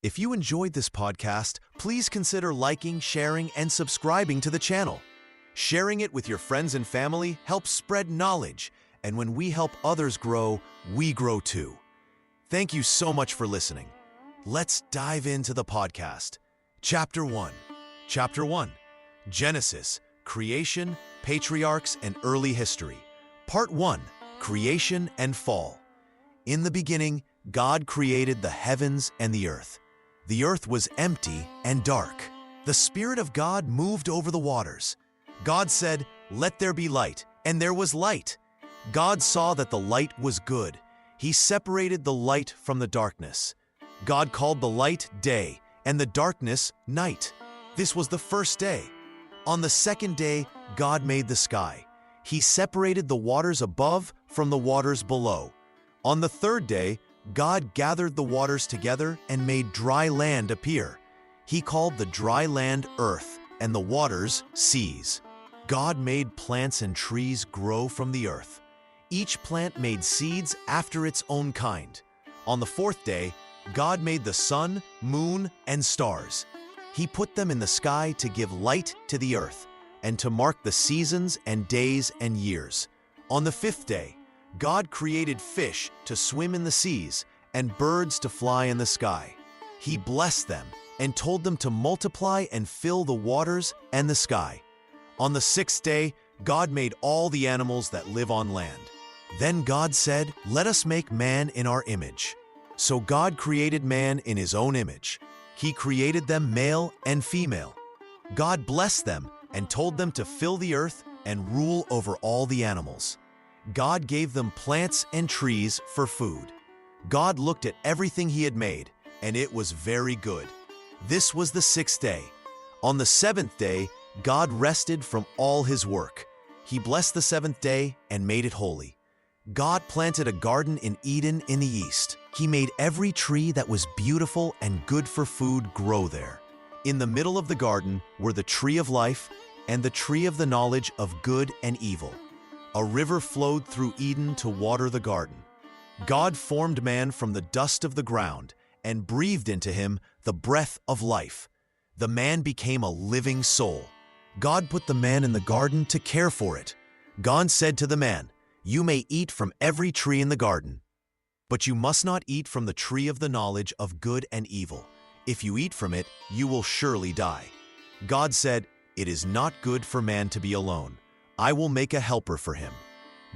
If you enjoyed this podcast, please consider liking, sharing, and subscribing to the channel. Sharing it with your friends and family helps spread knowledge, and when we help others grow, we grow too. Thank you so much for listening. Let's dive into the podcast. Chapter 1. Chapter 1. Genesis, Creation, Patriarchs, and Early History. Part 1. Creation and Fall. In the beginning, God created the heavens and the earth. The earth was empty and dark. The Spirit of God moved over the waters. God said, "Let there be light," and there was light. God saw that the light was good. He separated the light from the darkness. God called the light day, and the darkness night. This was the first day. On the second day, God made the sky. He separated the waters above from the waters below. On the third day, God gathered the waters together and made dry land appear. He called the dry land earth and the waters seas. God made plants and trees grow from the earth. Each plant made seeds after its own kind. On the fourth day, God made the sun, moon, and stars. He put them in the sky to give light to the earth and to mark the seasons and days and years. On the fifth day, God created fish to swim in the seas and birds to fly in the sky. He blessed them and told them to multiply and fill the waters and the sky. On the sixth day, God made all the animals that live on land. Then God said, "Let us make man in our image." So God created man in his own image. He created them male and female. God blessed them and told them to fill the earth and rule over all the animals. God gave them plants and trees for food. God looked at everything he had made, and it was very good. This was the sixth day. On the seventh day, God rested from all his work. He blessed the seventh day and made it holy. God planted a garden in Eden in the east. He made every tree that was beautiful and good for food grow there. In the middle of the garden were the tree of life and the tree of the knowledge of good and evil. A river flowed through Eden to water the garden. God formed man from the dust of the ground and breathed into him the breath of life. The man became a living soul. God put the man in the garden to care for it. God said to the man, "You may eat from every tree in the garden, but you must not eat from the tree of the knowledge of good and evil. If you eat from it, you will surely die." God said, "It is not good for man to be alone. I will make a helper for him."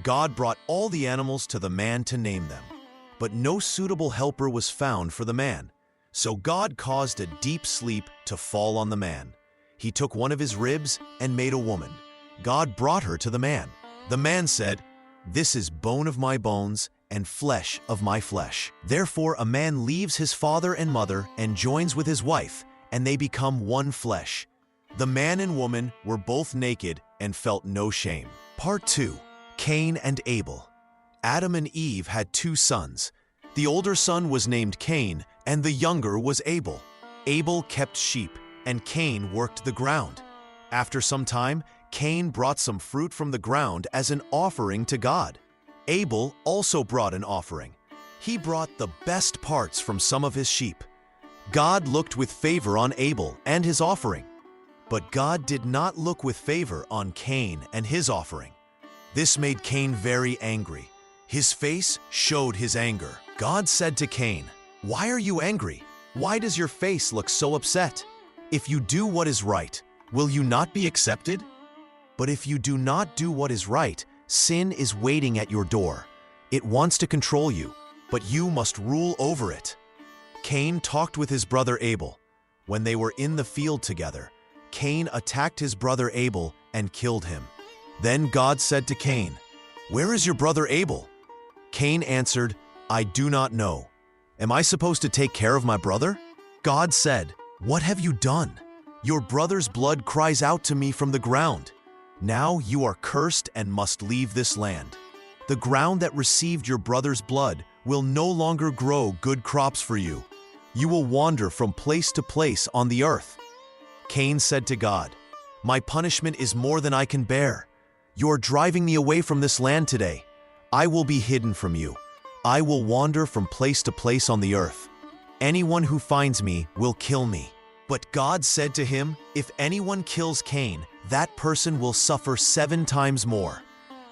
God brought all the animals to the man to name them, but no suitable helper was found for the man. So God caused a deep sleep to fall on the man. He took one of his ribs and made a woman. God brought her to the man. The man said, "This is bone of my bones and flesh of my flesh." Therefore a man leaves his father and mother and joins with his wife, and they become one flesh. The man and woman were both naked and felt no shame. Part 2. Cain and Abel. Adam and Eve had two sons. The older son was named Cain, and the younger was Abel. Abel kept sheep, and Cain worked the ground. After some time, Cain brought some fruit from the ground as an offering to God. Abel also brought an offering. He brought the best parts from some of his sheep. God looked with favor on Abel and his offering, but God did not look with favor on Cain and his offering. This made Cain very angry. His face showed his anger. God said to Cain, "Why are you angry? Why does your face look so upset? If you do what is right, will you not be accepted? But if you do not do what is right, sin is waiting at your door. It wants to control you, but you must rule over it." Cain talked with his brother Abel. When they were in the field together, Cain attacked his brother Abel and killed him. Then God said to Cain, "Where is your brother Abel?" Cain answered, "I do not know. Am I supposed to take care of my brother?" God said, "What have you done? Your brother's blood cries out to me from the ground. Now you are cursed and must leave this land. The ground that received your brother's blood will no longer grow good crops for you. You will wander from place to place on the earth." Cain said to God, "My punishment is more than I can bear. You are driving me away from this land today. I will be hidden from you. I will wander from place to place on the earth." Anyone who finds me will kill me." But God said to him, "If anyone kills Cain, that person will suffer 7 times more."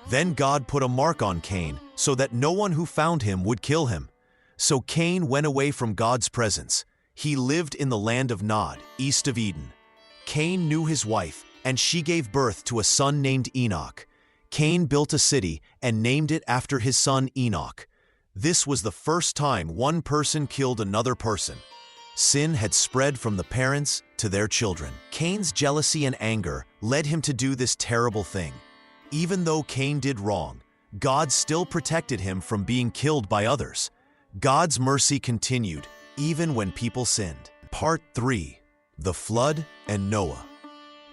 Then God put a mark on Cain so that no one who found him would kill him. So Cain went away from God's presence. He lived in the land of Nod, east of Eden. Cain knew his wife, and she gave birth to a son named Enoch. Cain built a city and named it after his son Enoch. This was the first time one person killed another person. Sin had spread from the parents to their children. Cain's jealousy and anger led him to do this terrible thing. Even though Cain did wrong, God still protected him from being killed by others. God's mercy continued even when people sinned. Part 3. The Flood and Noah.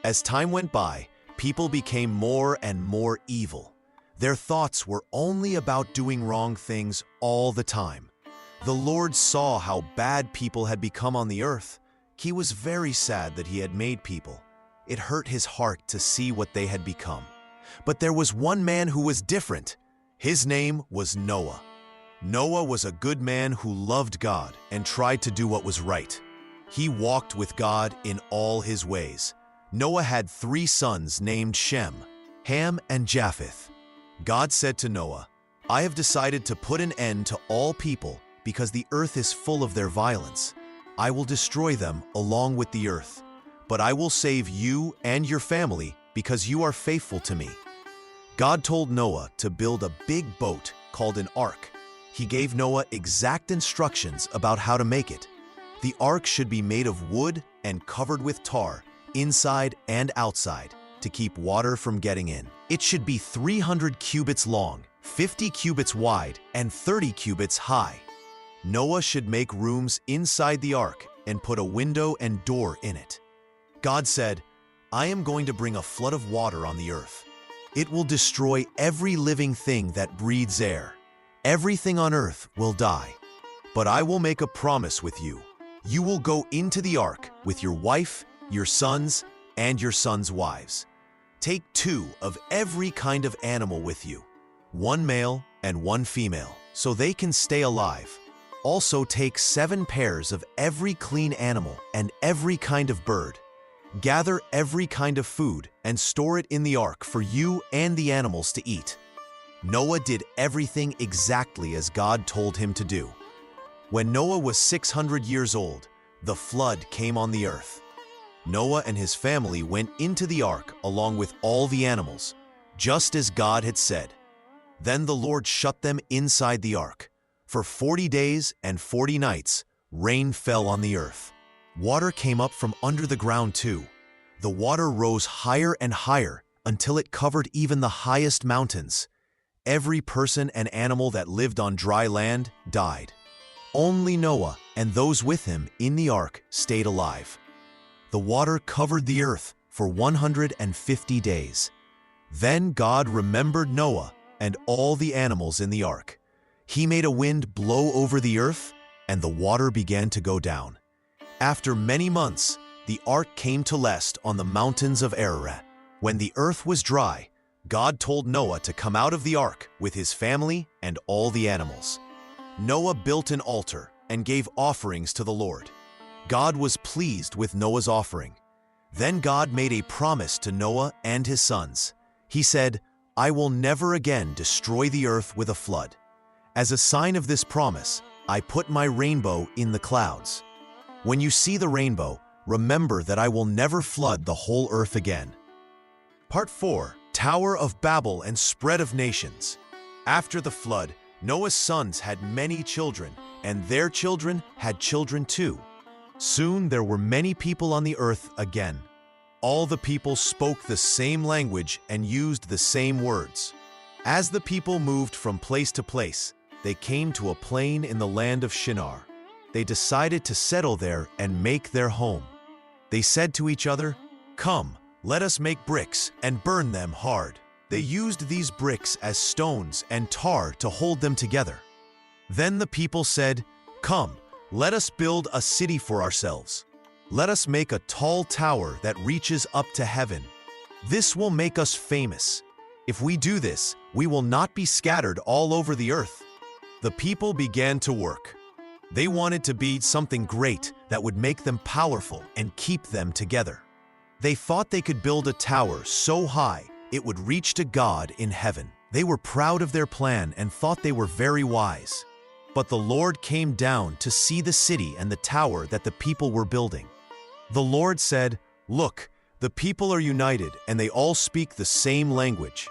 As time went by, people became more and more evil. Their thoughts were only about doing wrong things all the time. The Lord saw how bad people had become on the earth. He was very sad that he had made people. It hurt his heart to see what they had become. But there was one man who was different. His name was Noah. Noah was a good man who loved God and tried to do what was right. He walked with God in all his ways. Noah had 3 sons named Shem, Ham, and Japheth. God said to Noah, "I have decided to put an end to all people because the earth is full of their violence. I will destroy them along with the earth, but I will save you and your family because you are faithful to me." God told Noah to build a big boat called an ark. He gave Noah exact instructions about how to make it. The ark should be made of wood and covered with tar, inside and outside, to keep water from getting in. It should be 300 cubits long, 50 cubits wide, and 30 cubits high. Noah should make rooms inside the ark and put a window and door in it. God said, "I am going to bring a flood of water on the earth. It will destroy every living thing that breathes air. Everything on earth will die. But I will make a promise with you. You will go into the ark with your wife, your sons, and your sons' wives. Take 2 of every kind of animal with you, 1 male and 1 female, so they can stay alive. Also take 7 pairs of every clean animal and every kind of bird. Gather every kind of food and store it in the ark for you and the animals to eat." Noah did everything exactly as God told him to do. When Noah was 600 years old, the flood came on the earth. Noah and his family went into the ark along with all the animals, just as God had said. Then the Lord shut them inside the ark. For 40 days and 40 nights, rain fell on the earth. Water came up from under the ground too. The water rose higher and higher until it covered even the highest mountains. Every person and animal that lived on dry land died. Only Noah and those with him in the ark stayed alive. The water covered the earth for 150 days. Then God remembered Noah and all the animals in the ark. He made a wind blow over the earth, and the water began to go down. After many months, the ark came to rest on the mountains of Ararat. When the earth was dry, God told Noah to come out of the ark with his family and all the animals. Noah built an altar and gave offerings to the Lord. God was pleased with Noah's offering. Then God made a promise to Noah and his sons. He said, "I will never again destroy the earth with a flood. As a sign of this promise, I put my rainbow in the clouds. When you see the rainbow, remember that I will never flood the whole earth again." Part 4. Tower of Babel and Spread of Nations. After the flood, Noah's sons had many children, and their children had children too. Soon there were many people on the earth again. All the people spoke the same language and used the same words. As the people moved from place to place, they came to a plain in the land of Shinar. They decided to settle there and make their home. They said to each other, "Come, let us make bricks and burn them hard." They used these bricks as stones and tar to hold them together. Then the people said, "Come, let us build a city for ourselves. Let us make a tall tower that reaches up to heaven. This will make us famous. If we do this, we will not be scattered all over the earth." The people began to work. They wanted to be something great that would make them powerful and keep them together. They thought they could build a tower so high it would reach to God in heaven. They were proud of their plan and thought they were very wise. But the Lord came down to see the city and the tower that the people were building. The Lord said, "Look, the people are united and they all speak the same language.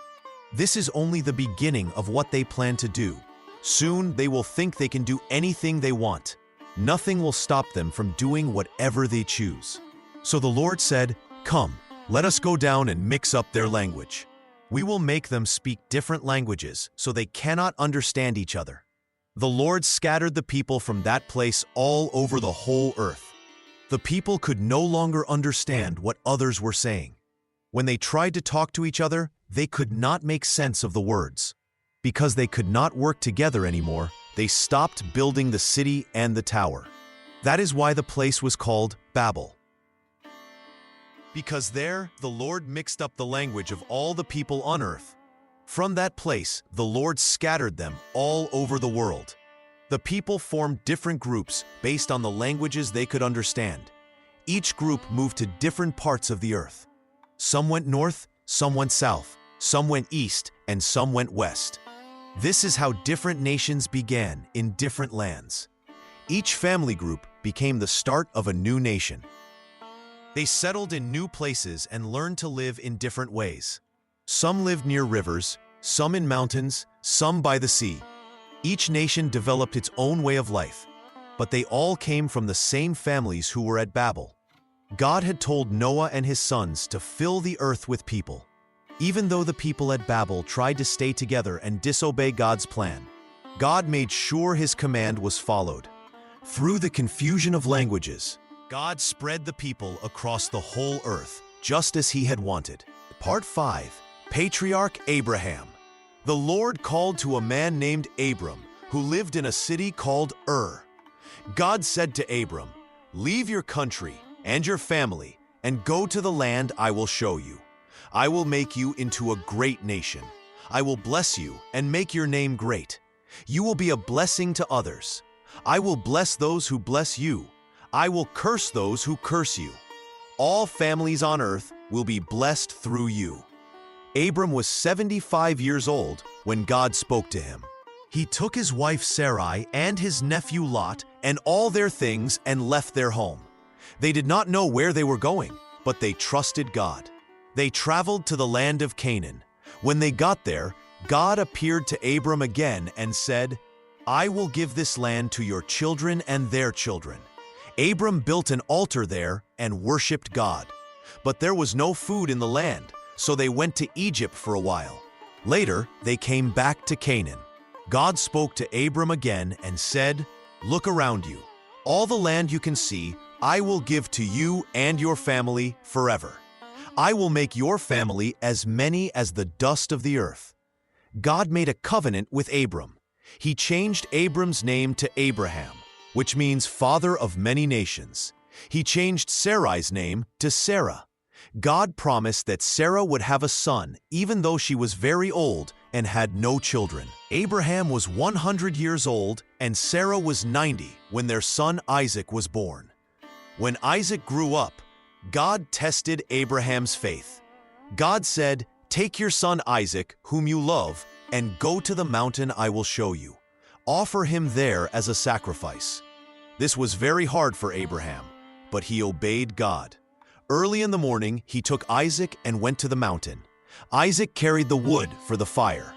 This is only the beginning of what they plan to do. Soon they will think they can do anything they want. Nothing will stop them from doing whatever they choose." So the Lord said, "Come, let us go down and mix up their language. We will make them speak different languages so they cannot understand each other." The Lord scattered the people from that place all over the whole earth. The people could no longer understand what others were saying. When they tried to talk to each other, they could not make sense of the words. Because they could not work together anymore, they stopped building the city and the tower. That is why the place was called Babel. Because there, the Lord mixed up the language of all the people on earth. From that place, the Lord scattered them all over the world. The people formed different groups based on the languages they could understand. Each group moved to different parts of the earth. Some went north, some went south, some went east, and some went west. This is how different nations began in different lands. Each family group became the start of a new nation. They settled in new places and learned to live in different ways. Some lived near rivers, some in mountains, some by the sea. Each nation developed its own way of life, but they all came from the same families who were at Babel. God had told Noah and his sons to fill the earth with people. Even though the people at Babel tried to stay together and disobey God's plan, God made sure his command was followed. Through the confusion of languages, God spread the people across the whole earth, just as he had wanted. Part 5. Patriarch Abraham. The Lord called to a man named Abram, who lived in a city called Ur. God said to Abram, "Leave your country and your family and go to the land I will show you. I will make you into a great nation. I will bless you and make your name great. You will be a blessing to others. I will bless those who bless you. I will curse those who curse you. All families on earth will be blessed through you." Abram was 75 years old when God spoke to him. He took his wife Sarai and his nephew Lot and all their things and left their home. They did not know where they were going, but they trusted God. They traveled to the land of Canaan. When they got there, God appeared to Abram again and said, "I will give this land to your children and their children." Abram built an altar there and worshipped God. But there was no food in the land, so they went to Egypt for a while. Later, they came back to Canaan. God spoke to Abram again and said, "Look around you. All the land you can see, I will give to you and your family forever. I will make your family as many as the dust of the earth." God made a covenant with Abram. He changed Abram's name to Abraham, which means father of many nations. He changed Sarai's name to Sarah. God promised that Sarah would have a son, even though she was very old and had no children. Abraham was 100 years old and Sarah was 90 when their son Isaac was born. When Isaac grew up, God tested Abraham's faith. God said, "Take your son Isaac, whom you love, and go to the mountain I will show you. Offer him there as a sacrifice." This was very hard for Abraham, but he obeyed God. Early in the morning, he took Isaac and went to the mountain. Isaac carried the wood for the fire.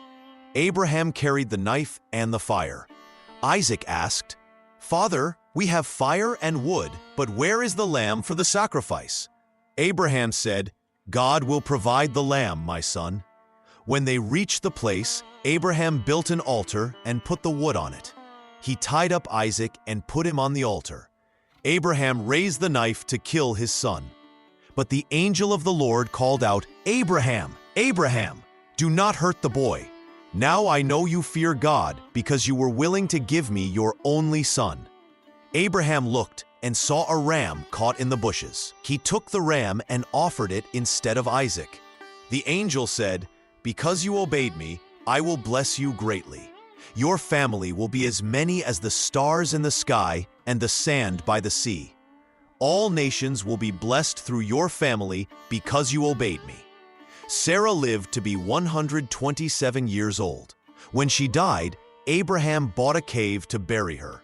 Abraham carried the knife and the fire. Isaac asked, "Father, we have fire and wood, but where is the lamb for the sacrifice?" Abraham said, "God will provide the lamb, my son." When they reached the place, Abraham built an altar and put the wood on it. He tied up Isaac and put him on the altar. Abraham raised the knife to kill his son. But the angel of the Lord called out, "Abraham, Abraham, do not hurt the boy. Now I know you fear God because you were willing to give me your only son." Abraham looked and saw a ram caught in the bushes. He took the ram and offered it instead of Isaac. The angel said, "Because you obeyed me, I will bless you greatly. Your family will be as many as the stars in the sky and the sand by the sea. All nations will be blessed through your family because you obeyed me." Sarah lived to be 127 years old. When she died, Abraham bought a cave to bury her.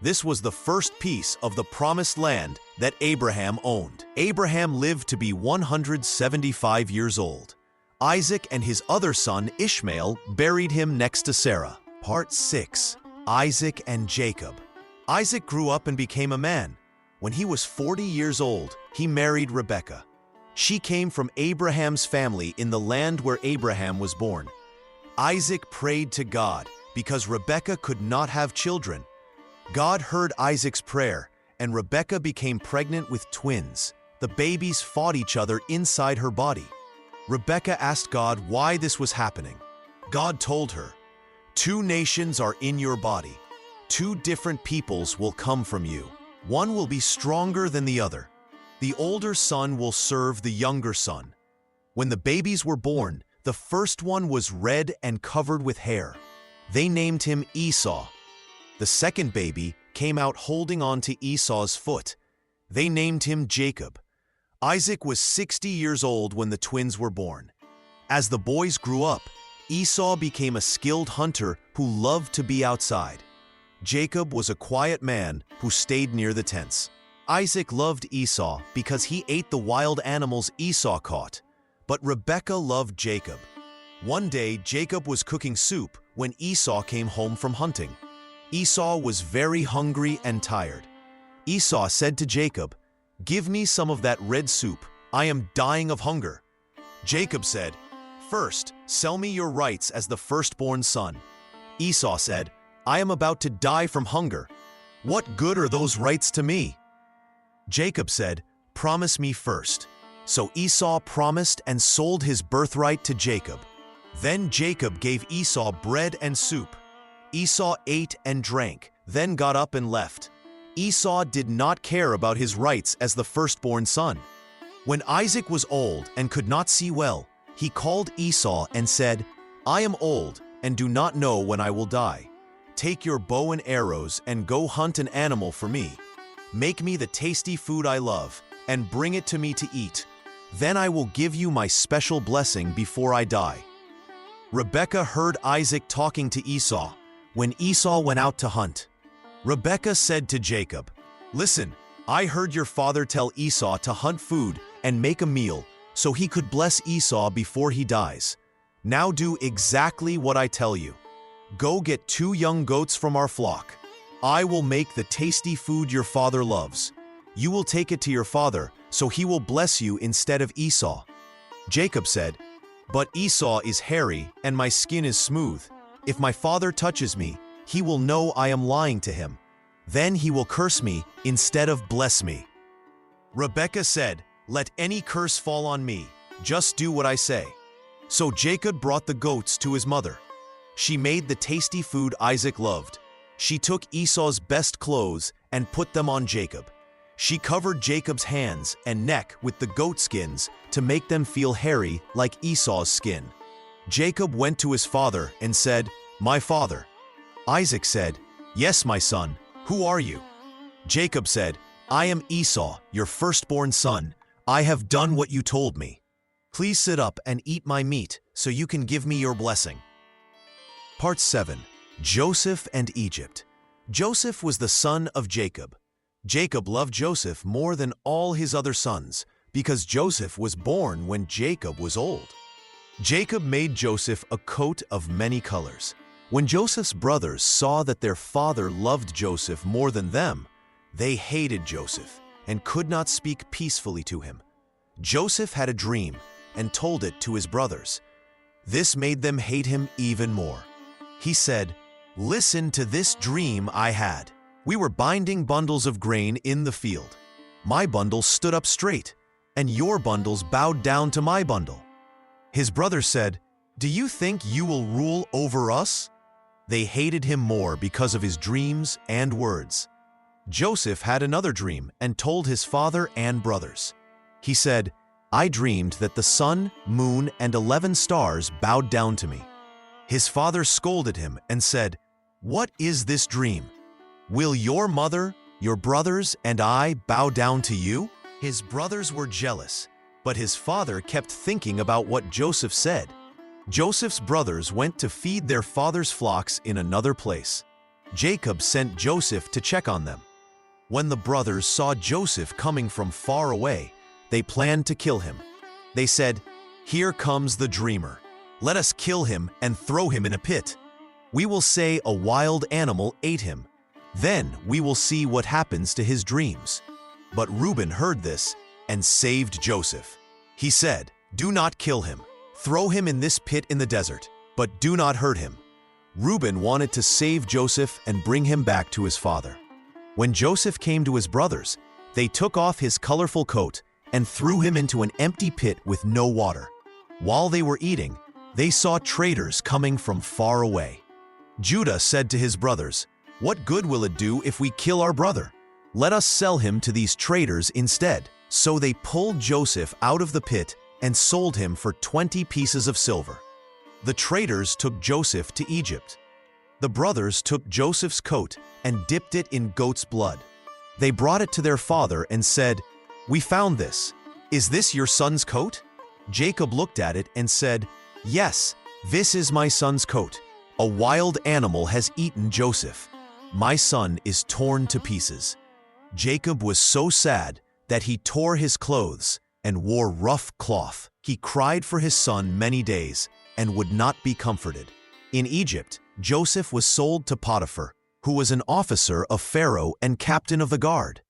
This was the first piece of the promised land that Abraham owned. Abraham lived to be 175 years old. Isaac and his other son Ishmael buried him next to Sarah. Part 6. Isaac and Jacob. Isaac grew up and became a man. When he was 40 years old, he married Rebekah. She came from Abraham's family in the land where Abraham was born. Isaac prayed to God because Rebekah could not have children. God heard Isaac's prayer, and Rebekah became pregnant with twins. The babies fought each other inside her body. Rebekah asked God why this was happening. God told her, "Two nations are in your body. Two different peoples will come from you. One will be stronger than the other. The older son will serve the younger son." When the babies were born, the first one was red and covered with hair. They named him Esau. The second baby came out holding on to Esau's foot. They named him Jacob. Isaac was 60 years old when the twins were born. As the boys grew up, Esau became a skilled hunter who loved to be outside. Jacob was a quiet man who stayed near the tents. Isaac loved Esau because he ate the wild animals Esau caught, but Rebekah loved Jacob. One day, Jacob was cooking soup when Esau came home from hunting. Esau was very hungry and tired. Esau said to Jacob, "Give me some of that red soup. I am dying of hunger." Jacob said, "First, sell me your rights as the firstborn son." Esau said, "I am about to die from hunger. What good are those rights to me?" Jacob said, "Promise me first." So Esau promised and sold his birthright to Jacob. Then Jacob gave Esau bread and soup. Esau ate and drank, then got up and left. Esau did not care about his rights as the firstborn son. When Isaac was old and could not see well, he called Esau and said, "I am old and do not know when I will die. Take your bow and arrows and go hunt an animal for me. Make me the tasty food I love and bring it to me to eat. Then I will give you my special blessing before I die." Rebekah heard Isaac talking to Esau when Esau went out to hunt. Rebekah said to Jacob, "Listen, I heard your father tell Esau to hunt food and make a meal so he could bless Esau before he dies. Now do exactly what I tell you. Go get 2 young goats from our flock. I will make the tasty food your father loves. You will take it to your father, so he will bless you instead of Esau." Jacob said, "But Esau is hairy and my skin is smooth. If my father touches me, he will know I am lying to him. Then he will curse me instead of bless me." Rebekah said, "Let any curse fall on me. Just do what I say." So Jacob brought the goats to his mother. She made the tasty food Isaac loved. She took Esau's best clothes and put them on Jacob. She covered Jacob's hands and neck with the goat skins to make them feel hairy like Esau's skin. Jacob went to his father and said, "My father." Isaac said, "Yes, my son. Who are you?" Jacob said, "I am Esau, your firstborn son. I have done what you told me. Please sit up and eat my meat so you can give me your blessing." Part 7. Joseph and Egypt. Joseph was the son of Jacob. Jacob loved Joseph more than all his other sons because Joseph was born when Jacob was old. Jacob made Joseph a coat of many colors. When Joseph's brothers saw that their father loved Joseph more than them, they hated Joseph and could not speak peacefully to him. Joseph had a dream and told it to his brothers. This made them hate him even more. He said, "Listen to this dream I had. We were binding bundles of grain in the field. My bundle stood up straight, and your bundles bowed down to my bundle." His brothers said, "Do you think you will rule over us?" They hated him more because of his dreams and words. Joseph had another dream and told his father and brothers. He said, "I dreamed that the sun, moon, and 11 stars bowed down to me." His father scolded him and said, "What is this dream? Will your mother, your brothers, and I bow down to you?" His brothers were jealous, but his father kept thinking about what Joseph said. Joseph's brothers went to feed their father's flocks in another place. Jacob sent Joseph to check on them. When the brothers saw Joseph coming from far away, they planned to kill him. They said, "Here comes the dreamer. Let us kill him and throw him in a pit. We will say a wild animal ate him. Then we will see what happens to his dreams." But Reuben heard this and saved Joseph. He said, "Do not kill him. Throw him in this pit in the desert, but do not hurt him." Reuben wanted to save Joseph and bring him back to his father. When Joseph came to his brothers, they took off his colorful coat and threw him into an empty pit with no water. While they were eating, they saw traders coming from far away. Judah said to his brothers, "What good will it do if we kill our brother? Let us sell him to these traders instead." So they pulled Joseph out of the pit and sold him for 20 pieces of silver. The traders took Joseph to Egypt. The brothers took Joseph's coat and dipped it in goat's blood. They brought it to their father and said, "We found this. Is this your son's coat?" Jacob looked at it and said, "Yes, this is my son's coat. A wild animal has eaten Joseph. My son is torn to pieces." Jacob was so sad that he tore his clothes and wore rough cloth. He cried for his son many days and would not be comforted. In Egypt, Joseph was sold to Potiphar, who was an officer of Pharaoh and captain of the guard.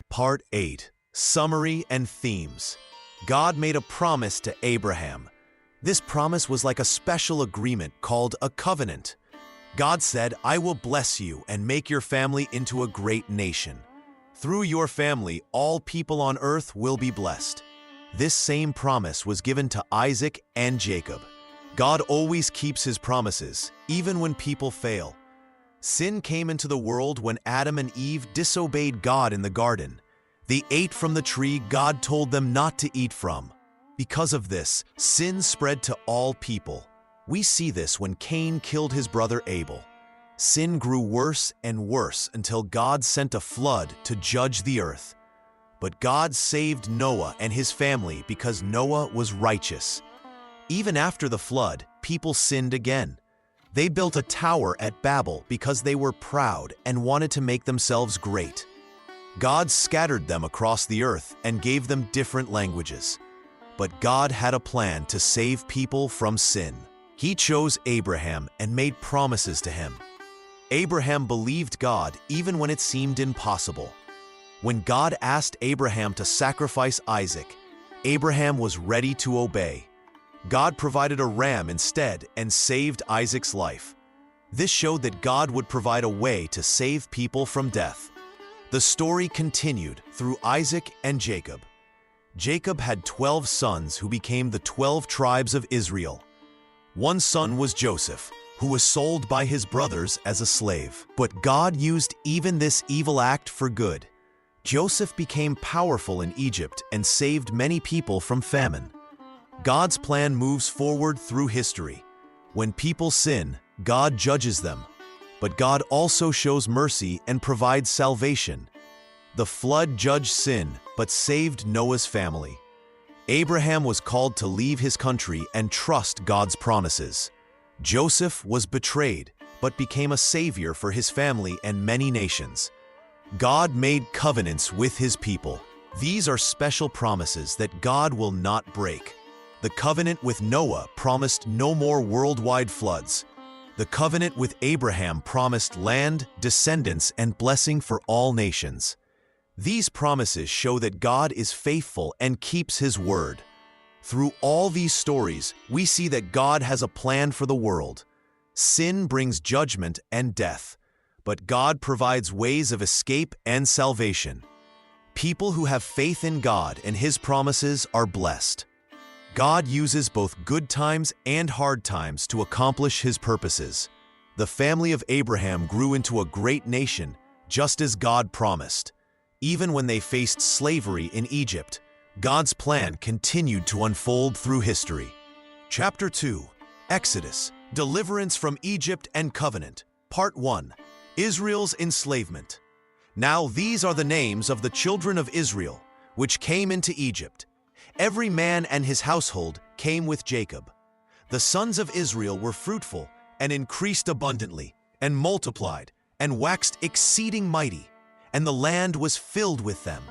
Part 8. Summary and Themes. God made a promise to Abraham. This promise was like a special agreement called a covenant. God said, "I will bless you and make your family into a great nation. Through your family, all people on earth will be blessed." This same promise was given to Isaac and Jacob. God always keeps his promises, even when people fail. Sin came into the world when Adam and Eve disobeyed God in the garden. They ate from the tree God told them not to eat from. Because of this, sin spread to all people. We see this when Cain killed his brother Abel. Sin grew worse and worse until God sent a flood to judge the earth. But God saved Noah and his family because Noah was righteous. Even after the flood, people sinned again. They built a tower at Babel because they were proud and wanted to make themselves great. God scattered them across the earth and gave them different languages. But God had a plan to save people from sin. He chose Abraham and made promises to him. Abraham believed God even when it seemed impossible. When God asked Abraham to sacrifice Isaac, Abraham was ready to obey. God provided a ram instead and saved Isaac's life. This showed that God would provide a way to save people from death. The story continued through Isaac and Jacob. Jacob had 12 sons who became the 12 tribes of Israel. One son was Joseph, who was sold by his brothers as a slave. But God used even this evil act for good. Joseph became powerful in Egypt and saved many people from famine. God's plan moves forward through history. When people sin, God judges them. But God also shows mercy and provides salvation. The flood judged sin, but saved Noah's family. Abraham was called to leave his country and trust God's promises. Joseph was betrayed, but became a savior for his family and many nations. God made covenants with his people. These are special promises that God will not break. The covenant with Noah promised no more worldwide floods. The covenant with Abraham promised land, descendants, and blessing for all nations. These promises show that God is faithful and keeps his word. Through all these stories, we see that God has a plan for the world. Sin brings judgment and death, but God provides ways of escape and salvation. People who have faith in God and his promises are blessed. God uses both good times and hard times to accomplish his purposes. The family of Abraham grew into a great nation, just as God promised. Even when they faced slavery in Egypt, God's plan continued to unfold through history. Chapter 2. Exodus, Deliverance from Egypt and Covenant. Part 1. Israel's Enslavement. Now these are the names of the children of Israel, which came into Egypt. Every man and his household came with Jacob. The sons of Israel were fruitful, and increased abundantly, and multiplied, and waxed exceeding mighty, and the land was filled with them.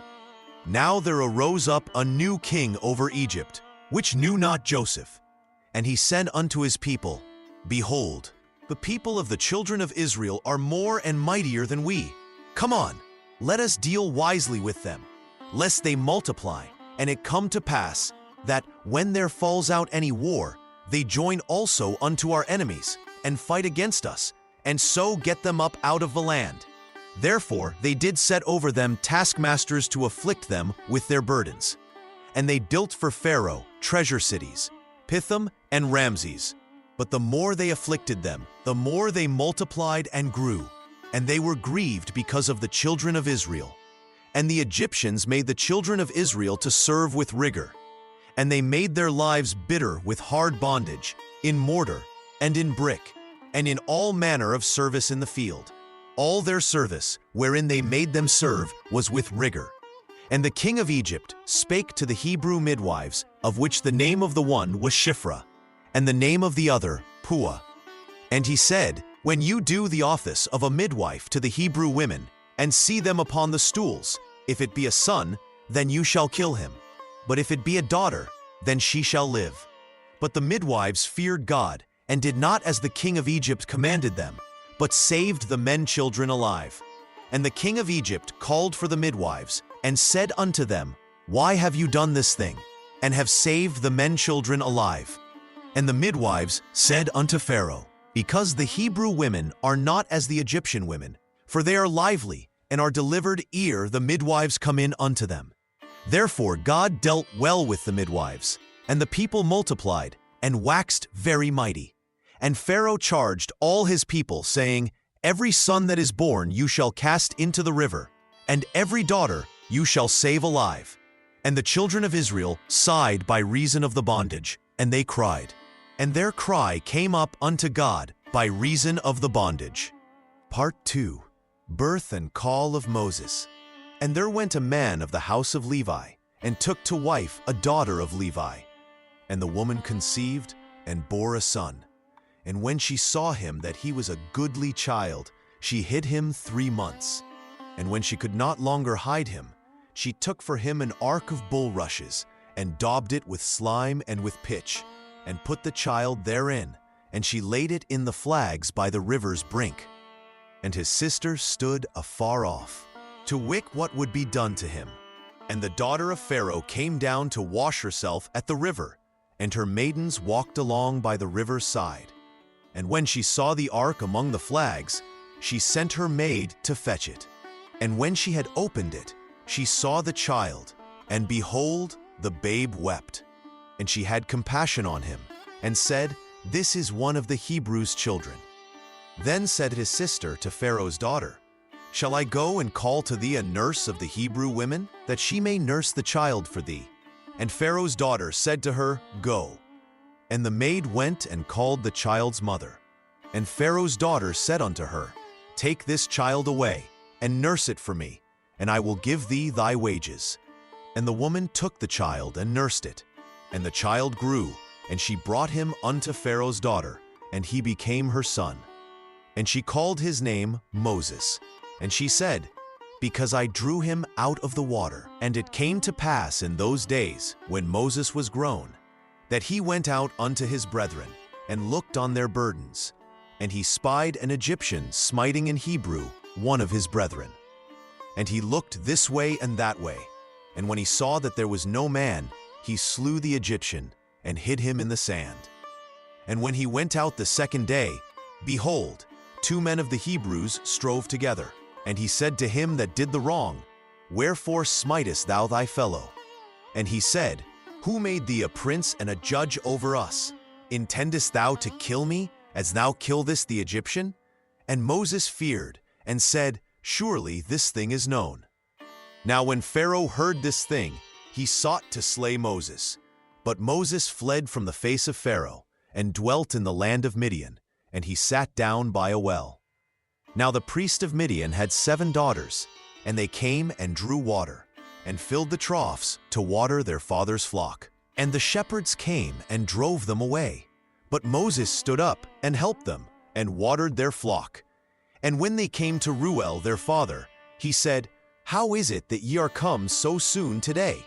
Now there arose up a new king over Egypt, which knew not Joseph. And he said unto his people, Behold, the people of the children of Israel are more and mightier than we. Come on, let us deal wisely with them, lest they multiply, and it come to pass, that when there falls out any war, they join also unto our enemies, and fight against us, and so get them up out of the land. Therefore they did set over them taskmasters to afflict them with their burdens. And they built for Pharaoh treasure cities, Pithom and Ramses. But the more they afflicted them, the more they multiplied and grew. And they were grieved because of the children of Israel. And the Egyptians made the children of Israel to serve with rigor. And they made their lives bitter with hard bondage, in mortar, and in brick, and in all manner of service in the field. All their service, wherein they made them serve, was with rigor. And the king of Egypt spake to the Hebrew midwives, of which the name of the one was Shiphrah, and the name of the other Puah. And he said, When you do the office of a midwife to the Hebrew women, and see them upon the stools, if it be a son, then you shall kill him. But if it be a daughter, then she shall live. But the midwives feared God, and did not as the king of Egypt commanded them, but saved the men children alive. And the king of Egypt called for the midwives, and said unto them, Why have you done this thing, and have saved the men children alive? And the midwives said unto Pharaoh, Because the Hebrew women are not as the Egyptian women, for they are lively, and are delivered ere the midwives come in unto them. Therefore God dealt well with the midwives, and the people multiplied, and waxed very mighty. And Pharaoh charged all his people, saying, Every son that is born you shall cast into the river, and every daughter you shall save alive. And the children of Israel sighed by reason of the bondage, and they cried. And their cry came up unto God by reason of the bondage. Part 2. Birth and Call of Moses. And there went a man of the house of Levi, and took to wife a daughter of Levi. And the woman conceived, and bore a son. And when she saw him that he was a goodly child, she hid him 3 months. And when she could not longer hide him, she took for him an ark of bulrushes, and daubed it with slime and with pitch, and put the child therein, and she laid it in the flags by the river's brink. And his sister stood afar off, to wit what would be done to him. And the daughter of Pharaoh came down to wash herself at the river, and her maidens walked along by the river's side. And when she saw the ark among the flags, she sent her maid to fetch it. And when she had opened it, she saw the child, and behold, the babe wept. And she had compassion on him, and said, This is one of the Hebrews' children. Then said his sister to Pharaoh's daughter, Shall I go and call to thee a nurse of the Hebrew women, that she may nurse the child for thee? And Pharaoh's daughter said to her, Go. And the maid went and called the child's mother. And Pharaoh's daughter said unto her, Take this child away, and nurse it for me, and I will give thee thy wages. And the woman took the child and nursed it. And the child grew, and she brought him unto Pharaoh's daughter, and he became her son. And she called his name Moses. And she said, Because I drew him out of the water. And it came to pass in those days, when Moses was grown, that he went out unto his brethren, and looked on their burdens. And he spied an Egyptian smiting an Hebrew, one of his brethren. And he looked this way and that way, and when he saw that there was no man, he slew the Egyptian, and hid him in the sand. And when he went out the second day, behold, 2 men of the Hebrews strove together. And he said to him that did the wrong, Wherefore smitest thou thy fellow? And he said, Who made thee a prince and a judge over us? Intendest thou to kill me, as thou killest the Egyptian? And Moses feared, and said, Surely this thing is known. Now when Pharaoh heard this thing, he sought to slay Moses. But Moses fled from the face of Pharaoh, and dwelt in the land of Midian, and he sat down by a well. Now the priest of Midian had 7 daughters, and they came and drew water, and filled the troughs to water their father's flock. And the shepherds came and drove them away. But Moses stood up and helped them, and watered their flock. And when they came to Reuel their father, he said, How is it that ye are come so soon today?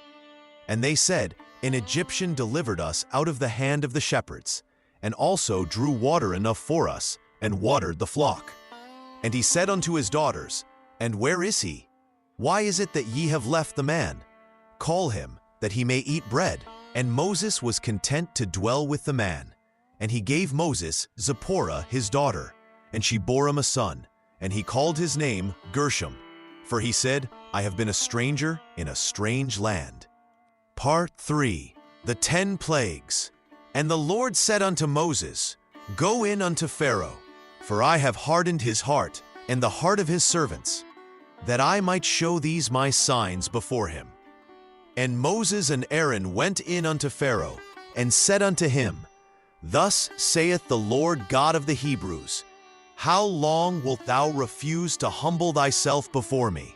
And they said, An Egyptian delivered us out of the hand of the shepherds, and also drew water enough for us, and watered the flock. And he said unto his daughters, And where is he? Why is it that ye have left the man? Call him, that he may eat bread. And Moses was content to dwell with the man. And he gave Moses Zipporah his daughter, and she bore him a son, and he called his name Gershom. For he said, I have been a stranger in a strange land. Part 3. The 10 Plagues. And the Lord said unto Moses, Go in unto Pharaoh, for I have hardened his heart, and the heart of his servants, that I might show these my signs before him. And Moses and Aaron went in unto Pharaoh, and said unto him, Thus saith the Lord God of the Hebrews, How long wilt thou refuse to humble thyself before me?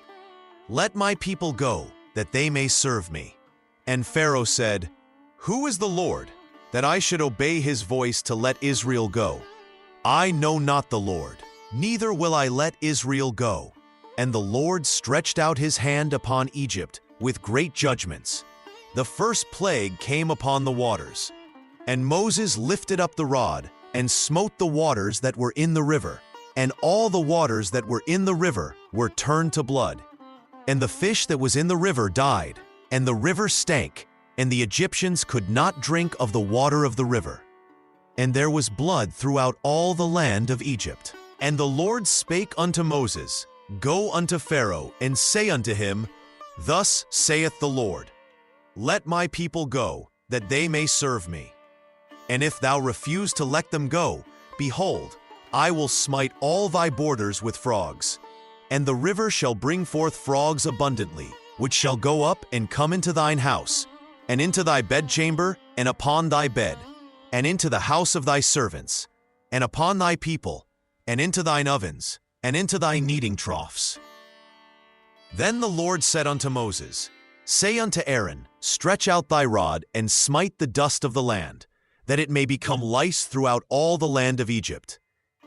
Let my people go, that they may serve me. And Pharaoh said, Who is the Lord, that I should obey his voice to let Israel go? I know not the Lord, neither will I let Israel go. And the Lord stretched out his hand upon Egypt with great judgments. The first plague came upon the waters. And Moses lifted up the rod, and smote the waters that were in the river, and all the waters that were in the river were turned to blood. And the fish that was in the river died, and the river stank, and the Egyptians could not drink of the water of the river. And there was blood throughout all the land of Egypt. And the Lord spake unto Moses, Go unto Pharaoh, and say unto him, Thus saith the Lord, Let my people go, that they may serve me. And if thou refuse to let them go, behold, I will smite all thy borders with frogs. And the river shall bring forth frogs abundantly, which shall go up and come into thine house, and into thy bedchamber, and upon thy bed, and into the house of thy servants, and upon thy people, and into thine ovens, and into thy kneading troughs. Then the Lord said unto Moses, Say unto Aaron, Stretch out thy rod, and smite the dust of the land, that it may become lice throughout all the land of Egypt.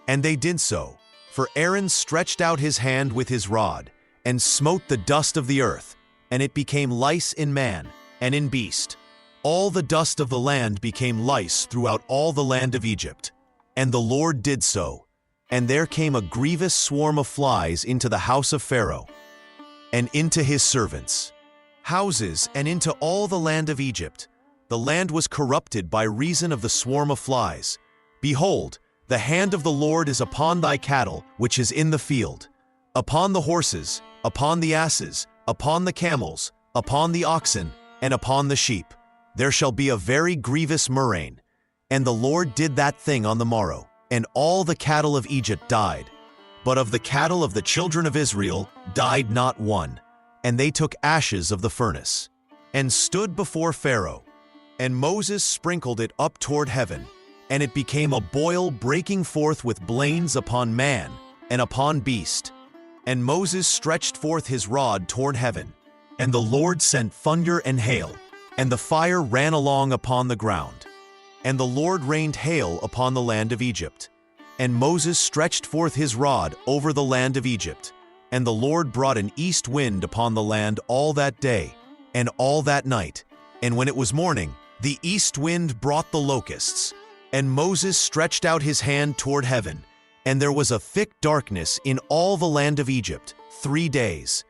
And they did so, for Aaron stretched out his hand with his rod, and smote the dust of the earth, and it became lice in man, and in beast. All the dust of the land became lice throughout all the land of Egypt. And the Lord did so, and there came a grievous swarm of flies into the house of Pharaoh, and into his servants' houses, and into all the land of Egypt. The land was corrupted by reason of the swarm of flies. Behold, the hand of the Lord is upon thy cattle, which is in the field, upon the horses, upon the asses, upon the camels, upon the oxen, and upon the sheep. There shall be a very grievous murrain. And the Lord did that thing on the morrow, and all the cattle of Egypt died. But of the cattle of the children of Israel died not one. And they took ashes of the furnace, and stood before Pharaoh. And Moses sprinkled it up toward heaven, and it became a boil breaking forth with blains upon man, and upon beast. And Moses stretched forth his rod toward heaven, and the Lord sent thunder and hail, and the fire ran along upon the ground. And the Lord rained hail upon the land of Egypt. And Moses stretched forth his rod over the land of Egypt. And the Lord brought an east wind upon the land all that day, and all that night. And when it was morning, the east wind brought the locusts. And Moses stretched out his hand toward heaven, and there was a thick darkness in all the land of Egypt 3 days.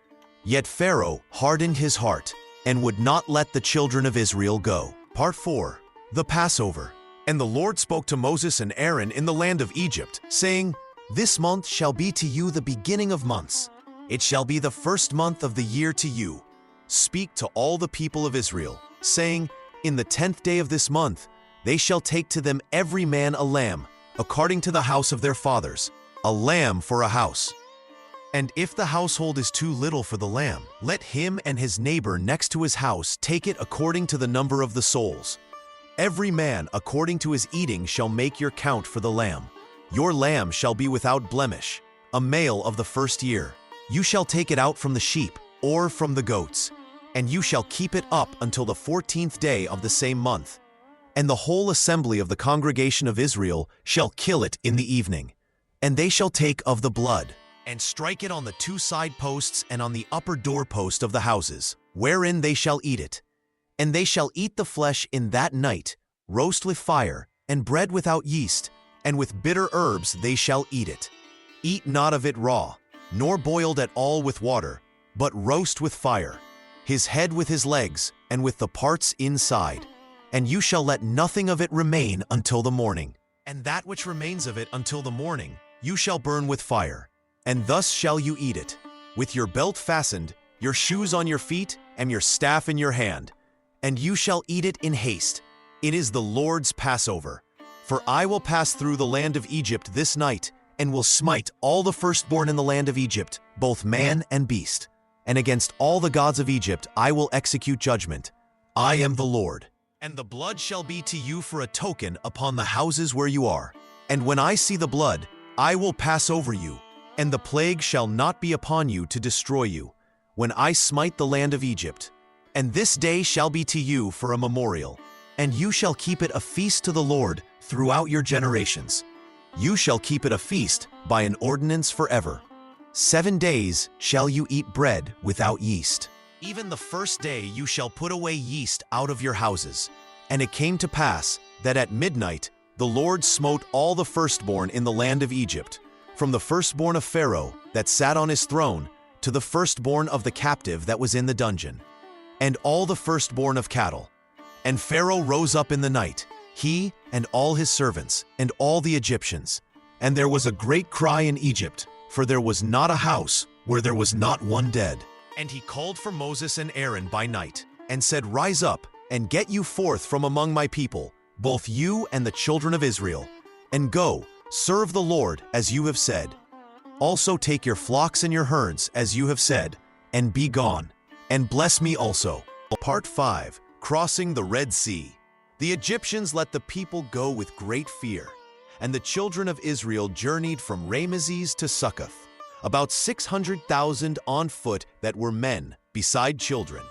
Yet Pharaoh hardened his heart, and would not let the children of Israel go. Part 4. The Passover. And the Lord spoke to Moses and Aaron in the land of Egypt, saying, This month shall be to you the beginning of months. It shall be the first month of the year to you. Speak to all the people of Israel, saying, In the 10th day of this month, they shall take to them every man a lamb, according to the house of their fathers, a lamb for a house. And if the household is too little for the lamb, let him and his neighbor next to his house take it according to the number of the souls. Every man according to his eating shall make your count for the lamb. Your lamb shall be without blemish. a male of the first year. You shall take it out from the sheep or from the goats, and you shall keep it up until the 14th day of the same month. And the whole assembly of the congregation of Israel shall kill it in the evening. And they shall take of the blood, and strike it on the two side posts and on the upper doorpost of the houses, wherein they shall eat it. And they shall eat the flesh in that night, roast with fire, and bread without yeast, and with bitter herbs they shall eat it. Eat not of it raw, nor boiled at all with water, but roast with fire, his head with his legs, and with the parts inside. And you shall let nothing of it remain until the morning. And that which remains of it until the morning you shall burn with fire. And thus shall you eat it, with your belt fastened, your shoes on your feet, and your staff in your hand. And you shall eat it in haste. It is the Lord's Passover. For I will pass through the land of Egypt this night, and will smite all the firstborn in the land of Egypt, both man and beast. And against all the gods of Egypt I will execute judgment. I am the Lord. And the blood shall be to you for a token upon the houses where you are. And when I see the blood, I will pass over you, and the plague shall not be upon you to destroy you, when I smite the land of Egypt. And this day shall be to you for a memorial, and you shall keep it a feast to the Lord throughout your generations. You shall keep it a feast by an ordinance forever. 7 days shall you eat bread without yeast. Even the first day you shall put away yeast out of your houses. And it came to pass that at midnight the Lord smote all the firstborn in the land of Egypt, from the firstborn of Pharaoh that sat on his throne to the firstborn of the captive that was in the dungeon, and all the firstborn of cattle. And Pharaoh rose up in the night, he and all his servants and all the Egyptians. And there was a great cry in Egypt, for there was not a house where there was not one dead. And he called for Moses and Aaron by night, and said, Rise up, and get you forth from among my people, both you and the children of Israel, and go, serve the Lord as you have said. Also take your flocks and your herds as you have said, and be gone, and bless me also. Part 5. Crossing the Red Sea. The Egyptians let the people go with great fear, and the children of Israel journeyed from Ramesses to Succoth, about 600,000 on foot that were men, beside children.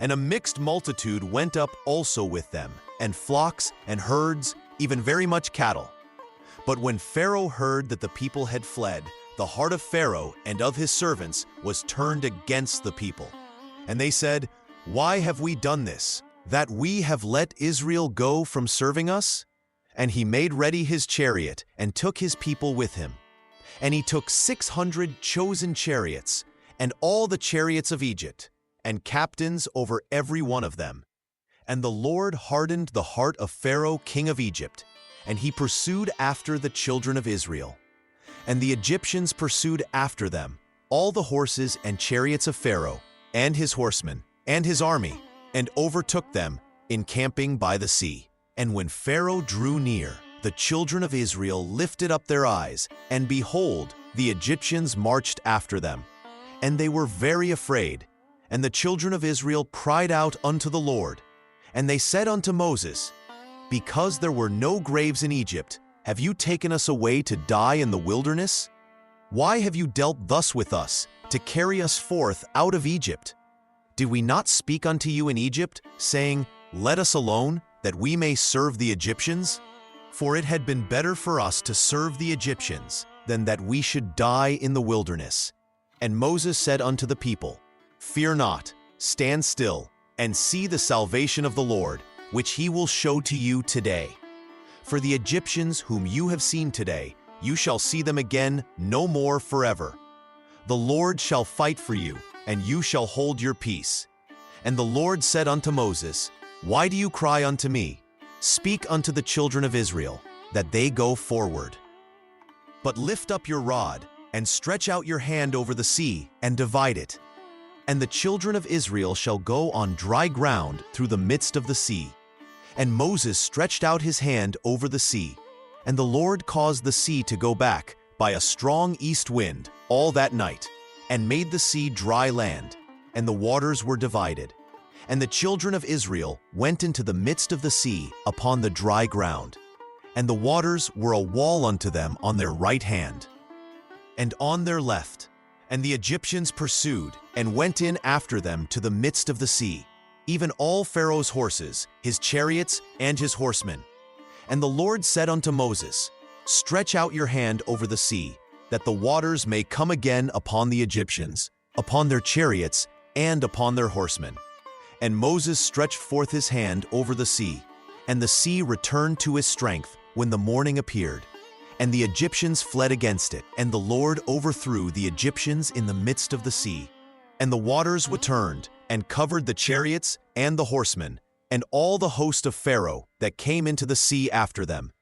And a mixed multitude went up also with them, and flocks and herds, even very much cattle. But when Pharaoh heard that the people had fled, the heart of Pharaoh and of his servants was turned against the people. And they said, Why have we done this, that we have let Israel go from serving us? And he made ready his chariot, and took his people with him. And he took 600 chosen chariots, and all the chariots of Egypt, and captains over every one of them. And the Lord hardened the heart of Pharaoh king of Egypt, and he pursued after the children of Israel. And the Egyptians pursued after them, all the horses and chariots of Pharaoh, and his horsemen, and his army, and overtook them, encamping by the sea. And when Pharaoh drew near, the children of Israel lifted up their eyes, and behold, the Egyptians marched after them. And they were very afraid. And the children of Israel cried out unto the Lord. And they said unto Moses, Because there were no graves in Egypt, have you taken us away to die in the wilderness? Why have you dealt thus with us, to carry us forth out of Egypt? Did we not speak unto you in Egypt, saying, Let us alone, that we may serve the Egyptians? For it had been better for us to serve the Egyptians than that we should die in the wilderness. And Moses said unto the people, Fear not, stand still, and see the salvation of the Lord, which he will show to you today. For the Egyptians whom you have seen today, you shall see them again no more forever. The Lord shall fight for you, and you shall hold your peace. And the Lord said unto Moses, Why do you cry unto me? Speak unto the children of Israel, that they go forward. But lift up your rod, and stretch out your hand over the sea, and divide it. And the children of Israel shall go on dry ground through the midst of the sea. And Moses stretched out his hand over the sea, and the Lord caused the sea to go back by a strong east wind all that night, and made the sea dry land, and the waters were divided. And the children of Israel went into the midst of the sea upon the dry ground, and the waters were a wall unto them on their right hand. and on their left. And the Egyptians pursued, and went in after them to the midst of the sea, even all Pharaoh's horses, his chariots, and his horsemen. And the Lord said unto Moses, Stretch out your hand over the sea, that the waters may come again upon the Egyptians, upon their chariots, and upon their horsemen. And Moses stretched forth his hand over the sea, and the sea returned to his strength when the morning appeared. And the Egyptians fled against it, and the Lord overthrew the Egyptians in the midst of the sea. And the waters returned, and covered the chariots and the horsemen, and all the host of Pharaoh that came into the sea after them.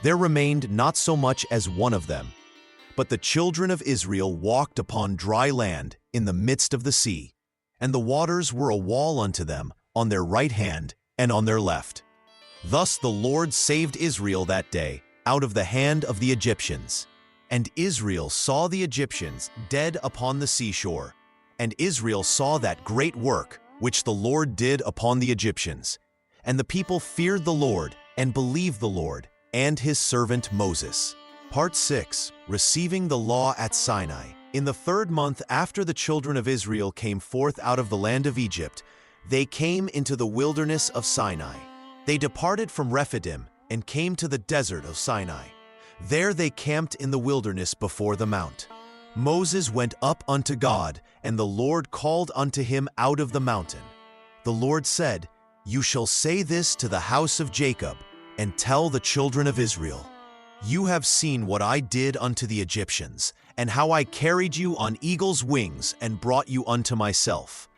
There remained not so much as one of them. But the children of Israel walked upon dry land in the midst of the sea, and the waters were a wall unto them on their right hand and on their left. Thus the Lord saved Israel that day out of the hand of the Egyptians. And Israel saw the Egyptians dead upon the seashore. And Israel saw that great work which the Lord did upon the Egyptians. And the people feared the Lord and believed the Lord and his servant Moses. Part 6. Receiving the Law at Sinai. In the 3rd month after the children of Israel came forth out of the land of Egypt, they came into the wilderness of Sinai. They departed from Rephidim and came to the desert of Sinai. There they camped in the wilderness before the mount. Moses went up unto God, and the Lord called unto him out of the mountain. The Lord said, You shall say this to the house of Jacob, and tell the children of Israel. You have seen what I did unto the Egyptians, and how I carried you on eagle's wings and brought you unto myself.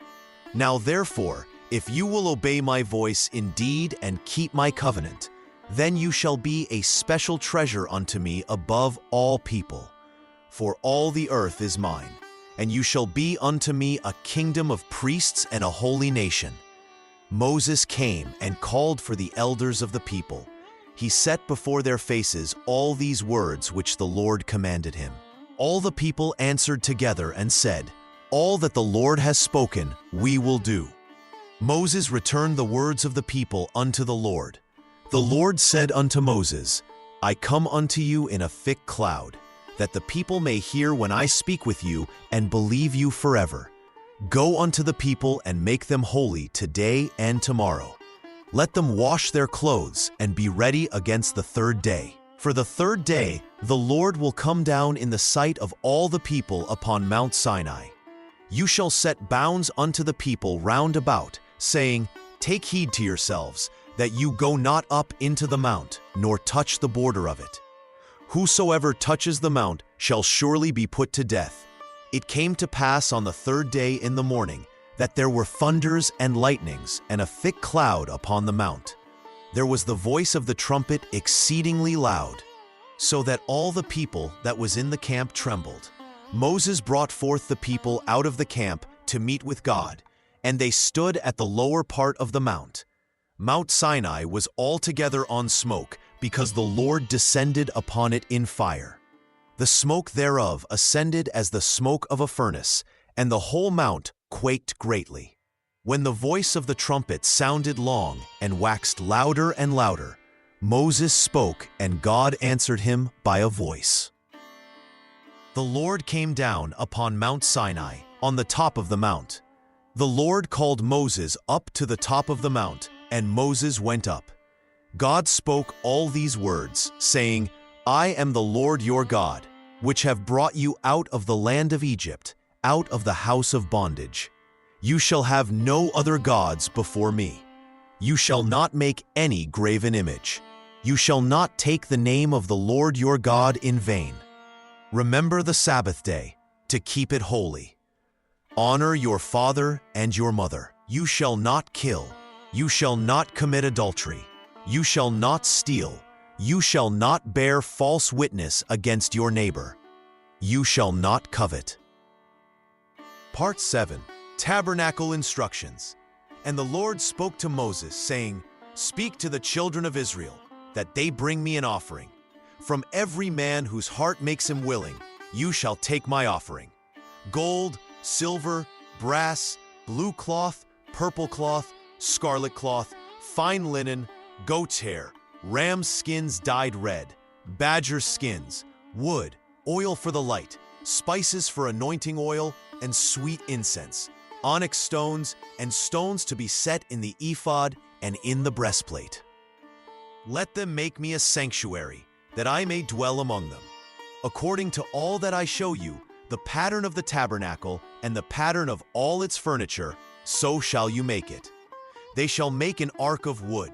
Now therefore, if you will obey my voice indeed and keep my covenant, then you shall be a special treasure unto me above all people. For all the earth is mine, and you shall be unto me a kingdom of priests and a holy nation. Moses came and called for the elders of the people. He set before their faces all these words which the Lord commanded him. All the people answered together and said, All that the Lord has spoken, we will do. Moses returned the words of the people unto the Lord. The Lord said unto Moses, I come unto you in a thick cloud, that the people may hear when I speak with you and believe you forever. Go unto the people and make them holy today and tomorrow. Let them wash their clothes and be ready against the 3rd day. For the 3rd day the Lord will come down in the sight of all the people upon Mount Sinai. You shall set bounds unto the people round about, saying, Take heed to yourselves, that you go not up into the mount, nor touch the border of it. Whosoever touches the mount shall surely be put to death. It came to pass on the 3rd day in the morning, that there were thunders and lightnings, and a thick cloud upon the mount. There was the voice of the trumpet exceedingly loud, so that all the people that was in the camp trembled. Moses brought forth the people out of the camp to meet with God, and they stood at the lower part of the mount. Mount Sinai was altogether on smoke, because the Lord descended upon it in fire. The smoke thereof ascended as the smoke of a furnace, and the whole mount quaked greatly. When the voice of the trumpet sounded long and waxed louder and louder, Moses spoke, and God answered him by a voice. The Lord came down upon Mount Sinai, on the top of the mount. The Lord called Moses up to the top of the mount, and Moses went up. God spoke all these words, saying, I am the Lord your God, which have brought you out of the land of Egypt, out of the house of bondage. You shall have no other gods before me. You shall not make any graven image. You shall not take the name of the Lord your God in vain. Remember the Sabbath day, to keep it holy. Honor your father and your mother. You shall not kill. You shall not commit adultery. You shall not steal. You shall not bear false witness against your neighbor. You shall not covet. Part 7. Tabernacle Instructions. And the Lord spoke to Moses, saying, Speak to the children of Israel, that they bring me an offering. From every man whose heart makes him willing, you shall take my offering. Gold, silver, brass, blue cloth, purple cloth, scarlet cloth, fine linen, goat's hair, ram's skins dyed red, badger skins, wood, oil for the light, spices for anointing oil, and sweet incense, onyx stones, and stones to be set in the ephod and in the breastplate. Let them make me a sanctuary, that I may dwell among them. According to all that I show you, the pattern of the tabernacle and the pattern of all its furniture, so shall you make it. They shall make an ark of wood.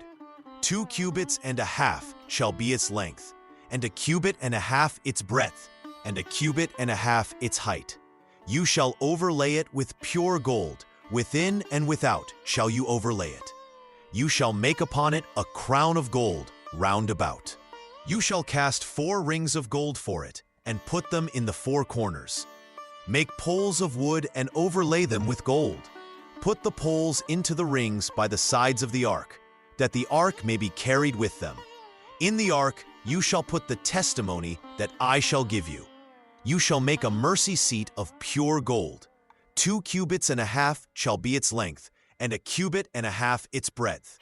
2 cubits and a half shall be its length, and 1 cubit and a half its breadth, and 1 cubit and a half its height. You shall overlay it with pure gold, within and without shall you overlay it. You shall make upon it a crown of gold round about. You shall cast 4 rings of gold for it, and put them in the 4 corners. Make poles of wood and overlay them with gold. Put the poles into the rings by the sides of the ark, that the ark may be carried with them. In the ark you shall put the testimony that I shall give you. You shall make a mercy seat of pure gold. 2 cubits and a half shall be its length, and 1 cubit and a half its breadth.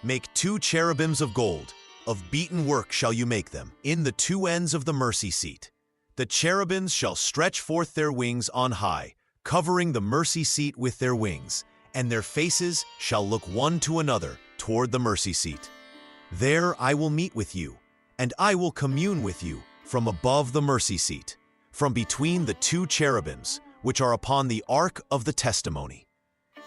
Make 2 cherubims of gold. Of beaten work shall you make them, in the 2 ends of the mercy seat. The cherubims shall stretch forth their wings on high, covering the mercy seat with their wings, and their faces shall look one to another toward the mercy seat. There I will meet with you, and I will commune with you from above the mercy seat, from between the 2 cherubims, which are upon the ark of the testimony.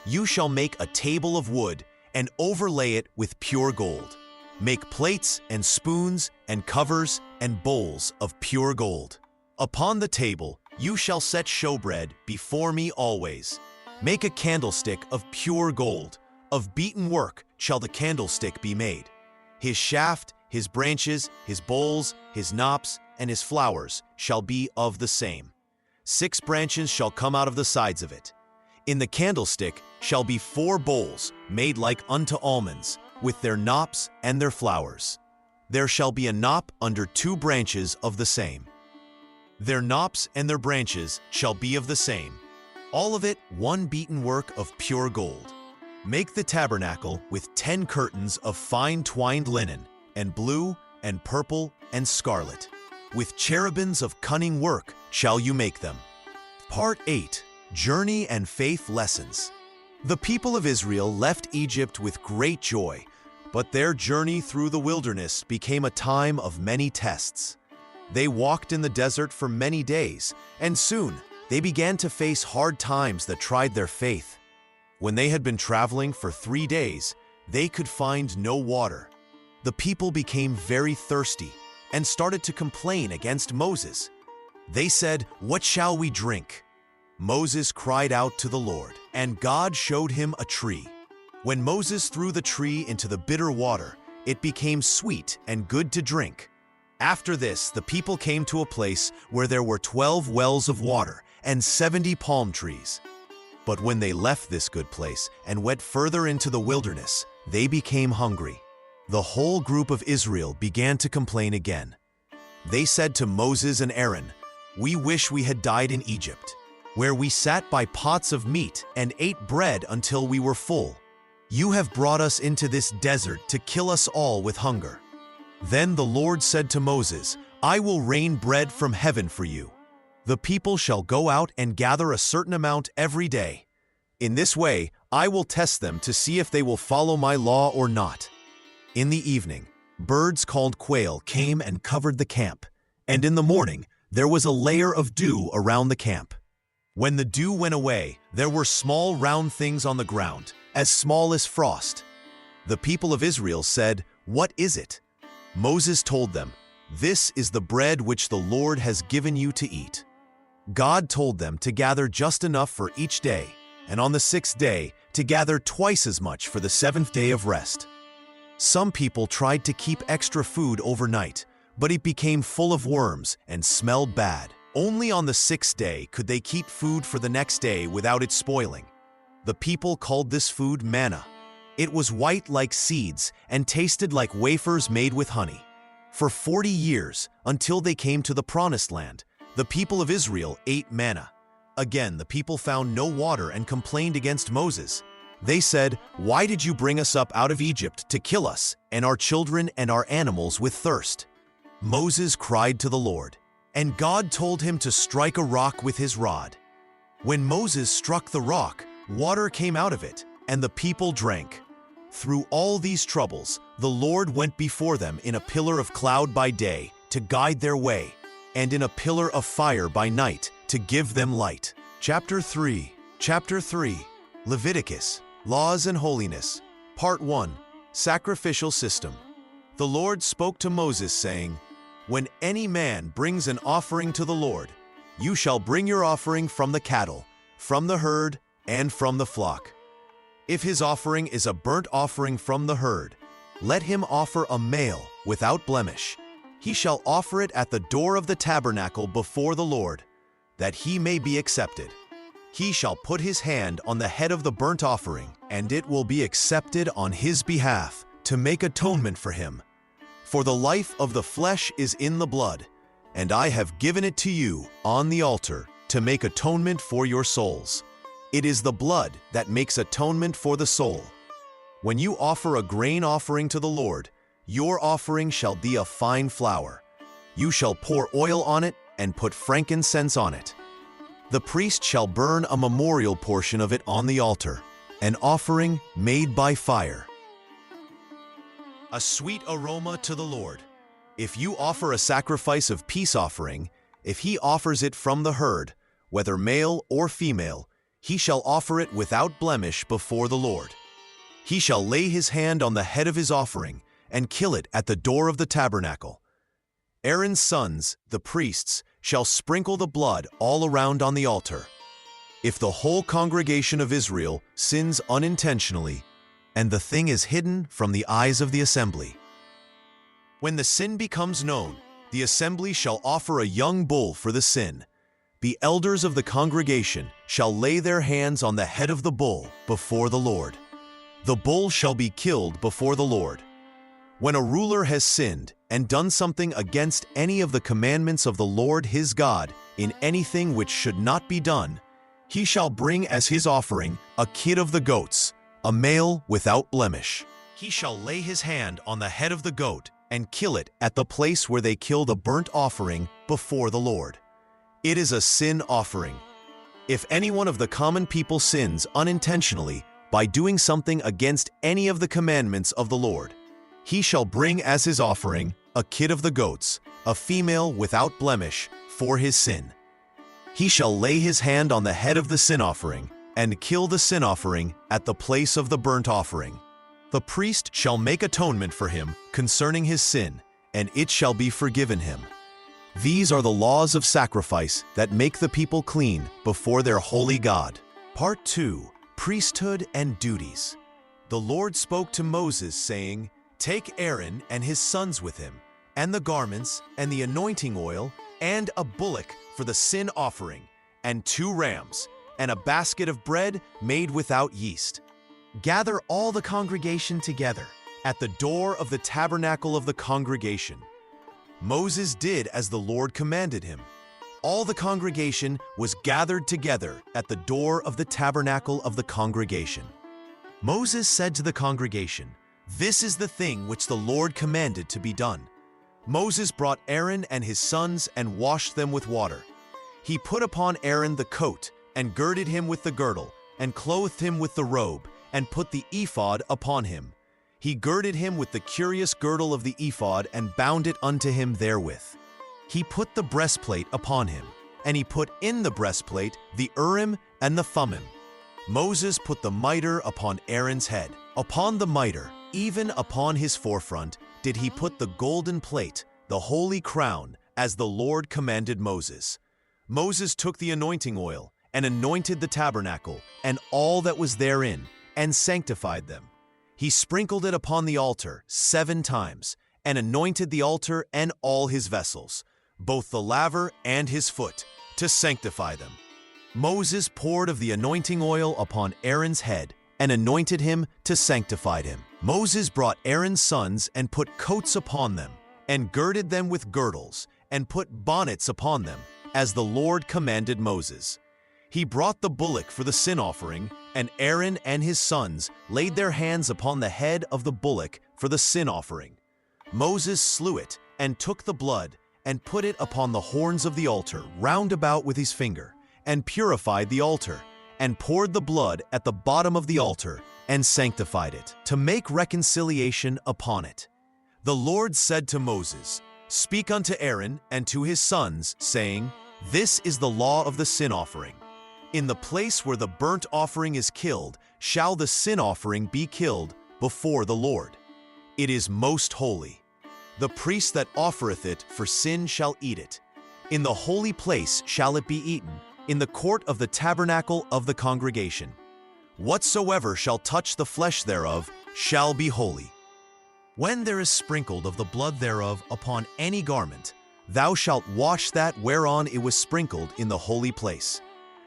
You shall make a table of wood, and overlay it with pure gold. Make plates and spoons and covers and bowls of pure gold. Upon the table you shall set showbread before me always. Make a candlestick of pure gold. Of beaten work shall the candlestick be made. His shaft, his branches, his bowls, his knops, and his flowers shall be of the same. 6 branches shall come out of the sides of it. In the candlestick shall be 4 bowls made like unto almonds, with their knops and their flowers. There shall be a knop under 2 branches of the same. Their knops and their branches shall be of the same. All of it 1 beaten work of pure gold. Make the tabernacle with 10 curtains of fine twined linen, and blue, and purple, and scarlet. With cherubims of cunning work shall you make them. Part 8. Journey and Faith Lessons. The people of Israel left Egypt with great joy, but their journey through the wilderness became a time of many tests. They walked in the desert for many days, and soon they began to face hard times that tried their faith. When they had been traveling for 3 days, they could find no water. The people became very thirsty and started to complain against Moses. They said, "What shall we drink?" Moses cried out to the Lord, and God showed him a tree. When Moses threw the tree into the bitter water, it became sweet and good to drink. After this, the people came to a place where there were 12 wells of water and 70 palm trees. But when they left this good place and went further into the wilderness, they became hungry. The whole group of Israel began to complain again. They said to Moses and Aaron, "We wish we had died in Egypt, where we sat by pots of meat and ate bread until we were full. You have brought us into this desert to kill us all with hunger." Then the Lord said to Moses, "I will rain bread from heaven for you. The people shall go out and gather a certain amount every day. In this way, I will test them to see if they will follow my law or not." In the evening, birds called quail came and covered the camp, and in the morning there was a layer of dew around the camp. When the dew went away, there were small round things on the ground, as small as frost. The people of Israel said, "What is it?" Moses told them, "This is the bread which the Lord has given you to eat." God told them to gather just enough for each day, and on the 6th day to gather twice as much for the 7th day of rest. Some people tried to keep extra food overnight, but it became full of worms and smelled bad. Only on the 6th day could they keep food for the next day without it spoiling. The people called this food manna. It was white like seeds and tasted like wafers made with honey. For 40 years, until they came to the Promised Land, the people of Israel ate manna. Again, the people found no water and complained against Moses. They said, "Why did you bring us up out of Egypt to kill us and our children and our animals with thirst?" Moses cried to the Lord. And God told him to strike a rock with his rod. When Moses struck the rock, water came out of it, and the people drank. Through all these troubles, the Lord went before them in a pillar of cloud by day to guide their way, and in a pillar of fire by night to give them light. Chapter 3, Leviticus, Laws and Holiness. Part 1, Sacrificial System. The Lord spoke to Moses, saying, "When any man brings an offering to the Lord, you shall bring your offering from the cattle, from the herd, and from the flock. If his offering is a burnt offering from the herd, let him offer a male without blemish. He shall offer it at the door of the tabernacle before the Lord, that he may be accepted. He shall put his hand on the head of the burnt offering, and it will be accepted on his behalf, to make atonement for him. For the life of the flesh is in the blood, and I have given it to you on the altar to make atonement for your souls. It is the blood that makes atonement for the soul. When you offer a grain offering to the Lord, your offering shall be of fine flour. You shall pour oil on it and put frankincense on it. The priest shall burn a memorial portion of it on the altar, an offering made by fire. A sweet aroma to the Lord. If you offer a sacrifice of peace offering, if he offers it from the herd, whether male or female, he shall offer it without blemish before the Lord. He shall lay his hand on the head of his offering and kill it at the door of the tabernacle. Aaron's sons, the priests, shall sprinkle the blood all around on the altar. If the whole congregation of Israel sins unintentionally, and the thing is hidden from the eyes of the assembly, when the sin becomes known, the assembly shall offer a young bull for the sin. The elders of the congregation shall lay their hands on the head of the bull before the Lord. The bull shall be killed before the Lord. When a ruler has sinned and done something against any of the commandments of the Lord his God in anything which should not be done, he shall bring as his offering a kid of the goats, a male without blemish. He shall lay his hand on the head of the goat and kill it at the place where they kill the burnt offering before the Lord. It is a sin offering. If any one of the common people sins unintentionally by doing something against any of the commandments of the Lord, he shall bring as his offering a kid of the goats, a female without blemish, for his sin. He shall lay his hand on the head of the sin offering and kill the sin offering at the place of the burnt offering. The priest shall make atonement for him concerning his sin, and it shall be forgiven him. These are the laws of sacrifice that make the people clean before their holy God. Part 2, Priesthood and Duties. The Lord spoke to Moses, saying, "Take Aaron and his sons with him, and the garments, and the anointing oil, and a bullock for the sin offering, and 2 rams, and a basket of bread made without yeast. Gather all the congregation together at the door of the tabernacle of the congregation." Moses did as the Lord commanded him. All the congregation was gathered together at the door of the tabernacle of the congregation. Moses said to the congregation, "This is the thing which the Lord commanded to be done." Moses brought Aaron and his sons and washed them with water. He put upon Aaron the coat and girded him with the girdle and clothed him with the robe and put the ephod upon him. He girded him with the curious girdle of the ephod and bound it unto him therewith. He put the breastplate upon him, and he put in the breastplate the Urim and the Thummim. Moses put the mitre upon Aaron's head. Upon the mitre, even upon his forefront, did he put the golden plate, the holy crown, as the Lord commanded Moses. Moses took the anointing oil and anointed the tabernacle and all that was therein, and sanctified them. He sprinkled it upon the altar 7 times, and anointed the altar and all his vessels, both the laver and his foot, to sanctify them. Moses poured of the anointing oil upon Aaron's head, and anointed him to sanctify him. Moses brought Aaron's sons and put coats upon them, and girded them with girdles, and put bonnets upon them, as the Lord commanded Moses. He brought the bullock for the sin offering, and Aaron and his sons laid their hands upon the head of the bullock for the sin offering. Moses slew it, and took the blood, and put it upon the horns of the altar round about with his finger, and purified the altar, and poured the blood at the bottom of the altar, and sanctified it, to make reconciliation upon it. The Lord said to Moses, Speak unto Aaron and to his sons, saying, This is the law of the sin offering. In the place where the burnt offering is killed, shall the sin offering be killed before the Lord. It is most holy. The priest that offereth it for sin shall eat it. In the holy place shall it be eaten, in the court of the tabernacle of the congregation. Whatsoever shall touch the flesh thereof shall be holy. When there is sprinkled of the blood thereof upon any garment, thou shalt wash that whereon it was sprinkled in the holy place.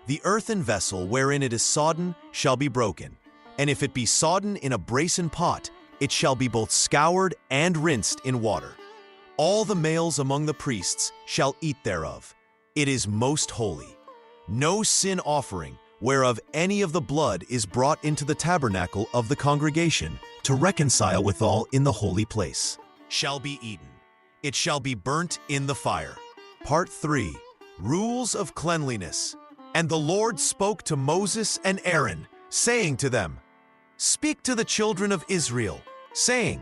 The earthen vessel wherein it is sodden shall be broken, and if it be sodden in a brasen pot, it shall be both scoured and rinsed in water. All the males among the priests shall eat thereof. It is most holy. No sin offering, whereof any of the blood is brought into the tabernacle of the congregation, to reconcile withal in the holy place, shall be eaten. It shall be burnt in the fire. Part 3. Rules of Cleanliness. And the Lord spoke to Moses and Aaron, saying to them, Speak to the children of Israel, saying,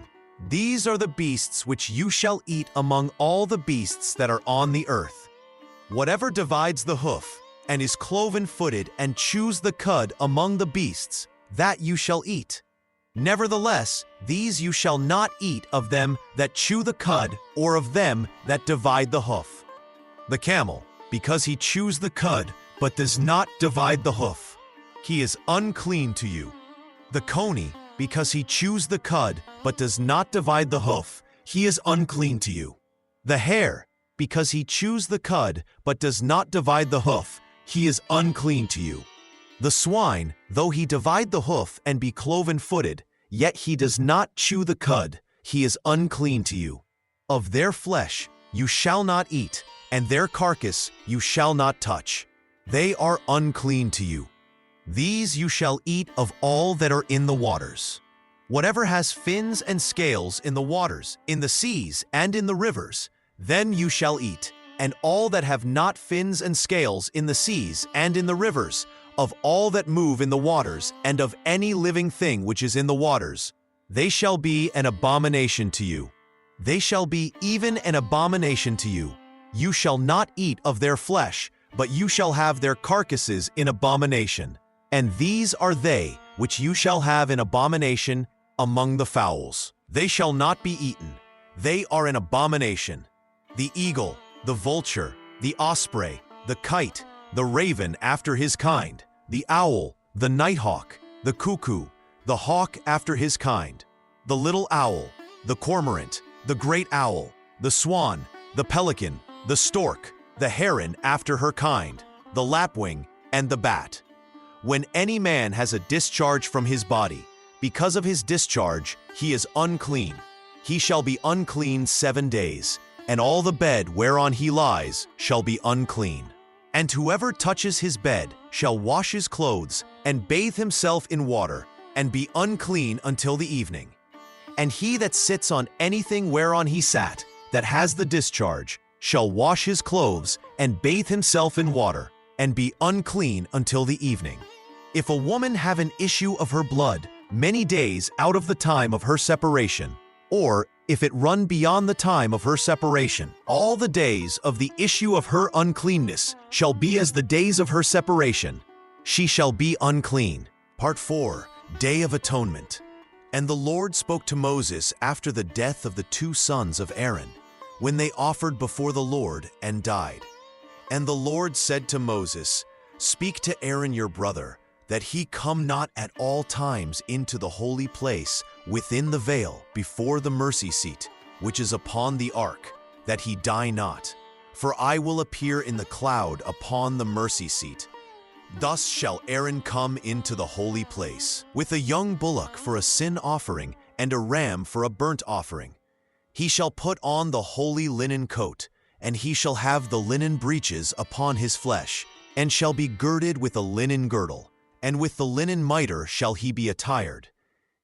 These are the beasts which you shall eat among all the beasts that are on the earth. Whatever divides the hoof, and is cloven-footed, and chews the cud among the beasts, that you shall eat. Nevertheless, these you shall not eat of them that chew the cud, or of them that divide the hoof. The camel, because he chews the cud, but does not divide the hoof, he is unclean to you. The coney, because he chews the cud, but does not divide the hoof, he is unclean to you. The hare, because he chews the cud, but does not divide the hoof, he is unclean to you. The swine, though he divide the hoof and be cloven-footed, yet he does not chew the cud, he is unclean to you. Of their flesh you shall not eat, and their carcass you shall not touch. They are unclean to you. These you shall eat of all that are in the waters. Whatever has fins and scales in the waters, in the seas, and in the rivers, then you shall eat, and all that have not fins and scales in the seas and in the rivers, of all that move in the waters, and of any living thing which is in the waters, they shall be an abomination to you. They shall be even an abomination to you. You shall not eat of their flesh, but you shall have their carcasses in abomination. And these are they which you shall have in abomination among the fowls. They shall not be eaten. They are an abomination. The eagle, the vulture, the osprey, the kite, the raven after his kind, the owl, the nighthawk, the cuckoo, the hawk after his kind, the little owl, the cormorant, the great owl, the swan, the pelican, the stork, the heron after her kind, the lapwing, and the bat. When any man has a discharge from his body, because of his discharge he is unclean. He shall be unclean 7 days, and all the bed whereon he lies shall be unclean. And whoever touches his bed shall wash his clothes, and bathe himself in water, and be unclean until the evening. And he that sits on anything whereon he sat, that has the discharge, shall wash his clothes, and bathe himself in water, and be unclean until the evening. If a woman have an issue of her blood many days out of the time of her separation, or if it run beyond the time of her separation, all the days of the issue of her uncleanness shall be as the days of her separation. She shall be unclean. Part 4. Day of Atonement. And the Lord spoke to Moses after the death of the 2 sons of Aaron, when they offered before the Lord and died. And the Lord said to Moses, Speak to Aaron your brother, that he come not at all times into the holy place within the veil before the mercy seat, which is upon the ark, that he die not. For I will appear in the cloud upon the mercy seat. Thus shall Aaron come into the holy place, with a young bullock for a sin offering, and a ram for a burnt offering. He shall put on the holy linen coat, and he shall have the linen breeches upon his flesh, and shall be girded with a linen girdle, and with the linen mitre shall he be attired.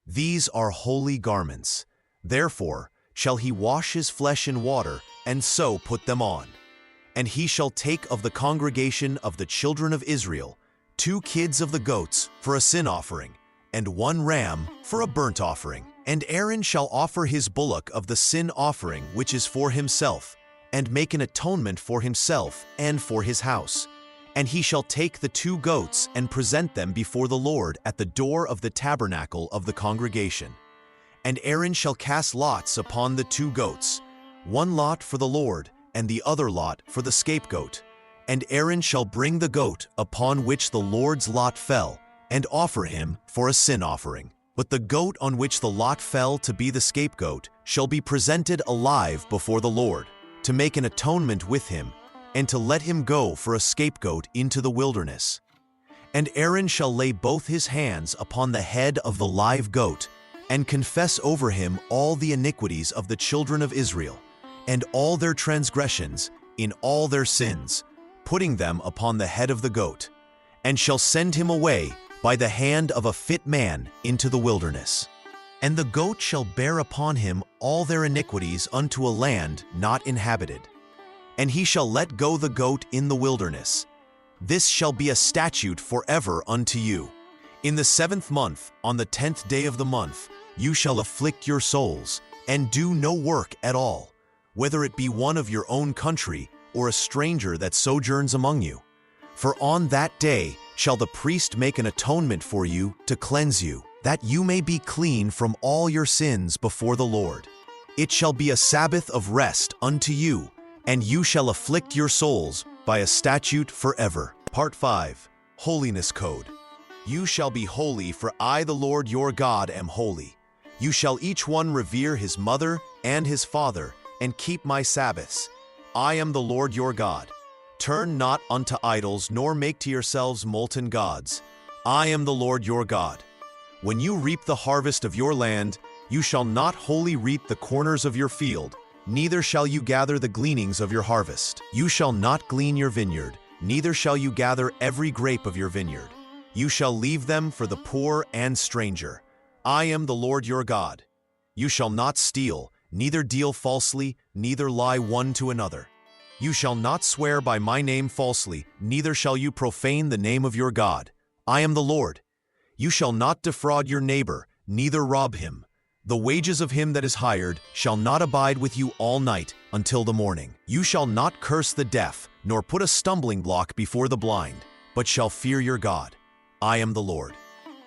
These are holy garments. Therefore shall he wash his flesh in water, and so put them on. And he shall take of the congregation of the children of Israel 2 kids of the goats for a sin offering, and 1 ram for a burnt offering. And Aaron shall offer his bullock of the sin offering which is for himself, and make an atonement for himself and for his house. And he shall take the 2 goats and present them before the Lord at the door of the tabernacle of the congregation. And Aaron shall cast lots upon the 2 goats, 1 lot for the Lord, and the other lot for the scapegoat. And Aaron shall bring the goat upon which the Lord's lot fell, and offer him for a sin offering. But the goat on which the lot fell to be the scapegoat shall be presented alive before the Lord, to make an atonement with him, and to let him go for a scapegoat into the wilderness. And Aaron shall lay both his hands upon the head of the live goat, and confess over him all the iniquities of the children of Israel, and all their transgressions in all their sins, putting them upon the head of the goat, and shall send him away by the hand of a fit man into the wilderness. And the goat shall bear upon him all their iniquities unto a land not inhabited. And he shall let go the goat in the wilderness. This shall be a statute forever unto you. In the 7th month, on the 10th day of the month, you shall afflict your souls, and do no work at all, whether it be one of your own country, or a stranger that sojourns among you. For on that day shall the priest make an atonement for you to cleanse you, that you may be clean from all your sins before the Lord. It shall be a Sabbath of rest unto you, and you shall afflict your souls by a statute forever. Part 5. Holiness Code. You shall be holy, for I, the Lord your God, am holy. You shall each one revere his mother and his father, and keep my Sabbaths. I am the Lord your God. Turn not unto idols, nor make to yourselves molten gods. I am the Lord your God. When you reap the harvest of your land, you shall not wholly reap the corners of your field, neither shall you gather the gleanings of your harvest. You shall not glean your vineyard, neither shall you gather every grape of your vineyard. You shall leave them for the poor and stranger. I am the Lord your God. You shall not steal, neither deal falsely, neither lie one to another. You shall not swear by my name falsely, neither shall you profane the name of your God. I am the Lord. You shall not defraud your neighbor, neither rob him. The wages of him that is hired shall not abide with you all night until the morning. You shall not curse the deaf, nor put a stumbling block before the blind, but shall fear your God. I am the Lord.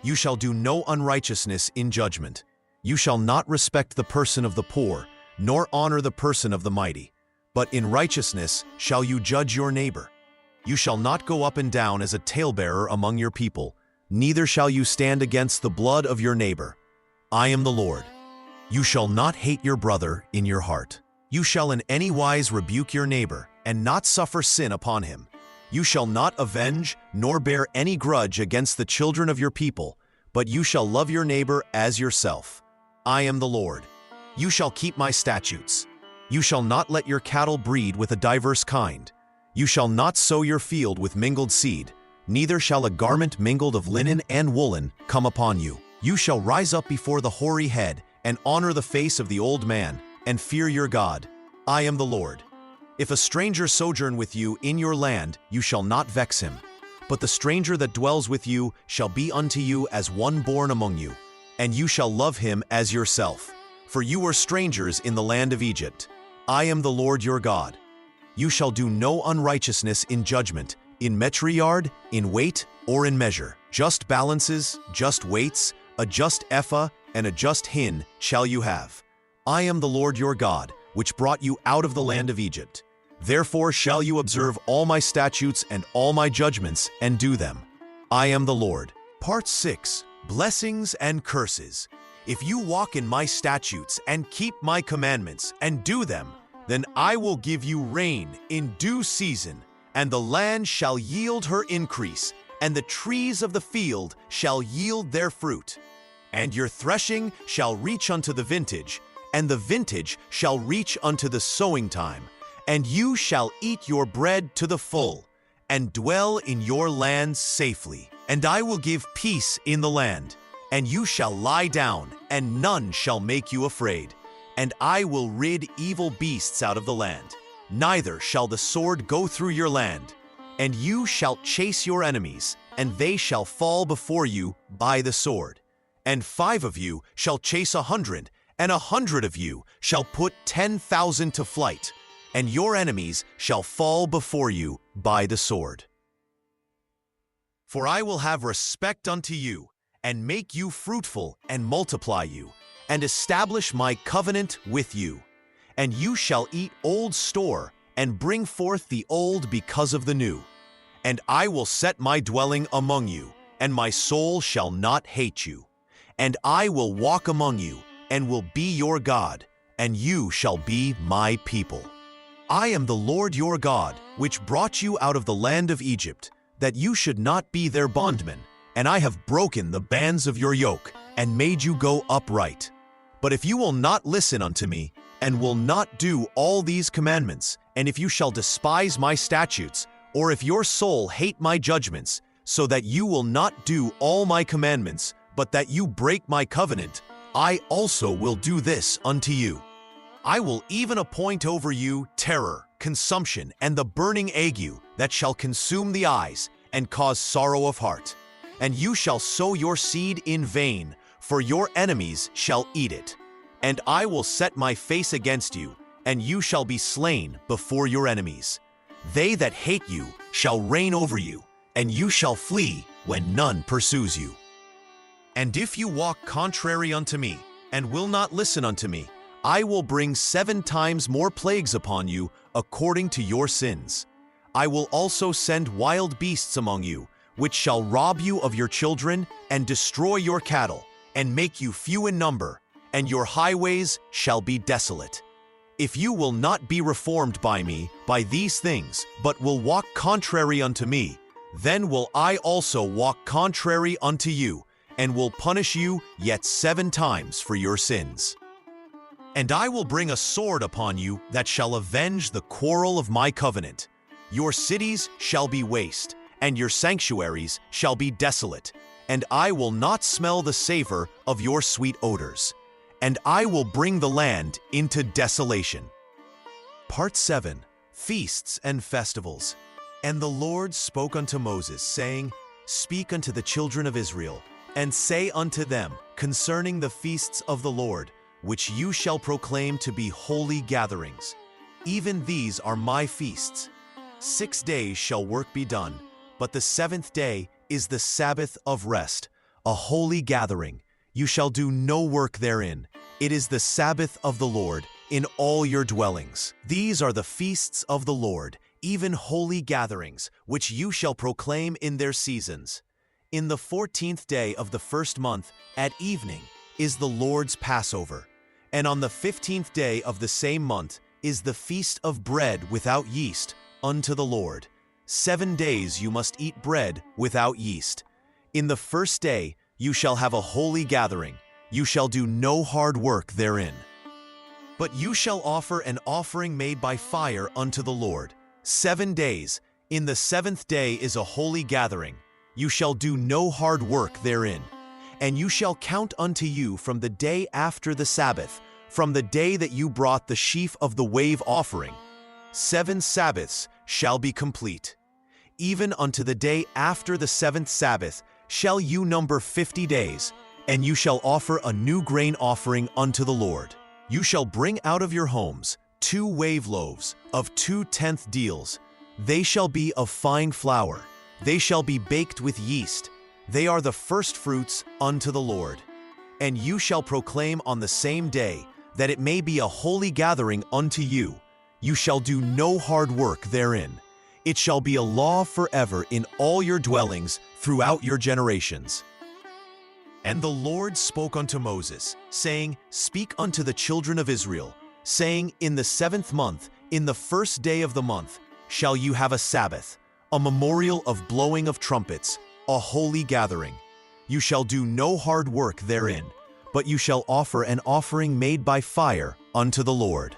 You shall do no unrighteousness in judgment. You shall not respect the person of the poor, nor honor the person of the mighty. But in righteousness shall you judge your neighbor. You shall not go up and down as a talebearer among your people, neither shall you stand against the blood of your neighbor. I am the Lord. You shall not hate your brother in your heart. You shall in any wise rebuke your neighbor, and not suffer sin upon him. You shall not avenge, nor bear any grudge against the children of your people, but you shall love your neighbor as yourself. I am the Lord. You shall keep my statutes. You shall not let your cattle breed with a diverse kind. You shall not sow your field with mingled seed, neither shall a garment mingled of linen and woolen come upon you. You shall rise up before the hoary head, and honor the face of the old man, and fear your God. I am the Lord. If a stranger sojourn with you in your land, you shall not vex him. But the stranger that dwells with you shall be unto you as one born among you, and you shall love him as yourself. For you were strangers in the land of Egypt. I am the Lord your God. You shall do no unrighteousness in judgment, in metriard, in weight, or in measure. Just balances, just weights, a just ephah, and a just hin shall you have. I am the Lord your God, which brought you out of the land of Egypt. Therefore shall you observe all my statutes and all my judgments, and do them. I am the Lord. Part 6. Blessings and Curses. If you walk in my statutes and keep my commandments and do them, then I will give you rain in due season, and the land shall yield her increase, and the trees of the field shall yield their fruit. And your threshing shall reach unto the vintage, and the vintage shall reach unto the sowing time, and you shall eat your bread to the full, and dwell in your land safely. And I will give peace in the land, and you shall lie down, and none shall make you afraid. and I will rid evil beasts out of the land. Neither shall the sword go through your land. And you shall chase your enemies, and they shall fall before you by the sword. And 5 of you shall chase 100, and 100 of you shall put 10,000 to flight, and your enemies shall fall before you by the sword. For I will have respect unto you, and make you fruitful, and multiply you, and establish my covenant with you. And you shall eat old store, and bring forth the old because of the new. And I will set my dwelling among you, and my soul shall not hate you. And I will walk among you, and will be your God, and you shall be my people. I am the Lord your God, which brought you out of the land of Egypt, that you should not be their bondmen, and I have broken the bands of your yoke, and made you go upright. But if you will not listen unto me, and will not do all these commandments, and if you shall despise my statutes, or if your soul hate my judgments, so that you will not do all my commandments, but that you break my covenant, I also will do this unto you. I will even appoint over you terror, consumption, and the burning ague that shall consume the eyes and cause sorrow of heart. And you shall sow your seed in vain, for your enemies shall eat it. And I will set my face against you, and you shall be slain before your enemies. They that hate you shall reign over you, and you shall flee when none pursues you. And if you walk contrary unto me, and will not listen unto me, I will bring 7 times more plagues upon you according to your sins. I will also send wild beasts among you, which shall rob you of your children, and destroy your cattle, and make you few in number, and your highways shall be desolate. If you will not be reformed by me by these things, but will walk contrary unto me, then will I also walk contrary unto you, and will punish you yet 7 times for your sins. And I will bring a sword upon you that shall avenge the quarrel of my covenant. Your cities shall be waste, and your sanctuaries shall be desolate, and I will not smell the savor of your sweet odors. And I will bring the land into desolation. Part 7. Feasts and Festivals. And the Lord spoke unto Moses, saying, Speak unto the children of Israel, and say unto them concerning the feasts of the Lord, which you shall proclaim to be holy gatherings. Even these are my feasts. 6 days shall work be done, but the 7th day is the Sabbath of rest, a holy gathering. You shall do no work therein. It is the Sabbath of the Lord in all your dwellings. These are the feasts of the Lord, even holy gatherings, which you shall proclaim in their seasons. In the 14th day of the 1st month, at evening, is the Lord's Passover. And on the 15th day of the same month is the feast of bread without yeast unto the Lord. 7 days you must eat bread without yeast. In the 1st day you shall have a holy gathering. You shall do no hard work therein. But you shall offer an offering made by fire unto the Lord. 7 days. In the 7th day is a holy gathering. You shall do no hard work therein. And you shall count unto you from the day after the Sabbath, from the day that you brought the sheaf of the wave offering. 7 Sabbaths shall be complete. Even unto the day after the 7th Sabbath shall you number 50 days, and you shall offer a new grain offering unto the Lord. You shall bring out of your homes 2 wave loaves of 2/10 deals. They shall be of fine flour. They shall be baked with yeast. They are the first fruits unto the Lord. And you shall proclaim on the same day, that it may be a holy gathering unto you. You shall do no hard work therein. It shall be a law forever in all your dwellings throughout your generations. And the Lord spoke unto Moses, saying, Speak unto the children of Israel, saying, In the 7th month, in the 1st day of the month, shall you have a Sabbath, a memorial of blowing of trumpets, a holy gathering. You shall do no hard work therein, but you shall offer an offering made by fire unto the Lord.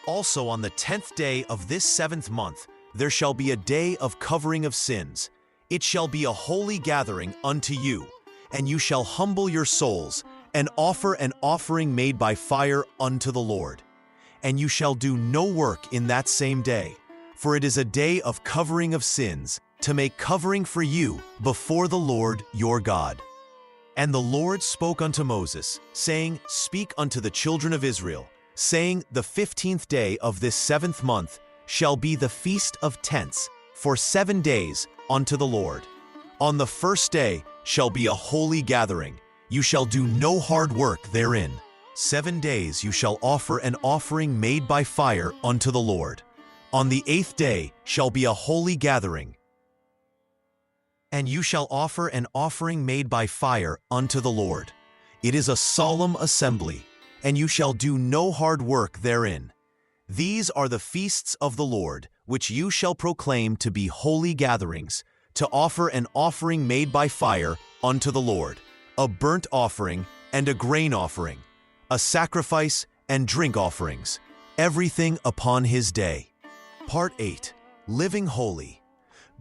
Also on the 10th day of this 7th month, there shall be a day of covering of sins. It shall be a holy gathering unto you, and you shall humble your souls, and offer an offering made by fire unto the Lord. And you shall do no work in that same day, for it is a day of covering of sins, to make covering for you before the Lord your God. And the Lord spoke unto Moses, saying, Speak unto the children of Israel, saying, The 15th day of this 7th month shall be the feast of tents, for 7 days unto the Lord. On the first day shall be a holy gathering. You shall do no hard work therein. 7 days you shall offer an offering made by fire unto the Lord. On the 8th day shall be a holy gathering. And you shall offer an offering made by fire unto the Lord. It is a solemn assembly, and you shall do no hard work therein. These are the feasts of the Lord, which you shall proclaim to be holy gatherings, to offer an offering made by fire unto the Lord, a burnt offering and a grain offering, a sacrifice and drink offerings, everything upon his day. Part 8. Living Holy.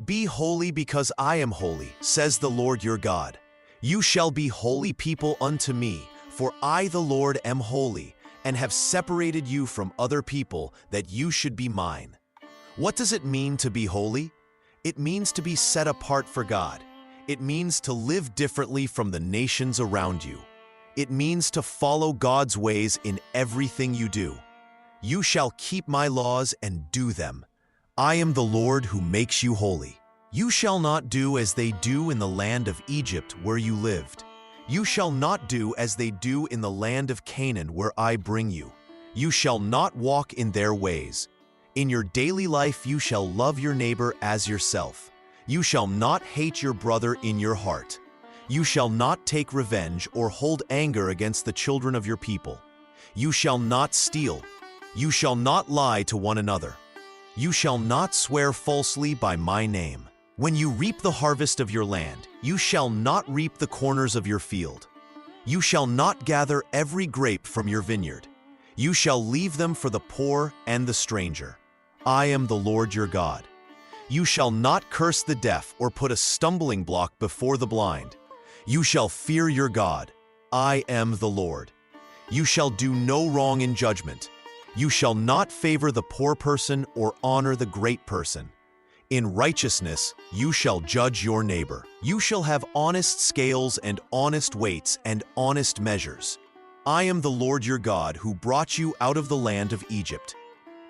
Be holy because I am holy, says the Lord your God. You shall be holy people unto me, for I the Lord am holy, and have separated you from other people, that you should be mine. What does it mean to be holy? It means to be set apart for God. It means to live differently from the nations around you. It means to follow God's ways in everything you do. You shall keep my laws and do them. I am the Lord who makes you holy. You shall not do as they do in the land of Egypt where you lived. You shall not do as they do in the land of Canaan where I bring you. You shall not walk in their ways. In your daily life you shall love your neighbor as yourself. You shall not hate your brother in your heart. You shall not take revenge or hold anger against the children of your people. You shall not steal. You shall not lie to one another. You shall not swear falsely by my name. When you reap the harvest of your land, you shall not reap the corners of your field. You shall not gather every grape from your vineyard. You shall leave them for the poor and the stranger. I am the Lord your God. You shall not curse the deaf or put a stumbling block before the blind. You shall fear your God. I am the Lord. You shall do no wrong in judgment. You shall not favor the poor person or honor the great person. In righteousness you shall judge your neighbor. You shall have honest scales and honest weights and honest measures. I am the Lord your God who brought you out of the land of Egypt.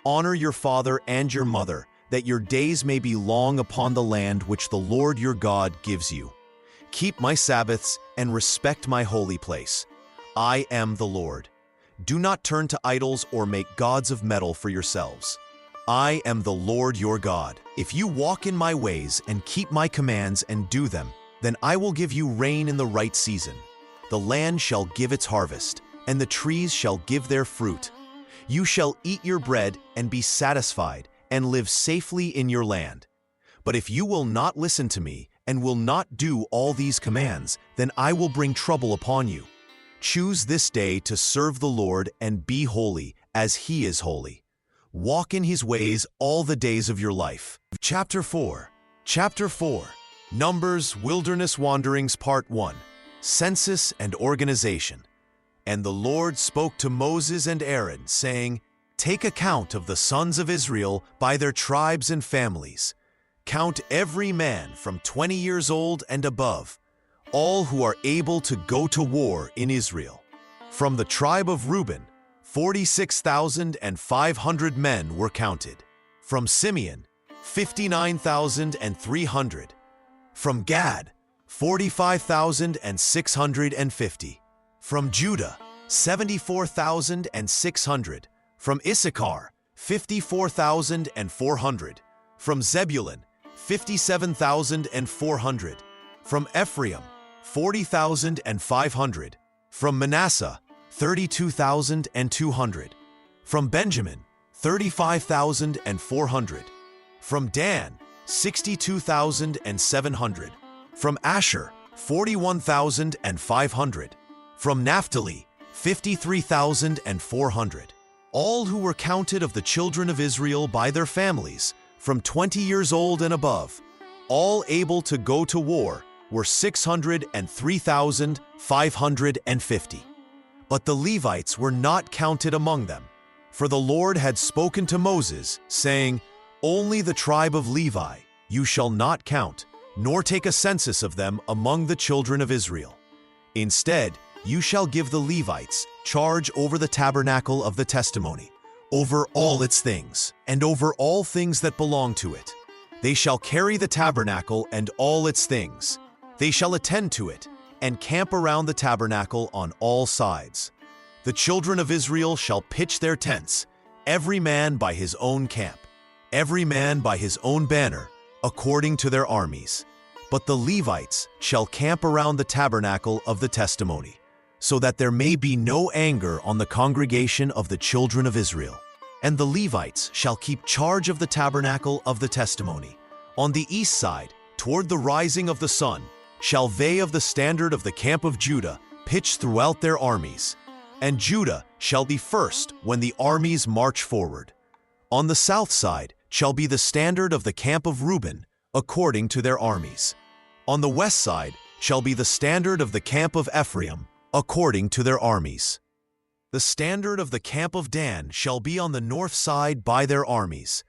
Honor your father and your mother, that your days may be long upon the land which the Lord your God gives you. Keep my Sabbaths and respect my holy place. I am the Lord. Do not turn to idols or make gods of metal for yourselves. I am the Lord your God. If you walk in my ways and keep my commands and do them, then I will give you rain in the right season. The land shall give its harvest, and the trees shall give their fruit. You shall eat your bread and be satisfied, and live safely in your land. But if you will not listen to me and will not do all these commands, then I will bring trouble upon you. Choose this day to serve the Lord and be holy, as he is holy. Walk in his ways all the days of your life. Chapter 4. Numbers, Wilderness Wanderings, Part 1. Census and Organization. And the Lord spoke to Moses and Aaron, saying, Take account of the sons of Israel by their tribes and families. Count every man from 20 years old and above, all who are able to go to war in Israel. From the tribe of Reuben, 46,500 men were counted. From Simeon, 59,300. From Gad, 45,650. From Judah, 74,600. From Issachar, 54,400. From Zebulun, 57,400. From Ephraim, 40,500. From Manasseh, 32,200. From Benjamin, 35,400. From Dan, 62,700. From Asher, 41,500. From Naphtali, 53,400. All who were counted of the children of Israel by their families, from 20 years old and above, all able to go to war, were 603,550. But the Levites were not counted among them. For the Lord had spoken to Moses, saying, "Only the tribe of Levi you shall not count, nor take a census of them among the children of Israel. Instead, you shall give the Levites charge over the tabernacle of the testimony, over all its things, and over all things that belong to it. They shall carry the tabernacle and all its things. They shall attend to it, and camp around the tabernacle on all sides. The children of Israel shall pitch their tents, every man by his own camp, every man by his own banner, according to their armies. But the Levites shall camp around the tabernacle of the testimony, so that there may be no anger on the congregation of the children of Israel. And the Levites shall keep charge of the tabernacle of the testimony. On the east side, toward the rising of the sun, shall they of the standard of the camp of Judah pitch throughout their armies. And Judah shall be first when the armies march forward. On the south side shall be the standard of the camp of Reuben, according to their armies. On the west side shall be the standard of the camp of Ephraim, according to their armies. The standard of the camp of Dan shall be on the north side by their armies.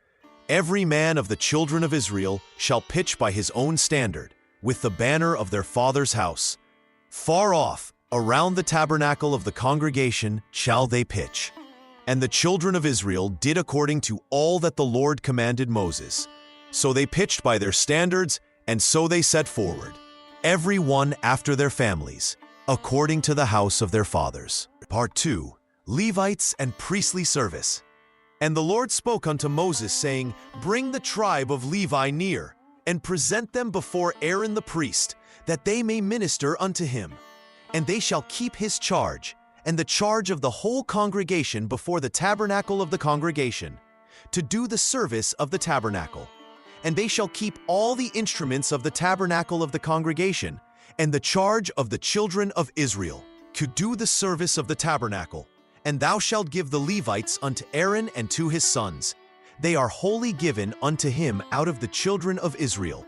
Every man of the children of Israel shall pitch by his own standard, with the banner of their father's house. Far off, around the tabernacle of the congregation, shall they pitch. And the children of Israel did according to all that the Lord commanded Moses. So they pitched by their standards, and so they set forward, every one after their families, according to the house of their fathers. Part 2. Levites and priestly service. And the Lord spoke unto Moses, saying, Bring the tribe of Levi near, and present them before Aaron the priest, that they may minister unto him. And they shall keep his charge, and the charge of the whole congregation before the tabernacle of the congregation, to do the service of the tabernacle. And they shall keep all the instruments of the tabernacle of the congregation, and the charge of the children of Israel, to do the service of the tabernacle. And thou shalt give the Levites unto Aaron and to his sons. They are wholly given unto him out of the children of Israel.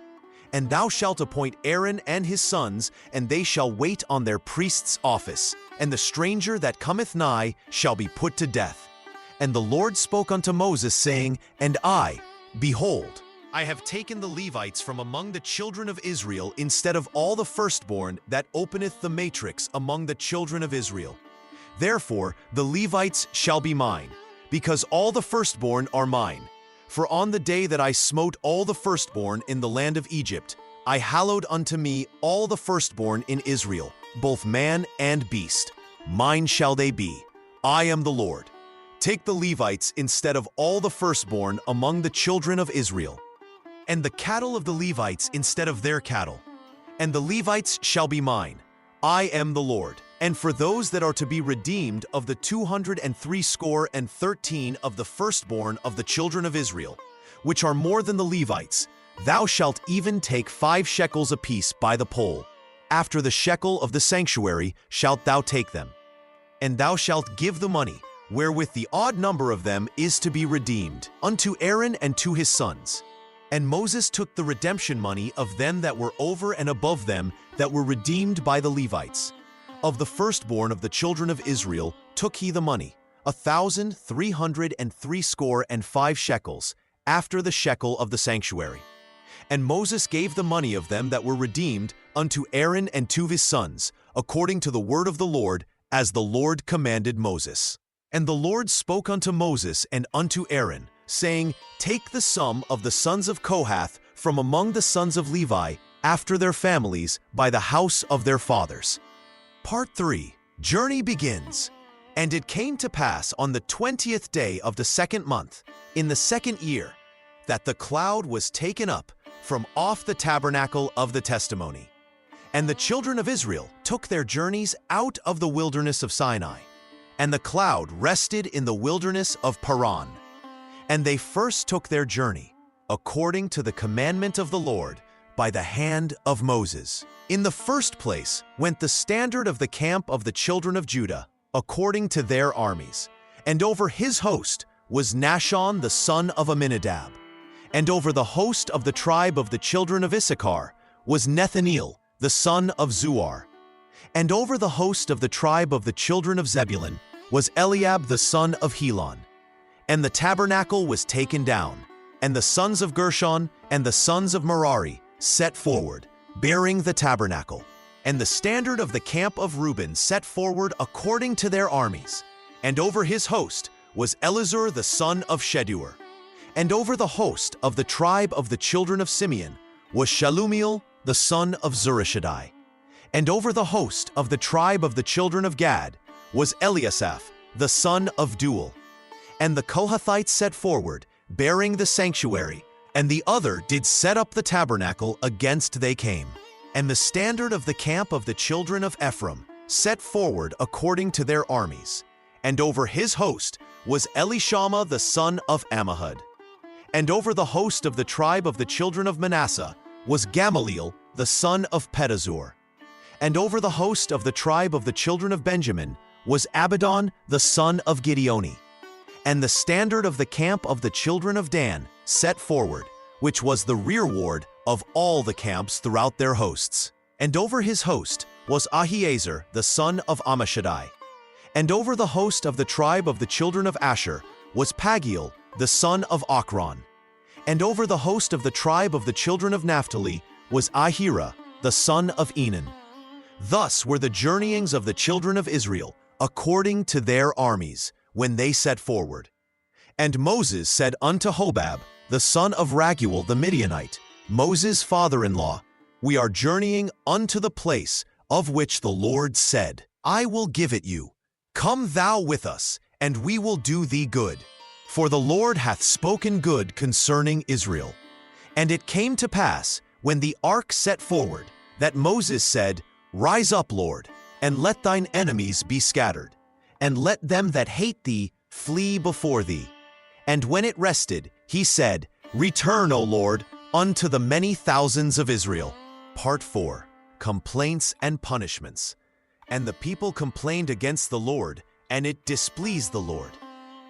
And thou shalt appoint Aaron and his sons, and they shall wait on their priest's office. And the stranger that cometh nigh shall be put to death. And the Lord spoke unto Moses, saying, And I, behold, I have taken the Levites from among the children of Israel instead of all the firstborn that openeth the matrix among the children of Israel. Therefore the Levites shall be mine, because all the firstborn are mine. For on the day that I smote all the firstborn in the land of Egypt, I hallowed unto me all the firstborn in Israel, both man and beast. Mine shall they be. I am the Lord. Take the Levites instead of all the firstborn among the children of Israel, and the cattle of the Levites instead of their cattle. And the Levites shall be mine. I am the Lord. And for those that are to be redeemed of the 213 of the firstborn of the children of Israel, which are more than the Levites, thou shalt even take 5 shekels apiece by the poll. After the shekel of the sanctuary shalt thou take them. And thou shalt give the money, wherewith the odd number of them is to be redeemed, unto Aaron and to his sons. And Moses took the redemption money of them that were over and above them that were redeemed by the Levites. Of the firstborn of the children of Israel took he the money, 1,365 shekels, after the shekel of the sanctuary. And Moses gave the money of them that were redeemed unto Aaron and to his sons, according to the word of the Lord, as the Lord commanded Moses. And the Lord spoke unto Moses and unto Aaron, saying, Take the sum of the sons of Kohath from among the sons of Levi, after their families, by the house of their fathers. Part 3. Journey begins. And it came to pass on the 20th day of the 2nd month, in the 2nd year, that the cloud was taken up from off the tabernacle of the testimony. And the children of Israel took their journeys out of the wilderness of Sinai, and the cloud rested in the wilderness of Paran. And they first took their journey, according to the commandment of the Lord, by the hand of Moses. In the first place went the standard of the camp of the children of Judah, according to their armies. And over his host was Nahshon the son of Amminadab. And over the host of the tribe of the children of Issachar was Nethaneel the son of Zuar. And over the host of the tribe of the children of Zebulun was Eliab the son of Helon. And the tabernacle was taken down, and the sons of Gershon and the sons of Merari set forward, bearing the tabernacle. And the standard of the camp of Reuben set forward according to their armies. And over his host was Elizur the son of Sheduer. And over the host of the tribe of the children of Simeon was Shalumiel the son of Zurishaddai. And over the host of the tribe of the children of Gad was Eliasaph the son of Duel. And the Kohathites set forward, bearing the sanctuary, and the other did set up the tabernacle against they came. And the standard of the camp of the children of Ephraim set forward according to their armies. And over his host was Elishama the son of Ammihud. And over the host of the tribe of the children of Manasseh was Gamaliel the son of Pedazur. And over the host of the tribe of the children of Benjamin was Abidan the son of Gideoni. And the standard of the camp of the children of Dan set forward, which was the rearward of all the camps throughout their hosts. And over his host was Ahiezer the son of Ammishaddai. And over the host of the tribe of the children of Asher was Pagiel the son of Ochran. And over the host of the tribe of the children of Naphtali was Ahira the son of Enan. Thus were the journeyings of the children of Israel according to their armies, when they set forward. And Moses said unto Hobab, the son of Raguel the Midianite, Moses' father-in-law, We are journeying unto the place of which the Lord said, I will give it you. Come thou with us, and we will do thee good. For the Lord hath spoken good concerning Israel. And it came to pass, when the ark set forward, that Moses said, Rise up, Lord, and let thine enemies be scattered, and let them that hate thee flee before thee. And when it rested, he said, Return, O Lord, unto the many thousands of Israel. Part 4. Complaints and Punishments. And the people complained against the Lord, and it displeased the Lord.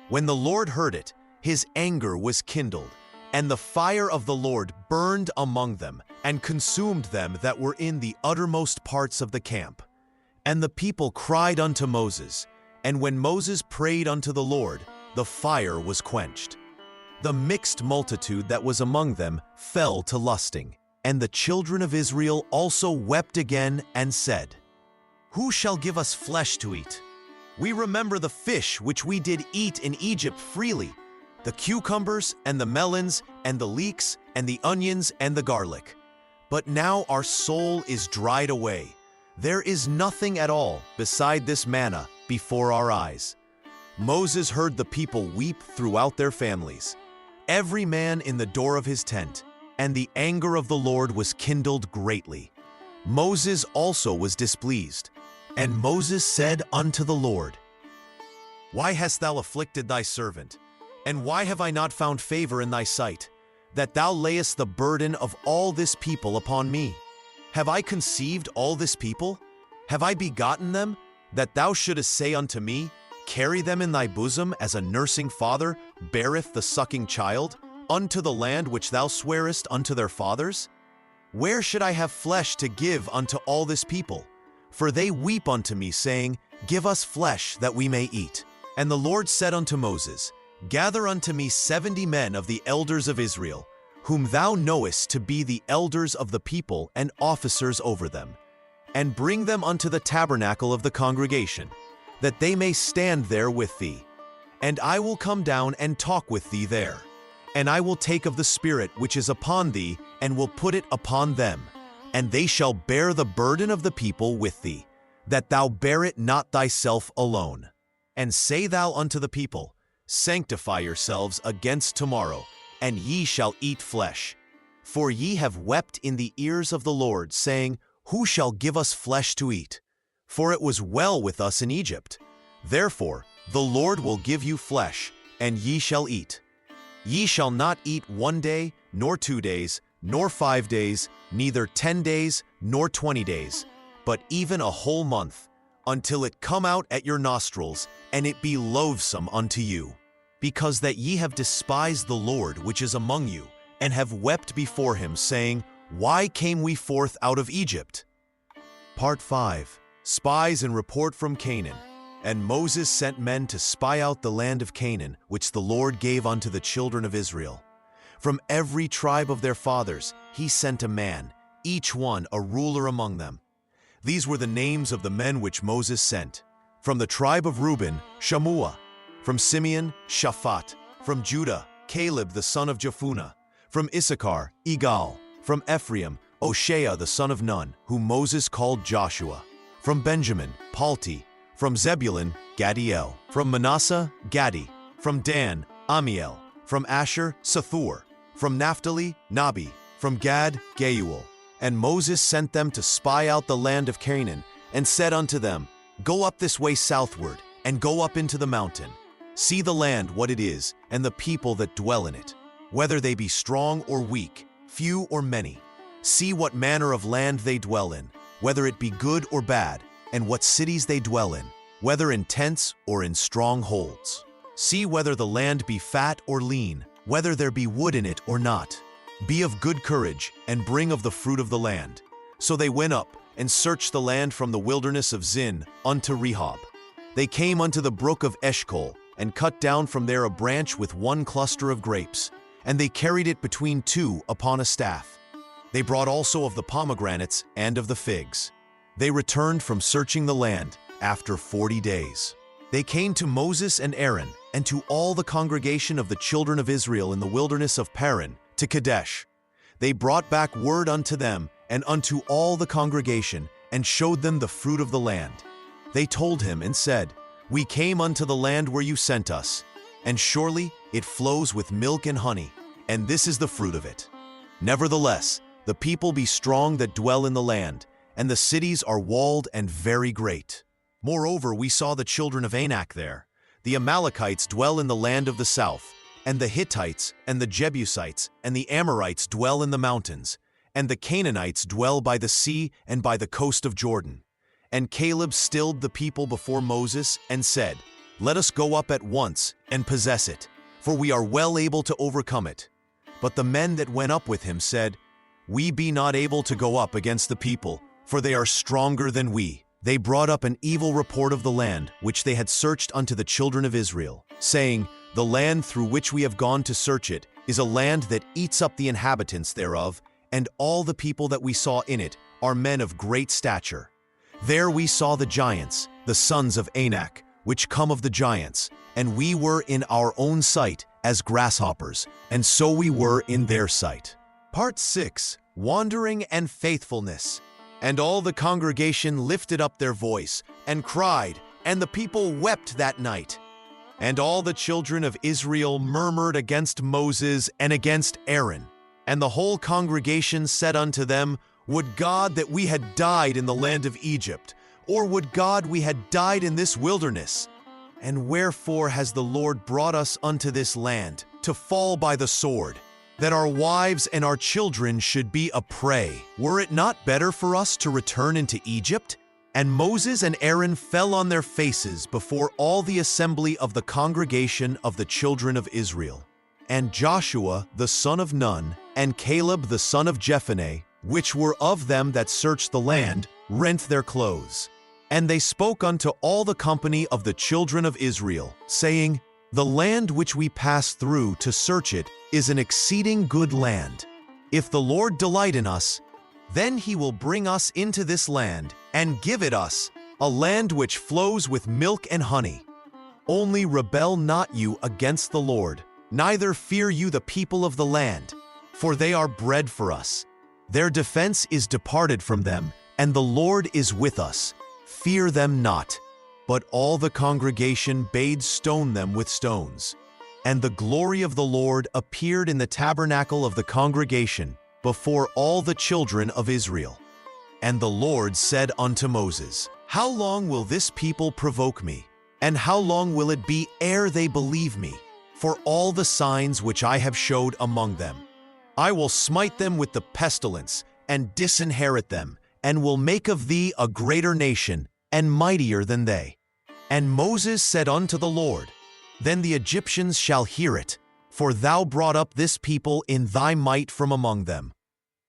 When the Lord heard it, his anger was kindled, and the fire of the Lord burned among them, and consumed them that were in the uttermost parts of the camp. And the people cried unto Moses, and when Moses prayed unto the Lord, the fire was quenched. The mixed multitude that was among them fell to lusting, and the children of Israel also wept again and said, Who shall give us flesh to eat? We remember the fish which we did eat in Egypt freely, the cucumbers and the melons and the leeks and the onions and the garlic. But now our soul is dried away. There is nothing at all beside this manna before our eyes. Moses heard the people weep throughout their families, every man in the door of his tent, and the anger of the Lord was kindled greatly. Moses also was displeased. And Moses said unto the Lord, Why hast thou afflicted thy servant? And why have I not found favor in thy sight, that thou layest the burden of all this people upon me? Have I conceived all this people? Have I begotten them, that thou shouldest say unto me, Carry them in thy bosom as a nursing father beareth the sucking child, unto the land which thou swarest unto their fathers? Where should I have flesh to give unto all this people? For they weep unto me, saying, Give us flesh that we may eat. And the Lord said unto Moses, Gather unto me 70 men of the elders of Israel, whom thou knowest to be the elders of the people and officers over them, and bring them unto the tabernacle of the congregation, that they may stand there with thee. And I will come down and talk with thee there. And I will take of the Spirit which is upon thee, and will put it upon them. And they shall bear the burden of the people with thee, that thou bear it not thyself alone. And say thou unto the people, Sanctify yourselves against tomorrow, and ye shall eat flesh. For ye have wept in the ears of the Lord, saying, Who shall give us flesh to eat? For it was well with us in Egypt. Therefore the Lord will give you flesh, and ye shall eat. Ye shall not eat 1 day, nor 2 days, nor 5 days, neither 10 days, nor 20 days, but even a whole month, until it come out at your nostrils, and it be loathsome unto you. Because that ye have despised the Lord which is among you, and have wept before him, saying, Why came we forth out of Egypt? Part 5. Spies and report from Canaan. And Moses sent men to spy out the land of Canaan, which the Lord gave unto the children of Israel. From every tribe of their fathers he sent a man, each one a ruler among them. These were the names of the men which Moses sent. From the tribe of Reuben, Shammua. From Simeon, Shaphat. From Judah, Caleb the son of Jephunneh. From Issachar, Igal. From Ephraim, Hoshea the son of Nun, whom Moses called Joshua. From Benjamin, Palti. From Zebulun, Gadiel. From Manasseh, Gadi. From Dan, Amiel. From Asher, Sethur. From Naphtali, Nabi. From Gad, Geuel. And Moses sent them to spy out the land of Canaan, and said unto them, Go up this way southward, and go up into the mountain. See the land what it is, and the people that dwell in it, whether they be strong or weak, few or many. See what manner of land they dwell in, whether it be good or bad, and what cities they dwell in, whether in tents or in strongholds. See whether the land be fat or lean, whether there be wood in it or not. Be of good courage, and bring of the fruit of the land. So they went up, and searched the land from the wilderness of Zin unto Rehob. They came unto the brook of Eshcol, and cut down from there a branch with one cluster of grapes, and they carried it between two upon a staff. They brought also of the pomegranates and of the figs. They returned from searching the land after 40 days. They came to Moses and Aaron, and to all the congregation of the children of Israel in the wilderness of Paran, to Kadesh. They brought back word unto them, and unto all the congregation, and showed them the fruit of the land. They told him and said, We came unto the land where you sent us, and surely it flows with milk and honey, and this is the fruit of it. Nevertheless, the people be strong that dwell in the land, and the cities are walled and very great. Moreover, we saw the children of Anak there. The Amalekites dwell in the land of the south, and the Hittites, and the Jebusites, and the Amorites dwell in the mountains, and the Canaanites dwell by the sea and by the coast of Jordan. And Caleb stilled the people before Moses, and said, Let us go up at once, and possess it, for we are well able to overcome it. But the men that went up with him said, We be not able to go up against the people, for they are stronger than we. They brought up an evil report of the land, which they had searched unto the children of Israel, saying, The land through which we have gone to search it is a land that eats up the inhabitants thereof, and all the people that we saw in it are men of great stature. There we saw the giants, the sons of Anak, which come of the giants, and we were in our own sight as grasshoppers, and so we were in their sight. Part 6. Wandering and Faithfulness. And all the congregation lifted up their voice, and cried, and the people wept that night. And all the children of Israel murmured against Moses and against Aaron. And the whole congregation said unto them, Would God that we had died in the land of Egypt, or would God we had died in this wilderness? And wherefore has the Lord brought us unto this land, to fall by the sword, that our wives and our children should be a prey? Were it not better for us to return into Egypt? And Moses and Aaron fell on their faces before all the assembly of the congregation of the children of Israel. And Joshua the son of Nun, and Caleb the son of Jephunneh, which were of them that searched the land, rent their clothes. And they spoke unto all the company of the children of Israel, saying, The land which we passed through to search it is an exceeding good land. If the Lord delight in us, then he will bring us into this land, and give it us, a land which flows with milk and honey. Only rebel not you against the Lord, neither fear you the people of the land, for they are bread for us. Their defense is departed from them, and the Lord is with us. Fear them not. But all the congregation bade stone them with stones. And the glory of the Lord appeared in the tabernacle of the congregation before all the children of Israel. And the Lord said unto Moses, How long will this people provoke me? And how long will it be ere they believe me? For all the signs which I have showed among them. I will smite them with the pestilence, and disinherit them, and will make of thee a greater nation, and mightier than they. And Moses said unto the Lord, Then the Egyptians shall hear it, for thou brought up this people in thy might from among them.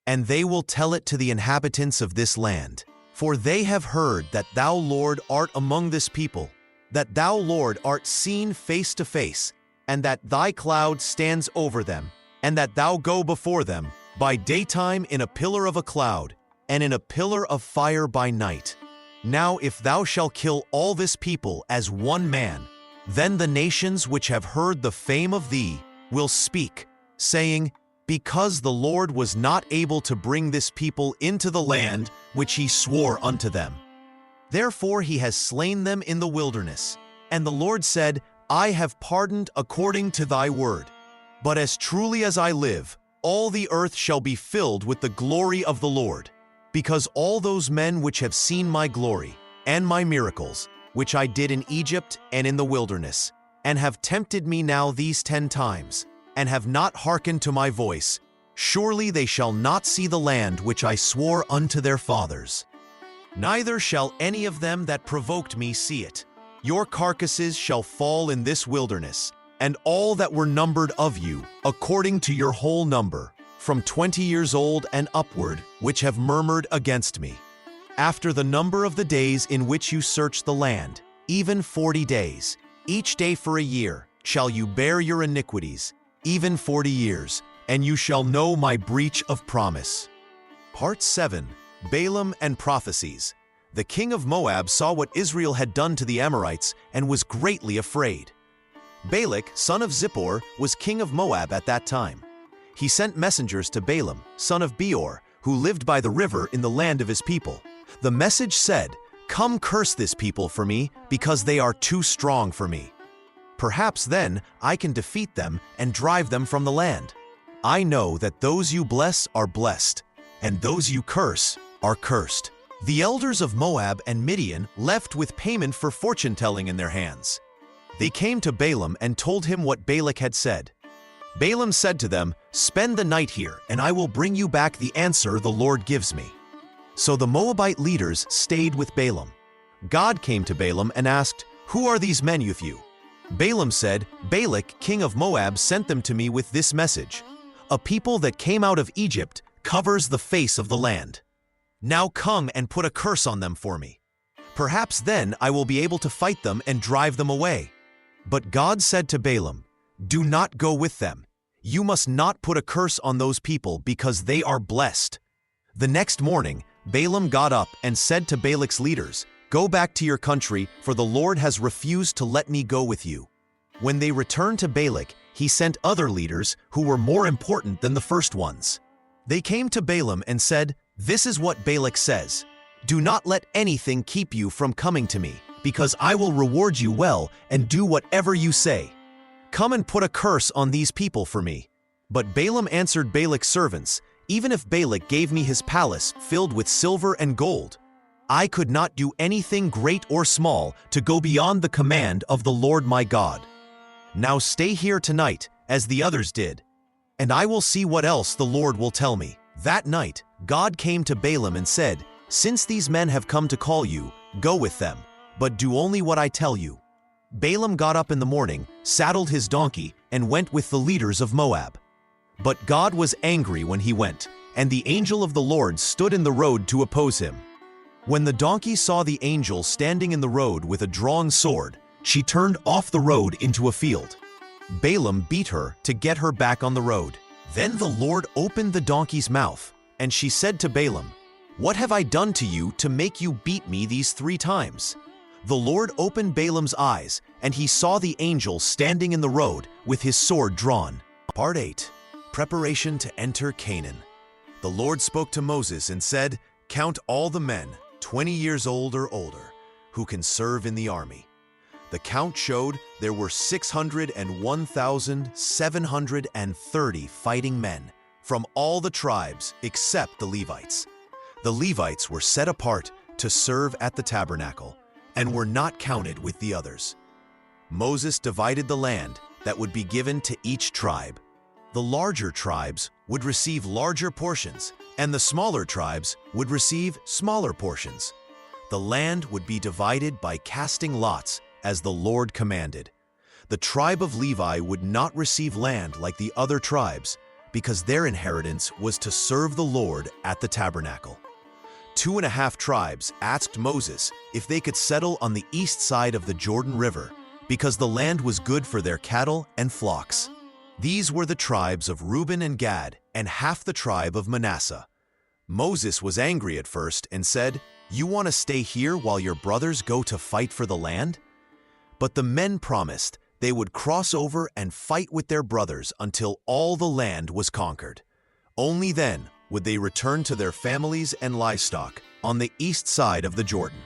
And they will tell it to the inhabitants of this land, For they have heard that thou, Lord, art among this people, that thou, Lord, art seen face to face, and that thy cloud stands over them, and that thou go before them by daytime in a pillar of a cloud, and in a pillar of fire by night. Now if thou shalt kill all this people as one man, then the nations which have heard the fame of thee will speak, saying, Because the Lord was not able to bring this people into the land which he swore unto them. Therefore he has slain them in the wilderness. And the Lord said, I have pardoned according to thy word. But as truly as I live, all the earth shall be filled with the glory of the Lord, because all those men which have seen my glory and my miracles, which I did in Egypt and in the wilderness, and have tempted me now these 10 times, and have not hearkened to my voice, surely they shall not see the land which I swore unto their fathers. Neither shall any of them that provoked me see it. Your carcasses shall fall in this wilderness, and all that were numbered of you, according to your whole number, from 20 years old and upward, which have murmured against me. After the number of the days in which you search the land, even 40 days, each day for a year, shall you bear your iniquities, even 40 years, and you shall know my breach of promise. Part 7. Balaam and Prophecies. The king of Moab saw what Israel had done to the Amorites and was greatly afraid. Balak, son of Zippor, was king of Moab at that time. He sent messengers to Balaam, son of Beor, who lived by the river in the land of his people. The message said, Come curse this people for me, because they are too strong for me. Perhaps then I can defeat them and drive them from the land. I know that those you bless are blessed, and those you curse are cursed. The elders of Moab and Midian left with payment for fortune-telling in their hands. They came to Balaam and told him what Balak had said. Balaam said to them, Spend the night here, and I will bring you back the answer the Lord gives me. So the Moabite leaders stayed with Balaam. God came to Balaam and asked, Who are these men with you? Balaam said, Balak, king of Moab, sent them to me with this message. A people that came out of Egypt covers the face of the land. Now come and put a curse on them for me. Perhaps then I will be able to fight them and drive them away. But God said to Balaam, Do not go with them. You must not put a curse on those people because they are blessed. The next morning, Balaam got up and said to Balak's leaders, Go back to your country, for the Lord has refused to let me go with you. When they returned to Balak, he sent other leaders who were more important than the first ones. They came to Balaam and said, This is what Balak says. Do not let anything keep you from coming to me, because I will reward you well and do whatever you say. Come and put a curse on these people for me. But Balaam answered Balak's servants, Even if Balak gave me his palace filled with silver and gold, I could not do anything great or small to go beyond the command of the Lord my God. Now stay here tonight, as the others did, and I will see what else the Lord will tell me. That night, God came to Balaam and said, Since these men have come to call you, go with them, but do only what I tell you. Balaam got up in the morning, saddled his donkey, and went with the leaders of Moab. But God was angry when he went, and the angel of the Lord stood in the road to oppose him. When the donkey saw the angel standing in the road with a drawn sword, she turned off the road into a field. Balaam beat her to get her back on the road. Then the Lord opened the donkey's mouth, and she said to Balaam, What have I done to you to make you beat me these 3 times? The Lord opened Balaam's eyes, and he saw the angel standing in the road with his sword drawn. Part 8. Preparation to enter Canaan. The Lord spoke to Moses and said, Count all the men, 20 years old or older, who can serve in the army. The count showed there were 601,730 fighting men from all the tribes except the Levites. The Levites were set apart to serve at the tabernacle and were not counted with the others. Moses divided the land that would be given to each tribe. The larger tribes would receive larger portions, and the smaller tribes would receive smaller portions. The land would be divided by casting lots, as the Lord commanded. The tribe of Levi would not receive land like the other tribes, because their inheritance was to serve the Lord at the tabernacle. 2.5 tribes asked Moses if they could settle on the east side of the Jordan River because the land was good for their cattle and flocks. These were the tribes of Reuben and Gad and half the tribe of Manasseh. Moses was angry at first and said, "You want to stay here while your brothers go to fight for the land?" But the men promised they would cross over and fight with their brothers until all the land was conquered. Only then would they return to their families and livestock on the east side of the Jordan.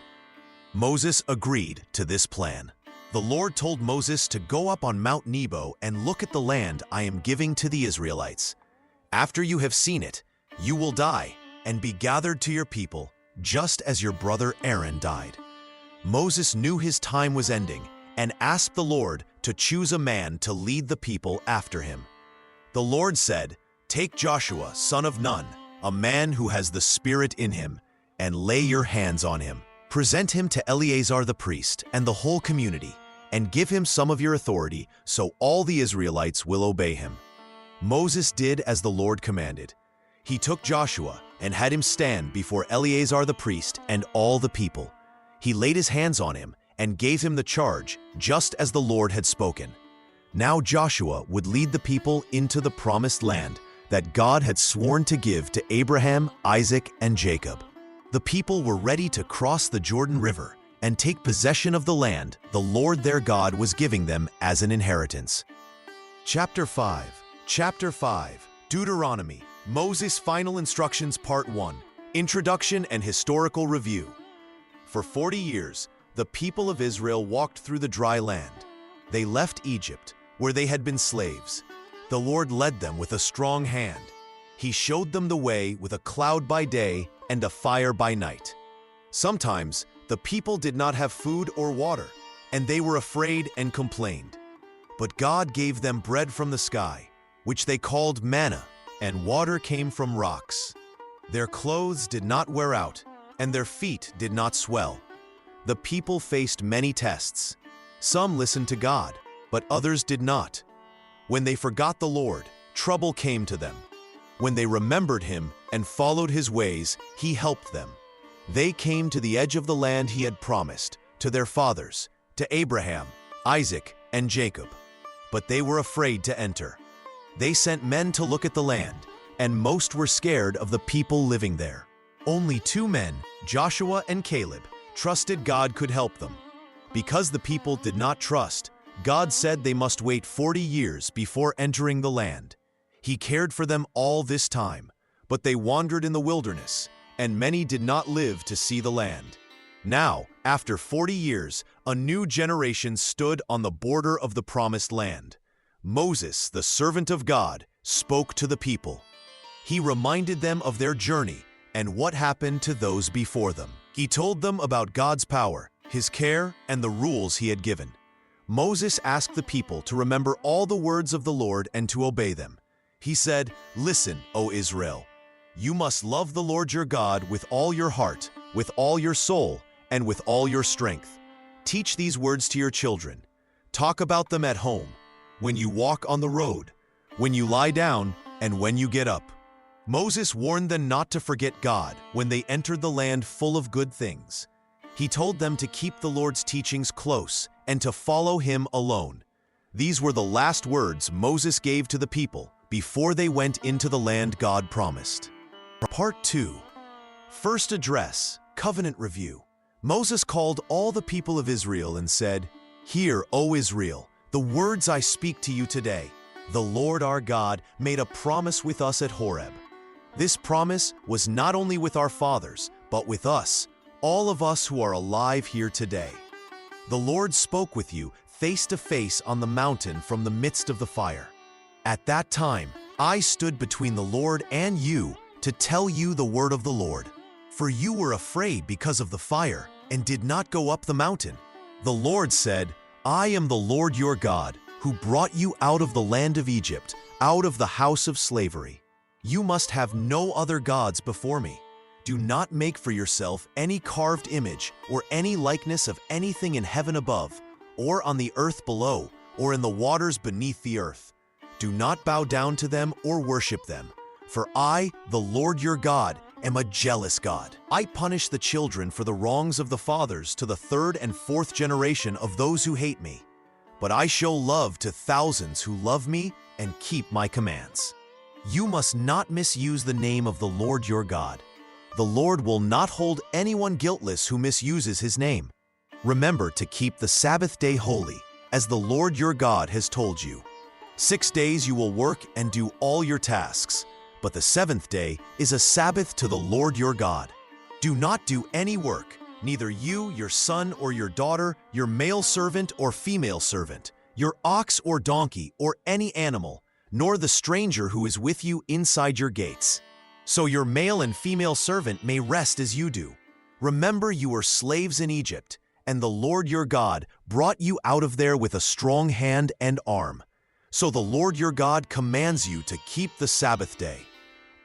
Moses agreed to this plan. The Lord told Moses to go up on Mount Nebo and look at the land I am giving to the Israelites. After you have seen it, you will die and be gathered to your people, just as your brother Aaron died. Moses knew his time was ending and asked the Lord to choose a man to lead the people after him. The Lord said, "Take Joshua, son of Nun, a man who has the Spirit in him, and lay your hands on him. Present him to Eleazar the priest and the whole community, and give him some of your authority so all the Israelites will obey him." Moses did as the Lord commanded. He took Joshua and had him stand before Eleazar the priest and all the people. He laid his hands on him and gave him the charge, just as the Lord had spoken. Now Joshua would lead the people into the promised land that God had sworn to give to Abraham, Isaac, and Jacob. The people were ready to cross the Jordan River and take possession of the land the Lord their God was giving them as an inheritance. Chapter 5, Deuteronomy, Moses' Final Instructions Part 1, Introduction and Historical Review. For 40 years, the people of Israel walked through the dry land. They left Egypt, where they had been slaves. The Lord led them with a strong hand. He showed them the way with a cloud by day and a fire by night. Sometimes the people did not have food or water, and they were afraid and complained. But God gave them bread from the sky, which they called manna, and water came from rocks. Their clothes did not wear out, and their feet did not swell. The people faced many tests. Some listened to God, but others did not. When they forgot the Lord, trouble came to them. When they remembered him and followed his ways, he helped them. They came to the edge of the land he had promised to their fathers, to Abraham, Isaac, and Jacob. But they were afraid to enter. They sent men to look at the land, and most were scared of the people living there. Only 2 men, Joshua and Caleb, trusted God could help them. Because the people did not trust, God said they must wait 40 years before entering the land. He cared for them all this time, but they wandered in the wilderness, and many did not live to see the land. Now, after 40 years, a new generation stood on the border of the promised land. Moses, the servant of God, spoke to the people. He reminded them of their journey and what happened to those before them. He told them about God's power, his care, and the rules he had given. Moses asked the people to remember all the words of the Lord and to obey them. He said, "Listen, O Israel, you must love the Lord your God with all your heart, with all your soul, and with all your strength. Teach these words to your children. Talk about them at home, when you walk on the road, when you lie down, and when you get up." Moses warned them not to forget God when they entered the land full of good things. He told them to keep the Lord's teachings close and to follow him alone. These were the last words Moses gave to the people before they went into the land God promised. Part 2. First Address, Covenant Review. Moses called all the people of Israel and said, "Hear, O Israel, the words I speak to you today. The Lord our God made a promise with us at Horeb. This promise was not only with our fathers, but with us, all of us who are alive here today. The Lord spoke with you face to face on the mountain from the midst of the fire. At that time, I stood between the Lord and you to tell you the word of the Lord. For you were afraid because of the fire and did not go up the mountain. The Lord said, I am the Lord your God, who brought you out of the land of Egypt, out of the house of slavery. You must have no other gods before me. Do not make for yourself any carved image or any likeness of anything in heaven above, or on the earth below, or in the waters beneath the earth. Do not bow down to them or worship them. For I, the Lord your God, am a jealous God. I punish the children for the wrongs of the fathers to the third and fourth generation of those who hate me. But I show love to thousands who love me and keep my commands. You must not misuse the name of the Lord your God. The Lord will not hold anyone guiltless who misuses his name. Remember to keep the Sabbath day holy, as the Lord your God has told you. 6 days you will work and do all your tasks, but the seventh day is a Sabbath to the Lord your God. Do not do any work, neither you, your son or your daughter, your male servant or female servant, your ox or donkey or any animal, nor the stranger who is with you inside your gates. So your male and female servant may rest as you do. Remember you were slaves in Egypt, and the Lord your God brought you out of there with a strong hand and arm. So the Lord your God commands you to keep the Sabbath day.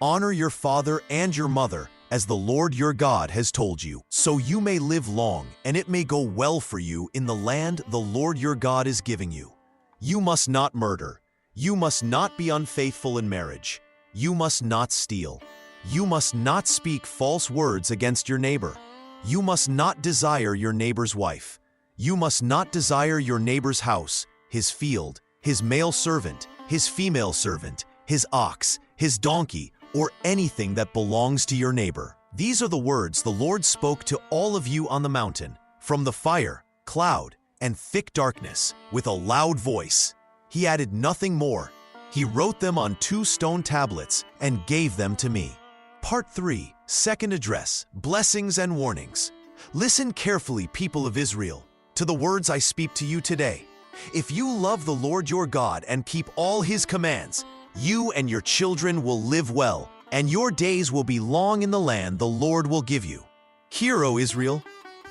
Honor your father and your mother, as the Lord your God has told you, so you may live long and it may go well for you in the land the Lord your God is giving you. You must not murder. You must not be unfaithful in marriage. You must not steal. You must not speak false words against your neighbor. You must not desire your neighbor's wife. You must not desire your neighbor's house, his field, his male servant, his female servant, his ox, his donkey, or anything that belongs to your neighbor. These are the words the Lord spoke to all of you on the mountain, from the fire, cloud, and thick darkness, with a loud voice. He added nothing more. He wrote them on 2 stone tablets and gave them to me. Part 3, Second Address, Blessings and Warnings. Listen carefully, people of Israel, to the words I speak to you today. If you love the Lord your God and keep all his commands, you and your children will live well, and your days will be long in the land the Lord will give you. Hear, O Israel,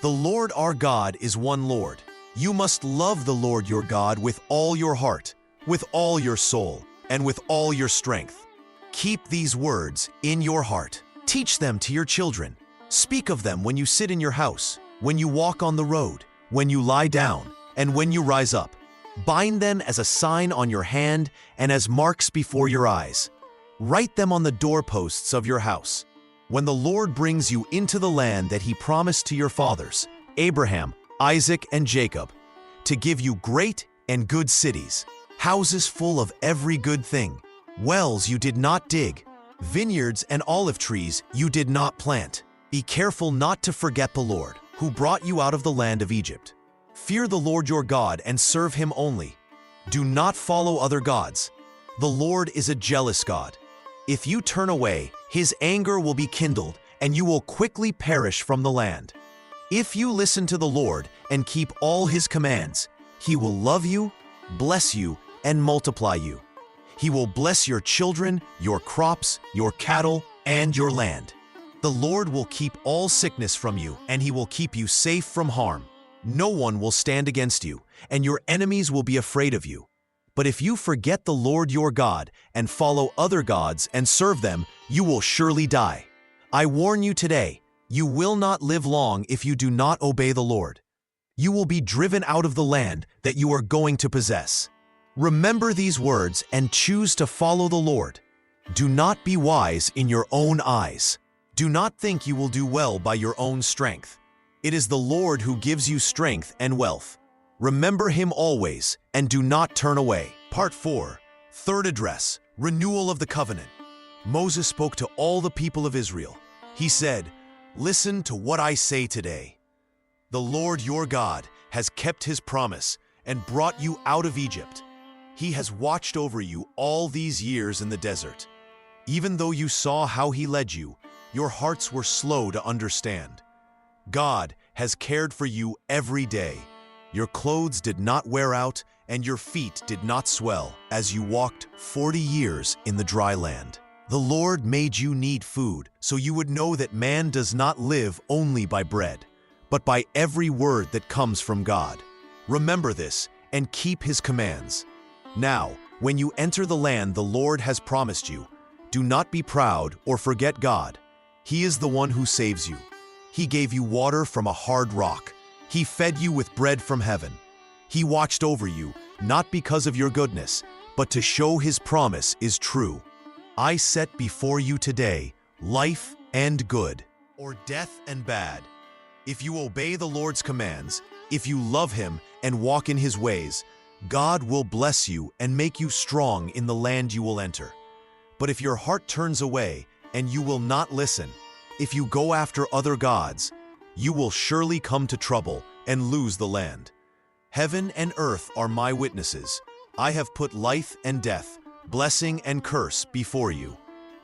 the Lord our God is one Lord. You must love the Lord your God with all your heart, with all your soul, and with all your strength. Keep these words in your heart. Teach them to your children. Speak of them when you sit in your house, when you walk on the road, when you lie down, and when you rise up. Bind them as a sign on your hand and as marks before your eyes. Write them on the doorposts of your house. When the Lord brings you into the land that he promised to your fathers, Abraham, Isaac, and Jacob, to give you great and good cities, houses full of every good thing, wells you did not dig, vineyards and olive trees you did not plant. Be careful not to forget the Lord, who brought you out of the land of Egypt. Fear the Lord your God and serve him only. Do not follow other gods. The Lord is a jealous God. If you turn away, his anger will be kindled, and you will quickly perish from the land. If you listen to the Lord and keep all his commands, he will love you, bless you, and multiply you. He will bless your children, your crops, your cattle, and your land. The Lord will keep all sickness from you, and he will keep you safe from harm. No one will stand against you, and your enemies will be afraid of you. But if you forget the Lord your God and follow other gods and serve them, you will surely die. I warn you today, you will not live long if you do not obey the Lord. You will be driven out of the land that you are going to possess. Remember these words and choose to follow the Lord. Do not be wise in your own eyes. Do not think you will do well by your own strength. It is the Lord who gives you strength and wealth. Remember him always, and do not turn away. Part 4, Third Address, Renewal of the Covenant. Moses spoke to all the people of Israel. He said, "Listen to what I say today. The Lord your God has kept his promise and brought you out of Egypt. He has watched over you all these years in the desert. Even though you saw how he led you, your hearts were slow to understand. God has cared for you every day. Your clothes did not wear out, and your feet did not swell as you walked 40 years in the dry land. The Lord made you need food, so you would know that man does not live only by bread, but by every word that comes from God. Remember this and keep his commands. Now, when you enter the land the Lord has promised you, do not be proud or forget God. He is the one who saves you. He gave you water from a hard rock. He fed you with bread from heaven. He watched over you, not because of your goodness, but to show his promise is true. I set before you today life and good, or death and bad. If you obey the Lord's commands, if you love Him and walk in His ways, God will bless you and make you strong in the land you will enter. But if your heart turns away and you will not listen, if you go after other gods, you will surely come to trouble and lose the land. Heaven and earth are my witnesses. I have put life and death, blessing and curse before you.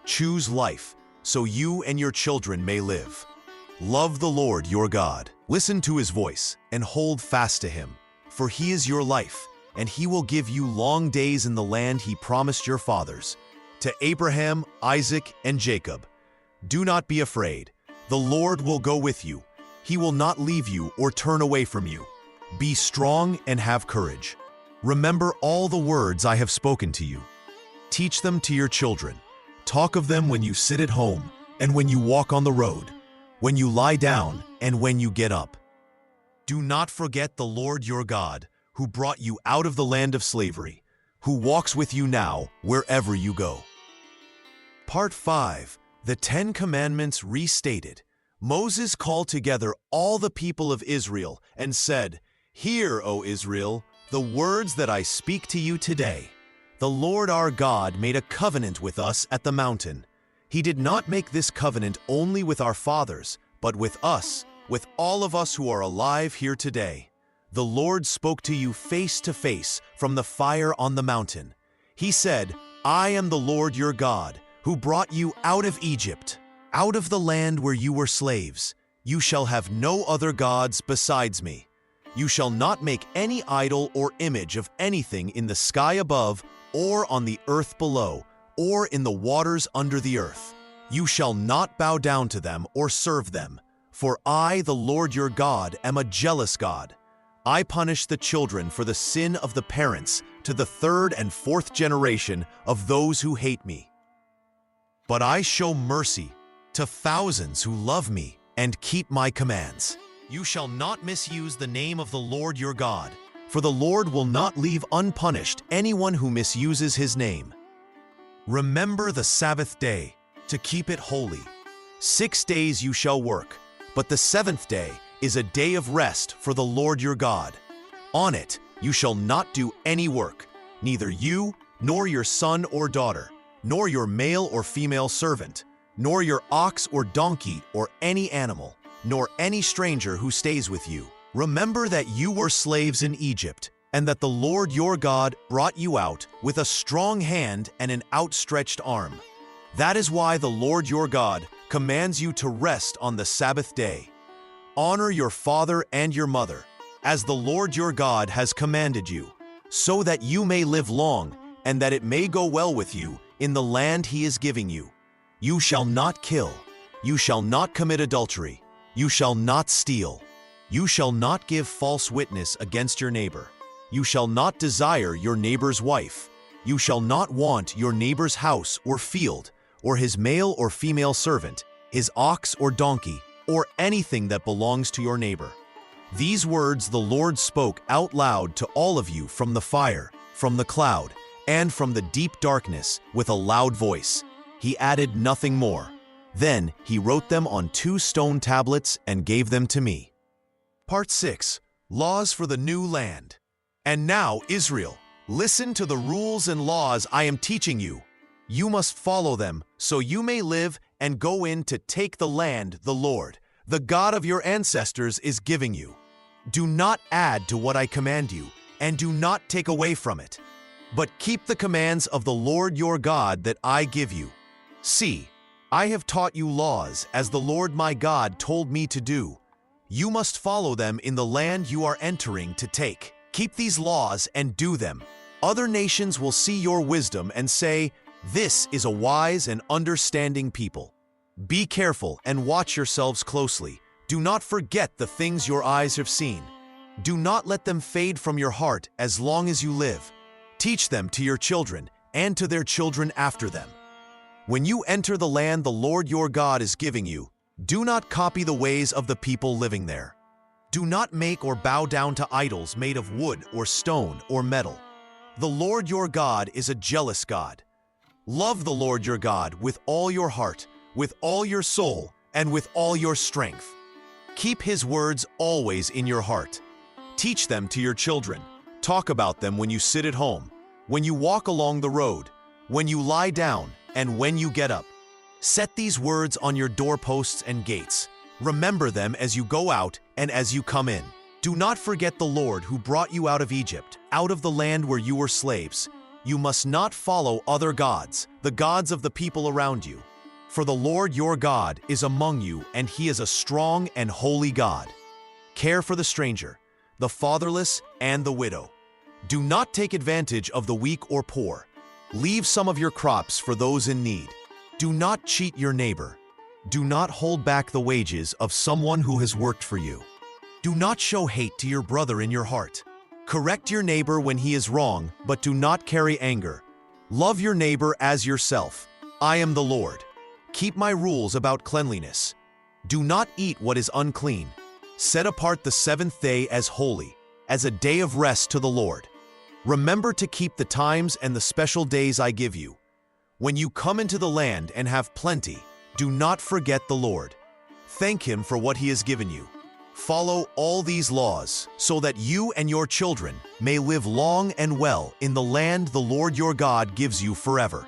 Choose life, so you and your children may live. Love the Lord your God. Listen to His voice and hold fast to Him, for He is your life, and He will give you long days in the land He promised your fathers, to Abraham, Isaac, and Jacob. Do not be afraid. The Lord will go with you. He will not leave you or turn away from you. Be strong and have courage. Remember all the words I have spoken to you. Teach them to your children. Talk of them when you sit at home and when you walk on the road, when you lie down and when you get up. Do not forget the Lord your God, who brought you out of the land of slavery, who walks with you now wherever you go. Part 5. The Ten Commandments Restated. Moses called together all the people of Israel and said, "Hear, O Israel, the words that I speak to you today. The Lord our God made a covenant with us at the mountain. He did not make this covenant only with our fathers, but with us, with all of us who are alive here today. The Lord spoke to you face to face from the fire on the mountain. He said, 'I am the Lord your God, who brought you out of Egypt, out of the land where you were slaves. You shall have no other gods besides me. You shall not make any idol or image of anything in the sky above, or on the earth below, or in the waters under the earth. You shall not bow down to them or serve them. For I, the Lord your God, am a jealous God. I punish the children for the sin of the parents to the third and fourth generation of those who hate me. But I show mercy to thousands who love me and keep my commands. You shall not misuse the name of the Lord your God, for the Lord will not leave unpunished anyone who misuses His name. Remember the Sabbath day, to keep it holy. 6 days you shall work, but the seventh day is a day of rest for the Lord your God. On it you shall not do any work, neither you, nor your son or daughter, nor your male or female servant, nor your ox or donkey or any animal, nor any stranger who stays with you. Remember that you were slaves in Egypt, and that the Lord your God brought you out with a strong hand and an outstretched arm. That is why the Lord your God commands you to rest on the Sabbath day. Honor your father and your mother, as the Lord your God has commanded you, so that you may live long and that it may go well with you in the land He is giving you. You shall not kill. You shall not commit adultery. You shall not steal. You shall not give false witness against your neighbor. You shall not desire your neighbor's wife. You shall not want your neighbor's house or field, or his male or female servant, his ox or donkey, or anything that belongs to your neighbor. These words the Lord spoke out loud to all of you from the fire, from the cloud, and from the deep darkness with a loud voice. He added nothing more. Then He wrote them on 2 stone tablets and gave them to me. Part 6. Laws for the New Land. And now, Israel, listen to the rules and laws I am teaching you. You must follow them, so you may live and go in to take the land the Lord, the God of your ancestors, is giving you. Do not add to what I command you, and do not take away from it. But keep the commands of the Lord your God that I give you. See, I have taught you laws as the Lord my God told me to do. You must follow them in the land you are entering to take. Keep these laws and do them. Other nations will see your wisdom and say, 'This is a wise and understanding people.' Be careful and watch yourselves closely. Do not forget the things your eyes have seen. Do not let them fade from your heart as long as you live. Teach them to your children and to their children after them. When you enter the land the Lord your God is giving you, do not copy the ways of the people living there. Do not make or bow down to idols made of wood or stone or metal. The Lord your God is a jealous God. Love the Lord your God with all your heart, with all your soul and with all your strength. Keep his words always in your heart. Teach them to your children. Talk about them when you sit at home, when you walk along the road, when you lie down, and when you get up. Set these words on your doorposts and gates. Remember them as you go out and as you come in. Do not forget the Lord who brought you out of Egypt, out of the land where you were slaves. You must not follow other gods, the gods of the people around you. For the Lord your God is among you, and he is a strong and holy God. Care for the stranger, the fatherless, and the widow. Do not take advantage of the weak or poor. Leave some of your crops for those in need. Do not cheat your neighbor. Do not hold back the wages of someone who has worked for you. Do not show hate to your brother in your heart. Correct your neighbor when he is wrong, but do not carry anger. Love your neighbor as yourself. I am the Lord. Keep my rules about cleanliness. Do not eat what is unclean. Set apart the seventh day as holy, as a day of rest to the Lord. Remember to keep the times and the special days I give you. When you come into the land and have plenty, do not forget the Lord. Thank him for what he has given you. Follow all these laws so that you and your children may live long and well in the land the Lord your God gives you forever.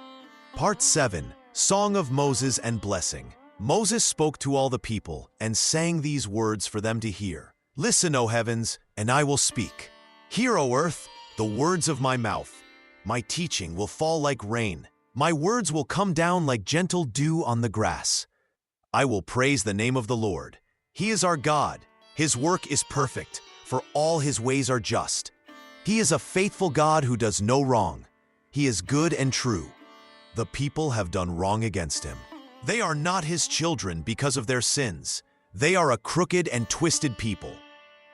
Part 7. Song of Moses and Blessing. Moses spoke to all the people and sang these words for them to hear. Listen, O heavens, and I will speak. Hear, O earth, the words of my mouth. My teaching will fall like rain. My words will come down like gentle dew on the grass. I will praise the name of the Lord. He is our God. His work is perfect, for all his ways are just. He is a faithful God who does no wrong. He is good and true. The people have done wrong against him. They are not his children because of their sins. They are a crooked and twisted people.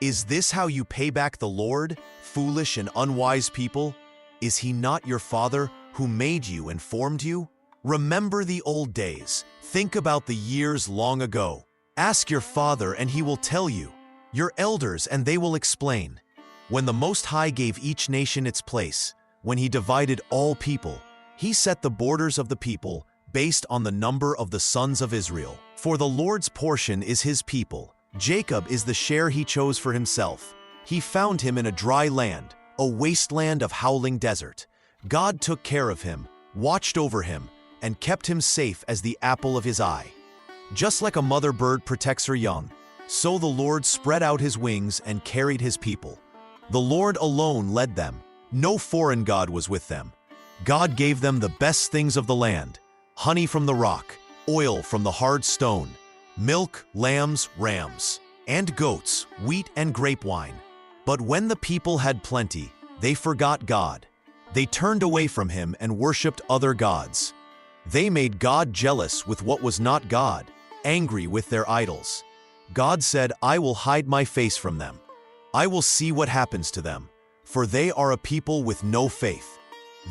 Is this how you pay back the Lord, foolish and unwise people? Is he not your father who made you and formed you? Remember the old days. Think about the years long ago. Ask your father and he will tell you. Your elders and they will explain. When the Most High gave each nation its place, when he divided all people, he set the borders of the people based on the number of the sons of Israel. For the Lord's portion is his people. Jacob is the share he chose for himself. He found him in a dry land, a wasteland of howling desert. God took care of him, watched over him, and kept him safe as the apple of his eye. Just like a mother bird protects her young, so the Lord spread out his wings and carried his people. The Lord alone led them. No foreign god was with them. God gave them the best things of the land: honey from the rock, oil from the hard stone, milk, lambs, rams, and goats, wheat and grape wine. But when the people had plenty, they forgot God. They turned away from him and worshipped other gods. They made God jealous with what was not God, angry with their idols. God said, I will hide my face from them. I will see what happens to them, for they are a people with no faith.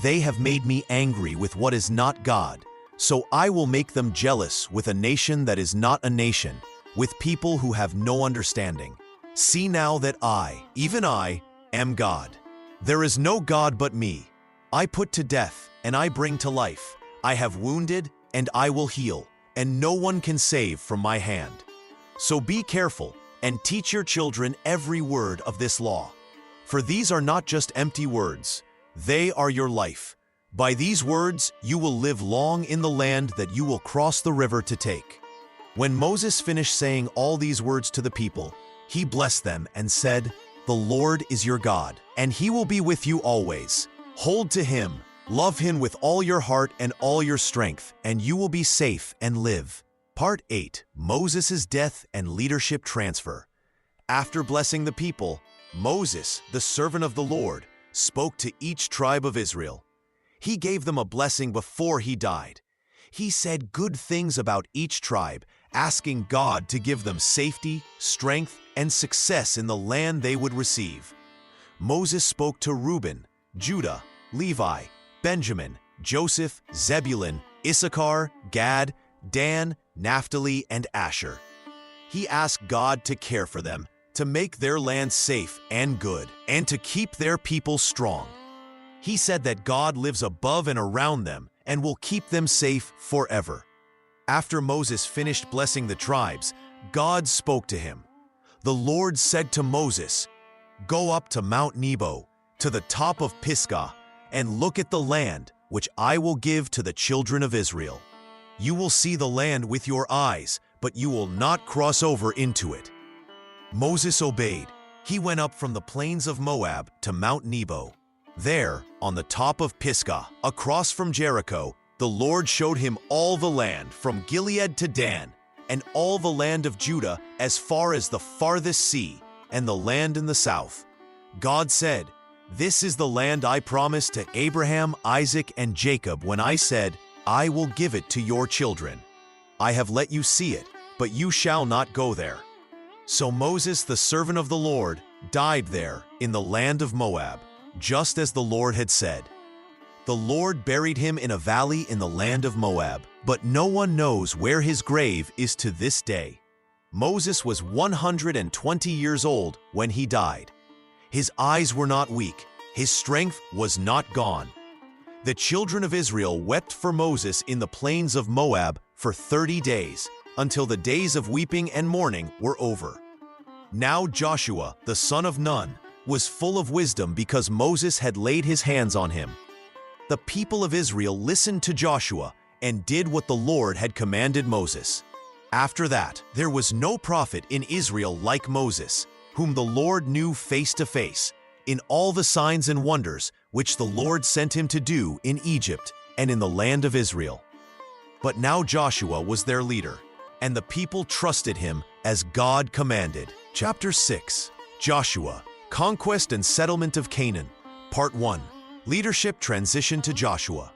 They have made me angry with what is not God, so I will make them jealous with a nation that is not a nation, with people who have no understanding. See now that I, even I, am God. There is no God but me. I put to death, and I bring to life. I have wounded, and I will heal, and no one can save from my hand. So be careful, and teach your children every word of this law. For these are not just empty words. They are your life. By these words you will live long in the land that you will cross the river to take. When Moses finished saying all these words to the people, he blessed them and said, The Lord is your God, and he will be with you always. Hold to him, love him with all your heart and all your strength, and you will be safe and live. Part 8. Moses' Death and Leadership Transfer. After blessing the people, Moses, the servant of the Lord, spoke to each tribe of Israel. He gave them a blessing before he died. He said good things about each tribe, asking God to give them safety, strength, and success in the land they would receive. Moses spoke to Reuben, Judah, Levi, Benjamin, Joseph, Zebulun, Issachar, Gad, Dan, Naphtali, and Asher. He asked God to care for them, to make their land safe and good, and to keep their people strong. He said that God lives above and around them and will keep them safe forever. After Moses finished blessing the tribes, God spoke to him. The Lord said to Moses, "Go up to Mount Nebo, to the top of Pisgah, and look at the land which I will give to the children of Israel. You will see the land with your eyes, but you will not cross over into it." Moses obeyed. He went up from the plains of Moab to Mount Nebo. There, on the top of Pisgah, across from Jericho, the Lord showed him all the land from Gilead to Dan, and all the land of Judah as far as the farthest sea, and the land in the south. God said, "This is the land I promised to Abraham, Isaac, and Jacob when I said, 'I will give it to your children.' I have let you see it, but you shall not go there." So Moses, the servant of the Lord, died there in the land of Moab, just as the Lord had said. The Lord buried him in a valley in the land of Moab, but no one knows where his grave is to this day. Moses was 120 years old when he died. His eyes were not weak, his strength was not gone. The children of Israel wept for Moses in the plains of Moab for 30 days, until the days of weeping and mourning were over. Now Joshua, the son of Nun, was full of wisdom because Moses had laid his hands on him. The people of Israel listened to Joshua and did what the Lord had commanded Moses. After that, there was no prophet in Israel like Moses, whom the Lord knew face to face, in all the signs and wonders which the Lord sent him to do in Egypt and in the land of Israel. But now Joshua was their leader, and the people trusted him as God commanded. Chapter 6. Joshua, Conquest and Settlement of Canaan, Part 1. Leadership transition to Joshua.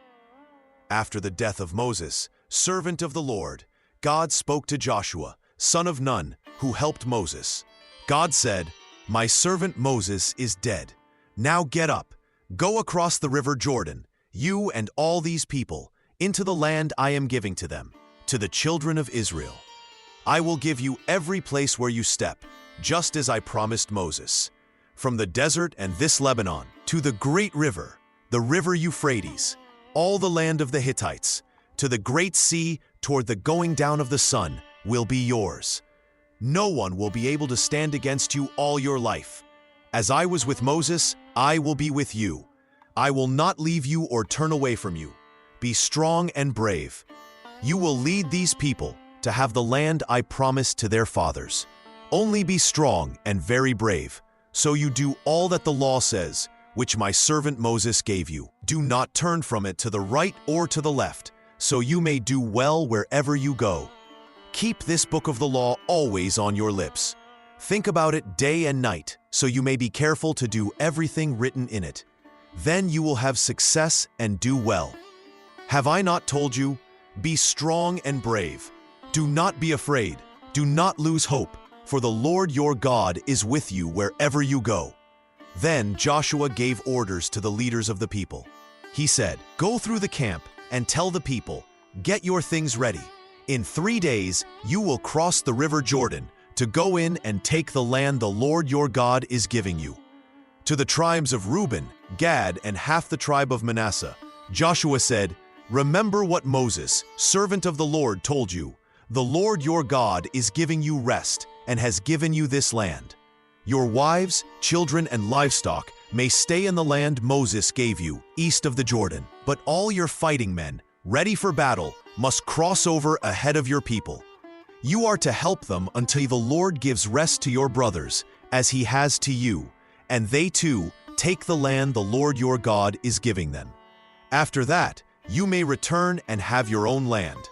After the death of Moses, servant of the Lord, God spoke to Joshua, son of Nun, who helped Moses. God said, "My servant Moses is dead. Now get up, go across the river Jordan, you and all these people, into the land I am giving to them, to the children of Israel. I will give you every place where you step, just as I promised Moses. From the desert and this Lebanon, to the great river, the river Euphrates, all the land of the Hittites, to the great sea toward the going down of the sun, will be yours. No one will be able to stand against you all your life. As I was with Moses, I will be with you. I will not leave you or turn away from you. Be strong and brave. You will lead these people to have the land I promised to their fathers. Only be strong and very brave, so you do all that the law says, which my servant Moses gave you. Do not turn from it to the right or to the left, so you may do well wherever you go. Keep this book of the law always on your lips. Think about it day and night, so you may be careful to do everything written in it. Then you will have success and do well. Have I not told you? Be strong and brave. Do not be afraid. Do not lose hope, for the Lord your God is with you wherever you go." Then Joshua gave orders to the leaders of the people. He said, "Go through the camp and tell the people, 'Get your things ready. In 3 days you will cross the river Jordan to go in and take the land the Lord your God is giving you.'" To the tribes of Reuben, Gad, and half the tribe of Manasseh, Joshua said, "Remember what Moses, servant of the Lord, told you. The Lord your God is giving you rest and has given you this land. Your wives, children, and livestock may stay in the land Moses gave you, east of the Jordan. But all your fighting men, ready for battle, must cross over ahead of your people. You are to help them until the Lord gives rest to your brothers, as he has to you, and they too take the land the Lord your God is giving them. After that, you may return and have your own land."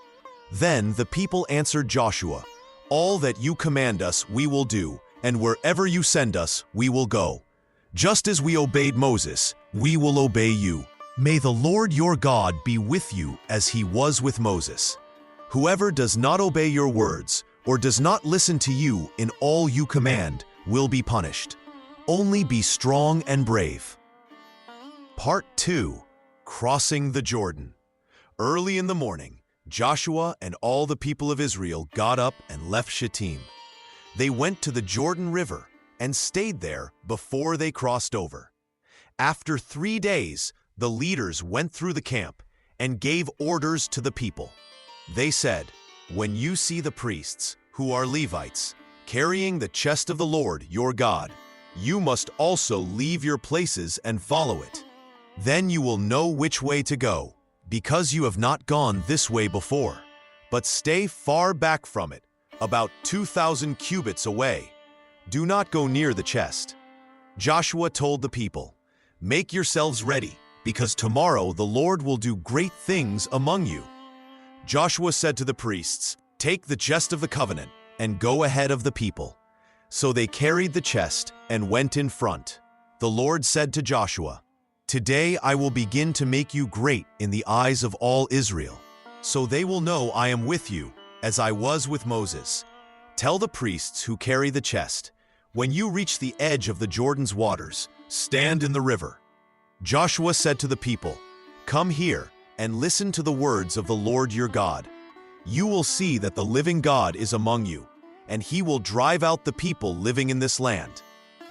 Then the people answered Joshua, "All that you command us we will do, and wherever you send us we will go. Just as we obeyed Moses, we will obey you. May the Lord your God be with you as he was with Moses. Whoever does not obey your words, or does not listen to you in all you command, will be punished. Only be strong and brave." Part 2. Crossing the Jordan. Early in the morning, Joshua and all the people of Israel got up and left Shittim. They went to the Jordan River and stayed there before they crossed over. After 3 days, the leaders went through the camp and gave orders to the people. They said, When you see the priests, who are Levites, carrying the chest of the Lord your God, you must also leave your places and follow it. Then you will know which way to go, because you have not gone this way before. But stay far back from it, about 2,000 cubits away. Do not go near the chest. Joshua told the people, "Make yourselves ready, because tomorrow the Lord will do great things among you." Joshua said to the priests, "Take the chest of the covenant and go ahead of the people." So they carried the chest and went in front. The Lord said to Joshua, "Today I will begin to make you great in the eyes of all Israel, so they will know I am with you, as I was with Moses. Tell the priests who carry the chest, when you reach the edge of the Jordan's waters, stand in the river." Joshua said to the people, "Come here and listen to the words of the Lord your God. You will see that the living God is among you, and he will drive out the people living in this land.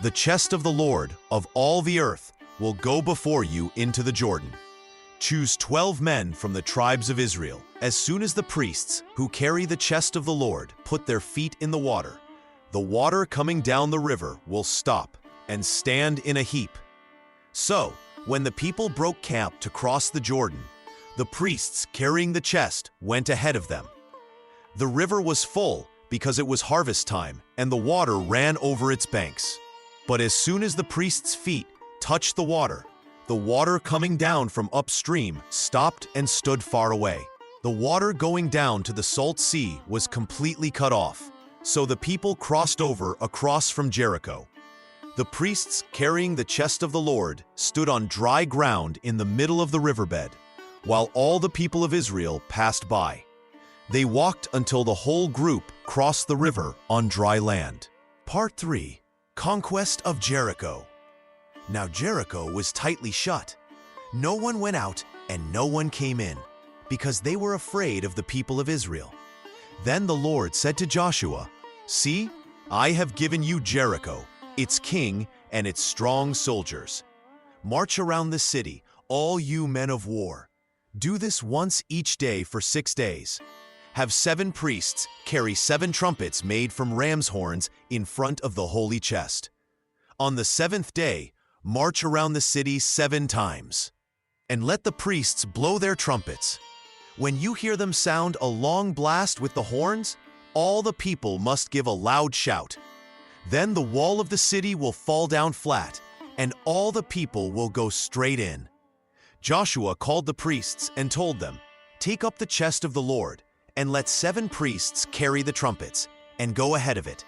The chest of the Lord of all the earth will go before you into the Jordan. Choose 12 men from the tribes of Israel. As soon as the priests who carry the chest of the Lord put their feet in the water coming down the river will stop and stand in a heap." So, when the people broke camp to cross the Jordan, the priests carrying the chest went ahead of them. The river was full because it was harvest time, and the water ran over its banks. But as soon as the priests' feet touched the water coming down from upstream stopped and stood far away. The water going down to the Salt Sea was completely cut off, so the people crossed over across from Jericho. The priests carrying the chest of the Lord stood on dry ground in the middle of the riverbed, while all the people of Israel passed by. They walked until the whole group crossed the river on dry land. Part 3. Conquest of Jericho. Now Jericho was tightly shut. No one went out and no one came in, because they were afraid of the people of Israel. Then the Lord said to Joshua, "See, I have given you Jericho, its king and its strong soldiers. March around the city, all you men of war. Do this once each day for 6 days. Have 7 priests carry 7 trumpets made from ram's horns in front of the holy chest. On the 7th day, march around the city 7 times. And let the priests blow their trumpets. When you hear them sound a long blast with the horns, all the people must give a loud shout. Then the wall of the city will fall down flat, and all the people will go straight in." Joshua called the priests and told them, "Take up the chest of the Lord, and let 7 priests carry the trumpets, and go ahead of it."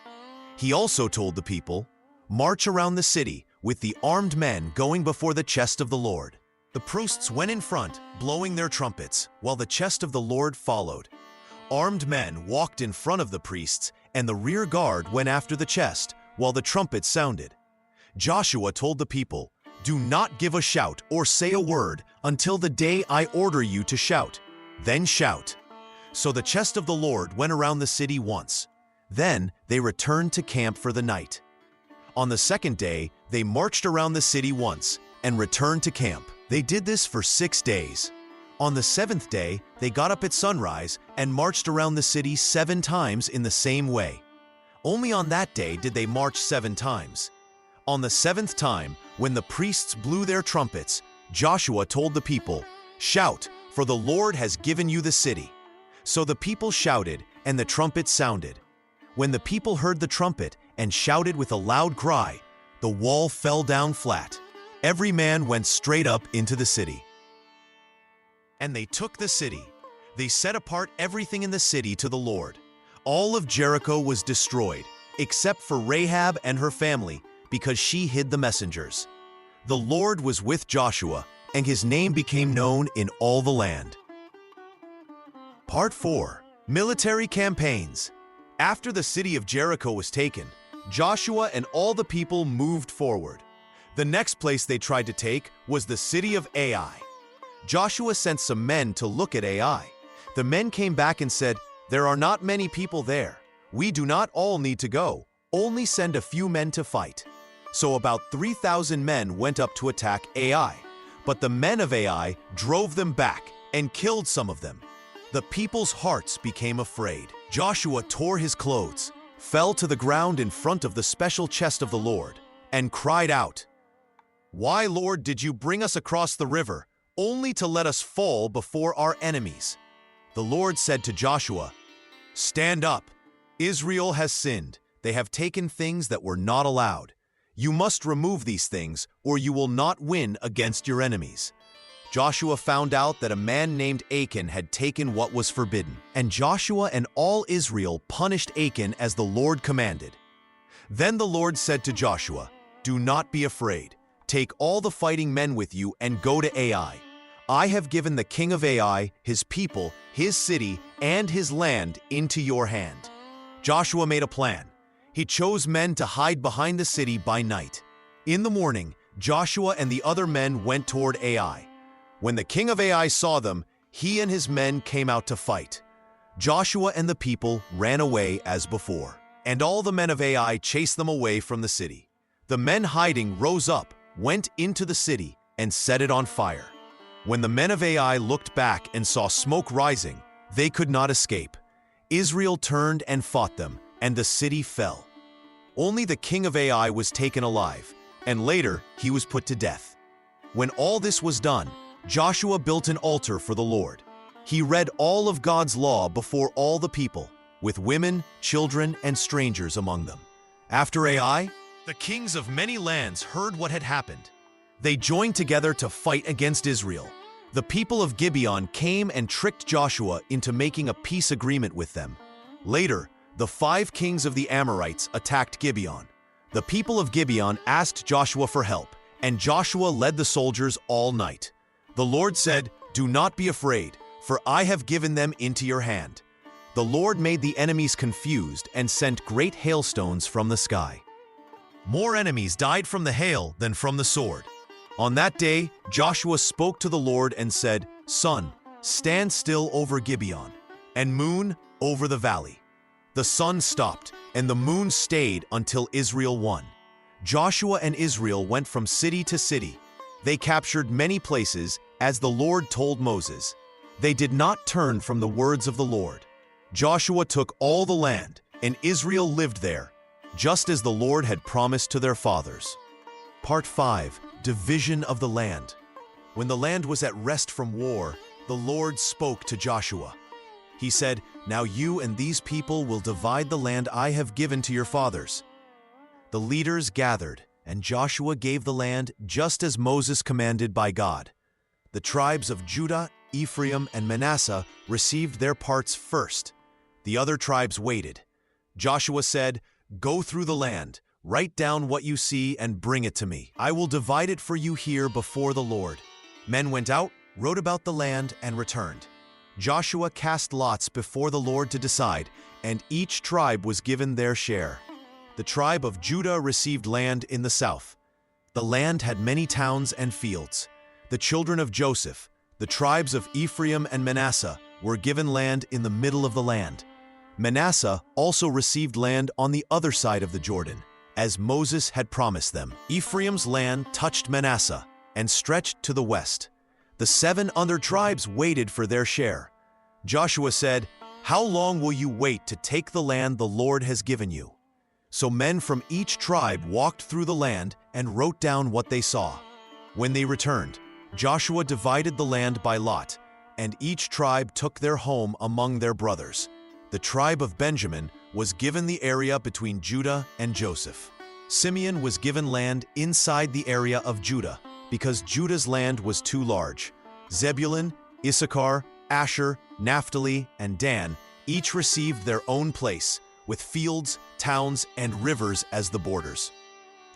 He also told the people, "March around the city, with the armed men going before the chest of the Lord." The priests went in front, blowing their trumpets, while the chest of the Lord followed. Armed men walked in front of the priests, and the rear guard went after the chest, while the trumpets sounded. Joshua told the people, "Do not give a shout or say a word until the day I order you to shout. Then shout." So the chest of the Lord went around the city once. Then they returned to camp for the night. On the 2nd day, they marched around the city once and returned to camp. They did this for 6 days. On the 7th day, they got up at sunrise and marched around the city 7 times in the same way. Only on that day did they march 7 times. On the 7th time, when the priests blew their trumpets, Joshua told the people, "Shout, for the Lord has given you the city." So the people shouted, and the trumpet sounded. When the people heard the trumpet and shouted with a loud cry, the wall fell down flat. Every man went straight up into the city. And they took the city. They set apart everything in the city to the Lord. All of Jericho was destroyed, except for Rahab and her family, because she hid the messengers. The Lord was with Joshua, and his name became known in all the land. Part 4. Military Campaigns. After the city of Jericho was taken, Joshua and all the people moved forward. The next place they tried to take was the city of Ai. Joshua sent some men to look at Ai. The men came back and said, "There are not many people there. We do not all need to go. Only send a few men to fight." So about 3,000 men went up to attack Ai. But the men of Ai drove them back and killed some of them. The people's hearts became afraid. Joshua tore his clothes, fell to the ground in front of the special chest of the Lord, and cried out, "Why, Lord, did you bring us across the river, only to let us fall before our enemies?" The Lord said to Joshua, "Stand up. Israel has sinned. They have taken things that were not allowed. You must remove these things, or you will not win against your enemies." Joshua found out that a man named Achan had taken what was forbidden, and Joshua and all Israel punished Achan as the Lord commanded. Then the Lord said to Joshua, "Do not be afraid. Take all the fighting men with you and go to Ai. I have given the king of Ai, his people, his city, and his land into your hand." Joshua made a plan. He chose men to hide behind the city by night. In the morning, Joshua and the other men went toward Ai. When the king of Ai saw them, he and his men came out to fight. Joshua and the people ran away as before, and all the men of Ai chased them away from the city. The men hiding rose up, went into the city, and set it on fire. When the men of Ai looked back and saw smoke rising, they could not escape. Israel turned and fought them, and the city fell. Only the king of Ai was taken alive, and later he was put to death. When all this was done, Joshua built an altar for the Lord. He read all of God's law before all the people, with women, children, and strangers among them. After Ai, the kings of many lands heard what had happened. They joined together to fight against Israel. The people of Gibeon came and tricked Joshua into making a peace agreement with them. Later, the 5 kings of the Amorites attacked Gibeon. The people of Gibeon asked Joshua for help, and Joshua led the soldiers all night. The Lord said, "Do not be afraid, for I have given them into your hand." The Lord made the enemies confused and sent great hailstones from the sky. More enemies died from the hail than from the sword. On that day, Joshua spoke to the Lord and said, "Sun, stand still over Gibeon, and moon over the valley." The sun stopped, and the moon stayed until Israel won. Joshua and Israel went from city to city. They captured many places, as the Lord told Moses. They did not turn from the words of the Lord. Joshua took all the land, and Israel lived there, just as the Lord had promised to their fathers. Part 5. Division of the land. When the land was at rest from war, the Lord spoke to Joshua. He said, "Now you and these people will divide the land I have given to your fathers." The leaders gathered, and Joshua gave the land just as Moses commanded by God. The tribes of Judah, Ephraim, and Manasseh received their parts first. The other tribes waited. Joshua said, "Go through the land, write down what you see, and bring it to me. I will divide it for you here before the Lord." Men went out, wrote about the land, and returned. Joshua cast lots before the Lord to decide, and each tribe was given their share. The tribe of Judah received land in the south. The land had many towns and fields. The children of Joseph, the tribes of Ephraim and Manasseh, were given land in the middle of the land. Manasseh also received land on the other side of the Jordan, as Moses had promised them. Ephraim's land touched Manasseh and stretched to the west. The 7 other tribes waited for their share. Joshua said, "How long will you wait to take the land the Lord has given you?" So men from each tribe walked through the land and wrote down what they saw. When they returned, Joshua divided the land by lot, and each tribe took their home among their brothers. The tribe of Benjamin was given the area between Judah and Joseph. Simeon was given land inside the area of Judah, because Judah's land was too large. Zebulun, Issachar, Asher, Naphtali, and Dan each received their own place, with fields, towns, and rivers as the borders.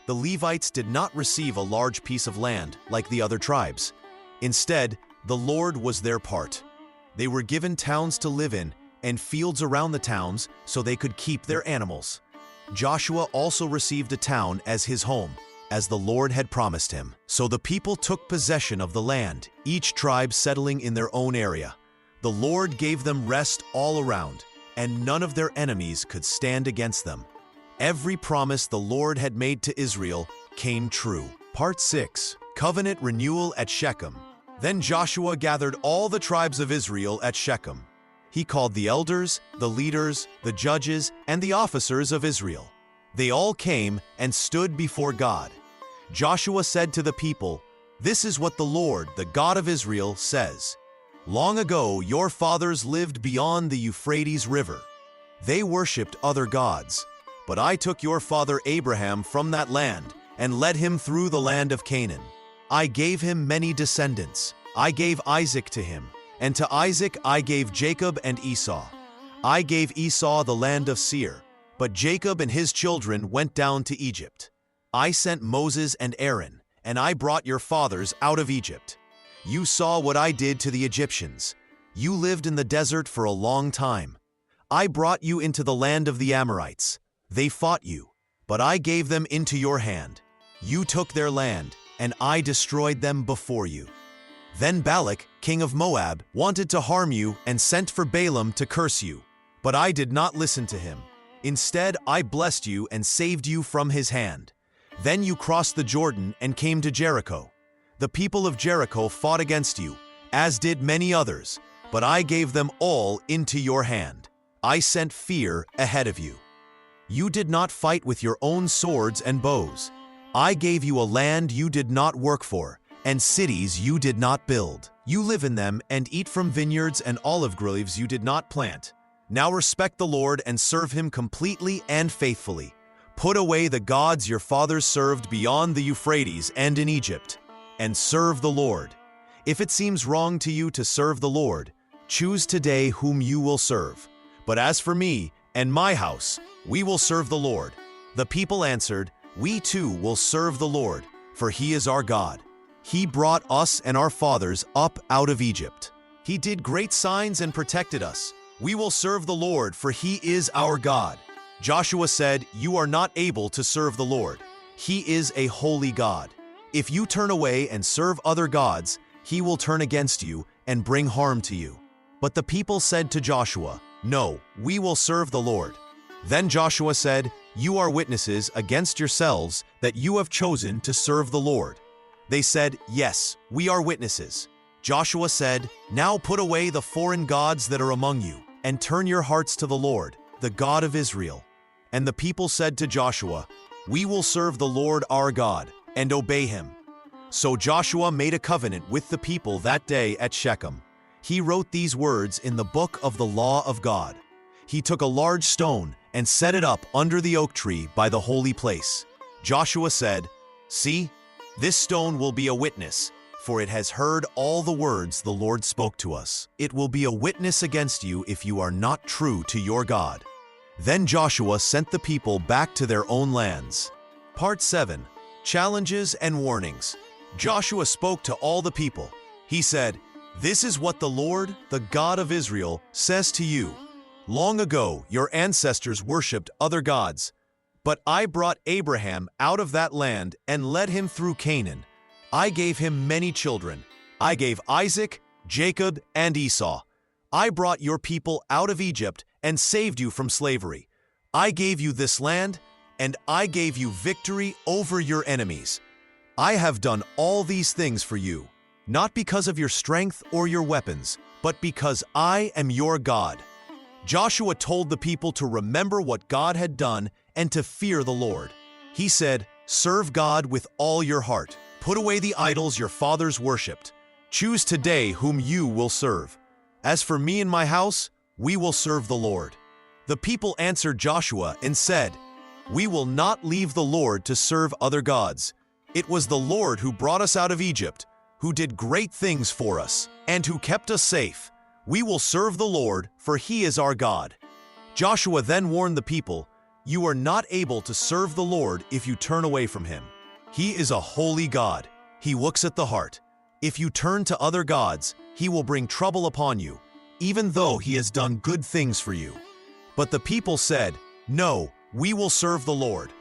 The Levites did not receive a large piece of land like the other tribes. Instead, the Lord was their part. They were given towns to live in and fields around the towns so they could keep their animals. Joshua also received a town as his home, as the Lord had promised him. So the people took possession of the land, each tribe settling in their own area. The Lord gave them rest all around, and none of their enemies could stand against them. Every promise the Lord had made to Israel came true. Part 6. Covenant Renewal at Shechem. Then Joshua gathered all the tribes of Israel at Shechem. He called the elders, the leaders, the judges, and the officers of Israel. They all came and stood before God. Joshua said to the people, "This is what the Lord, the God of Israel, says. Long ago your fathers lived beyond the Euphrates River. They worshipped other gods. But I took your father Abraham from that land and led him through the land of Canaan. I gave him many descendants. I gave Isaac to him, and to Isaac I gave Jacob and Esau. I gave Esau the land of Seir, but Jacob and his children went down to Egypt. I sent Moses and Aaron, and I brought your fathers out of Egypt. You saw what I did to the Egyptians. You lived in the desert for a long time. I brought you into the land of the Amorites. They fought you, but I gave them into your hand. You took their land, and I destroyed them before you. Then Balak, king of Moab, wanted to harm you and sent for Balaam to curse you. But I did not listen to him. Instead, I blessed you and saved you from his hand. Then you crossed the Jordan and came to Jericho. The people of Jericho fought against you, as did many others, but I gave them all into your hand. I sent fear ahead of you. You did not fight with your own swords and bows. I gave you a land you did not work for, and cities you did not build. You live in them and eat from vineyards and olive groves you did not plant. Now respect the Lord and serve him completely and faithfully. Put away the gods your fathers served beyond the Euphrates and in Egypt, and serve the Lord. If it seems wrong to you to serve the Lord, choose today whom you will serve. But as for me and my house, we will serve the Lord." The people answered, "We too will serve the Lord, for he is our God. He brought us and our fathers up out of Egypt. He did great signs and protected us. We will serve the Lord, for he is our God." Joshua said, "You are not able to serve the Lord. He is a holy God. If you turn away and serve other gods, he will turn against you and bring harm to you." But the people said to Joshua, "No, we will serve the Lord." Then Joshua said, "You are witnesses against yourselves that you have chosen to serve the Lord." They said, "Yes, we are witnesses." Joshua said, "Now put away the foreign gods that are among you, and turn your hearts to the Lord, the God of Israel." And the people said to Joshua, "We will serve the Lord our God, and obey him." So Joshua made a covenant with the people that day at Shechem. He wrote these words in the book of the law of God. He took a large stone and set it up under the oak tree by the holy place. Joshua said, "See, this stone will be a witness, for it has heard all the words the Lord spoke to us. It will be a witness against you if you are not true to your God." Then Joshua sent the people back to their own lands. Part 7. Challenges and Warnings. Joshua spoke to all the people. He said, "This is what the Lord, the God of Israel, says to you. Long ago your ancestors worshipped other gods, but I brought Abraham out of that land and led him through Canaan. I gave him many children. I gave Isaac, Jacob, and Esau. I brought your people out of Egypt and saved you from slavery. I gave you this land, and I gave you victory over your enemies. I have done all these things for you, not because of your strength or your weapons, but because I am your God." Joshua told the people to remember what God had done and to fear the Lord. He said, "Serve God with all your heart. Put away the idols your fathers worshipped. Choose today whom you will serve. As for me and my house, we will serve the Lord." The people answered Joshua and said, "We will not leave the Lord to serve other gods. It was the Lord who brought us out of Egypt, who did great things for us, and who kept us safe. We will serve the Lord, for he is our God." Joshua then warned the people, "You are not able to serve the Lord if you turn away from him. He is a holy God. He looks at the heart. If you turn to other gods, he will bring trouble upon you, even though he has done good things for you." But the people said, "No, we will serve the Lord."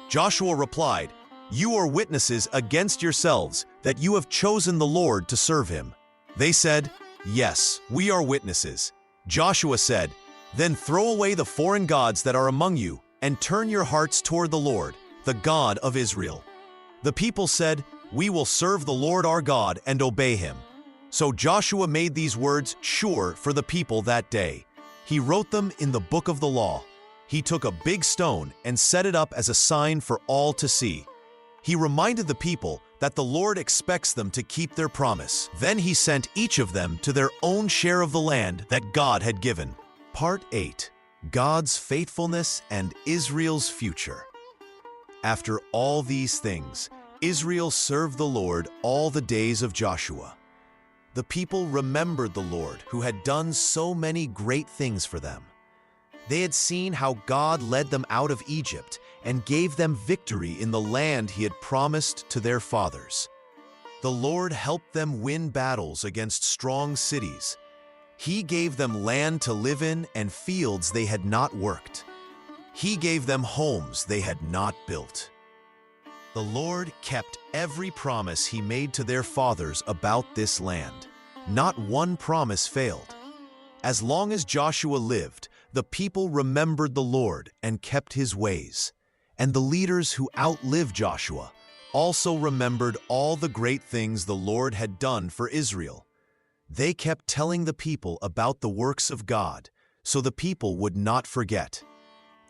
Joshua replied, "You are witnesses against yourselves that you have chosen the Lord to serve him." They said, "Yes, we are witnesses." Joshua said, "Then throw away the foreign gods that are among you and turn your hearts toward the Lord, the God of Israel." The people said, "We will serve the Lord our God and obey him." So Joshua made these words sure for the people that day. He wrote them in the book of the law. He took a big stone and set it up as a sign for all to see. He reminded the people that the Lord expects them to keep their promise. Then he sent each of them to their own share of the land that God had given. Part 8. God's Faithfulness and Israel's Future. After all these things, Israel served the Lord all the days of Joshua. The people remembered the Lord, who had done so many great things for them. They had seen how God led them out of Egypt and gave them victory in the land he had promised to their fathers. The Lord helped them win battles against strong cities. He gave them land to live in and fields they had not worked. He gave them homes they had not built. The Lord kept every promise he made to their fathers about this land. Not one promise failed. As long as Joshua lived, the people remembered the Lord and kept his ways. And the leaders who outlived Joshua also remembered all the great things the Lord had done for Israel. They kept telling the people about the works of God, so the people would not forget.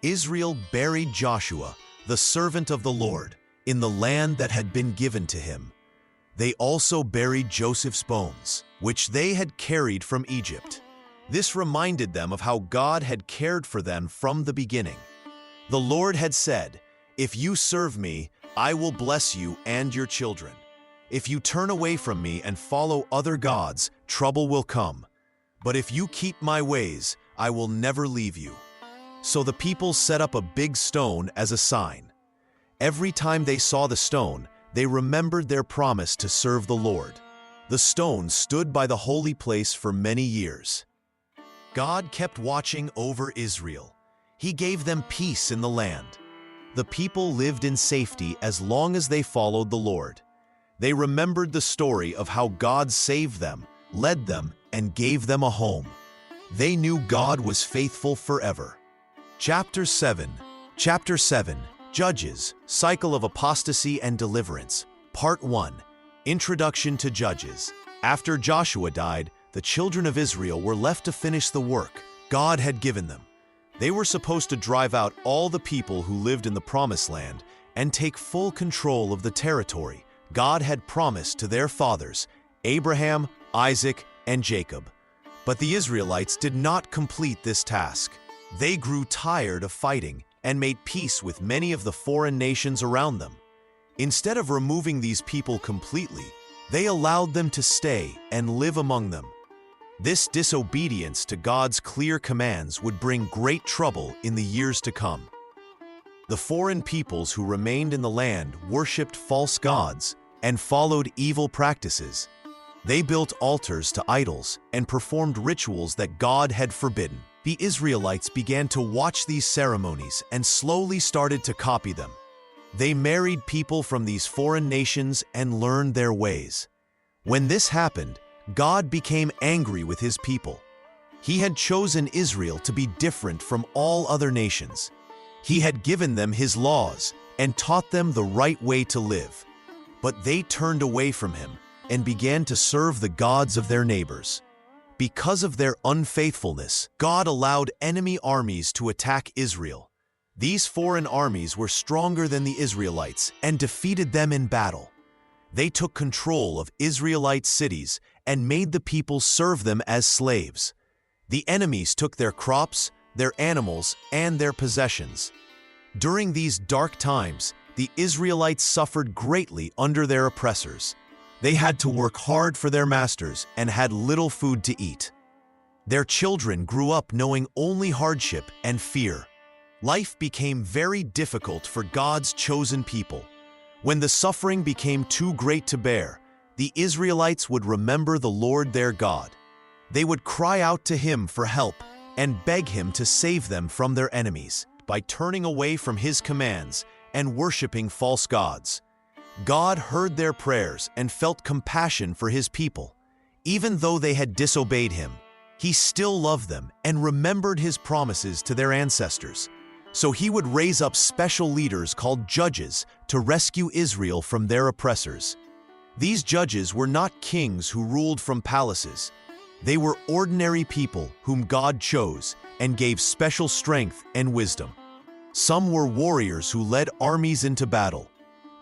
Israel buried Joshua, the servant of the Lord, in the land that had been given to him. They also buried Joseph's bones, which they had carried from Egypt. This reminded them of how God had cared for them from the beginning. The Lord had said, "If you serve me, I will bless you and your children. If you turn away from me and follow other gods, trouble will come. But if you keep my ways, I will never leave you." So the people set up a big stone as a sign. Every time they saw the stone, they remembered their promise to serve the Lord. The stone stood by the holy place for many years. God kept watching over Israel. He gave them peace in the land. The people lived in safety as long as they followed the Lord. They remembered the story of how God saved them, led them, and gave them a home. They knew God was faithful forever. Chapter 7. Judges, Cycle of Apostasy and Deliverance. Part 1. Introduction to Judges. After Joshua died, the children of Israel were left to finish the work God had given them. They were supposed to drive out all the people who lived in the Promised Land and take full control of the territory God had promised to their fathers, Abraham, Isaac, and Jacob. But the Israelites did not complete this task. They grew tired of fighting and made peace with many of the foreign nations around them. Instead of removing these people completely, they allowed them to stay and live among them. This disobedience to God's clear commands would bring great trouble in the years to come. The foreign peoples who remained in the land worshipped false gods and followed evil practices. They built altars to idols and performed rituals that God had forbidden. The Israelites began to watch these ceremonies and slowly started to copy them. They married people from these foreign nations and learned their ways. When this happened, God became angry with his people. He had chosen Israel to be different from all other nations. He had given them his laws and taught them the right way to live. But they turned away from him and began to serve the gods of their neighbors. Because of their unfaithfulness, God allowed enemy armies to attack Israel. These foreign armies were stronger than the Israelites and defeated them in battle. They took control of Israelite cities and made the people serve them as slaves. The enemies took their crops, their animals, and their possessions. During these dark times, the Israelites suffered greatly under their oppressors. They had to work hard for their masters and had little food to eat. Their children grew up knowing only hardship and fear. Life became very difficult for God's chosen people. When the suffering became too great to bear, the Israelites would remember the Lord their God. They would cry out to him for help and beg him to save them from their enemies by turning away from his commands and worshiping false gods. God heard their prayers and felt compassion for his people. Even though they had disobeyed him, he still loved them and remembered his promises to their ancestors. So he would raise up special leaders called judges to rescue Israel from their oppressors. These judges were not kings who ruled from palaces. They were ordinary people whom God chose and gave special strength and wisdom. Some were warriors who led armies into battle.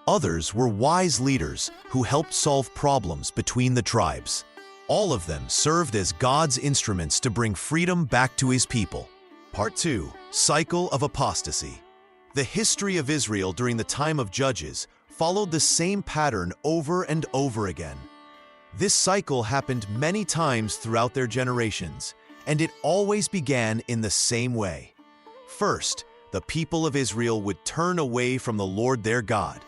Others were wise leaders who helped solve problems between the tribes. All of them served as God's instruments to bring freedom back to His people. Part 2. Cycle of Apostasy. The history of Israel during the time of Judges followed the same pattern over and over again. This cycle happened many times throughout their generations, and it always began in the same way. First, the people of Israel would turn away from the Lord their God.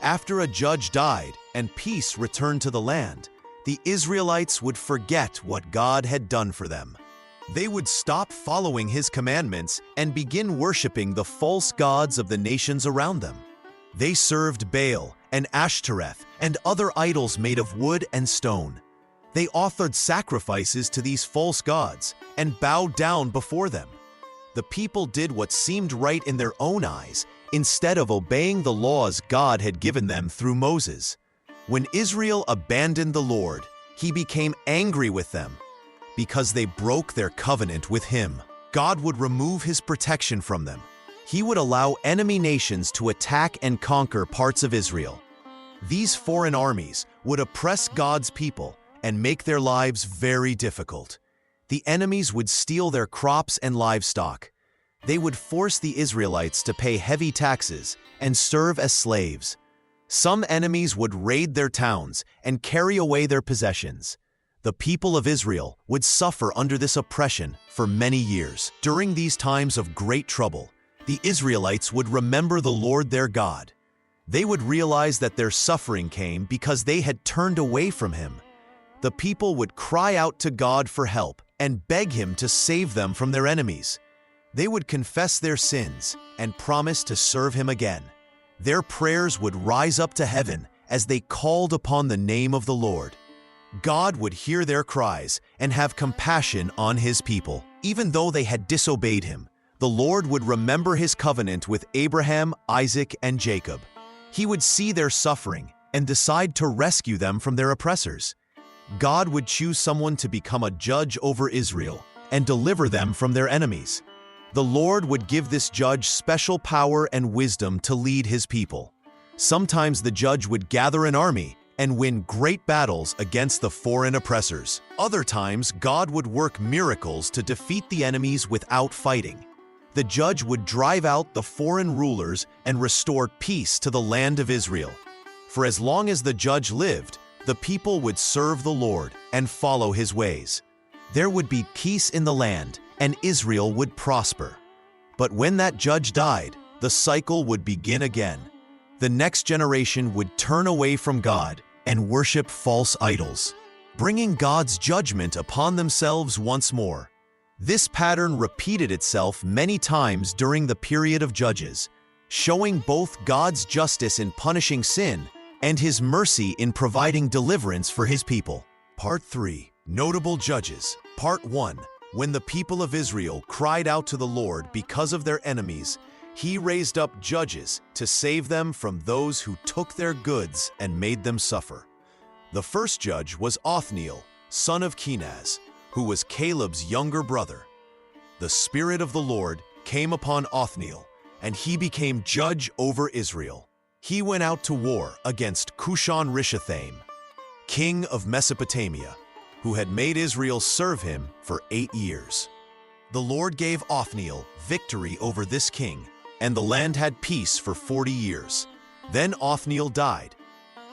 After a judge died and peace returned to the land, the Israelites would forget what God had done for them. They would stop following His commandments and begin worshiping the false gods of the nations around them. They served Baal and Ashtoreth and other idols made of wood and stone. They offered sacrifices to these false gods and bowed down before them. The people did what seemed right in their own eyes instead of obeying the laws God had given them through Moses. When Israel abandoned the Lord, He became angry with them because they broke their covenant with Him. God would remove His protection from them. He would allow enemy nations to attack and conquer parts of Israel. These foreign armies would oppress God's people and make their lives very difficult. The enemies would steal their crops and livestock. They would force the Israelites to pay heavy taxes and serve as slaves. Some enemies would raid their towns and carry away their possessions. The people of Israel would suffer under this oppression for many years. During these times of great trouble, the Israelites would remember the Lord their God. They would realize that their suffering came because they had turned away from Him. The people would cry out to God for help and beg Him to save them from their enemies. They would confess their sins and promise to serve Him again. Their prayers would rise up to heaven as they called upon the name of the Lord. God would hear their cries and have compassion on His people. Even though they had disobeyed Him, the Lord would remember His covenant with Abraham, Isaac, and Jacob. He would see their suffering and decide to rescue them from their oppressors. God would choose someone to become a judge over Israel and deliver them from their enemies. The Lord would give this judge special power and wisdom to lead His people. Sometimes the judge would gather an army and win great battles against the foreign oppressors. Other times, God would work miracles to defeat the enemies without fighting. The judge would drive out the foreign rulers and restore peace to the land of Israel. For as long as the judge lived, the people would serve the Lord and follow His ways. There would be peace in the land, and Israel would prosper. But when that judge died, the cycle would begin again. The next generation would turn away from God and worship false idols, bringing God's judgment upon themselves once more. This pattern repeated itself many times during the period of Judges, showing both God's justice in punishing sin and His mercy in providing deliverance for His people. Part 3. Notable Judges. Part 1. When the people of Israel cried out to the Lord because of their enemies, He raised up judges to save them from those who took their goods and made them suffer. The first judge was Othniel, son of Kenaz, who was Caleb's younger brother. The Spirit of the Lord came upon Othniel, and he became judge over Israel. He went out to war against Cushan-Rishathaim, king of Mesopotamia, who had made Israel serve him for 8 years. The Lord gave Othniel victory over this king, and the land had peace for 40 years. Then Othniel died.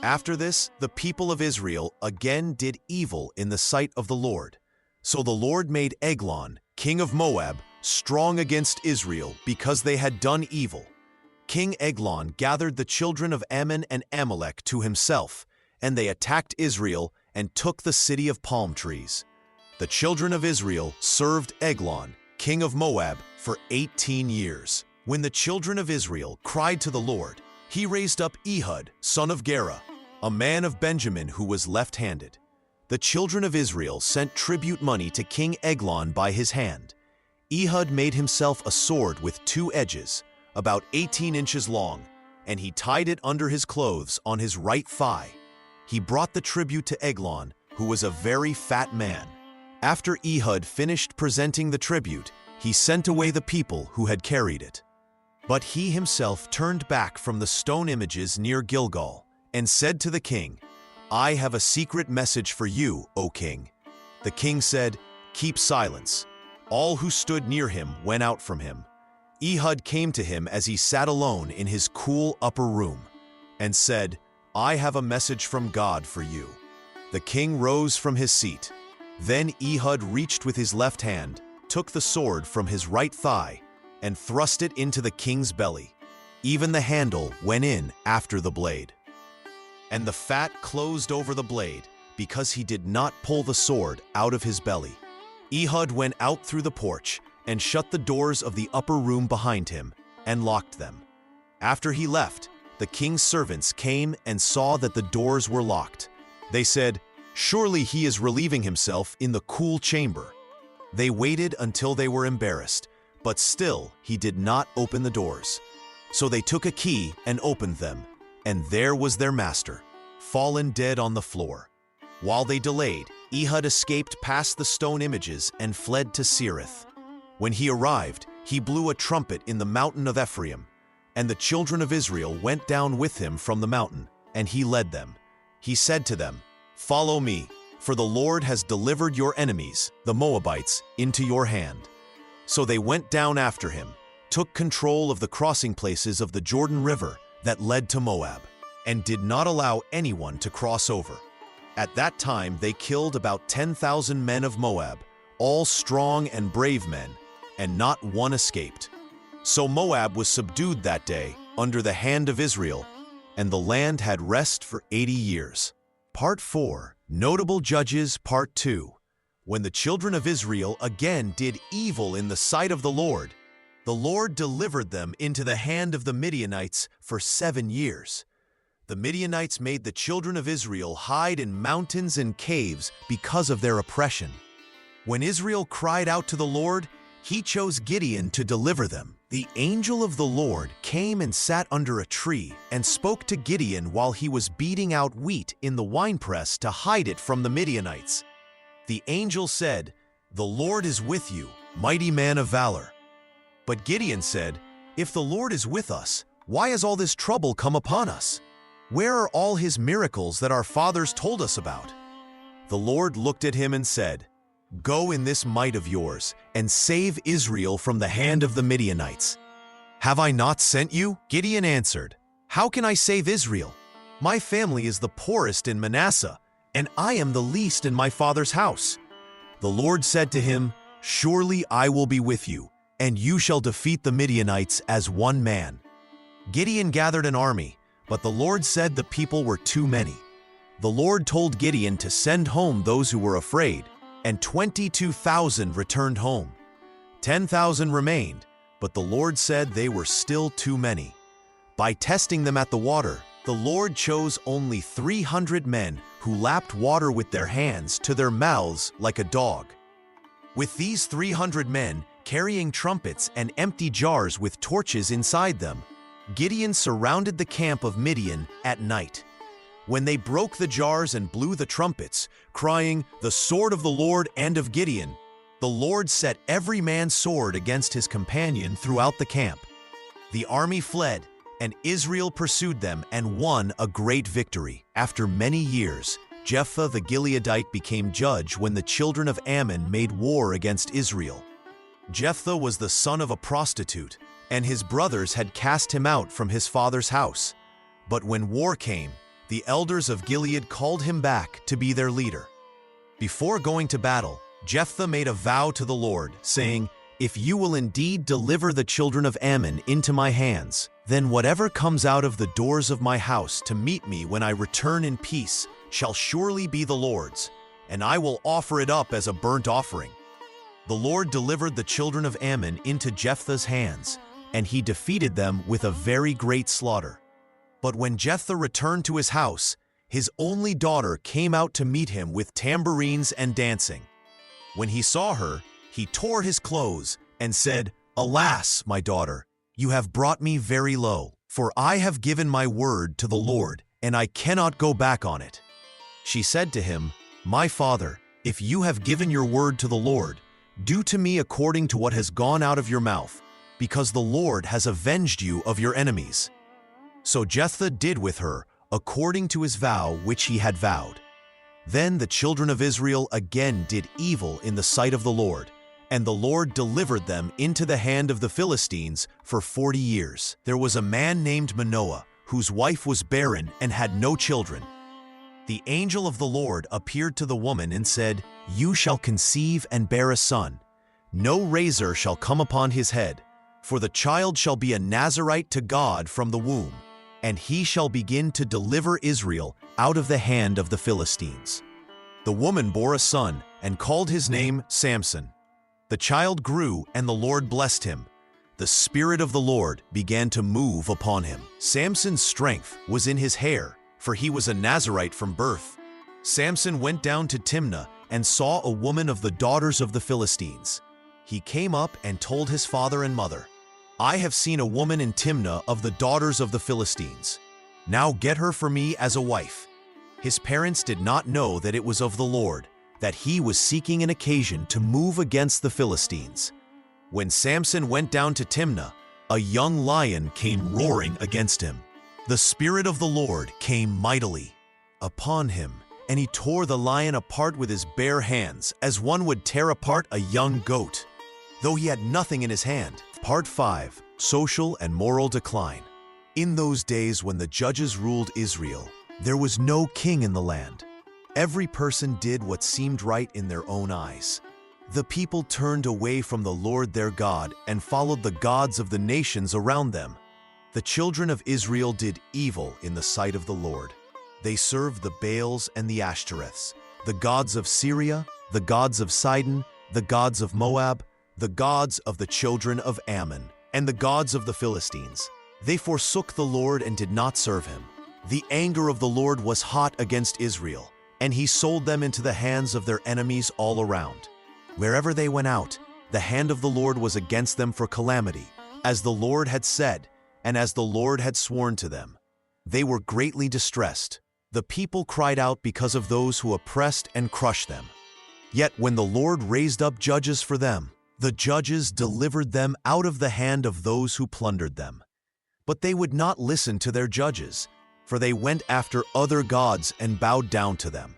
After this, the people of Israel again did evil in the sight of the Lord. So the Lord made Eglon, king of Moab, strong against Israel because they had done evil. King Eglon gathered the children of Ammon and Amalek to himself, and they attacked Israel and took the city of palm trees. The children of Israel served Eglon, king of Moab, for 18 years. When the children of Israel cried to the Lord, He raised up Ehud, son of Gera, a man of Benjamin who was left-handed. The children of Israel sent tribute money to King Eglon by his hand. Ehud made himself a sword with 2 edges, about 18 inches long, and he tied it under his clothes on his right thigh. He brought the tribute to Eglon, who was a very fat man. After Ehud finished presenting the tribute, he sent away the people who had carried it. But he himself turned back from the stone images near Gilgal and said to the king, "I have a secret message for you, O king." The king said, "Keep silence." All who stood near him went out from him. Ehud came to him as he sat alone in his cool upper room and said, "I have a message from God for you." The king rose from his seat. Then Ehud reached with his left hand, took the sword from his right thigh, and thrust it into the king's belly. Even the handle went in after the blade. And the fat closed over the blade, because he did not pull the sword out of his belly. Ehud went out through the porch and shut the doors of the upper room behind him and locked them. After he left, the king's servants came and saw that the doors were locked. They said, "Surely he is relieving himself in the cool chamber." They waited until they were embarrassed, but still he did not open the doors. So they took a key and opened them, and there was their master, fallen dead on the floor. While they delayed, Ehud escaped past the stone images and fled to Seirith. When he arrived, he blew a trumpet in the mountain of Ephraim, and the children of Israel went down with him from the mountain, and he led them. He said to them, "Follow me, for the Lord has delivered your enemies, the Moabites, into your hand." So they went down after him, took control of the crossing places of the Jordan River that led to Moab, and did not allow anyone to cross over. At that time they killed about 10,000 men of Moab, all strong and brave men, and not one escaped. So Moab was subdued that day under the hand of Israel, and the land had rest for 80 years. Part 4, Notable Judges, Part 2. When the children of Israel again did evil in the sight of the Lord delivered them into the hand of the Midianites for 7 years. The Midianites made the children of Israel hide in mountains and caves because of their oppression. When Israel cried out to the Lord, he chose Gideon to deliver them. The angel of the Lord came and sat under a tree and spoke to Gideon while he was beating out wheat in the winepress to hide it from the Midianites. The angel said, "The Lord is with you, mighty man of valor." But Gideon said, "If the Lord is with us, why has all this trouble come upon us? Where are all his miracles that our fathers told us about?" The Lord looked at him and said, "Go in this might of yours and save Israel from the hand of the Midianites. Have I not sent you?" Gideon answered, "How can I save Israel? My family is the poorest in Manasseh, and I am the least in my father's house." The Lord said to him, "Surely I will be with you, and you shall defeat the Midianites as one man." Gideon gathered an army, but the Lord said the people were too many. The Lord told Gideon to send home those who were afraid, and 22,000 returned home. 10,000 remained, but the Lord said they were still too many. By testing them at the water, the Lord chose only 300 men who lapped water with their hands to their mouths like a dog. With these 300 men carrying trumpets and empty jars with torches inside them, Gideon surrounded the camp of Midian at night. When they broke the jars and blew the trumpets, crying, "The sword of the Lord and of Gideon," the Lord set every man's sword against his companion throughout the camp. The army fled, and Israel pursued them and won a great victory. After many years, Jephthah the Gileadite became judge when the children of Ammon made war against Israel. Jephthah was the son of a prostitute, and his brothers had cast him out from his father's house. But when war came, the elders of Gilead called him back to be their leader. Before going to battle, Jephthah made a vow to the Lord, saying, "If you will indeed deliver the children of Ammon into my hands, then whatever comes out of the doors of my house to meet me when I return in peace shall surely be the Lord's, and I will offer it up as a burnt offering." The Lord delivered the children of Ammon into Jephthah's hands, and he defeated them with a very great slaughter. But when Jephthah returned to his house, his only daughter came out to meet him with tambourines and dancing. When he saw her, he tore his clothes and said, "Alas, my daughter, you have brought me very low, for I have given my word to the Lord, and I cannot go back on it." She said to him, "My father, If you have given your word to the Lord, do to me according to what has gone out of your mouth, because the Lord has avenged you of your enemies." So Jephthah did with her according to his vow which he had vowed. Then the children of Israel again did evil in the sight of the Lord, and the Lord delivered them into the hand of the Philistines for 40 years. There was a man named Manoah, whose wife was barren and had no children. The angel of the Lord appeared to the woman and said, "You shall conceive and bear a son. No razor shall come upon his head, for the child shall be a Nazirite to God from the womb, and he shall begin to deliver Israel out of the hand of the Philistines." The woman bore a son and called his name Samson. The child grew, and the Lord blessed him. The Spirit of the Lord began to move upon him. Samson's strength was in his hair, for he was a Nazirite from birth. Samson went down to Timnah and saw a woman of the daughters of the Philistines. He came up and told his father and mother, "I have seen a woman in Timnah of the daughters of the Philistines. Now get her for me as a wife." His parents did not know that it was of the Lord, that he was seeking an occasion to move against the Philistines. When Samson went down to Timnah, a young lion came roaring against him. The Spirit of the Lord came mightily upon him, and he tore the lion apart with his bare hands, as one would tear apart a young goat, though he had nothing in his hand. Part 5. Social and Moral Decline. In those days when the judges ruled Israel, there was no king in the land. Every person did what seemed right in their own eyes. The people turned away from the Lord their God and followed the gods of the nations around them. The children of Israel did evil in the sight of the Lord. They served the Baals and the Ashtoreths, the gods of Syria, the gods of Sidon, the gods of Moab, the gods of the children of Ammon, and the gods of the Philistines. They forsook the Lord and did not serve him. The anger of the Lord was hot against Israel, and he sold them into the hands of their enemies all around. Wherever they went out, the hand of the Lord was against them for calamity, as the Lord had said, and as the Lord had sworn to them. They were greatly distressed. The people cried out because of those who oppressed and crushed them. Yet when the Lord raised up judges for them, the judges delivered them out of the hand of those who plundered them. But they would not listen to their judges, for they went after other gods and bowed down to them.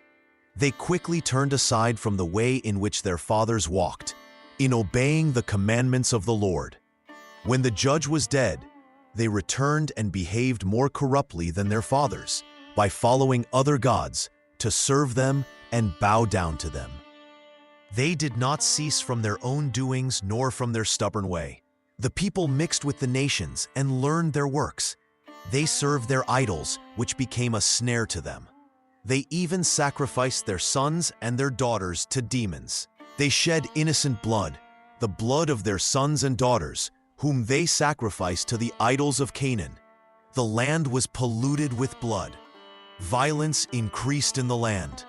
They quickly turned aside from the way in which their fathers walked, in obeying the commandments of the Lord. When the judge was dead, they returned and behaved more corruptly than their fathers, by following other gods to serve them and bow down to them. They did not cease from their own doings nor from their stubborn way. The people mixed with the nations and learned their works. They served their idols, which became a snare to them. They even sacrificed their sons and their daughters to demons. They shed innocent blood, the blood of their sons and daughters, whom they sacrificed to the idols of Canaan. The land was polluted with blood. Violence increased in the land.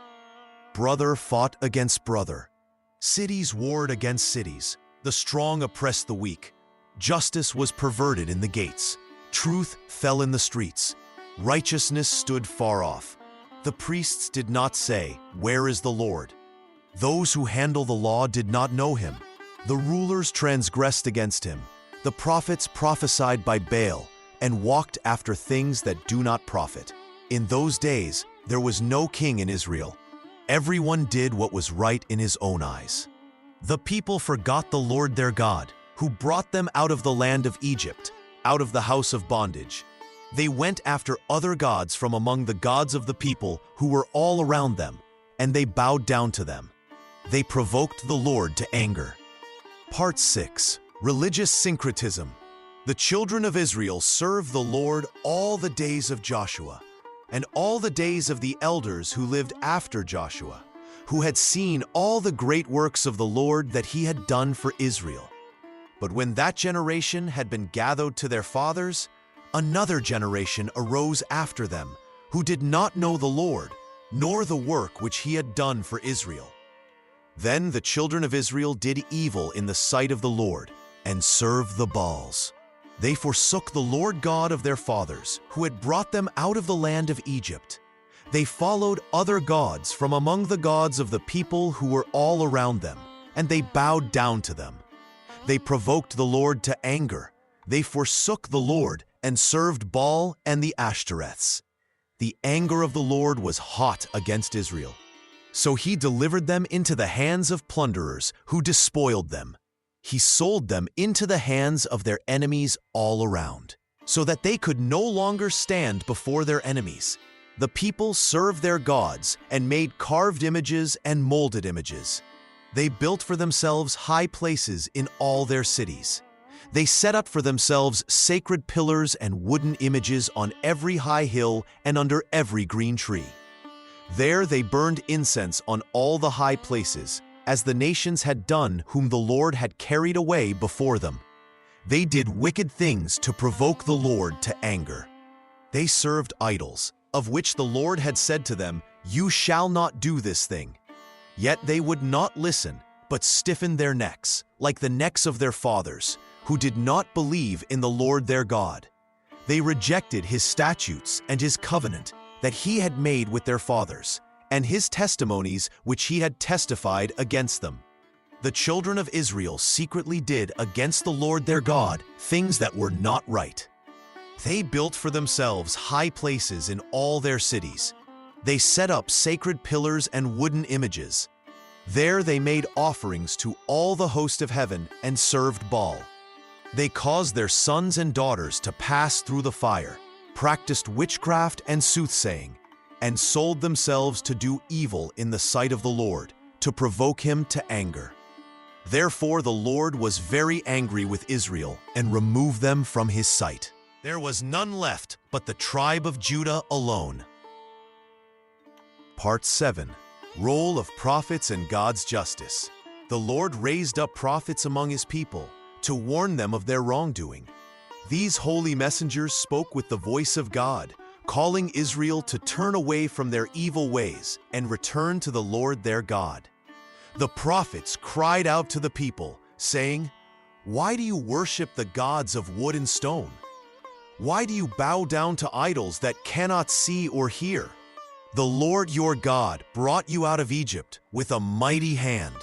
Brother fought against brother. Cities warred against cities. The strong oppressed the weak. Justice was perverted in the gates. Truth fell in the streets. Righteousness stood far off. The priests did not say, "Where is the Lord?" Those who handle the law did not know him. The rulers transgressed against him. The prophets prophesied by Baal and walked after things that do not profit. In those days, there was no king in Israel. Everyone did what was right in his own eyes. The people forgot the Lord their God, who brought them out of the land of Egypt, out of the house of bondage. They went after other gods from among the gods of the people who were all around them, and they bowed down to them. They provoked the Lord to anger. Part 6. Religious Syncretism. The children of Israel served the Lord all the days of Joshua, and all the days of the elders who lived after Joshua, who had seen all the great works of the Lord that he had done for Israel. But when that generation had been gathered to their fathers, another generation arose after them, who did not know the Lord, nor the work which he had done for Israel. Then the children of Israel did evil in the sight of the Lord, and served the Baals. They forsook the Lord God of their fathers, who had brought them out of the land of Egypt. They followed other gods from among the gods of the people who were all around them, and they bowed down to them. They provoked the Lord to anger. They forsook the Lord and served Baal and the Ashtoreths. The anger of the Lord was hot against Israel. So he delivered them into the hands of plunderers who despoiled them. He sold them into the hands of their enemies all around, so that they could no longer stand before their enemies. The people served their gods and made carved images and molded images. They built for themselves high places in all their cities. They set up for themselves sacred pillars and wooden images on every high hill and under every green tree. There they burned incense on all the high places, as the nations had done whom the Lord had carried away before them. They did wicked things to provoke the Lord to anger. They served idols, of which the Lord had said to them, "You shall not do this thing." Yet they would not listen, but stiffened their necks, like the necks of their fathers, who did not believe in the Lord their God. They rejected his statutes and his covenant that he had made with their fathers, and his testimonies which he had testified against them. The children of Israel secretly did against the Lord their God things that were not right. They built for themselves high places in all their cities. They set up sacred pillars and wooden images. There they made offerings to all the host of heaven and served Baal. They caused their sons and daughters to pass through the fire, practiced witchcraft and soothsaying, and sold themselves to do evil in the sight of the Lord, to provoke him to anger. Therefore the Lord was very angry with Israel and removed them from his sight. There was none left but the tribe of Judah alone. Part 7. Role of Prophets and God's Justice. The Lord raised up prophets among his people to warn them of their wrongdoing. These holy messengers spoke with the voice of God, calling Israel to turn away from their evil ways and return to the Lord their God. The prophets cried out to the people, saying, "Why do you worship the gods of wood and stone? Why do you bow down to idols that cannot see or hear? The Lord your God brought you out of Egypt with a mighty hand.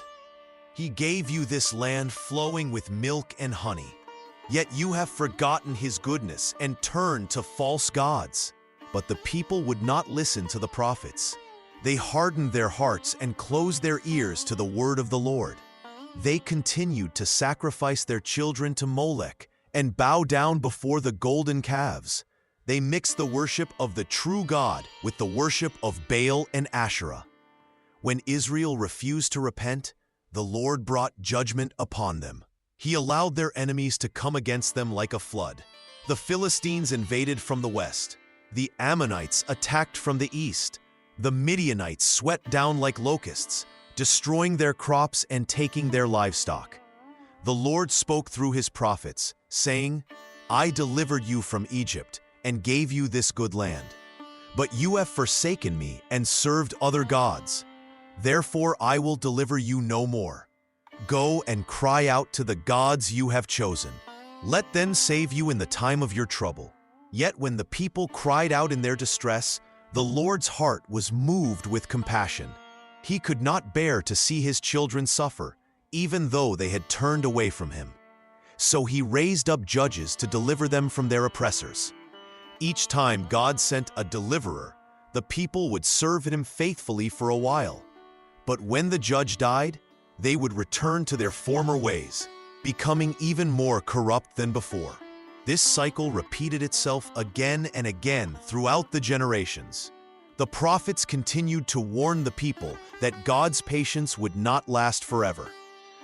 He gave you this land flowing with milk and honey. Yet you have forgotten his goodness and turned to false gods." But the people would not listen to the prophets. They hardened their hearts and closed their ears to the word of the Lord. They continued to sacrifice their children to Molech and bow down before the golden calves. They mixed the worship of the true God with the worship of Baal and Asherah. When Israel refused to repent, the Lord brought judgment upon them. He allowed their enemies to come against them like a flood. The Philistines invaded from the west. The Ammonites attacked from the east. The Midianites swept down like locusts, destroying their crops and taking their livestock. The Lord spoke through his prophets, saying, "I delivered you from Egypt and gave you this good land. But you have forsaken me and served other gods. Therefore I will deliver you no more. Go and cry out to the gods you have chosen. Let them save you in the time of your trouble." Yet when the people cried out in their distress, the Lord's heart was moved with compassion. He could not bear to see his children suffer, even though they had turned away from him. So he raised up judges to deliver them from their oppressors. Each time God sent a deliverer, the people would serve him faithfully for a while. But when the judge died, they would return to their former ways, becoming even more corrupt than before. This cycle repeated itself again and again throughout the generations. The prophets continued to warn the people that God's patience would not last forever.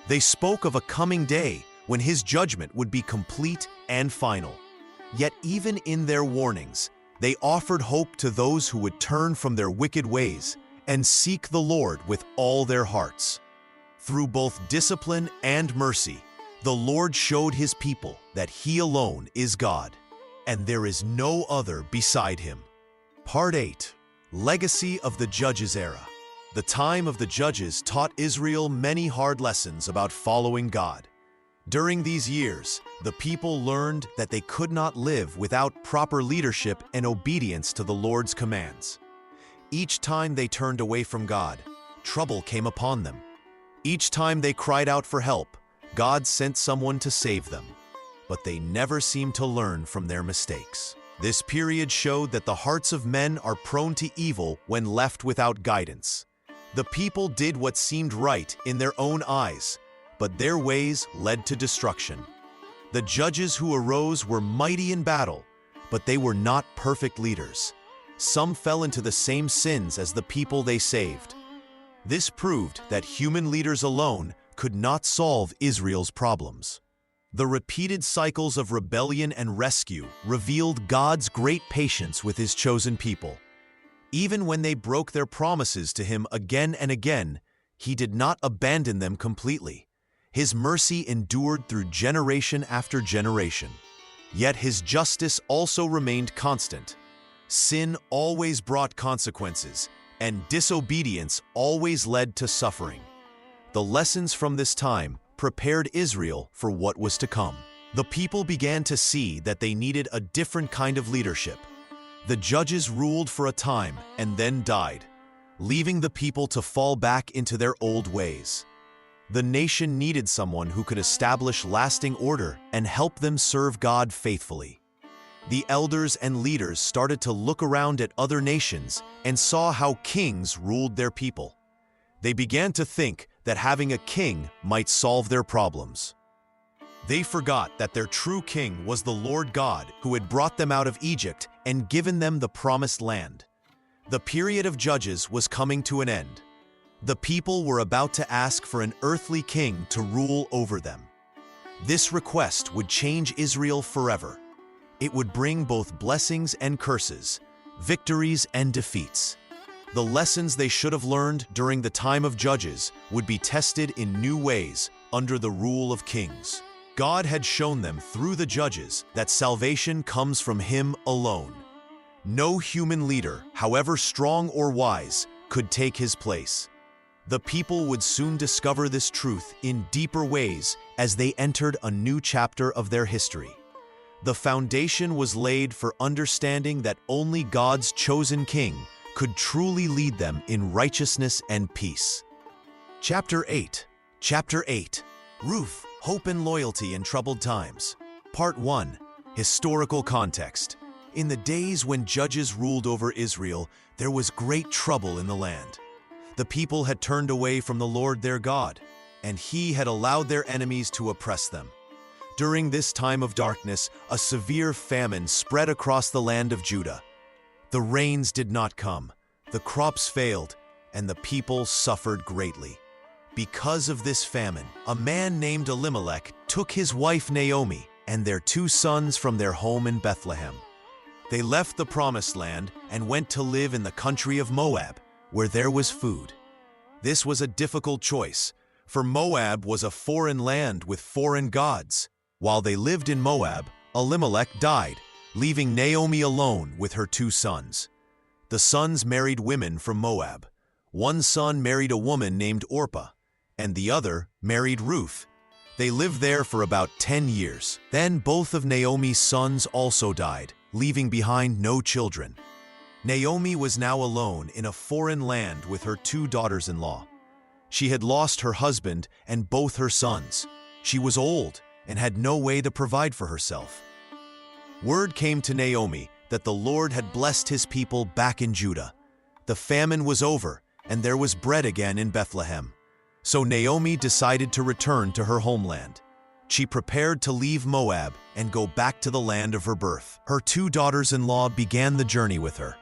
They spoke of a coming day when his judgment would be complete and final. Yet even in their warnings, they offered hope to those who would turn from their wicked ways and seek the Lord with all their hearts. Through both discipline and mercy, the Lord showed his people that he alone is God, and there is no other beside him. Part 8. Legacy of the Judges Era. The time of the Judges taught Israel many hard lessons about following God. During these years, the people learned that they could not live without proper leadership and obedience to the Lord's commands. Each time they turned away from God, trouble came upon them. Each time they cried out for help, God sent someone to save them. But they never seemed to learn from their mistakes. This period showed that the hearts of men are prone to evil when left without guidance. The people did what seemed right in their own eyes, but their ways led to destruction. The judges who arose were mighty in battle, but they were not perfect leaders. Some fell into the same sins as the people they saved. This proved that human leaders alone could not solve Israel's problems. The repeated cycles of rebellion and rescue revealed God's great patience with His chosen people. Even when they broke their promises to Him again and again, He did not abandon them completely. His mercy endured through generation after generation. Yet His justice also remained constant. Sin always brought consequences, and disobedience always led to suffering. The lessons from this time prepared Israel for what was to come. The people began to see that they needed a different kind of leadership. The judges ruled for a time and then died, leaving the people to fall back into their old ways. The nation needed someone who could establish lasting order and help them serve God faithfully. The elders and leaders started to look around at other nations and saw how kings ruled their people. They began to think that having a king might solve their problems. They forgot that their true king was the Lord God who had brought them out of Egypt and given them the promised land. The period of judges was coming to an end. The people were about to ask for an earthly king to rule over them. This request would change Israel forever. It would bring both blessings and curses, victories and defeats. The lessons they should have learned during the time of judges would be tested in new ways under the rule of kings. God had shown them through the judges that salvation comes from Him alone. No human leader, however strong or wise, could take His place. The people would soon discover this truth in deeper ways as they entered a new chapter of their history. The foundation was laid for understanding that only God's chosen king could truly lead them in righteousness and peace. Chapter 8. Ruth, Hope and Loyalty in Troubled Times. Part 1. Historical Context. In the days when judges ruled over Israel, there was great trouble in the land. The people had turned away from the Lord their God, and He had allowed their enemies to oppress them. During this time of darkness, a severe famine spread across the land of Judah. The rains did not come, the crops failed, and the people suffered greatly. Because of this famine, a man named Elimelech took his wife Naomi and their 2 sons from their home in Bethlehem. They left the Promised Land and went to live in the country of Moab, where there was food. This was a difficult choice, for Moab was a foreign land with foreign gods. While they lived in Moab, Elimelech died, leaving Naomi alone with her 2 sons. The sons married women from Moab. One son married a woman named Orpah, and the other married Ruth. They lived there for about 10 years. Then both of Naomi's sons also died, leaving behind no children. Naomi was now alone in a foreign land with her 2 daughters-in-law. She had lost her husband and both her sons. She was old and had no way to provide for herself. Word came to Naomi that the Lord had blessed His people back in Judah. The famine was over, and there was bread again in Bethlehem. So Naomi decided to return to her homeland. She prepared to leave Moab and go back to the land of her birth. Her 2 daughters-in-law began the journey with her.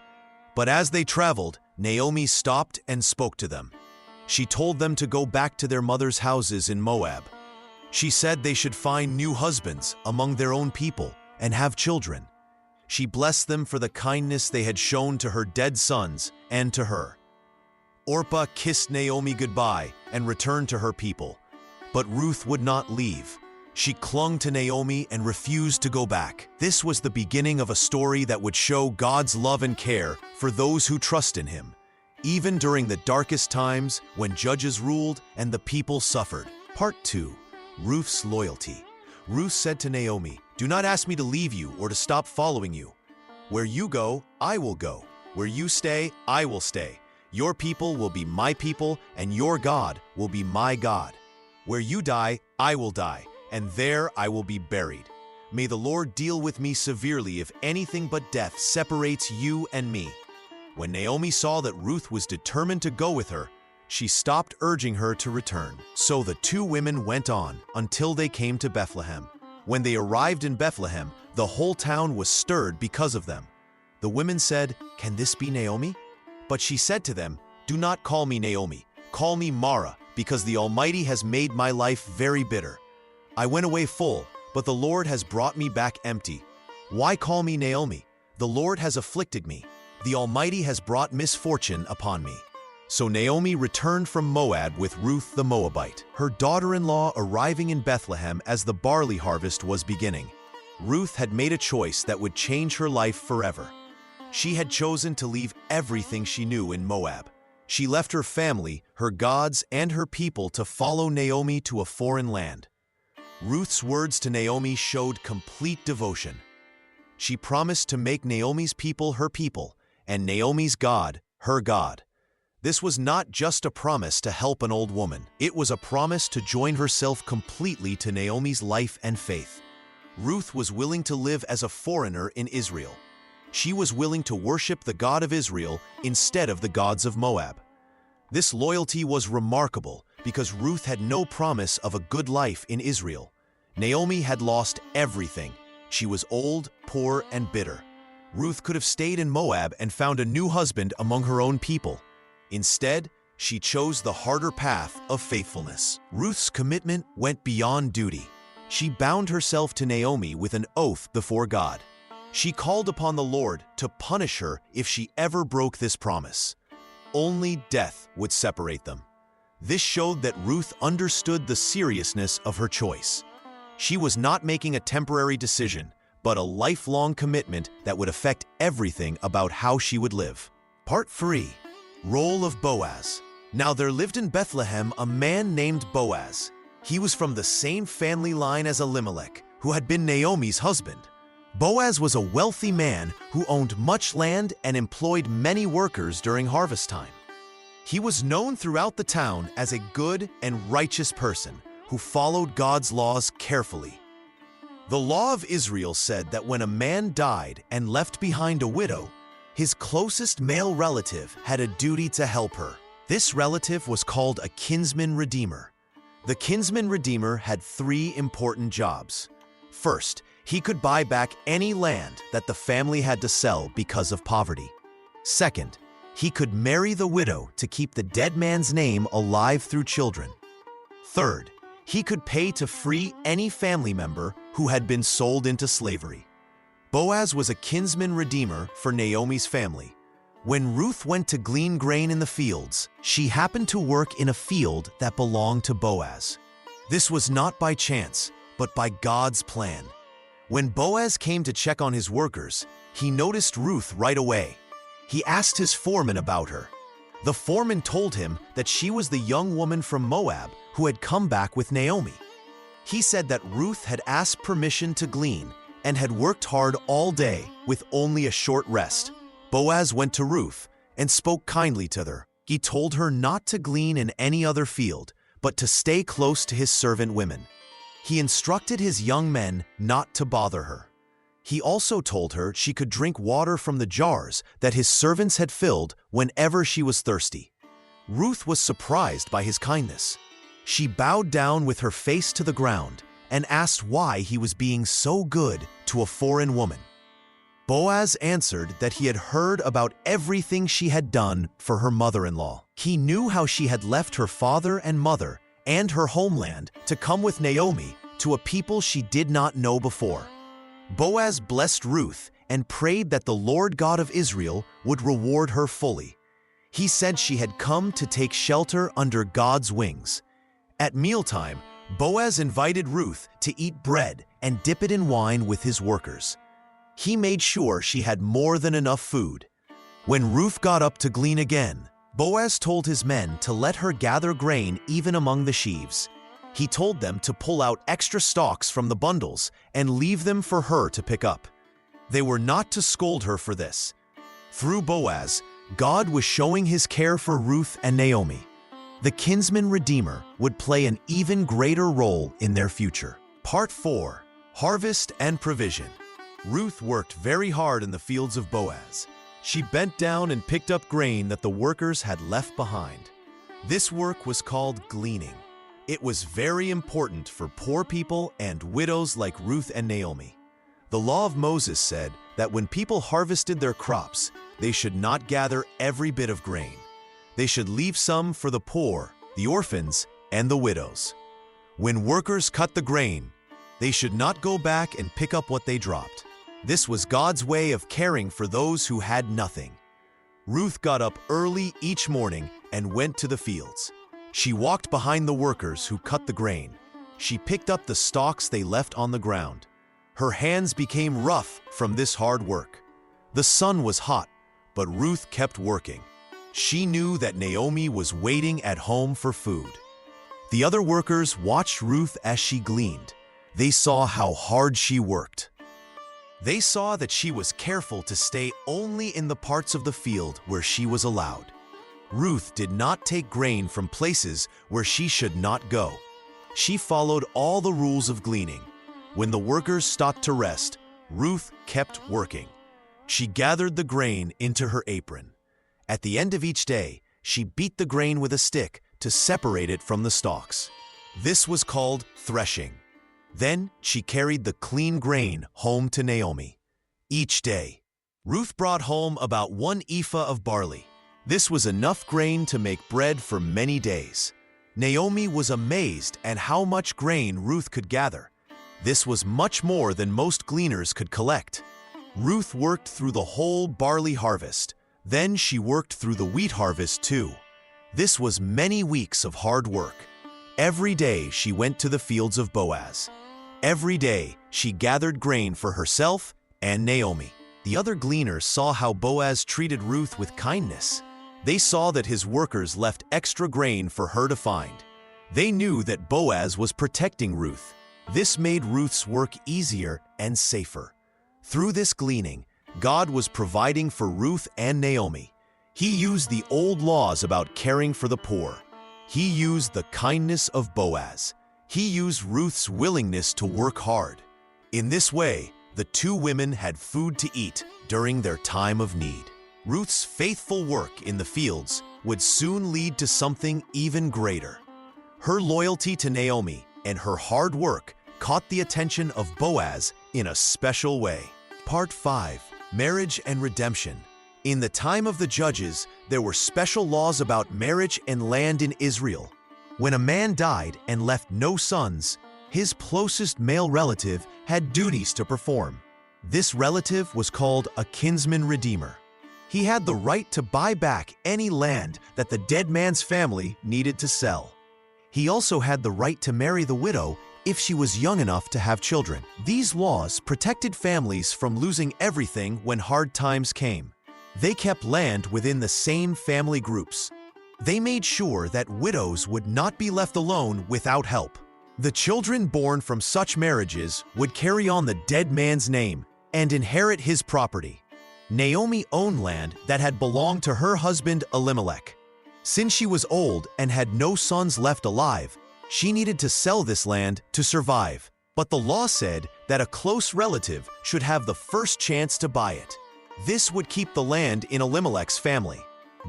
But as they traveled, Naomi stopped and spoke to them. She told them to go back to their mother's houses in Moab. She said they should find new husbands among their own people and have children. She blessed them for the kindness they had shown to her dead sons and to her. Orpah kissed Naomi goodbye and returned to her people. But Ruth would not leave. She clung to Naomi and refused to go back. This was the beginning of a story that would show God's love and care for those who trust in Him, even during the darkest times when judges ruled and the people suffered. Part 2. Ruth's Loyalty. Ruth said to Naomi, "Do not ask me to leave you or to stop following you. Where you go, I will go, Where you stay, I will stay. Your people will be my people, and your God will be my God. Where you die, I will die, and there I will be buried. May the Lord deal with me severely if anything but death separates you and me." When Naomi saw that Ruth was determined to go with her, she stopped urging her to return. So the two women went on until they came to Bethlehem. When they arrived in Bethlehem, the whole town was stirred because of them. The women said, "Can this be Naomi?" But she said to them, "Do not call me Naomi. Call me Mara, because the Almighty has made my life very bitter. I went away full, but the Lord has brought me back empty. Why call me Naomi? The Lord has afflicted me. The Almighty has brought misfortune upon me." So Naomi returned from Moab with Ruth the Moabite, her daughter-in-law, arriving in Bethlehem as the barley harvest was beginning. Ruth had made a choice that would change her life forever. She had chosen to leave everything she knew in Moab. She left her family, her gods, and her people to follow Naomi to a foreign land. Ruth's words to Naomi showed complete devotion. She promised to make Naomi's people her people, and Naomi's God her God. This was not just a promise to help an old woman. It was a promise to join herself completely to Naomi's life and faith. Ruth was willing to live as a foreigner in Israel. She was willing to worship the God of Israel instead of the gods of Moab. This loyalty was remarkable because Ruth had no promise of a good life in Israel. Naomi had lost everything. She was old, poor, and bitter. Ruth could have stayed in Moab and found a new husband among her own people. Instead, she chose the harder path of faithfulness. Ruth's commitment went beyond duty. She bound herself to Naomi with an oath before God. She called upon the Lord to punish her if she ever broke this promise. Only death would separate them. This showed that Ruth understood the seriousness of her choice. She was not making a temporary decision, but a lifelong commitment that would affect everything about how she would live. Part 3. Role of Boaz. Now there lived in Bethlehem a man named Boaz. He was from the same family line as Elimelech, who had been Naomi's husband. Boaz was a wealthy man who owned much land and employed many workers during harvest time. He was known throughout the town as a good and righteous person who followed God's laws carefully. The law of Israel said that when a man died and left behind a widow, his closest male relative had a duty to help her. This relative was called a kinsman redeemer. The kinsman redeemer had 3 important jobs. First, he could buy back any land that the family had to sell because of poverty. Second, he could marry the widow to keep the dead man's name alive through children. Third, he could pay to free any family member who had been sold into slavery. Boaz was a kinsman redeemer for Naomi's family. When Ruth went to glean grain in the fields, she happened to work in a field that belonged to Boaz. This was not by chance, but by God's plan. When Boaz came to check on his workers, he noticed Ruth right away. He asked his foreman about her. The foreman told him that she was the young woman from Moab who had come back with Naomi. He said that Ruth had asked permission to glean and had worked hard all day with only a short rest. Boaz went to Ruth and spoke kindly to her. He told her not to glean in any other field, but to stay close to his servant women. He instructed his young men not to bother her. He also told her she could drink water from the jars that his servants had filled whenever she was thirsty. Ruth was surprised by his kindness. She bowed down with her face to the ground and asked why he was being so good to a foreign woman. Boaz answered that he had heard about everything she had done for her mother-in-law. He knew how she had left her father and mother and her homeland to come with Naomi to a people she did not know before. Boaz blessed Ruth and prayed that the Lord God of Israel would reward her fully. He said she had come to take shelter under God's wings. At mealtime, Boaz invited Ruth to eat bread and dip it in wine with his workers. He made sure she had more than enough food. When Ruth got up to glean again, Boaz told his men to let her gather grain even among the sheaves. He told them to pull out extra stalks from the bundles and leave them for her to pick up. They were not to scold her for this. Through Boaz, God was showing his care for Ruth and Naomi. The kinsman redeemer would play an even greater role in their future. Part 4. Harvest and Provision. Ruth worked very hard in the fields of Boaz. She bent down and picked up grain that the workers had left behind. This work was called gleaning. It was very important for poor people and widows like Ruth and Naomi. The law of Moses said that when people harvested their crops, they should not gather every bit of grain. They should leave some for the poor, the orphans, and the widows. When workers cut the grain, they should not go back and pick up what they dropped. This was God's way of caring for those who had nothing. Ruth got up early each morning and went to the fields. She walked behind the workers who cut the grain. She picked up the stalks they left on the ground. Her hands became rough from this hard work. The sun was hot, but Ruth kept working. She knew that Naomi was waiting at home for food. The other workers watched Ruth as she gleaned. They saw how hard she worked. They saw that she was careful to stay only in the parts of the field where she was allowed. Ruth did not take grain from places where she should not go. She followed all the rules of gleaning. When the workers stopped to rest, Ruth kept working. She gathered the grain into her apron. At the end of each day, she beat the grain with a stick to separate it from the stalks. This was called threshing. Then she carried the clean grain home to Naomi. Each day, Ruth brought home about 1 ephah of barley. This was enough grain to make bread for many days. Naomi was amazed at how much grain Ruth could gather. This was much more than most gleaners could collect. Ruth worked through the whole barley harvest. Then she worked through the wheat harvest too. This was many weeks of hard work. Every day she went to the fields of Boaz. Every day she gathered grain for herself and Naomi. The other gleaners saw how Boaz treated Ruth with kindness. They saw that his workers left extra grain for her to find. They knew that Boaz was protecting Ruth. This made Ruth's work easier and safer. Through this gleaning, God was providing for Ruth and Naomi. He used the old laws about caring for the poor. He used the kindness of Boaz. He used Ruth's willingness to work hard. In this way, the two women had food to eat during their time of need. Ruth's faithful work in the fields would soon lead to something even greater. Her loyalty to Naomi and her hard work caught the attention of Boaz in a special way. Part 5. Marriage and Redemption. In the time of the judges, there were special laws about marriage and land in Israel. When a man died and left no sons, his closest male relative had duties to perform. This relative was called a kinsman redeemer. He had the right to buy back any land that the dead man's family needed to sell. He also had the right to marry the widow if she was young enough to have children. These laws protected families from losing everything when hard times came. They kept land within the same family groups. They made sure that widows would not be left alone without help. The children born from such marriages would carry on the dead man's name and inherit his property. Naomi owned land that had belonged to her husband Elimelech. Since she was old and had no sons left alive, she needed to sell this land to survive. But the law said that a close relative should have the first chance to buy it. This would keep the land in Elimelech's family.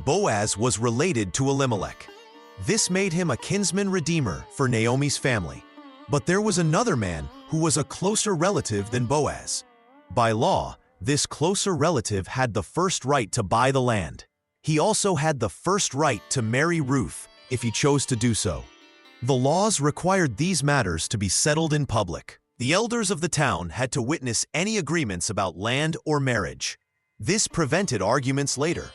Boaz was related to Elimelech. This made him a kinsman redeemer for Naomi's family. But there was another man who was a closer relative than Boaz. By law, this closer relative had the first right to buy the land. He also had the first right to marry Ruth if he chose to do so. The laws required these matters to be settled in public. The elders of the town had to witness any agreements about land or marriage. This prevented arguments later.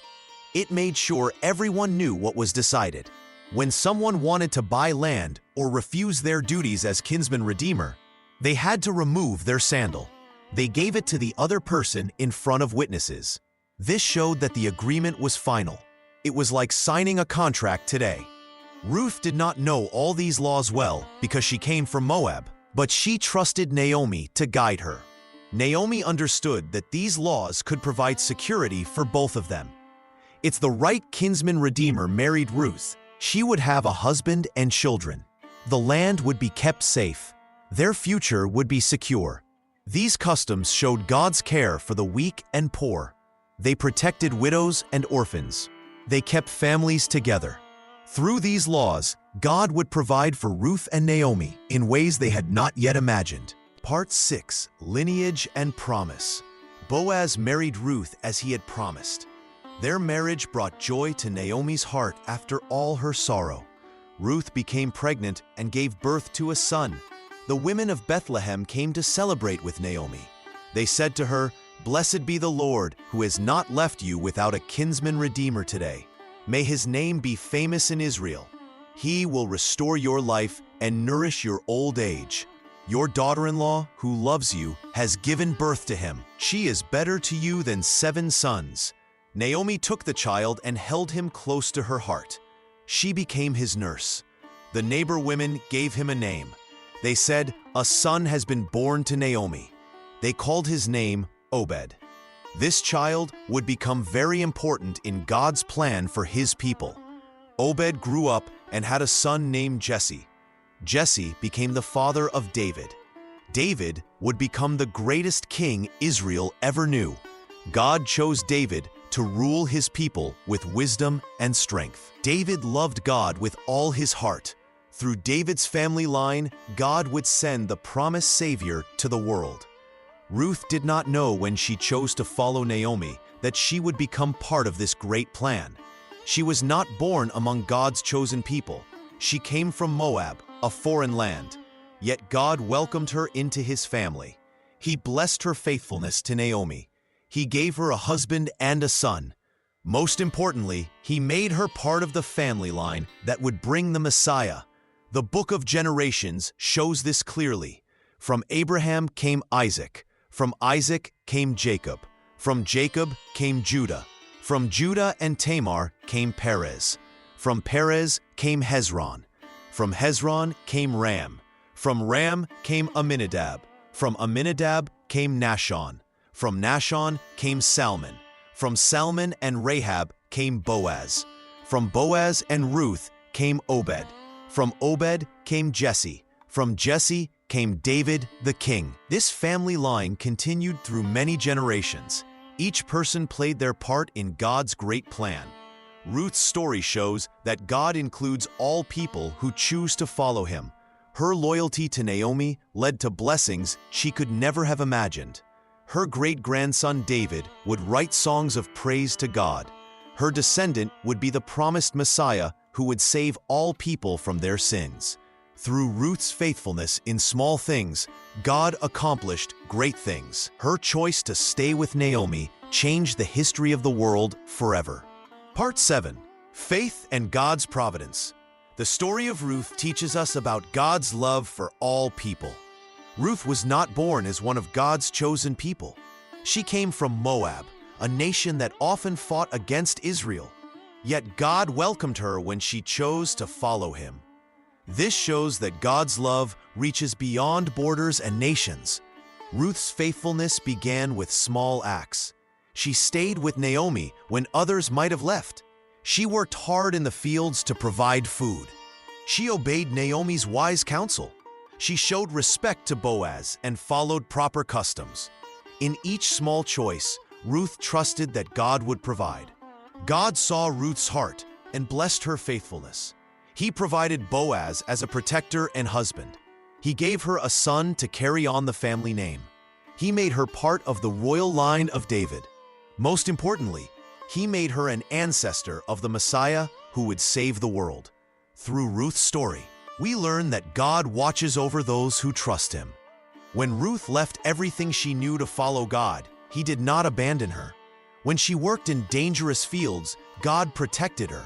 It made sure everyone knew what was decided. When someone wanted to buy land or refuse their duties as kinsman redeemer, they had to remove their sandal. They gave it to the other person in front of witnesses. This showed that the agreement was final. It was like signing a contract today. Ruth did not know all these laws well because she came from Moab, but she trusted Naomi to guide her. Naomi understood that these laws could provide security for both of them. If the right kinsman redeemer married Ruth, she would have a husband and children. The land would be kept safe. Their future would be secure. These customs showed God's care for the weak and poor. They protected widows and orphans. They kept families together. Through these laws, God would provide for Ruth and Naomi in ways they had not yet imagined. Part 6. Lineage and Promise. Boaz married Ruth as he had promised. Their marriage brought joy to Naomi's heart after all her sorrow. Ruth became pregnant and gave birth to a son. The women of Bethlehem came to celebrate with Naomi. They said to her, "Blessed be the Lord, who has not left you without a kinsman redeemer today. May his name be famous in Israel. He will restore your life and nourish your old age. Your daughter-in-law, who loves you, has given birth to him. She is better to you than 7 sons." Naomi took the child and held him close to her heart. She became his nurse. The neighbor women gave him a name. They said, "A son has been born to Naomi." They called his name Obed. This child would become very important in God's plan for his people. Obed grew up and had a son named Jesse. Jesse became the father of David. David would become the greatest king Israel ever knew. God chose David to rule his people with wisdom and strength. David loved God with all his heart. Through David's family line, God would send the promised Savior to the world. Ruth did not know when she chose to follow Naomi that she would become part of this great plan. She was not born among God's chosen people. She came from Moab, a foreign land. Yet God welcomed her into his family. He blessed her faithfulness to Naomi. He gave her a husband and a son. Most importantly, he made her part of the family line that would bring the Messiah. The Book of Generations shows this clearly. From Abraham came Isaac. From Isaac came Jacob. From Jacob came Judah. From Judah and Tamar came Perez. From Perez came Hezron. From Hezron came Ram. From Ram came Amminadab. From Amminadab came Nahshon. From Nahshon came Salmon. From Salmon and Rahab came Boaz. From Boaz and Ruth came Obed. From Obed came Jesse. From Jesse came David the king. This family line continued through many generations. Each person played their part in God's great plan. Ruth's story shows that God includes all people who choose to follow him. Her loyalty to Naomi led to blessings she could never have imagined. Her great-grandson David would write songs of praise to God. Her descendant would be the promised Messiah who would save all people from their sins. Through Ruth's faithfulness in small things, God accomplished great things. Her choice to stay with Naomi changed the history of the world forever. Part 7. Faith and God's Providence. The story of Ruth teaches us about God's love for all people. Ruth was not born as one of God's chosen people. She came from Moab, a nation that often fought against Israel. Yet God welcomed her when she chose to follow him. This shows that God's love reaches beyond borders and nations. Ruth's faithfulness began with small acts. She stayed with Naomi when others might have left. She worked hard in the fields to provide food. She obeyed Naomi's wise counsel. She showed respect to Boaz and followed proper customs. In each small choice, Ruth trusted that God would provide. God saw Ruth's heart and blessed her faithfulness. He provided Boaz as a protector and husband. He gave her a son to carry on the family name. He made her part of the royal line of David. Most importantly, he made her an ancestor of the Messiah who would save the world. Through Ruth's story, we learn that God watches over those who trust him. When Ruth left everything she knew to follow God, he did not abandon her. When she worked in dangerous fields, God protected her.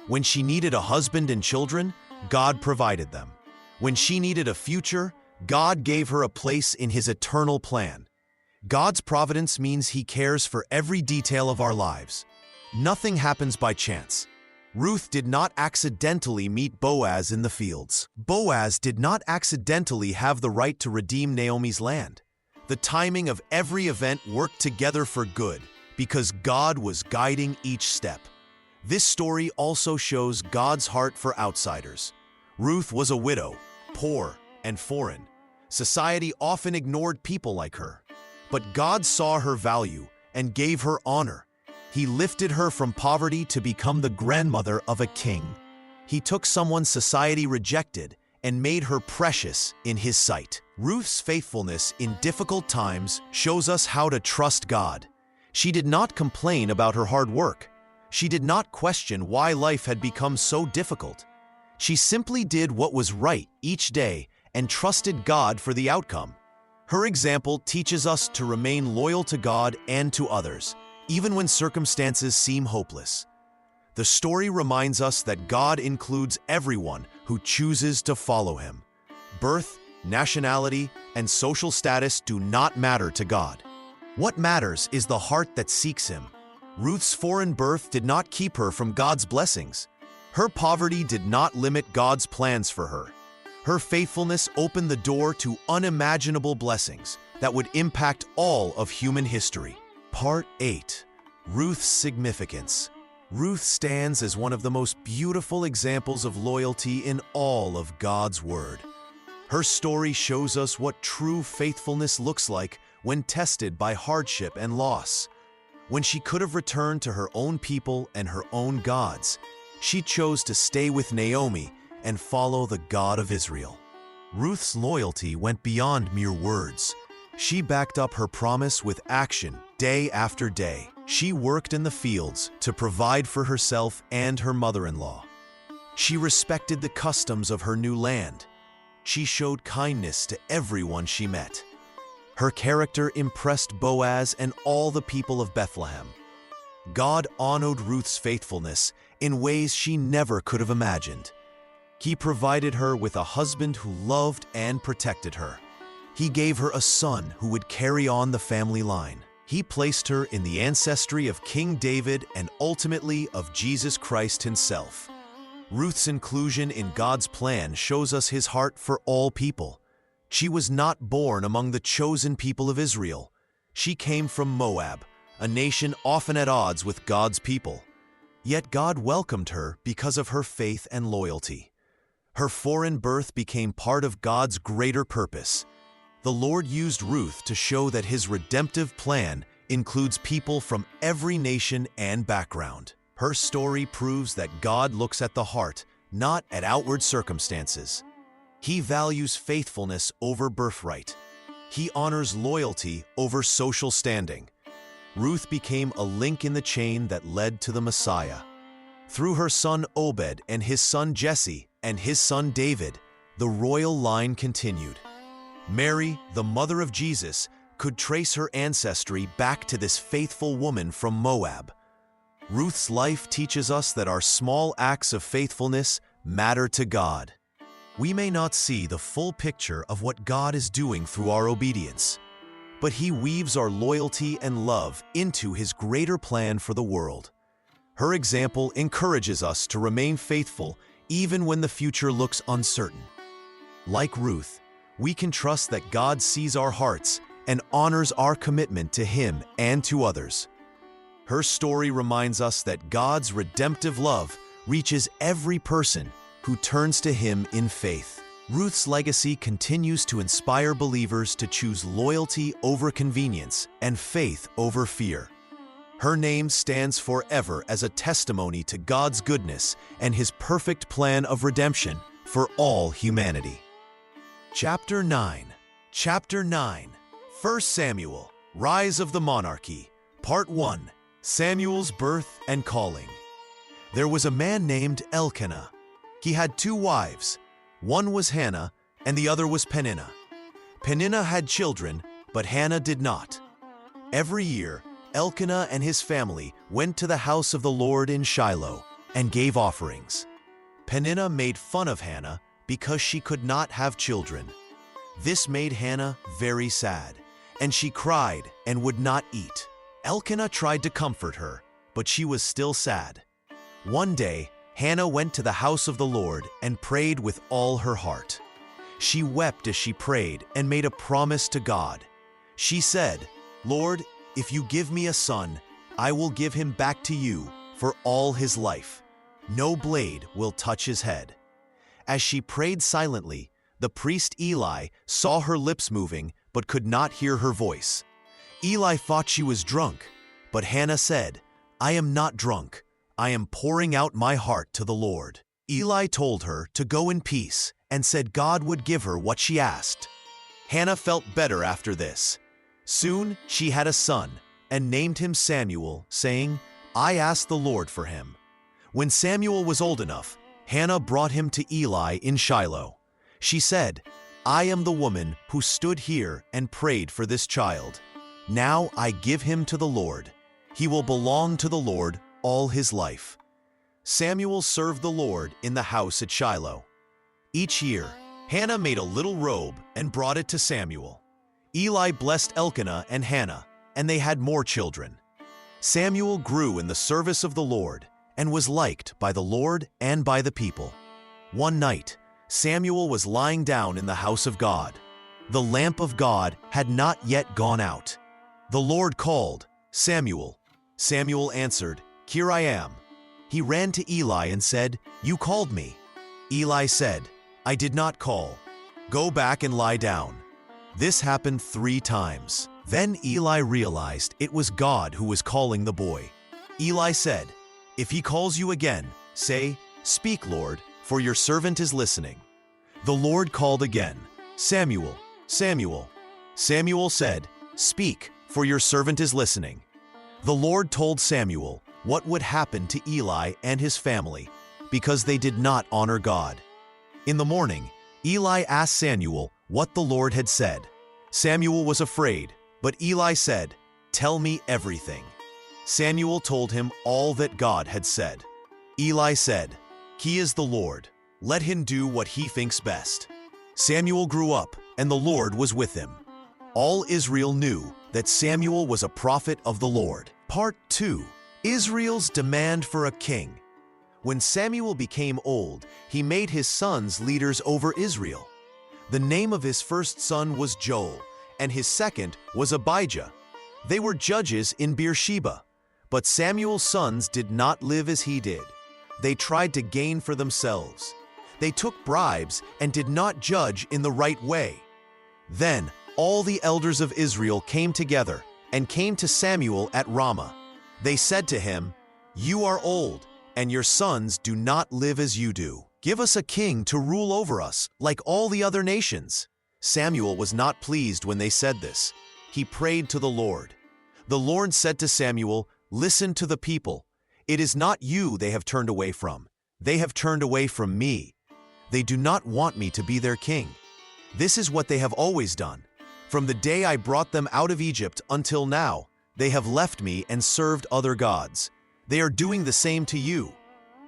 When she needed a husband and children, God provided them. When she needed a future, God gave her a place in his eternal plan. God's providence means he cares for every detail of our lives. Nothing happens by chance. Ruth did not accidentally meet Boaz in the fields. Boaz did not accidentally have the right to redeem Naomi's land. The timing of every event worked together for good because God was guiding each step. This story also shows God's heart for outsiders. Ruth was a widow, poor and foreign. Society often ignored people like her. But God saw her value and gave her honor. He lifted her from poverty to become the grandmother of a king. He took someone society rejected and made her precious in His sight. Ruth's faithfulness in difficult times shows us how to trust God. She did not complain about her hard work. She did not question why life had become so difficult. She simply did what was right each day and trusted God for the outcome. Her example teaches us to remain loyal to God and to others, even when circumstances seem hopeless. The story reminds us that God includes everyone who chooses to follow Him. Birth, nationality, and social status do not matter to God. What matters is the heart that seeks Him. Ruth's foreign birth did not keep her from God's blessings. Her poverty did not limit God's plans for her. Her faithfulness opened the door to unimaginable blessings that would impact all of human history. Part 8. Ruth's significance. Ruth stands as one of the most beautiful examples of loyalty in all of God's Word. Her story shows us what true faithfulness looks like when tested by hardship and loss. When she could have returned to her own people and her own gods, she chose to stay with Naomi and follow the God of Israel. Ruth's loyalty went beyond mere words. She backed up her promise with action day after day. She worked in the fields to provide for herself and her mother-in-law. She respected the customs of her new land. She showed kindness to everyone she met. Her character impressed Boaz and all the people of Bethlehem. God honored Ruth's faithfulness in ways she never could have imagined. He provided her with a husband who loved and protected her. He gave her a son who would carry on the family line. He placed her in the ancestry of King David and ultimately of Jesus Christ Himself. Ruth's inclusion in God's plan shows us His heart for all people. She was not born among the chosen people of Israel. She came from Moab, a nation often at odds with God's people. Yet God welcomed her because of her faith and loyalty. Her foreign birth became part of God's greater purpose. The Lord used Ruth to show that His redemptive plan includes people from every nation and background. Her story proves that God looks at the heart, not at outward circumstances. He values faithfulness over birthright. He honors loyalty over social standing. Ruth became a link in the chain that led to the Messiah. Through her son Obed and his son Jesse and his son David, the royal line continued. Mary, the mother of Jesus, could trace her ancestry back to this faithful woman from Moab. Ruth's life teaches us that our small acts of faithfulness matter to God. We may not see the full picture of what God is doing through our obedience, but He weaves our loyalty and love into His greater plan for the world. Her example encourages us to remain faithful even when the future looks uncertain. Like Ruth, we can trust that God sees our hearts and honors our commitment to Him and to others. Her story reminds us that God's redemptive love reaches every person who turns to Him in faith. Ruth's legacy continues to inspire believers to choose loyalty over convenience and faith over fear. Her name stands forever as a testimony to God's goodness and His perfect plan of redemption for all humanity. Chapter 9. Chapter 9. 1 Samuel, Rise of the Monarchy. Part 1. Samuel's birth and calling. There was a man named Elkanah. He had 2 wives. One was Hannah, and the other was Peninnah. Peninnah had children, but Hannah did not. Every year, Elkanah and his family went to the house of the Lord in Shiloh and gave offerings. Peninnah made fun of Hannah because she could not have children. This made Hannah very sad, and she cried and would not eat. Elkanah tried to comfort her, but she was still sad. One day, Hannah went to the house of the Lord and prayed with all her heart. She wept as she prayed and made a promise to God. She said, "Lord, if you give me a son, I will give him back to you for all his life. No blade will touch his head." As she prayed silently, the priest Eli saw her lips moving but could not hear her voice. Eli thought she was drunk, but Hannah said, "I am not drunk. I am pouring out my heart to the Lord." Eli told her to go in peace and said God would give her what she asked. Hannah felt better after this. Soon she had a son and named him Samuel, saying, "I asked the Lord for him." When Samuel was old enough, Hannah brought him to Eli in Shiloh. She said, "I am the woman who stood here and prayed for this child. Now I give him to the Lord. He will belong to the Lord all his life." Samuel served the Lord in the house at Shiloh. Each year, Hannah made a little robe and brought it to Samuel. Eli blessed Elkanah and Hannah, and they had more children. Samuel grew in the service of the Lord and was liked by the Lord and by the people. One night, Samuel was lying down in the house of God. The lamp of God had not yet gone out. The Lord called, "Samuel." Samuel answered, "Here I am." He ran to Eli and said, "You called me." Eli said, "I did not call. Go back and lie down." This happened 3 times. Then Eli realized it was God who was calling the boy. Eli said, "If he calls you again, say, 'Speak, Lord, for your servant is listening.'" The Lord called again, "Samuel, Samuel." Samuel said, "Speak, for your servant is listening." The Lord told Samuel what would happen to Eli and his family because they did not honor God. In the morning, Eli asked Samuel what the Lord had said. Samuel was afraid, but Eli said, "Tell me everything." Samuel told him all that God had said. Eli said, "He is the Lord. Let him do what he thinks best." Samuel grew up, and the Lord was with him. All Israel knew that Samuel was a prophet of the Lord. Part 2. Israel's demand for a king. When Samuel became old, he made his sons leaders over Israel. The name of his first son was Joel, and his second was Abijah. They were judges in Beersheba. But Samuel's sons did not live as he did. They tried to gain for themselves. They took bribes and did not judge in the right way. Then all the elders of Israel came together and came to Samuel at Ramah. They said to him, "You are old, and your sons do not live as you do. Give us a king to rule over us, like all the other nations." Samuel was not pleased when they said this. He prayed to the Lord. The Lord said to Samuel, "Listen to the people. It is not you they have turned away from. They have turned away from me. They do not want me to be their king. This is what they have always done. From the day I brought them out of Egypt until now, they have left me and served other gods. They are doing the same to you.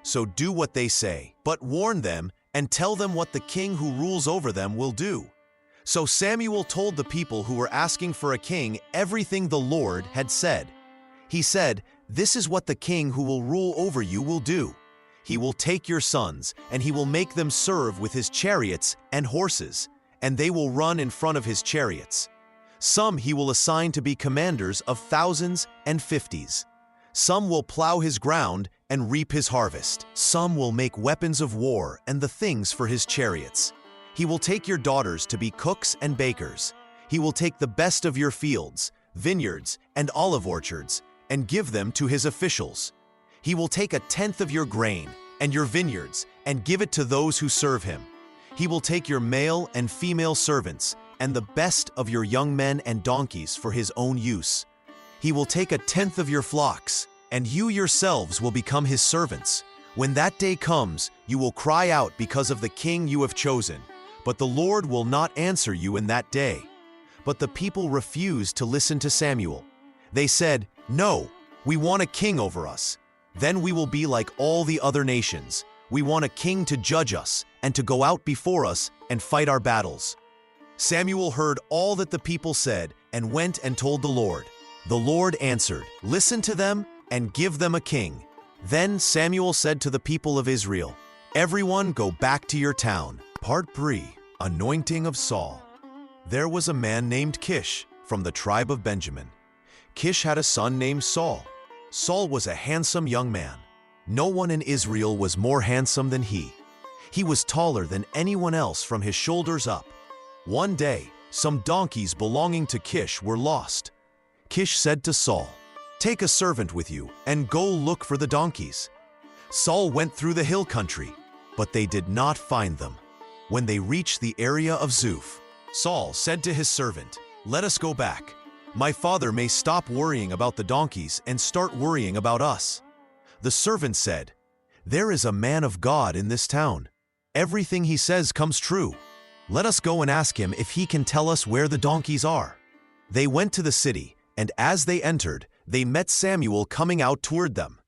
So do what they say, but warn them and tell them what the king who rules over them will do." So Samuel told the people who were asking for a king everything the Lord had said. He said, "This is what the king who will rule over you will do. He will take your sons, and he will make them serve with his chariots and horses, and they will run in front of his chariots. Some he will assign to be commanders of thousands and fifties. Some will plow his ground and reap his harvest. Some will make weapons of war and the things for his chariots. He will take your daughters to be cooks and bakers. He will take the best of your fields, vineyards, and olive orchards, and give them to his officials. He will take 1/10 of your grain and your vineyards and give it to those who serve him. He will take your male and female servants and the best of your young men and donkeys for his own use. He will take 1/10 of your flocks, and you yourselves will become his servants. When that day comes, you will cry out because of the king you have chosen, but the Lord will not answer you in that day." But the people refused to listen to Samuel. They said, "No, we want a king over us. Then we will be like all the other nations. We want a king to judge us and to go out before us and fight our battles." Samuel heard all that the people said and went and told the Lord. The Lord answered, "Listen to them and give them a king." Then Samuel said to the people of Israel, "Everyone go back to your town." Part 3. Anointing of Saul. There was a man named Kish, from the tribe of Benjamin. Kish had a son named Saul. Saul was a handsome young man. No one in Israel was more handsome than he. He was taller than anyone else from his shoulders up. One day, some donkeys belonging to Kish were lost. Kish said to Saul, "Take a servant with you and go look for the donkeys." Saul went through the hill country, but they did not find them. When they reached the area of Zuph, Saul said to his servant, "Let us go back. My father may stop worrying about the donkeys and start worrying about us." The servant said, "There is a man of God in this town. Everything he says comes true. Let us go and ask him if he can tell us where the donkeys are." They went to the city, and as they entered, they met Samuel coming out toward them.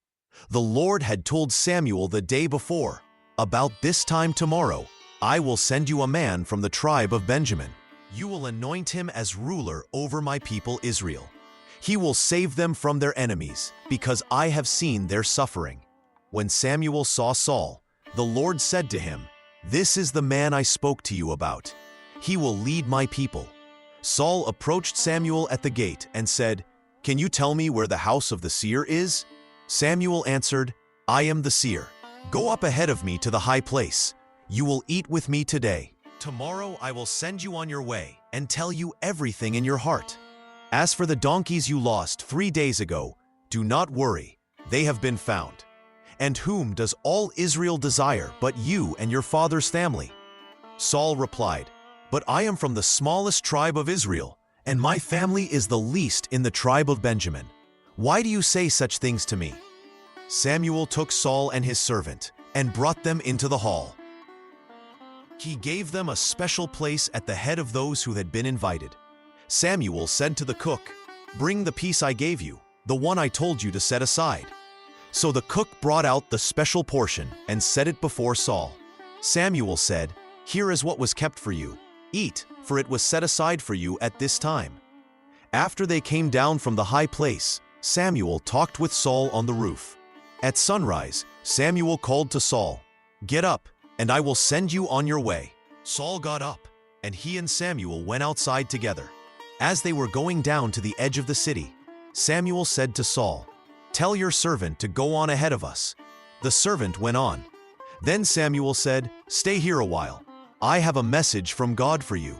The Lord had told Samuel the day before, "About this time tomorrow, I will send you a man from the tribe of Benjamin. You will anoint him as ruler over my people Israel. He will save them from their enemies, because I have seen their suffering." When Samuel saw Saul, the Lord said to him, "This is the man I spoke to you about. He will lead my people." Saul approached Samuel at the gate and said, "Can you tell me where the house of the seer is?" Samuel answered, "I am the seer. Go up ahead of me to the high place. You will eat with me today. Tomorrow I will send you on your way and tell you everything in your heart. As for the donkeys you lost 3 days ago, do not worry, they have been found. And whom does all Israel desire but you and your father's family?" Saul replied, "But I am from the smallest tribe of Israel, and my family is the least in the tribe of Benjamin. Why do you say such things to me?" Samuel took Saul and his servant and brought them into the hall. He gave them a special place at the head of those who had been invited. Samuel said to the cook, "Bring the piece I gave you, the one I told you to set aside." So the cook brought out the special portion and set it before Saul. Samuel said, "Here is what was kept for you. Eat, for it was set aside for you at this time." After they came down from the high place, Samuel talked with Saul on the roof. At sunrise, Samuel called to Saul, "Get up, and I will send you on your way." Saul got up, and he and Samuel went outside together. As they were going down to the edge of the city, Samuel said to Saul, "Tell your servant to go on ahead of us." The servant went on. Then Samuel said, "Stay here a while. I have a message from God for you."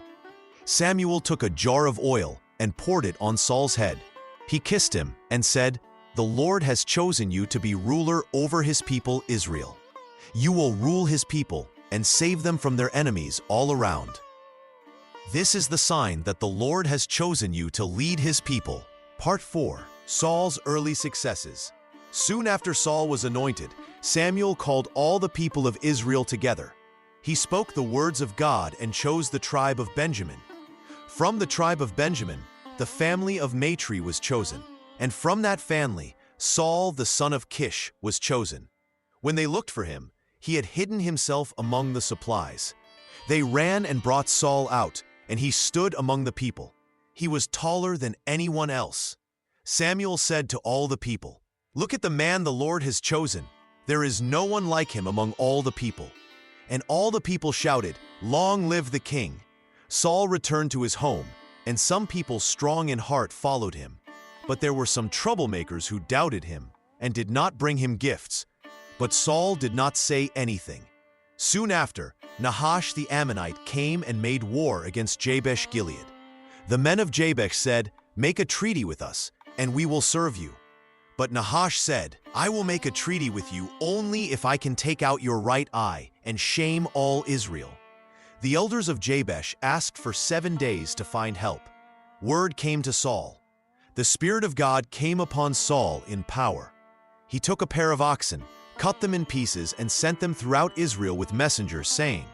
Samuel took a jar of oil and poured it on Saul's head. He kissed him and said, "The Lord has chosen you to be ruler over his people Israel. You will rule his people and save them from their enemies all around. This is the sign that the Lord has chosen you to lead his people." Part 4. Saul's early successes. Soon after Saul was anointed, Samuel called all the people of Israel together. He spoke the words of God and chose the tribe of Benjamin. From the tribe of Benjamin, the family of Matri was chosen, and from that family, Saul the son of Kish was chosen. When they looked for him, he had hidden himself among the supplies. They ran and brought Saul out, and he stood among the people. He was taller than anyone else. Samuel said to all the people, "Look at the man the Lord has chosen. There is no one like him among all the people." And all the people shouted, "Long live the king!" Saul returned to his home, and some people strong in heart followed him. But there were some troublemakers who doubted him and did not bring him gifts. But Saul did not say anything. Soon after, Nahash the Ammonite came and made war against Jabesh Gilead. The men of Jabesh said, "Make a treaty with us, and we will serve you." But Nahash said, "I will make a treaty with you only if I can take out your right eye and shame all Israel." The elders of Jabesh asked for 7 days to find help. Word came to Saul. The Spirit of God came upon Saul in power. He took a pair of oxen, cut them in pieces, and sent them throughout Israel with messengers, saying,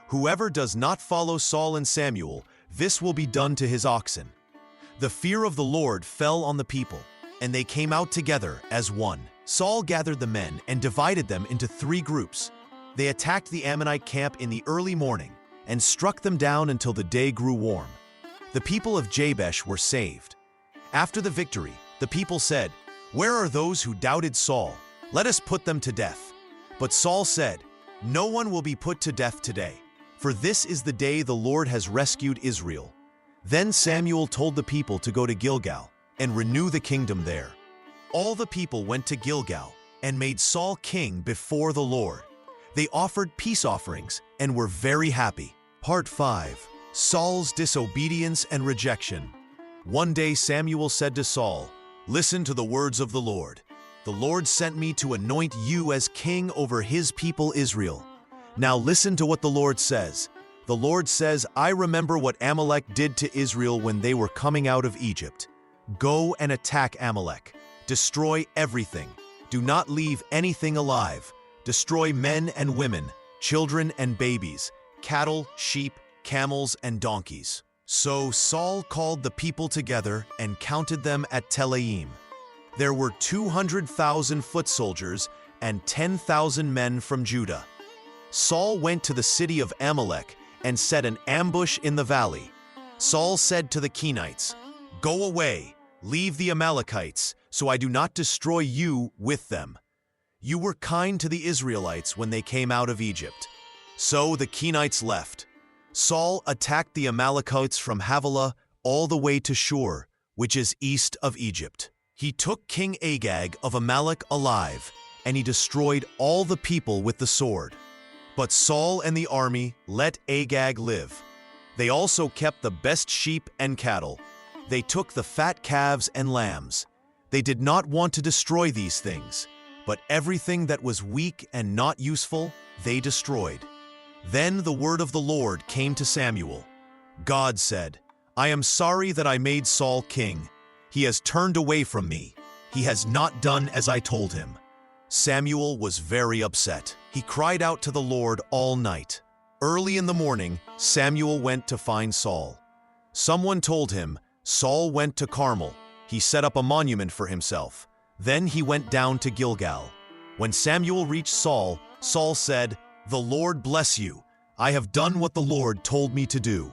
"Whoever does not follow Saul and Samuel, this will be done to his oxen." The fear of the Lord fell on the people, and they came out together as one. Saul gathered the men and divided them into 3 groups. They attacked the Ammonite camp in the early morning and struck them down until the day grew warm. The people of Jabesh were saved. After the victory, the people said, "Where are those who doubted Saul? Let us put them to death." But Saul said, "No one will be put to death today, for this is the day the Lord has rescued Israel." Then Samuel told the people to go to Gilgal and renew the kingdom there. All the people went to Gilgal and made Saul king before the Lord. They offered peace offerings and were very happy. Part 5. Saul's disobedience and rejection. One day Samuel said to Saul, "Listen to the words of the Lord. The Lord sent me to anoint you as king over his people Israel. Now listen to what the Lord says. The Lord says, I remember what Amalek did to Israel when they were coming out of Egypt. Go and attack Amalek. Destroy everything. Do not leave anything alive. Destroy men and women, children and babies, cattle, sheep, camels, and donkeys." So Saul called the people together and counted them at Telaim. There were 200,000 foot soldiers and 10,000 men from Judah. Saul went to the city of Amalek and set an ambush in the valley. Saul said to the Kenites, "Go away, leave the Amalekites, so I do not destroy you with them. You were kind to the Israelites when they came out of Egypt." So the Kenites left. Saul attacked the Amalekites from Havilah all the way to Shur, which is east of Egypt. He took King Agag of Amalek alive, and he destroyed all the people with the sword. But Saul and the army let Agag live. They also kept the best sheep and cattle. They took the fat calves and lambs. They did not want to destroy these things, but everything that was weak and not useful, they destroyed. Then the word of the Lord came to Samuel. God said, "I am sorry that I made Saul king. He has turned away from me. He has not done as I told him." Samuel was very upset. He cried out to the Lord all night. Early in the morning, Samuel went to find Saul. Someone told him, Saul went to Carmel. He set up a monument for himself. Then he went down to Gilgal. When Samuel reached Saul, Saul said, "The Lord bless you. I have done what the Lord told me to do."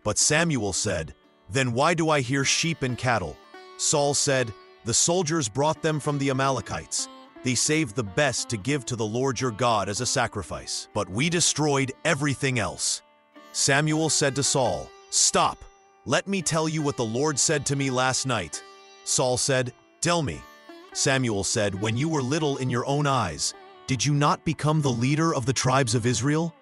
But Samuel said, "Then why do I hear sheep and cattle?" Saul said, "The soldiers brought them from the Amalekites. They saved the best to give to the Lord your God as a sacrifice, but we destroyed everything else." Samuel said to Saul, "Stop. Let me tell you what the Lord said to me last night." Saul said, "Tell me." Samuel said, "When you were little in your own eyes, did you not become the leader of the tribes of Israel?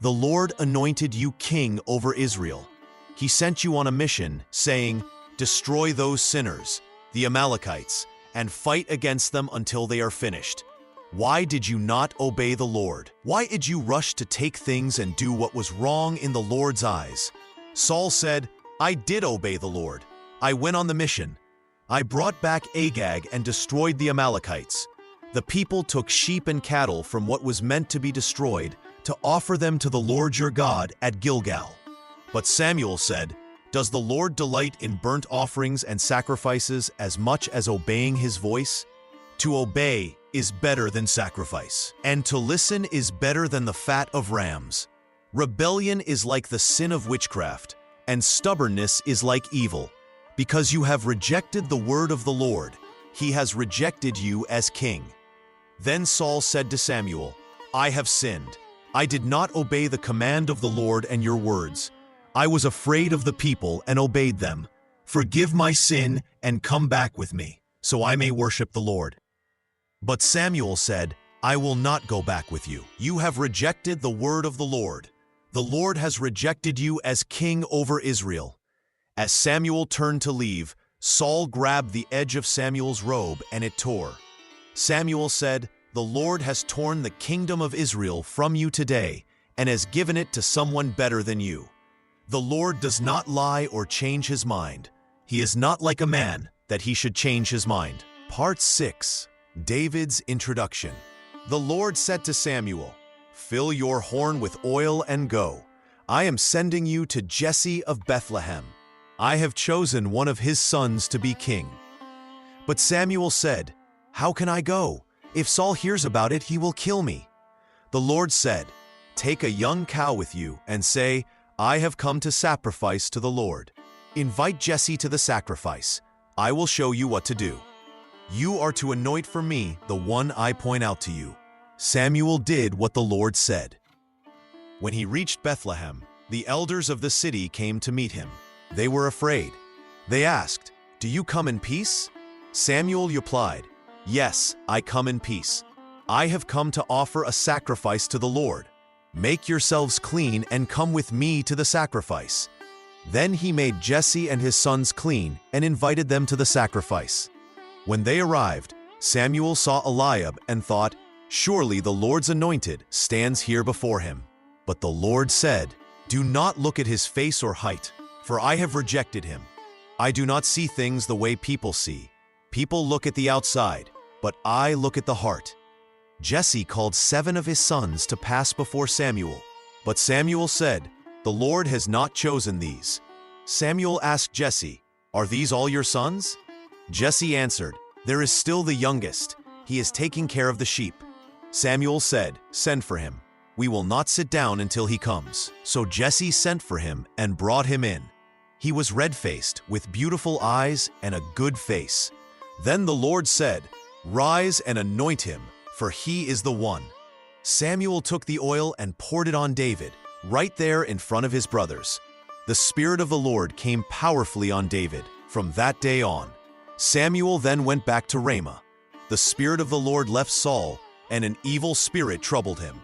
The Lord anointed you king over Israel. He sent you on a mission, saying, 'Destroy those sinners, the Amalekites, and fight against them until they are finished.' Why did you not obey the Lord? Why did you rush to take things and do what was wrong in the Lord's eyes?" Saul said, "I did obey the Lord. I went on the mission. I brought back Agag and destroyed the Amalekites. The people took sheep and cattle from what was meant to be destroyed to offer them to the Lord your God at Gilgal." But Samuel said, "Does the Lord delight in burnt offerings and sacrifices as much as obeying his voice? To obey is better than sacrifice, and to listen is better than the fat of rams. Rebellion is like the sin of witchcraft, and stubbornness is like evil. Because you have rejected the word of the Lord, he has rejected you as king." Then Saul said to Samuel, "I have sinned. I did not obey the command of the Lord and your words. I was afraid of the people and obeyed them. Forgive my sin and come back with me, so I may worship the Lord." But Samuel said, "I will not go back with you. You have rejected the word of the Lord. The Lord has rejected you as king over Israel." As Samuel turned to leave, Saul grabbed the edge of Samuel's robe and it tore. Samuel said, "The Lord has torn the kingdom of Israel from you today and has given it to someone better than you. The Lord does not lie or change his mind. He is not like a man that he should change his mind." Part 6. David's Introduction. The Lord said to Samuel, "Fill your horn with oil and go. I am sending you to Jesse of Bethlehem. I have chosen one of his sons to be king." But Samuel said, "How can I go? If Saul hears about it, he will kill me." The Lord said, "Take a young cow with you and say, 'I have come to sacrifice to the Lord.' Invite Jesse to the sacrifice. I will show you what to do. You are to anoint for me the one I point out to you." Samuel did what the Lord said. When he reached Bethlehem, the elders of the city came to meet him. They were afraid. They asked, "Do you come in peace?" Samuel replied, "Yes, I come in peace. I have come to offer a sacrifice to the Lord. Make yourselves clean and come with me to the sacrifice." Then he made Jesse and his sons clean and invited them to the sacrifice. When they arrived, Samuel saw Eliab and thought, "Surely the Lord's anointed stands here before him." But the Lord said, "Do not look at his face or height, for I have rejected him. I do not see things the way people see. People look at the outside, but I look at the heart." Jesse called 7 of his sons to pass before Samuel, but Samuel said, "The Lord has not chosen these." Samuel asked Jesse, "Are these all your sons?" Jesse answered, "There is still the youngest. He is taking care of the sheep." Samuel said, "Send for him. We will not sit down until he comes." So Jesse sent for him and brought him in. He was red-faced, with beautiful eyes and a good face. Then the Lord said, "Rise and anoint him, for he is the one." Samuel took the oil and poured it on David, right there in front of his brothers. The Spirit of the Lord came powerfully on David from that day on. Samuel then went back to Ramah. The Spirit of the Lord left Saul, and an evil spirit troubled him.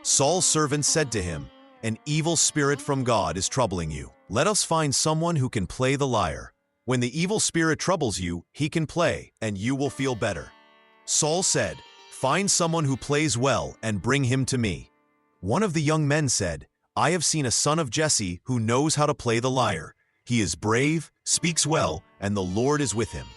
Saul's servant said to him, "An evil spirit from God is troubling you. Let us find someone who can play the lyre. When the evil spirit troubles you, he can play, and you will feel better." Saul said, "Find someone who plays well and bring him to me." One of the young men said, "I have seen a son of Jesse who knows how to play the lyre. He is brave, speaks well, and the Lord is with him."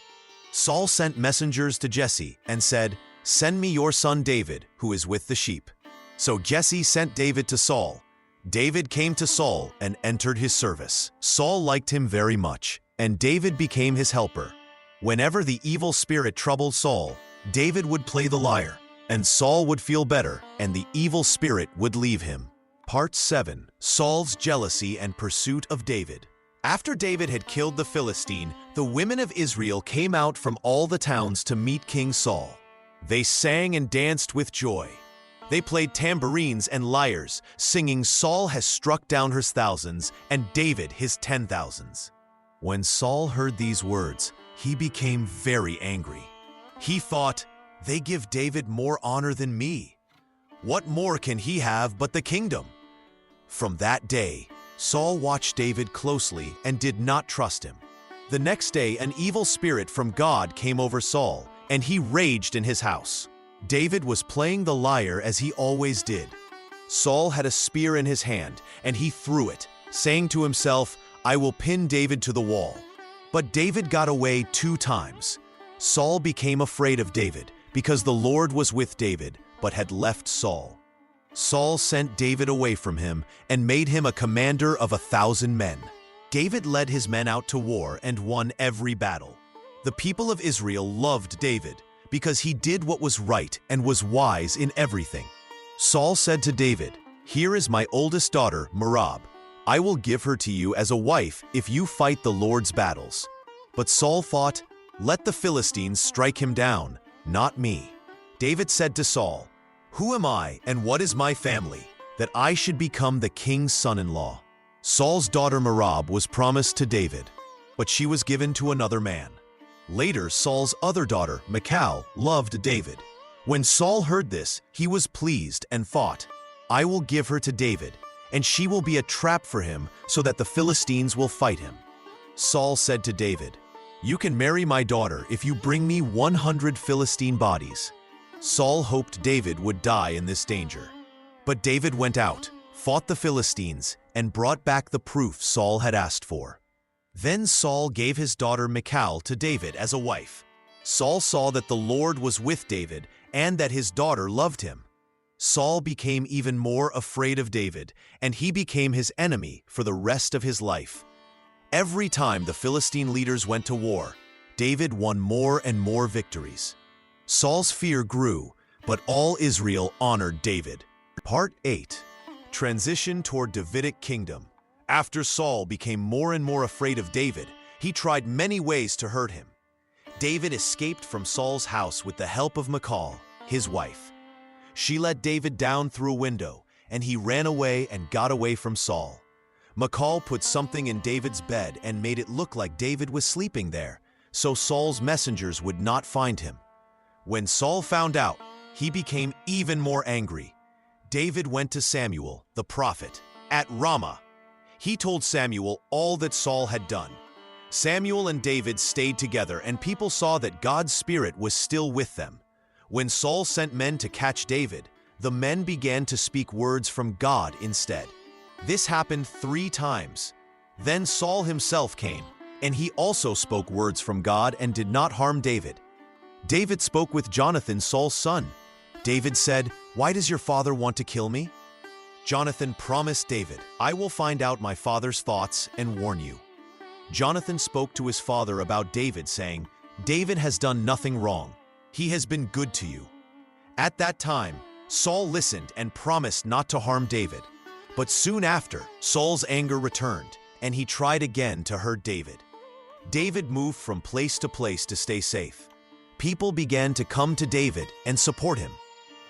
Saul sent messengers to Jesse and said, "Send me your son David, who is with the sheep." So Jesse sent David to Saul. David came to Saul and entered his service. Saul liked him very much, and David became his helper. Whenever the evil spirit troubled Saul, David would play the lyre, and Saul would feel better, and the evil spirit would leave him. Part 7. Saul's jealousy and pursuit of David. After David had killed the Philistine, the women of Israel came out from all the towns to meet King Saul. They sang and danced with joy. They played tambourines and lyres, singing, "Saul has struck down his thousands, and David his 10,000s." When Saul heard these words, he became very angry. He thought, "They give David more honor than me. What more can he have but the kingdom?" From that day, Saul watched David closely and did not trust him. The next day, an evil spirit from God came over Saul, and he raged in his house. David was playing the lyre as he always did. Saul had a spear in his hand, and he threw it, saying to himself, "I will pin David to the wall." But David got away 2 times. Saul became afraid of David, because the Lord was with David, but had left Saul. Saul sent David away from him and made him a commander of 1,000 men. David led his men out to war and won every battle. The people of Israel loved David, because he did what was right and was wise in everything. Saul said to David, "Here is my oldest daughter, Merab. I will give her to you as a wife if you fight the Lord's battles." But Saul thought, "Let the Philistines strike him down, not me." David said to Saul, "Who am I and what is my family, that I should become the king's son-in-law?" Saul's daughter Merab was promised to David, but she was given to another man. Later, Saul's other daughter, Michal, loved David. When Saul heard this, he was pleased and thought, "I will give her to David, and she will be a trap for him so that the Philistines will fight him." Saul said to David, "You can marry my daughter if you bring me 100 Philistine bodies." Saul hoped David would die in this danger. But David went out, fought the Philistines, and brought back the proof Saul had asked for. Then Saul gave his daughter Michal to David as a wife. Saul saw that the Lord was with David and that his daughter loved him. Saul became even more afraid of David, and he became his enemy for the rest of his life. Every time the Philistine leaders went to war, David won more and more victories. Saul's fear grew, but all Israel honored David. Part 8. Transition toward Davidic kingdom. After Saul became more and more afraid of David, he tried many ways to hurt him. David escaped from Saul's house with the help of Michal, his wife. She let David down through a window, and he ran away and got away from Saul. Michal put something in David's bed and made it look like David was sleeping there, so Saul's messengers would not find him. When Saul found out, he became even more angry. David went to Samuel, the prophet, at Ramah. He told Samuel all that Saul had done. Samuel and David stayed together, and people saw that God's Spirit was still with them. When Saul sent men to catch David, the men began to speak words from God instead. This happened 3 times. Then Saul himself came, and he also spoke words from God and did not harm David. David spoke with Jonathan, Saul's son. David said, "Why does your father want to kill me?" Jonathan promised David, "I will find out my father's thoughts and warn you." Jonathan spoke to his father about David, saying, "David has done nothing wrong. He has been good to you." At that time, Saul listened and promised not to harm David. But soon after, Saul's anger returned, and he tried again to hurt David. David moved from place to place to stay safe. People began to come to David and support him.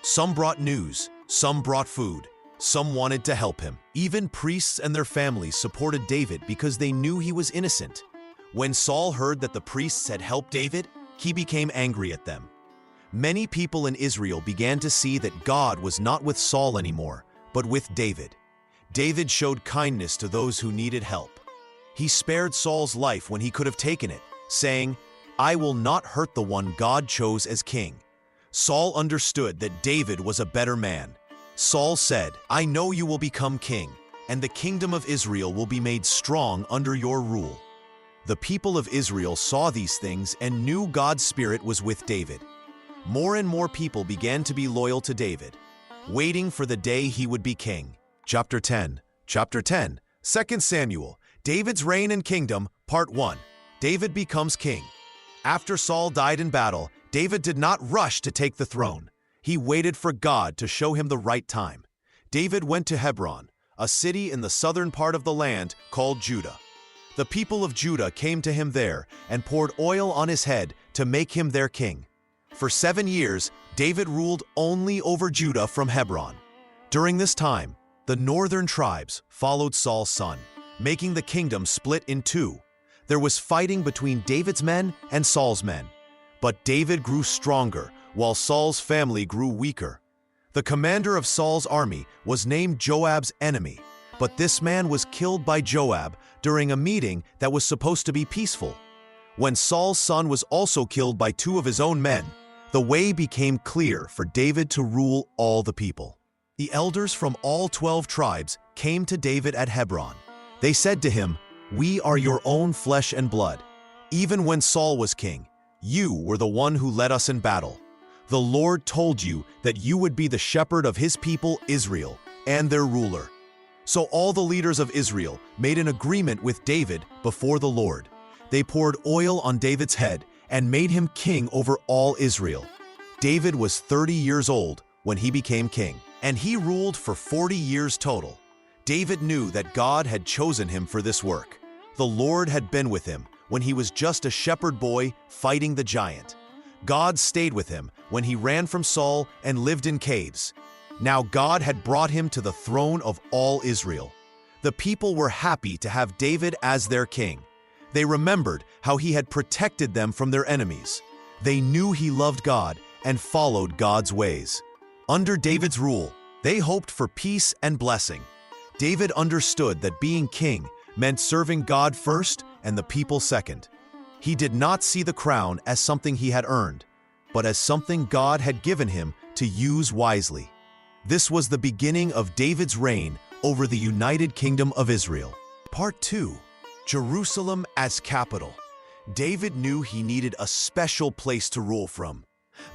Some brought news, some brought food, some wanted to help him. Even priests and their families supported David because they knew he was innocent. When Saul heard that the priests had helped David, he became angry at them. Many people in Israel began to see that God was not with Saul anymore, but with David. David showed kindness to those who needed help. He spared Saul's life when he could have taken it, saying, "I will not hurt the one God chose as king." Saul understood that David was a better man. Saul said, "I know you will become king, and the kingdom of Israel will be made strong under your rule." The people of Israel saw these things and knew God's Spirit was with David. More and more people began to be loyal to David, waiting for the day he would be king. Chapter 10, 2 Samuel, David's Reign and Kingdom, Part 1. David becomes king. After Saul died in battle, David did not rush to take the throne. He waited for God to show him the right time. David went to Hebron, a city in the southern part of the land called Judah. The people of Judah came to him there and poured oil on his head to make him their king. For 7 years, David ruled only over Judah from Hebron. During this time, the northern tribes followed Saul's son, making the kingdom split in 2. There was fighting between David's men and Saul's men. But David grew stronger, while Saul's family grew weaker. The commander of Saul's army was named Joab's enemy, but this man was killed by Joab during a meeting that was supposed to be peaceful. When Saul's son was also killed by 2 of his own men, the way became clear for David to rule all the people. The elders from all 12 tribes came to David at Hebron. They said to him, "We are your own flesh and blood. Even when Saul was king, you were the one who led us in battle. The Lord told you that you would be the shepherd of his people Israel and their ruler." So all the leaders of Israel made an agreement with David before the Lord. They poured oil on David's head and made him king over all Israel. David was 30 years old when he became king, and he ruled for 40 years total. David knew that God had chosen him for this work. The Lord had been with him when he was just a shepherd boy fighting the giant. God stayed with him when he ran from Saul and lived in caves. Now God had brought him to the throne of all Israel. The people were happy to have David as their king. They remembered how he had protected them from their enemies. They knew he loved God and followed God's ways. Under David's rule, they hoped for peace and blessing. David understood that being king meant serving God first and the people second. He did not see the crown as something he had earned, but as something God had given him to use wisely. This was the beginning of David's reign over the United Kingdom of Israel. Part 2. Jerusalem as capital. David knew he needed a special place to rule from.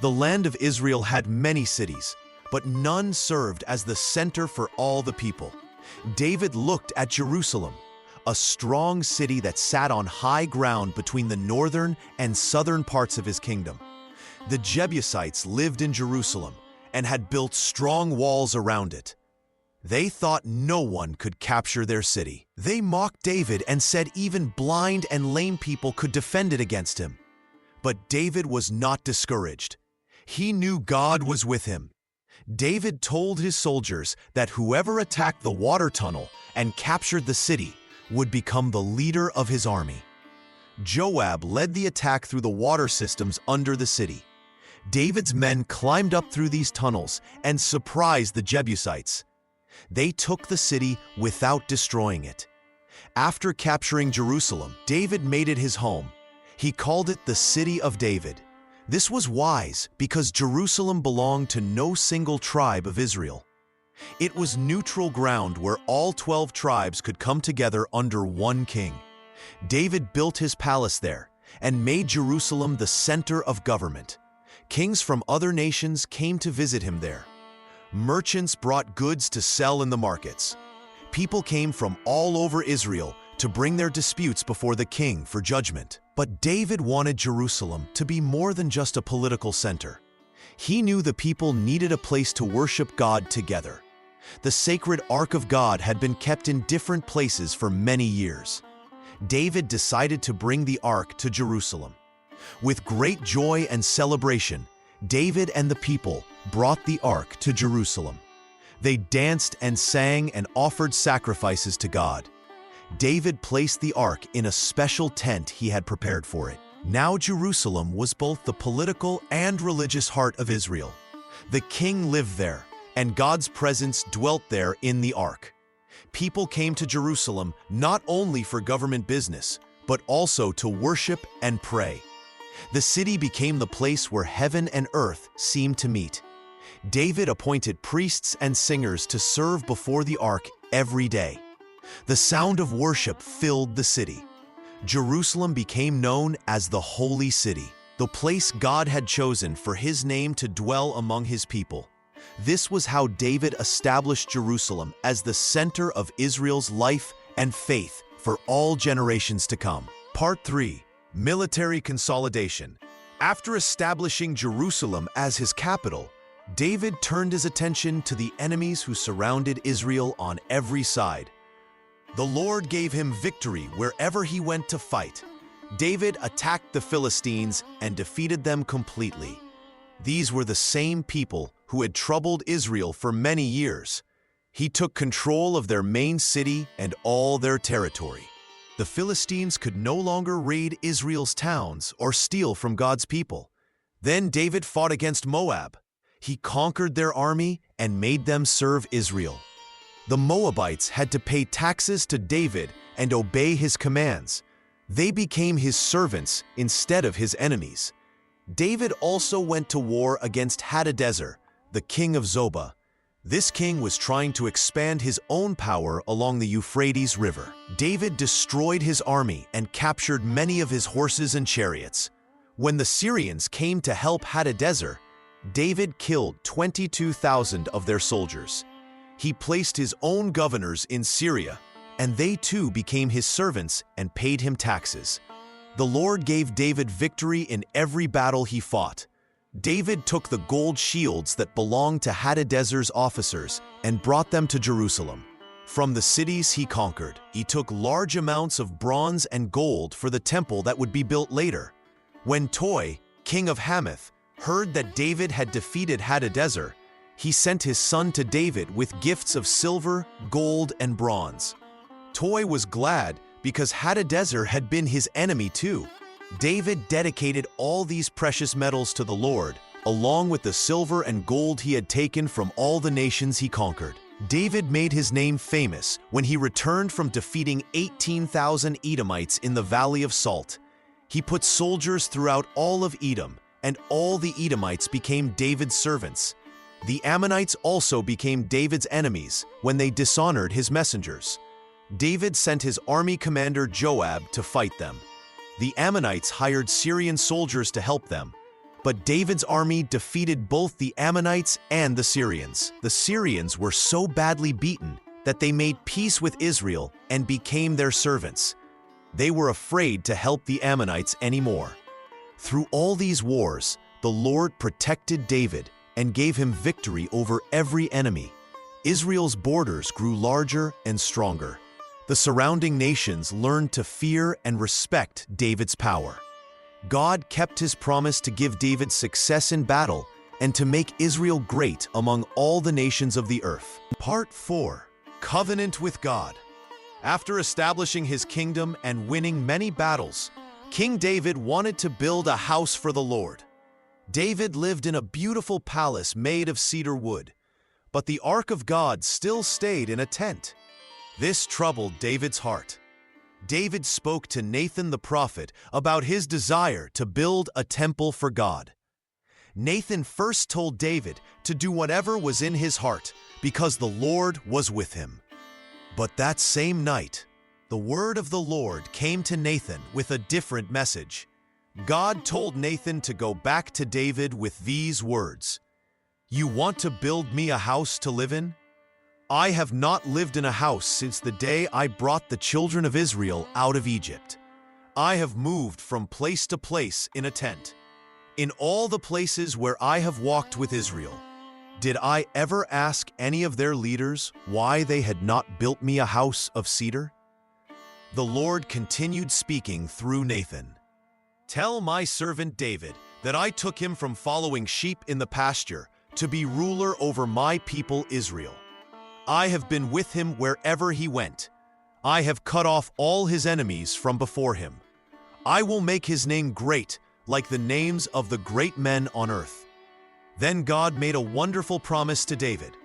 The land of Israel had many cities, but none served as the center for all the people. David looked at Jerusalem, a strong city that sat on high ground between the northern and southern parts of his kingdom. The Jebusites lived in Jerusalem and had built strong walls around it. They thought no one could capture their city. They mocked David and said even blind and lame people could defend it against him. But David was not discouraged. He knew God was with him. David told his soldiers that whoever attacked the water tunnel and captured the city, would become the leader of his army. Joab led the attack through the water systems under the city. David's men climbed up through these tunnels and surprised the Jebusites. They took the city without destroying it. After capturing Jerusalem, David made it his home. He called it the City of David. This was wise because Jerusalem belonged to no single tribe of Israel. It was neutral ground where all 12 tribes could come together under one king. David built his palace there and made Jerusalem the center of government. Kings from other nations came to visit him there. Merchants brought goods to sell in the markets. People came from all over Israel to bring their disputes before the king for judgment. But David wanted Jerusalem to be more than just a political center. He knew the people needed a place to worship God together. The sacred Ark of God had been kept in different places for many years. David decided to bring the Ark to Jerusalem. With great joy and celebration, David and the people brought the Ark to Jerusalem. They danced and sang and offered sacrifices to God. David placed the Ark in a special tent he had prepared for it. Now Jerusalem was both the political and religious heart of Israel. The king lived there, and God's presence dwelt there in the Ark. People came to Jerusalem not only for government business, but also to worship and pray. The city became the place where heaven and earth seemed to meet. David appointed priests and singers to serve before the Ark every day. The sound of worship filled the city. Jerusalem became known as the Holy City, the place God had chosen for his name to dwell among his people. This was how David established Jerusalem as the center of Israel's life and faith for all generations to come. Part 3. Military Consolidation. After establishing Jerusalem as his capital, David turned his attention to the enemies who surrounded Israel on every side. The Lord gave him victory wherever he went to fight. David attacked the Philistines and defeated them completely. These were the same people who had troubled Israel for many years. He took control of their main city and all their territory. The Philistines could no longer raid Israel's towns or steal from God's people. Then David fought against Moab. He conquered their army and made them serve Israel. The Moabites had to pay taxes to David and obey his commands. They became his servants instead of his enemies. David also went to war against Hadadezer, the king of Zobah. This king was trying to expand his own power along the Euphrates River. David destroyed his army and captured many of his horses and chariots. When the Syrians came to help Hadadezer, David killed 22,000 of their soldiers. He placed his own governors in Syria, and they too became his servants and paid him taxes. The Lord gave David victory in every battle he fought. David took the gold shields that belonged to Hadadezer's officers and brought them to Jerusalem. From the cities he conquered, he took large amounts of bronze and gold for the temple that would be built later. When Toi, king of Hamath, heard that David had defeated Hadadezer, he sent his son to David with gifts of silver, gold, and bronze. Toi was glad because Hadadezer had been his enemy too. David dedicated all these precious metals to the Lord, along with the silver and gold he had taken from all the nations he conquered. David made his name famous when he returned from defeating 18,000 Edomites in the Valley of Salt. He put soldiers throughout all of Edom, and all the Edomites became David's servants. The Ammonites also became David's enemies when they dishonored his messengers. David sent his army commander Joab to fight them. The Ammonites hired Syrian soldiers to help them, but David's army defeated both the Ammonites and the Syrians. The Syrians were so badly beaten that they made peace with Israel and became their servants. They were afraid to help the Ammonites anymore. Through all these wars, the Lord protected David and gave him victory over every enemy. Israel's borders grew larger and stronger. The surrounding nations learned to fear and respect David's power. God kept his promise to give David success in battle and to make Israel great among all the nations of the earth. Part 4. Covenant with God. After establishing his kingdom and winning many battles, King David wanted to build a house for the Lord. David lived in a beautiful palace made of cedar wood, but the Ark of God still stayed in a tent. This troubled David's heart. David spoke to Nathan the prophet about his desire to build a temple for God. Nathan first told David to do whatever was in his heart, because the Lord was with him. But that same night, the word of the Lord came to Nathan with a different message. God told Nathan to go back to David with these words: "You want to build me a house to live in? I have not lived in a house since the day I brought the children of Israel out of Egypt. I have moved from place to place in a tent. In all the places where I have walked with Israel, did I ever ask any of their leaders why they had not built me a house of cedar?" The Lord continued speaking through Nathan. "Tell my servant David that I took him from following sheep in the pasture to be ruler over my people Israel. I have been with him wherever he went. I have cut off all his enemies from before him. I will make his name great, like the names of the great men on earth." Then God made a wonderful promise to David.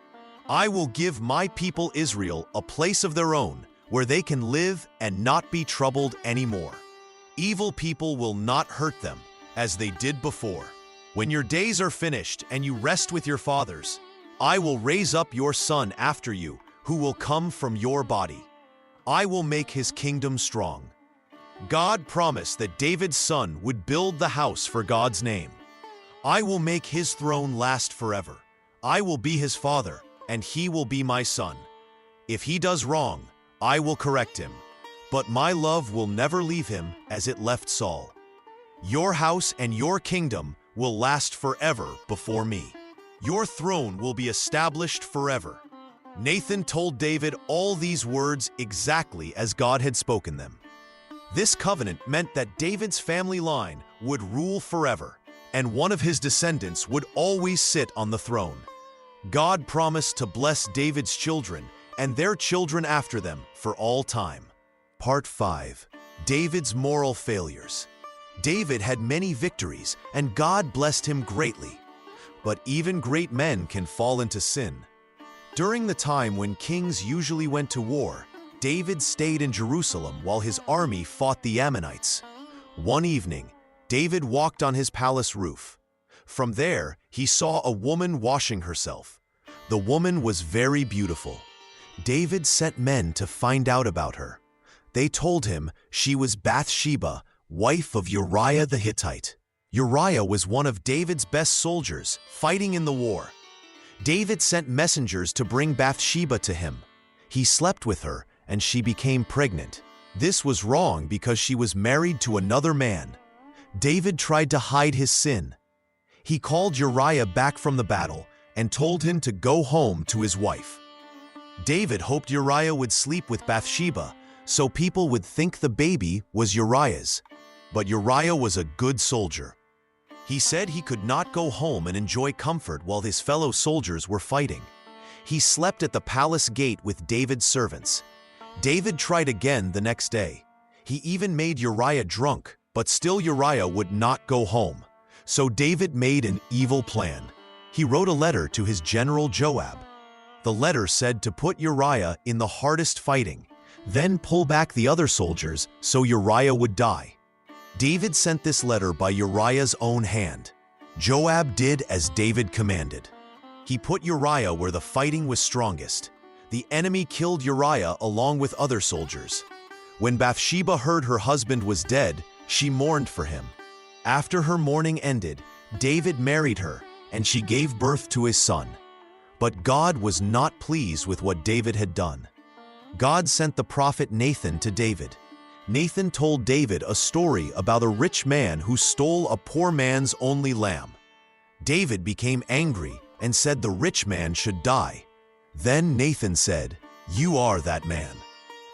"I will give my people Israel a place of their own, where they can live and not be troubled anymore. Evil people will not hurt them, as they did before. When your days are finished and you rest with your fathers, I will raise up your son after you, who will come from your body. I will make his kingdom strong." God promised that David's son would build the house for God's name. "I will make his throne last forever. I will be his father, and he will be my son. If he does wrong, I will correct him. But my love will never leave him as it left Saul. Your house and your kingdom will last forever before me. Your throne will be established forever." Nathan told David all these words exactly as God had spoken them. This covenant meant that David's family line would rule forever, and one of his descendants would always sit on the throne. God promised to bless David's children and their children after them for all time. Part 5. David's moral failures. David had many victories, and God blessed him greatly. But even great men can fall into sin. During the time when kings usually went to war, David stayed in Jerusalem while his army fought the Ammonites. One evening, David walked on his palace roof. From there, he saw a woman washing herself. The woman was very beautiful. David sent men to find out about her. They told him she was Bathsheba, wife of Uriah the Hittite. Uriah was one of David's best soldiers, fighting in the war. David sent messengers to bring Bathsheba to him. He slept with her, and she became pregnant. This was wrong because she was married to another man. David tried to hide his sin. He called Uriah back from the battle and told him to go home to his wife. David hoped Uriah would sleep with Bathsheba, so people would think the baby was Uriah's. But Uriah was a good soldier. He said he could not go home and enjoy comfort while his fellow soldiers were fighting. He slept at the palace gate with David's servants. David tried again the next day. He even made Uriah drunk, but still Uriah would not go home. So David made an evil plan. He wrote a letter to his general Joab. The letter said to put Uriah in the hardest fighting, then pull back the other soldiers so Uriah would die. David sent this letter by Uriah's own hand. Joab did as David commanded. He put Uriah where the fighting was strongest. The enemy killed Uriah along with other soldiers. When Bathsheba heard her husband was dead, she mourned for him. After her mourning ended, David married her, and she gave birth to his son. But God was not pleased with what David had done. God sent the prophet Nathan to David. Nathan told David a story about a rich man who stole a poor man's only lamb. David became angry and said the rich man should die. Then Nathan said, "You are that man."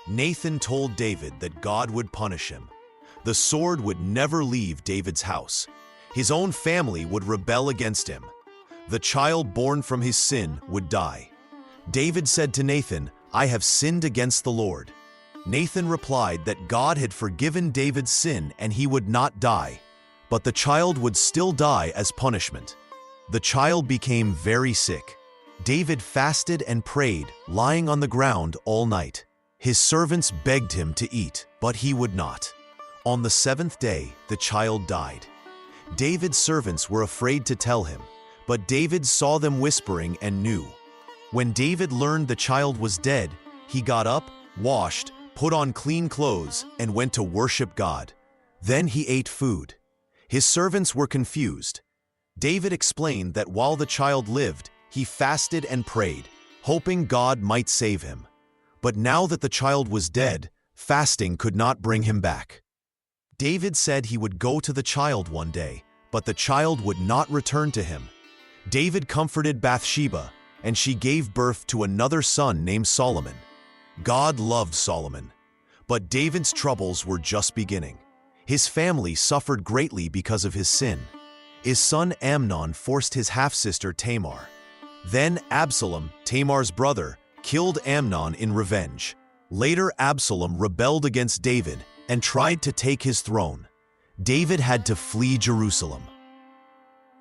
Nathan told David that God would punish him. The sword would never leave David's house. His own family would rebel against him. The child born from his sin would die. David said to Nathan, "I have sinned against the Lord." Nathan replied that God had forgiven David's sin and he would not die, but the child would still die as punishment. The child became very sick. David fasted and prayed, lying on the ground all night. His servants begged him to eat, but he would not. On the seventh day, the child died. David's servants were afraid to tell him, but David saw them whispering and knew. When David learned the child was dead, he got up, washed, put on clean clothes, and went to worship God. Then he ate food. His servants were confused. David explained that while the child lived, he fasted and prayed, hoping God might save him. But now that the child was dead, fasting could not bring him back. David said he would go to the child one day, but the child would not return to him. David comforted Bathsheba, and she gave birth to another son named Solomon. God loved Solomon, but David's troubles were just beginning. His family suffered greatly because of his sin. His son Amnon forced his half-sister Tamar. Then Absalom, Tamar's brother, killed Amnon in revenge. Later, Absalom rebelled against David and tried to take his throne. David had to flee Jerusalem.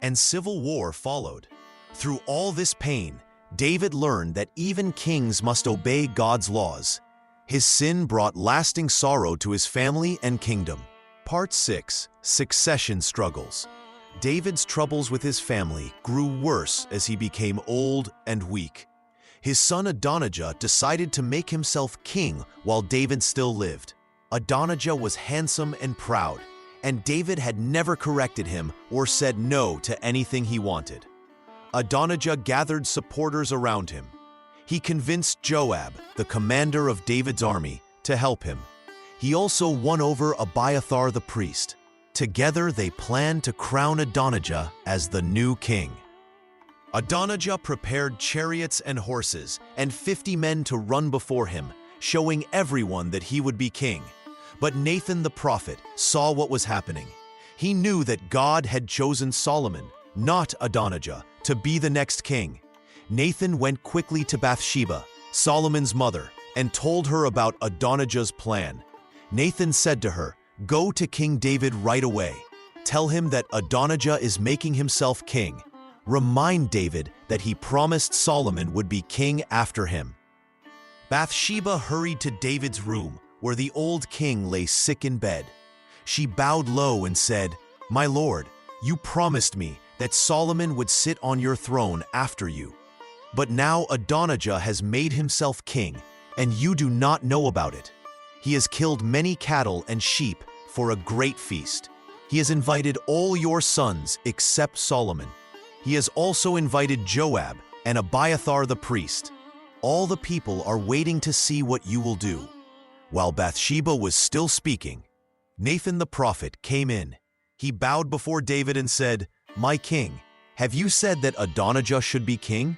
And civil war followed. Through all this pain, David learned that even kings must obey God's laws. His sin brought lasting sorrow to his family and kingdom. Part 6. Succession Struggles. David's troubles with his family grew worse as he became old and weak. His son Adonijah decided to make himself king while David still lived. Adonijah was handsome and proud, and David had never corrected him or said no to anything he wanted. Adonijah gathered supporters around him. He convinced Joab, the commander of David's army, to help him. He also won over Abiathar the priest. Together they planned to crown Adonijah as the new king. Adonijah prepared chariots and horses and 50 men to run before him, showing everyone that he would be king. But Nathan the prophet saw what was happening. He knew that God had chosen Solomon, not Adonijah, to be the next king. Nathan went quickly to Bathsheba, Solomon's mother, and told her about Adonijah's plan. Nathan said to her, "Go to King David right away. Tell him that Adonijah is making himself king. Remind David that he promised Solomon would be king after him." Bathsheba hurried to David's room, where the old king lay sick in bed. She bowed low and said, "My lord, you promised me that Solomon would sit on your throne after you. But now Adonijah has made himself king, and you do not know about it. He has killed many cattle and sheep for a great feast. He has invited all your sons except Solomon. He has also invited Joab and Abiathar the priest. All the people are waiting to see what you will do." While Bathsheba was still speaking, Nathan the prophet came in. He bowed before David and said, "My king, have you said that Adonijah should be king?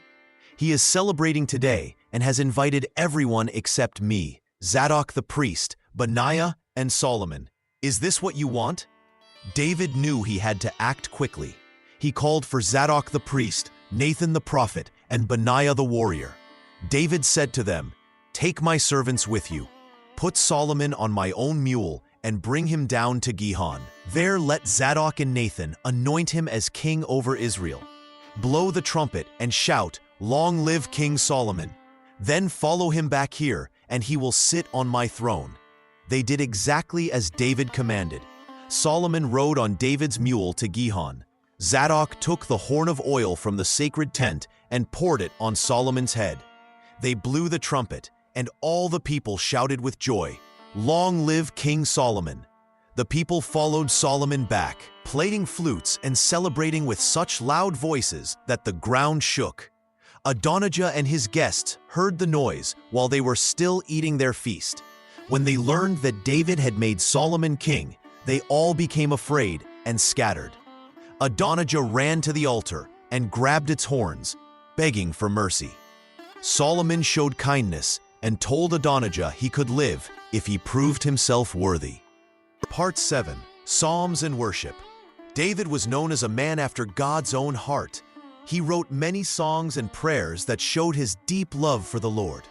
He is celebrating today and has invited everyone except me, Zadok the priest, Benaiah, and Solomon. Is this what you want?" David knew he had to act quickly. He called for Zadok the priest, Nathan the prophet, and Benaiah the warrior. David said to them, "Take my servants with you. Put Solomon on my own mule and bring him down to Gihon. There let Zadok and Nathan anoint him as king over Israel. Blow the trumpet and shout, 'Long live King Solomon!' Then follow him back here, and he will sit on my throne." They did exactly as David commanded. Solomon rode on David's mule to Gihon. Zadok took the horn of oil from the sacred tent and poured it on Solomon's head. They blew the trumpet, and all the people shouted with joy, "Long live King Solomon!" The people followed Solomon back, playing flutes and celebrating with such loud voices that the ground shook. Adonijah and his guests heard the noise while they were still eating their feast. When they learned that David had made Solomon king, they all became afraid and scattered. Adonijah ran to the altar and grabbed its horns, begging for mercy. Solomon showed kindness and told Adonijah he could live if he proved himself worthy. Part 7. Psalms and Worship. David was known as a man after God's own heart. He wrote many songs and prayers that showed his deep love for the Lord.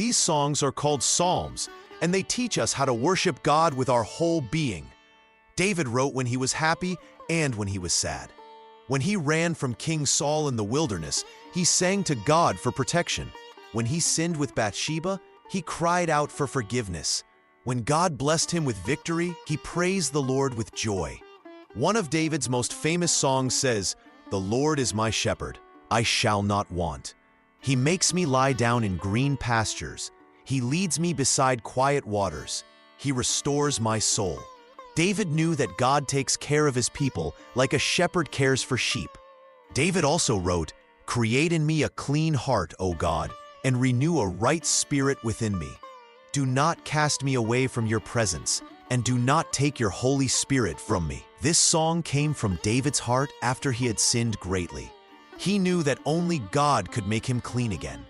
These songs are called psalms, and they teach us how to worship God with our whole being. David wrote when he was happy and when he was sad. When he ran from King Saul in the wilderness, he sang to God for protection. When he sinned with Bathsheba, he cried out for forgiveness. When God blessed him with victory, he praised the Lord with joy. One of David's most famous songs says, "The Lord is my shepherd, I shall not want. He makes me lie down in green pastures. He leads me beside quiet waters. He restores my soul." David knew that God takes care of his people like a shepherd cares for sheep. David also wrote, "Create in me a clean heart, O God, and renew a right spirit within me. Do not cast me away from your presence, and do not take your Holy Spirit from me." This song came from David's heart after he had sinned greatly. He knew that only God could make him clean again.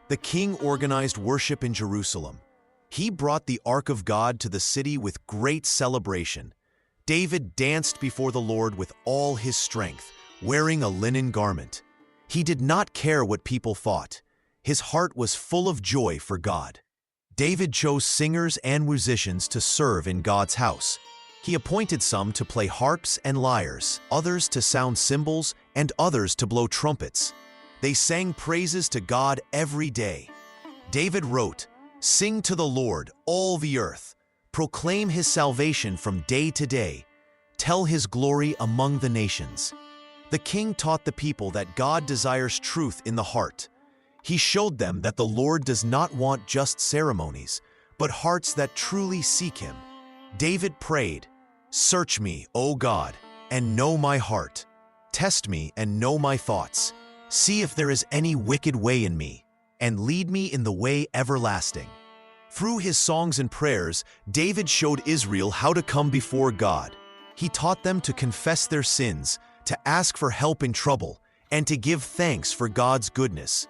The king organized worship in Jerusalem. He brought the Ark of God to the city with great celebration. David danced before the Lord with all his strength, wearing a linen garment. He did not care what people thought. His heart was full of joy for God. David chose singers and musicians to serve in God's house. He appointed some to play harps and lyres, others to sound cymbals, and others to blow trumpets. They sang praises to God every day. David wrote, "Sing to the Lord, all the earth. Proclaim his salvation from day to day. Tell his glory among the nations." The king taught the people that God desires truth in the heart. He showed them that the Lord does not want just ceremonies, but hearts that truly seek him. David prayed, "Search me, O God, and know my heart. Test me and know my thoughts. See if there is any wicked way in me, and lead me in the way everlasting." Through his songs and prayers, David showed Israel how to come before God. He taught them to confess their sins, to ask for help in trouble, and to give thanks for God's goodness.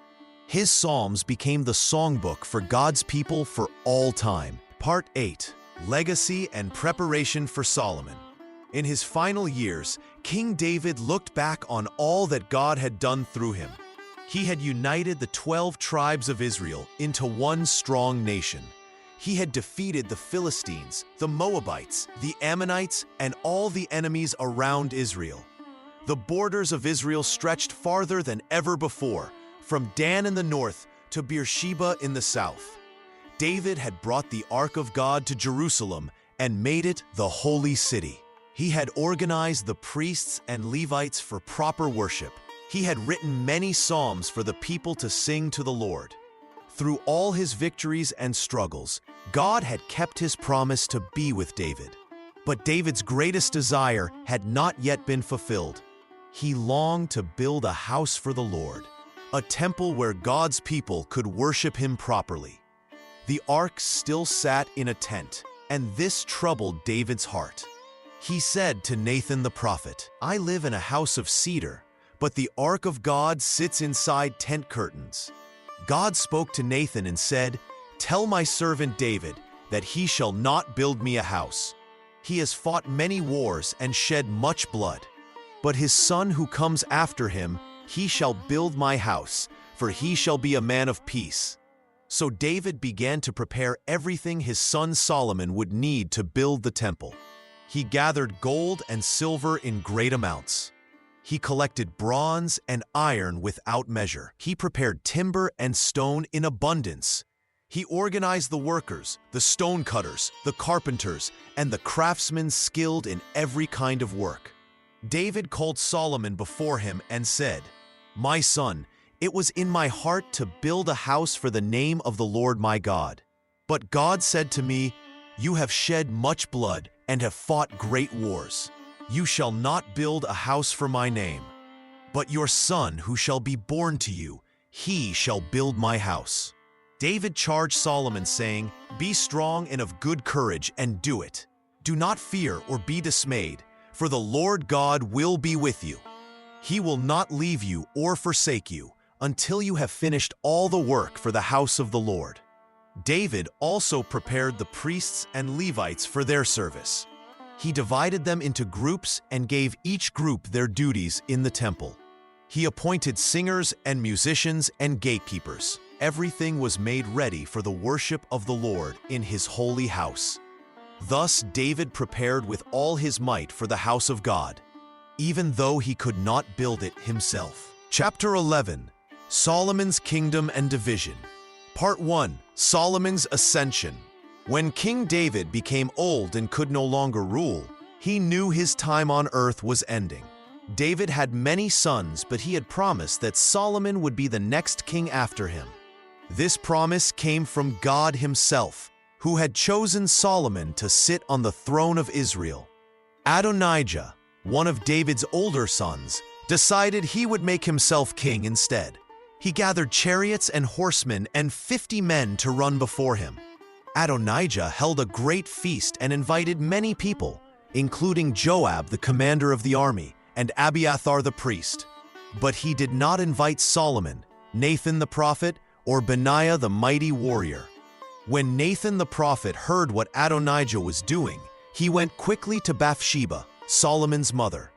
His Psalms became the songbook for God's people for all time. Part 8. Legacy and Preparation for Solomon. In his final years, King David looked back on all that God had done through him. He had united the 12 tribes of Israel into one strong nation. He had defeated the Philistines, the Moabites, the Ammonites, and all the enemies around Israel. The borders of Israel stretched farther than ever before, from Dan in the north to Beersheba in the south. David had brought the Ark of God to Jerusalem and made it the holy city. He had organized the priests and Levites for proper worship. He had written many psalms for the people to sing to the Lord. Through all his victories and struggles, God had kept his promise to be with David. But David's greatest desire had not yet been fulfilled. He longed to build a house for the Lord, a temple where God's people could worship him properly. The ark still sat in a tent, and this troubled David's heart. He said to Nathan the prophet, "I live in a house of cedar, but the ark of God sits inside tent curtains." God spoke to Nathan and said, "Tell my servant David that he shall not build me a house. He has fought many wars and shed much blood. But his son who comes after him, he shall build my house, for he shall be a man of peace." So David began to prepare everything his son Solomon would need to build the temple. He gathered gold and silver in great amounts. He collected bronze and iron without measure. He prepared timber and stone in abundance. He organized the workers, the stone cutters, the carpenters, and the craftsmen skilled in every kind of work. David called Solomon before him and said, "My son, it was in my heart to build a house for the name of the Lord my God. But God said to me, 'You have shed much blood and have fought great wars. You shall not build a house for my name. But your son who shall be born to you, he shall build my house.'" David charged Solomon, saying, "Be strong and of good courage, and do it. Do not fear or be dismayed, for the Lord God will be with you. He will not leave you or forsake you until you have finished all the work for the house of the Lord." David also prepared the priests and Levites for their service. He divided them into groups and gave each group their duties in the temple. He appointed singers and musicians and gatekeepers. everything was made ready for the worship of the Lord in his holy house. Thus David prepared with all his might for the house of God, even though he could not build it himself. Chapter 11. Solomon's Kingdom and Division. Part 1. Solomon's Ascension. When King David became old and could no longer rule, he knew his time on earth was ending. David had many sons, but he had promised that Solomon would be the next king after him. This promise came from God himself, who had chosen Solomon to sit on the throne of Israel. Adonijah, one of David's older sons, decided he would make himself king instead. He gathered chariots and horsemen and 50 men to run before him. Adonijah held a great feast and invited many people, including Joab, the commander of the army, and Abiathar the priest. But he did not invite Solomon, Nathan the prophet, or Benaiah the mighty warrior. When Nathan the prophet heard what Adonijah was doing, he went quickly to Bathsheba, Solomon's mother.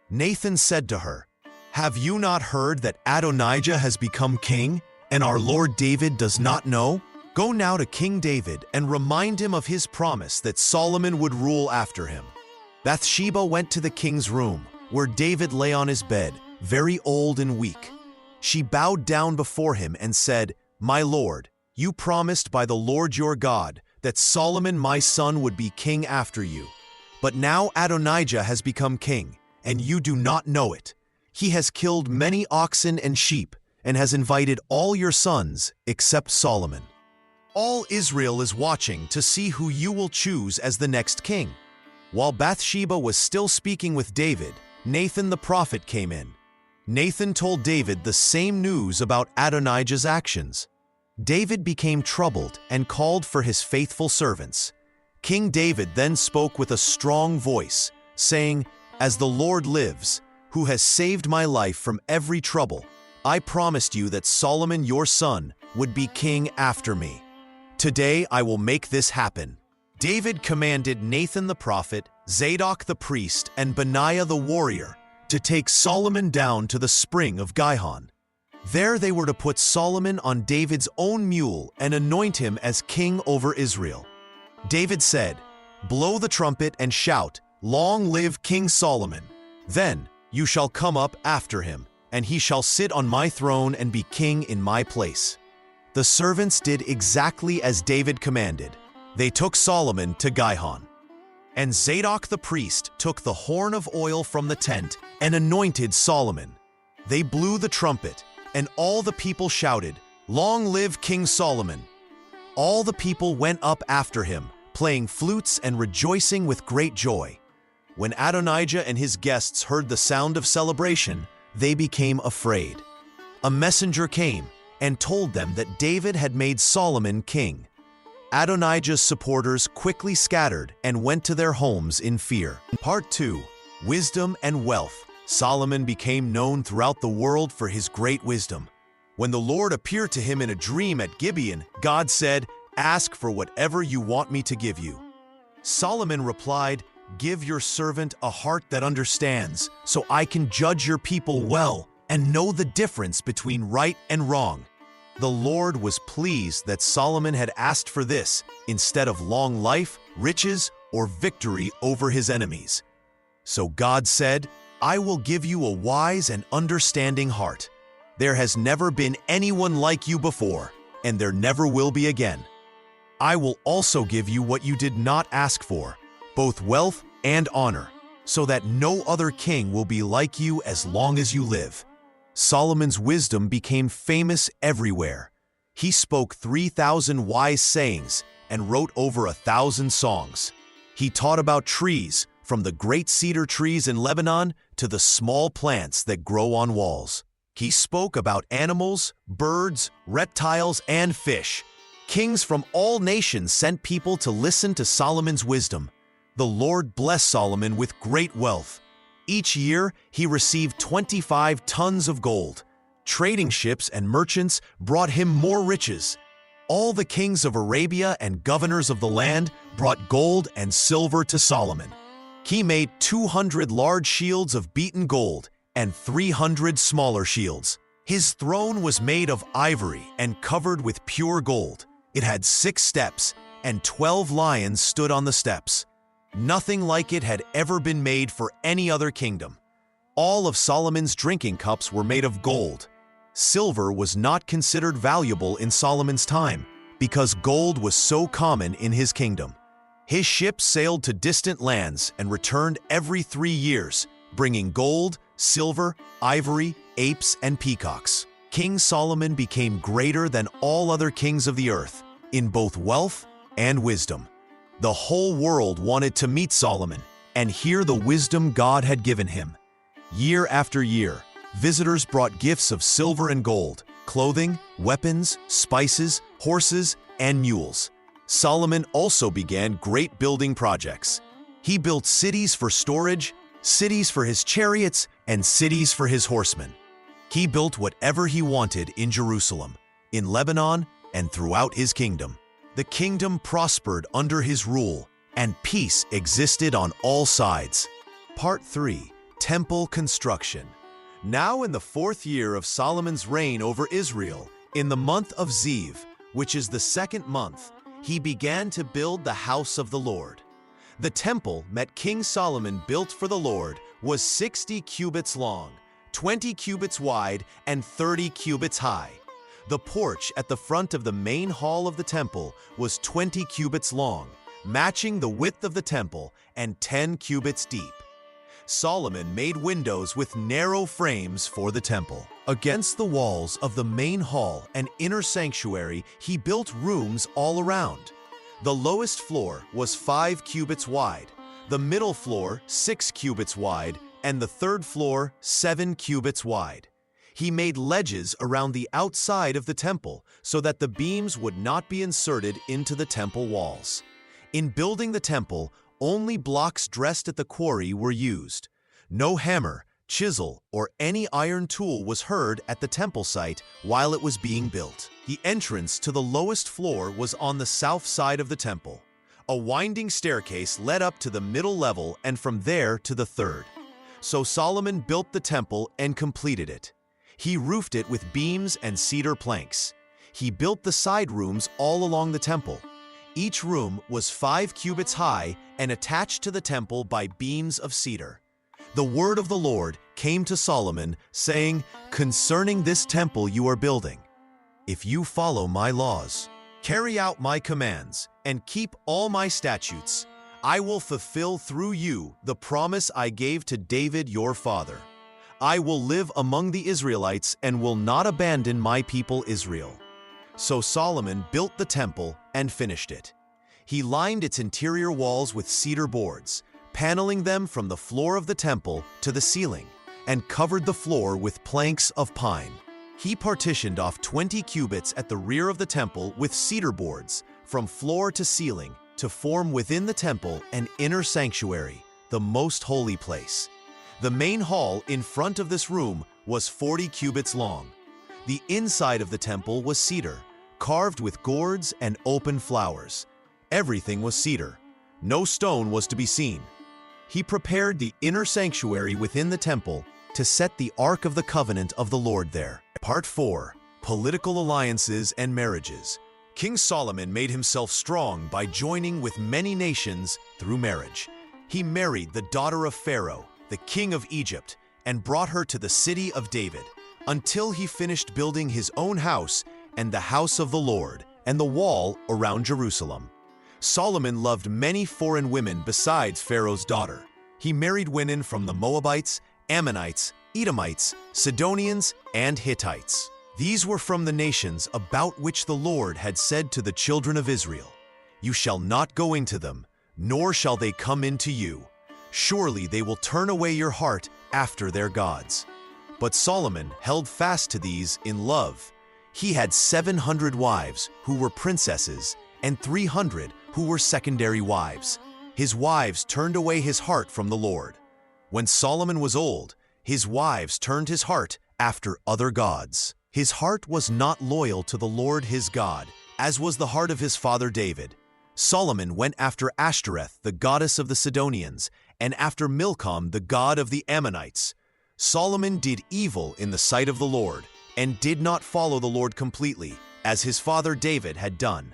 Nathan said to her, "Have you not heard that Adonijah has become king, and our Lord David does not know? Go now to King David and remind him of his promise that Solomon would rule after him." Bathsheba went to the king's room, where David lay on his bed, very old and weak. She bowed down before him and said, "My lord, you promised by the Lord your God that Solomon my son would be king after you. But now Adonijah has become king, and you do not know it. He has killed many oxen and sheep, and has invited all your sons except Solomon. All Israel is watching to see who you will choose as the next king." While Bathsheba was still speaking with David, Nathan the prophet came in. Nathan told David the same news about Adonijah's actions. David became troubled and called for his faithful servants. King David then spoke with a strong voice, saying, "As the Lord lives, who has saved my life from every trouble, I promised you that Solomon your son would be king after me. Today I will make this happen." David commanded Nathan the prophet, Zadok the priest, and Benaiah the warrior to take Solomon down to the spring of Gihon. There they were to put Solomon on David's own mule and anoint him as king over Israel. David said, "Blow the trumpet and shout, 'Long live King Solomon!' Then you shall come up after him, and he shall sit on my throne and be king in my place." The servants did exactly as David commanded. They took Solomon to Gihon. And Zadok the priest took the horn of oil from the tent and anointed Solomon. They blew the trumpet, and all the people shouted, "Long live King Solomon!" All the people went up after him, playing flutes and rejoicing with great joy. When Adonijah and his guests heard the sound of celebration, they became afraid. A messenger came and told them that David had made Solomon king. Adonijah's supporters quickly scattered and went to their homes in fear. Part 2. Wisdom and Wealth. Solomon became known throughout the world for his great wisdom. When the Lord appeared to him in a dream at Gibeon, God said, "Ask for whatever you want me to give you." Solomon replied, "Give your servant a heart that understands, so I can judge your people well and know the difference between right and wrong." The Lord was pleased that Solomon had asked for this instead of long life, riches, or victory over his enemies. So God said, "I will give you a wise and understanding heart. There has never been anyone like you before, and there never will be again. I will also give you what you did not ask for, both wealth and honor, so that no other king will be like you as long as you live." Solomon's wisdom became famous everywhere. He spoke 3,000 wise sayings and wrote over 1,000 songs. He taught about trees, from the great cedar trees in Lebanon to the small plants that grow on walls. He spoke about animals, birds, reptiles, and fish. Kings from all nations sent people to listen to Solomon's wisdom. The Lord blessed Solomon with great wealth. Each year, he received 25 tons of gold. Trading ships and merchants brought him more riches. All the kings of Arabia and governors of the land brought gold and silver to Solomon. He made 200 large shields of beaten gold and 300 smaller shields. His throne was made of ivory and covered with pure gold. It had 6 steps, and 12 lions stood on the steps. Nothing like it had ever been made for any other kingdom. All of Solomon's drinking cups were made of gold. Silver was not considered valuable in Solomon's time because gold was so common in his kingdom. His ships sailed to distant lands and returned every 3 years, bringing gold, silver, ivory, apes, and peacocks. King Solomon became greater than all other kings of the earth in both wealth and wisdom. The whole world wanted to meet Solomon and hear the wisdom God had given him. Year after year, visitors brought gifts of silver and gold, clothing, weapons, spices, horses, and mules. Solomon also began great building projects. He built cities for storage, cities for his chariots, and cities for his horsemen. He built whatever he wanted in Jerusalem, in Lebanon, and throughout his kingdom. The kingdom prospered under his rule, and peace existed on all sides. Part 3. Temple Construction. Now in the 4th year of Solomon's reign over Israel, in the month of Ziv, which is the 2nd month, he began to build the house of the Lord. The temple that King Solomon built for the Lord was 60 cubits long, 20 cubits wide, and 30 cubits high. The porch at the front of the main hall of the temple was 20 cubits long, matching the width of the temple, and 10 cubits deep. Solomon made windows with narrow frames for the temple. Against the walls of the main hall and inner sanctuary, he built rooms all around. The lowest floor was 5 cubits wide, the middle floor 6 cubits wide, and the 3rd floor 7 cubits wide. He made ledges around the outside of the temple so that the beams would not be inserted into the temple walls. In building the temple, only blocks dressed at the quarry were used. No hammer, chisel, or any iron tool was heard at the temple site while it was being built. The entrance to the lowest floor was on the south side of the temple. A winding staircase led up to the middle level and from there to the 3rd. So Solomon built the temple and completed it. He roofed it with beams and cedar planks. He built the side rooms all along the temple. Each room was 5 cubits high and attached to the temple by beams of cedar. The word of the Lord came to Solomon, saying, "Concerning this temple you are building, if you follow my laws, carry out my commands, and keep all my statutes, I will fulfill through you the promise I gave to David your father. I will live among the Israelites and will not abandon my people Israel." So Solomon built the temple and finished it. He lined its interior walls with cedar boards, paneling them from the floor of the temple to the ceiling, and covered the floor with planks of pine. He partitioned off 20 cubits at the rear of the temple with cedar boards, from floor to ceiling, to form within the temple an inner sanctuary, the most holy place. The main hall in front of this room was 40 cubits long. The inside of the temple was cedar, carved with gourds and open flowers. Everything was cedar. No stone was to be seen. He prepared the inner sanctuary within the temple to set the Ark of the Covenant of the Lord there. Part 4. Political Alliances and Marriages. King Solomon made himself strong by joining with many nations through marriage. He married the daughter of Pharaoh, the king of Egypt, and brought her to the city of David, until he finished building his own house and the house of the Lord and the wall around Jerusalem. Solomon loved many foreign women besides Pharaoh's daughter. He married women from the Moabites, Ammonites, Edomites, Sidonians, and Hittites. These were from the nations about which the Lord had said to the children of Israel, "You shall not go into them, nor shall they come into you. Surely they will turn away your heart after their gods." But Solomon held fast to these in love. He had 700 wives who were princesses and 300 who were secondary wives. His wives turned away his heart from the Lord. When Solomon was old, his wives turned his heart after other gods. His heart was not loyal to the Lord his God, as was the heart of his father David. Solomon went after Ashtoreth, the goddess of the Sidonians, and after Milcom, the god of the Ammonites. Solomon did evil in the sight of the Lord, and did not follow the Lord completely, as his father David had done.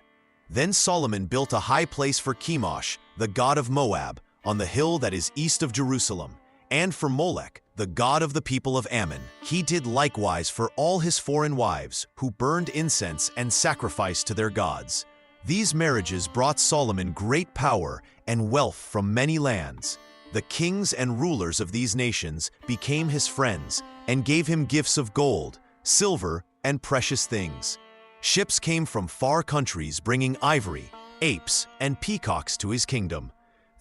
Then Solomon built a high place for Chemosh, the god of Moab, on the hill that is east of Jerusalem, and for Molech, the god of the people of Ammon. He did likewise for all his foreign wives, who burned incense and sacrificed to their gods. These marriages brought Solomon great power and wealth from many lands. The kings and rulers of these nations became his friends and gave him gifts of gold, silver, and precious things. Ships came from far countries bringing ivory, apes, and peacocks to his kingdom.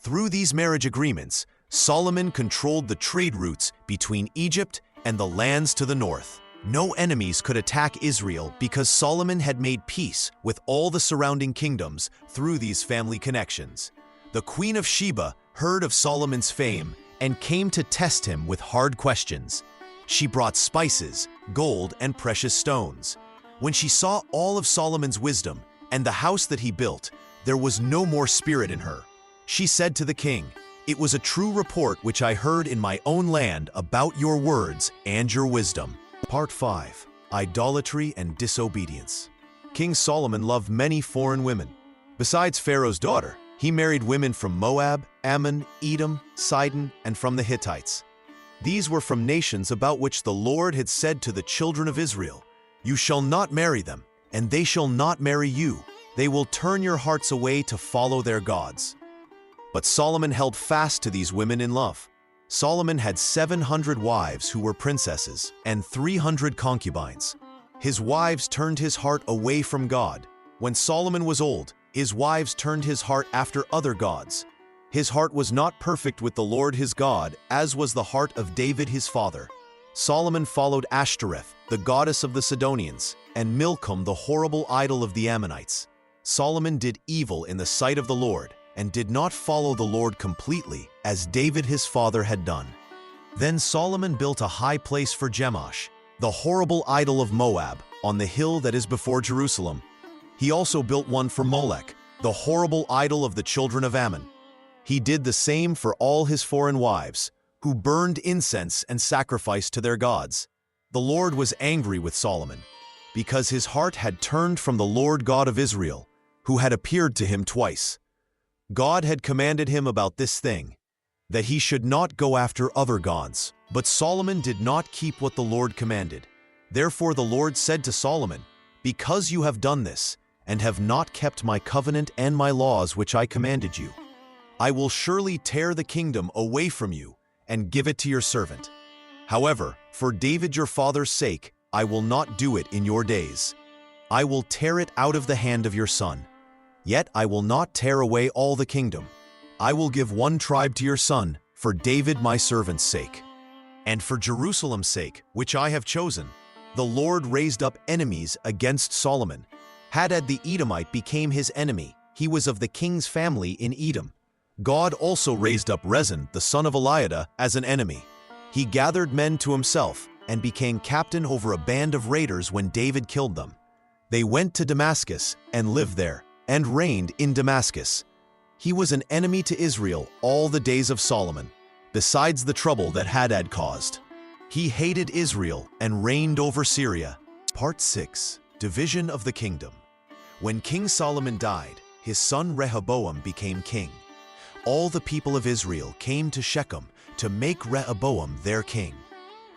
Through these marriage agreements, Solomon controlled the trade routes between Egypt and the lands to the north. No enemies could attack Israel because Solomon had made peace with all the surrounding kingdoms through these family connections. The Queen of Sheba heard of Solomon's fame and came to test him with hard questions. She brought spices, gold, and precious stones. When she saw all of Solomon's wisdom and the house that he built, there was no more spirit in her. She said to the king, "It was a true report which I heard in my own land about your words and your wisdom." Part 5. Idolatry and Disobedience. King Solomon loved many foreign women. Besides Pharaoh's daughter, he married women from Moab, Ammon, Edom, Sidon, and from the Hittites. These were from nations about which the Lord had said to the children of Israel, "You shall not marry them, and they shall not marry you. They will turn your hearts away to follow their gods." But Solomon held fast to these women in love. Solomon had 700 wives who were princesses and 300 concubines. His wives turned his heart away from God. When Solomon was old, his wives turned his heart after other gods. His heart was not perfect with the Lord his God, as was the heart of David his father. Solomon followed Ashtoreth, the goddess of the Sidonians, and Milcom, the horrible idol of the Ammonites. Solomon did evil in the sight of the Lord, and did not follow the Lord completely, as David his father had done. Then Solomon built a high place for Chemosh, the horrible idol of Moab, on the hill that is before Jerusalem. He also built one for Molech, the horrible idol of the children of Ammon. He did the same for all his foreign wives, who burned incense and sacrificed to their gods. The Lord was angry with Solomon, because his heart had turned from the Lord God of Israel, who had appeared to him twice. God had commanded him about this thing, that he should not go after other gods. But Solomon did not keep what the Lord commanded. Therefore the Lord said to Solomon, "Because you have done this, and have not kept my covenant and my laws which I commanded you, I will surely tear the kingdom away from you and give it to your servant. However, for David your father's sake, I will not do it in your days. I will tear it out of the hand of your son. Yet I will not tear away all the kingdom. I will give one tribe to your son, for David my servant's sake. And for Jerusalem's sake, which I have chosen." The Lord raised up enemies against Solomon. Hadad the Edomite became his enemy. He was of the king's family in Edom. God also raised up Rezin, the son of Eliada, as an enemy. He gathered men to himself and became captain over a band of raiders when David killed them. They went to Damascus and lived there, and reigned in Damascus. He was an enemy to Israel all the days of Solomon, besides the trouble that Hadad caused. He hated Israel and reigned over Syria. Part 6. Division of the Kingdom. When King Solomon died, his son Rehoboam became king. All the people of Israel came to Shechem to make Rehoboam their king.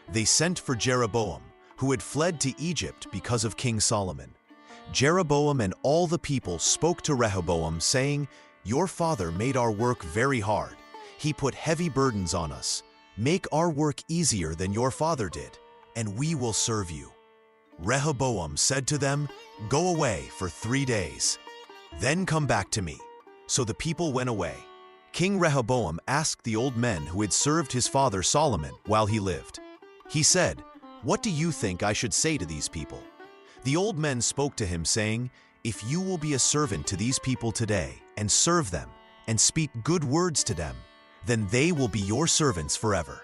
They sent for Jeroboam, who had fled to Egypt because of King Solomon. Jeroboam and all the people spoke to Rehoboam, saying, "Your father made our work very hard. He put heavy burdens on us. Make our work easier than your father did, and we will serve you." Rehoboam said to them, "Go away for 3 days. Then come back to me." So the people went away. King Rehoboam asked the old men who had served his father Solomon while he lived. He said, "What do you think I should say to these people?" The old men spoke to him, saying, "If you will be a servant to these people today, and serve them, and speak good words to them, then they will be your servants forever."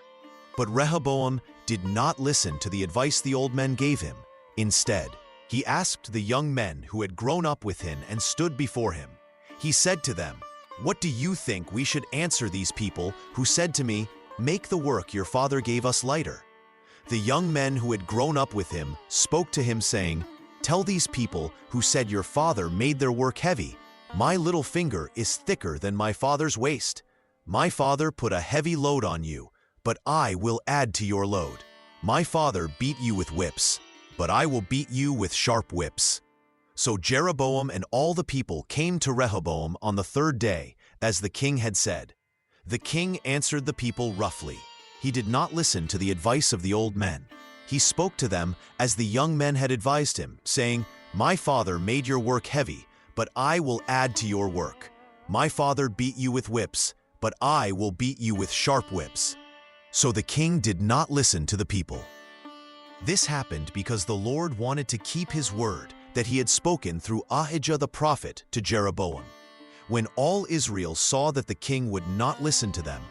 But Rehoboam did not listen to the advice the old men gave him. Instead, he asked the young men who had grown up with him and stood before him. He said to them, "What do you think we should answer these people who said to me, 'Make the work your father gave us lighter'?" The young men who had grown up with him spoke to him, saying, "Tell these people who said your father made their work heavy, my little finger is thicker than my father's waist. My father put a heavy load on you, but I will add to your load. My father beat you with whips, but I will beat you with sharp whips." So Jeroboam and all the people came to Rehoboam on the third day, as the king had said. The king answered the people roughly. He did not listen to the advice of the old men. He spoke to them as the young men had advised him, saying, "My father made your work heavy, but I will add to your work. My father beat you with whips, but I will beat you with sharp whips." So the king did not listen to the people. This happened because the Lord wanted to keep his word that he had spoken through Ahijah the prophet to Jeroboam. When all Israel saw that the king would not listen to them,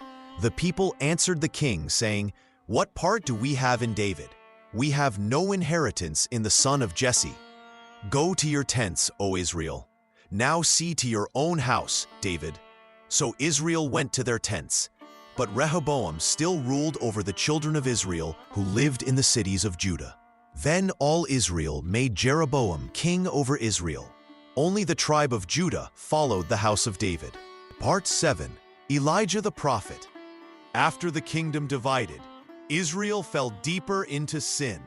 the people answered the king, saying, "What part do we have in David? We have no inheritance in the son of Jesse. Go to your tents, O Israel. Now see to your own house, David." So Israel went to their tents. But Rehoboam still ruled over the children of Israel who lived in the cities of Judah. Then all Israel made Jeroboam king over Israel. Only the tribe of Judah followed the house of David. Part 7. Elijah the prophet. After the kingdom divided, Israel fell deeper into sin.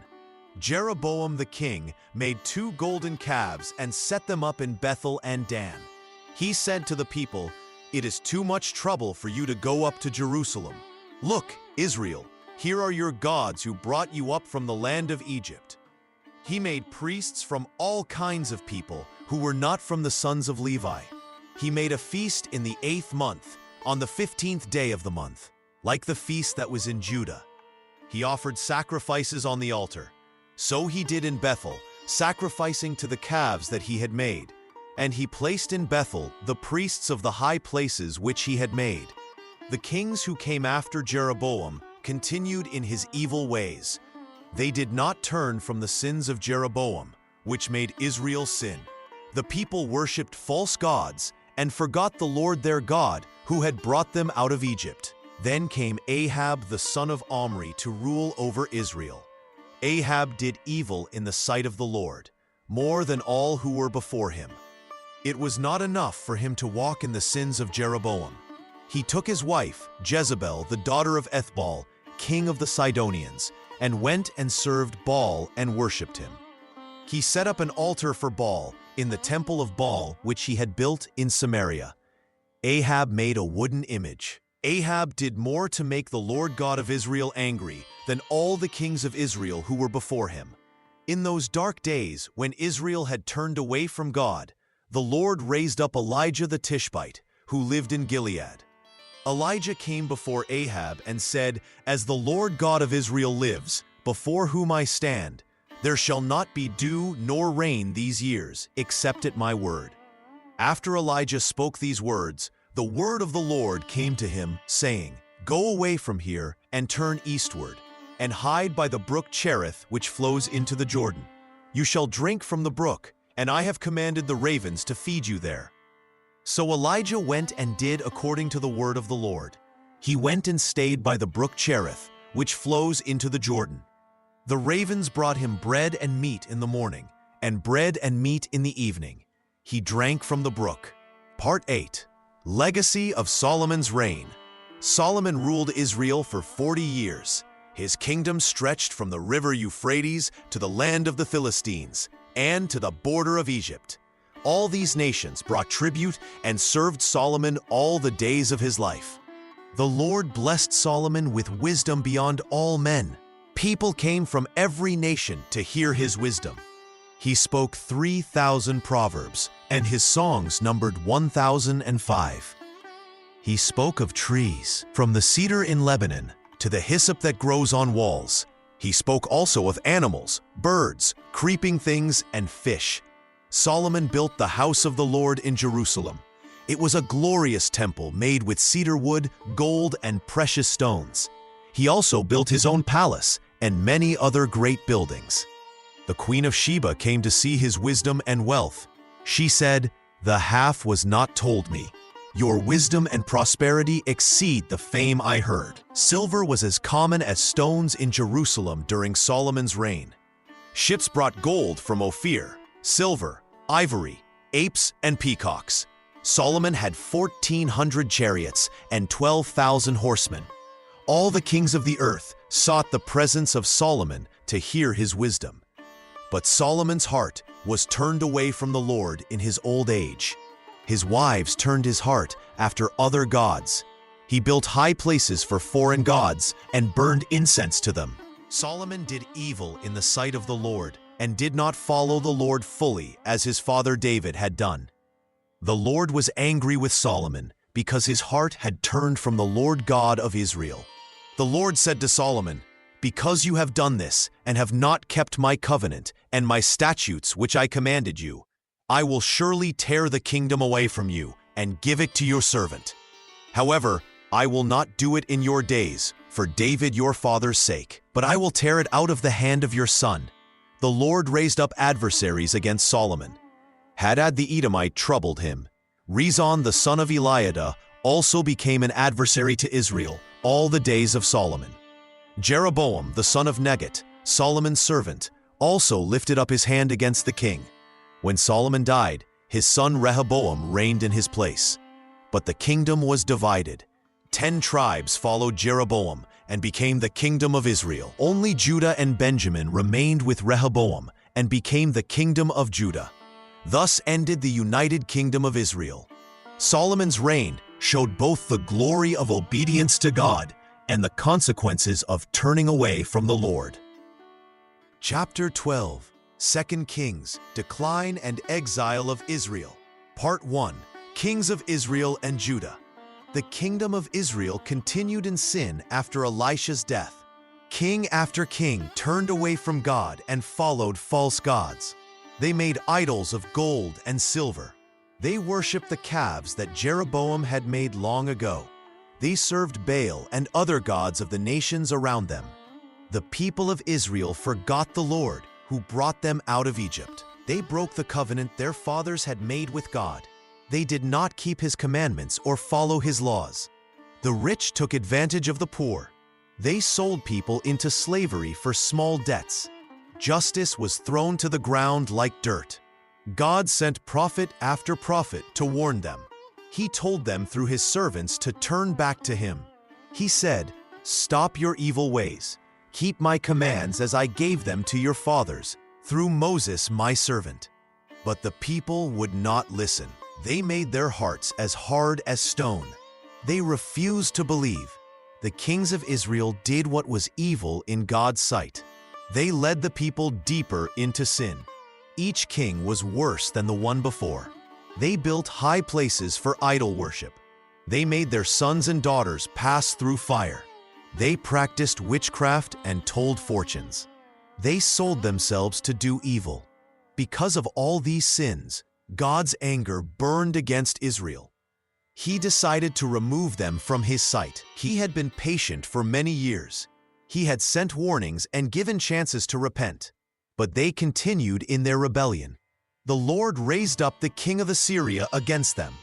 Jeroboam the king made 2 golden calves and set them up in Bethel and Dan. He said to the people, "It is too much trouble for you to go up to Jerusalem. Look, Israel, here are your gods who brought you up from the land of Egypt." He made priests from all kinds of people who were not from the sons of Levi. He made a feast in the 8th month, on the 15th day of the month, like the feast that was in Judah. He offered sacrifices on the altar. So he did in Bethel, sacrificing to the calves that he had made. And he placed in Bethel the priests of the high places which he had made. The kings who came after Jeroboam continued in his evil ways. They did not turn from the sins of Jeroboam, which made Israel sin. The people worshipped false gods and forgot the Lord their God, who had brought them out of Egypt. Then came Ahab the son of Omri to rule over Israel. Ahab did evil in the sight of the Lord, more than all who were before him. It was not enough for him to walk in the sins of Jeroboam. He took his wife, Jezebel, the daughter of Ethbaal, king of the Sidonians, and went and served Baal and worshipped him. He set up an altar for Baal in the temple of Baal, which he had built in Samaria. Ahab made a wooden image. Ahab did more to make the Lord God of Israel angry than all the kings of Israel who were before him. In those dark days, when Israel had turned away from God, the Lord raised up Elijah the Tishbite, who lived in Gilead. Elijah came before Ahab and said, "As the Lord God of Israel lives, before whom I stand, there shall not be dew nor rain these years, except at my word." After Elijah spoke these words, the word of the Lord came to him, saying, "Go away from here and turn eastward, and hide by the brook Cherith, which flows into the Jordan. You shall drink from the brook, and I have commanded the ravens to feed you there." So Elijah went and did according to the word of the Lord. He went and stayed by the brook Cherith, which flows into the Jordan. The ravens brought him bread and meat in the morning, and bread and meat in the evening. He drank from the brook. Part 8. Legacy of Solomon's reign. Solomon ruled Israel for 40 years. His kingdom stretched from the river Euphrates to the land of the Philistines, and to the border of Egypt. All these nations brought tribute and served Solomon all the days of his life. The Lord blessed Solomon with wisdom beyond all men. People came from every nation to hear his wisdom. He spoke 3,000 proverbs, and his songs numbered 1,005. He spoke of trees, from the cedar in Lebanon to the hyssop that grows on walls. He spoke also of animals, birds, creeping things, and fish. Solomon built the house of the Lord in Jerusalem. It was a glorious temple made with cedar wood, gold, and precious stones. He also built his own palace and many other great buildings. The Queen of Sheba came to see his wisdom and wealth. She said, "The half was not told me. Your wisdom and prosperity exceed the fame I heard. Silver was as common as stones in Jerusalem during Solomon's reign. Ships brought gold from Ophir, silver, ivory, apes, and peacocks. Solomon had 1,400 chariots and 12,000 horsemen. All the kings of the earth sought the presence of Solomon to hear his wisdom. But Solomon's heart was turned away from the Lord in his old age. His wives turned his heart after other gods. He built high places for foreign gods and burned incense to them. Solomon did evil in the sight of the Lord and did not follow the Lord fully as his father David had done. The Lord was angry with Solomon because his heart had turned from the Lord God of Israel. The Lord said to Solomon, "Because you have done this and have not kept my covenant and my statutes which I commanded you, I will surely tear the kingdom away from you and give it to your servant. However, I will not do it in your days for David your father's sake, but I will tear it out of the hand of your son." The Lord raised up adversaries against Solomon. Hadad the Edomite troubled him. Rezon the son of Eliada also became an adversary to Israel all the days of Solomon. Jeroboam the son of Negat, Solomon's servant, also lifted up his hand against the king. When Solomon died, his son Rehoboam reigned in his place. But the kingdom was divided. 10 tribes followed Jeroboam and became the kingdom of Israel. Only Judah and Benjamin remained with Rehoboam and became the kingdom of Judah. Thus ended the united kingdom of Israel. Solomon's reign showed both the glory of obedience to God and the consequences of turning away from the Lord. Chapter 12, 2 Kings, Decline and Exile of Israel. Part 1, Kings of Israel and Judah. The kingdom of Israel continued in sin after Elisha's death. King after king turned away from God and followed false gods. They made idols of gold and silver. They worshipped the calves that Jeroboam had made long ago. They served Baal and other gods of the nations around them. The people of Israel forgot the Lord, who brought them out of Egypt. They broke the covenant their fathers had made with God. They did not keep his commandments or follow his laws. The rich took advantage of the poor. They sold people into slavery for small debts. Justice was thrown to the ground like dirt. God sent prophet after prophet to warn them. He told them through his servants to turn back to him. He said, "Stop your evil ways. Keep my commands as I gave them to your fathers, through Moses my servant." But the people would not listen. They made their hearts as hard as stone. They refused to believe. The kings of Israel did what was evil in God's sight. They led the people deeper into sin. Each king was worse than the one before. They built high places for idol worship. They made their sons and daughters pass through fire. They practiced witchcraft and told fortunes. They sold themselves to do evil. Because of all these sins, God's anger burned against Israel. He decided to remove them from his sight. He had been patient for many years. He had sent warnings and given chances to repent, but they continued in their rebellion. The Lord raised up the king of Assyria against them.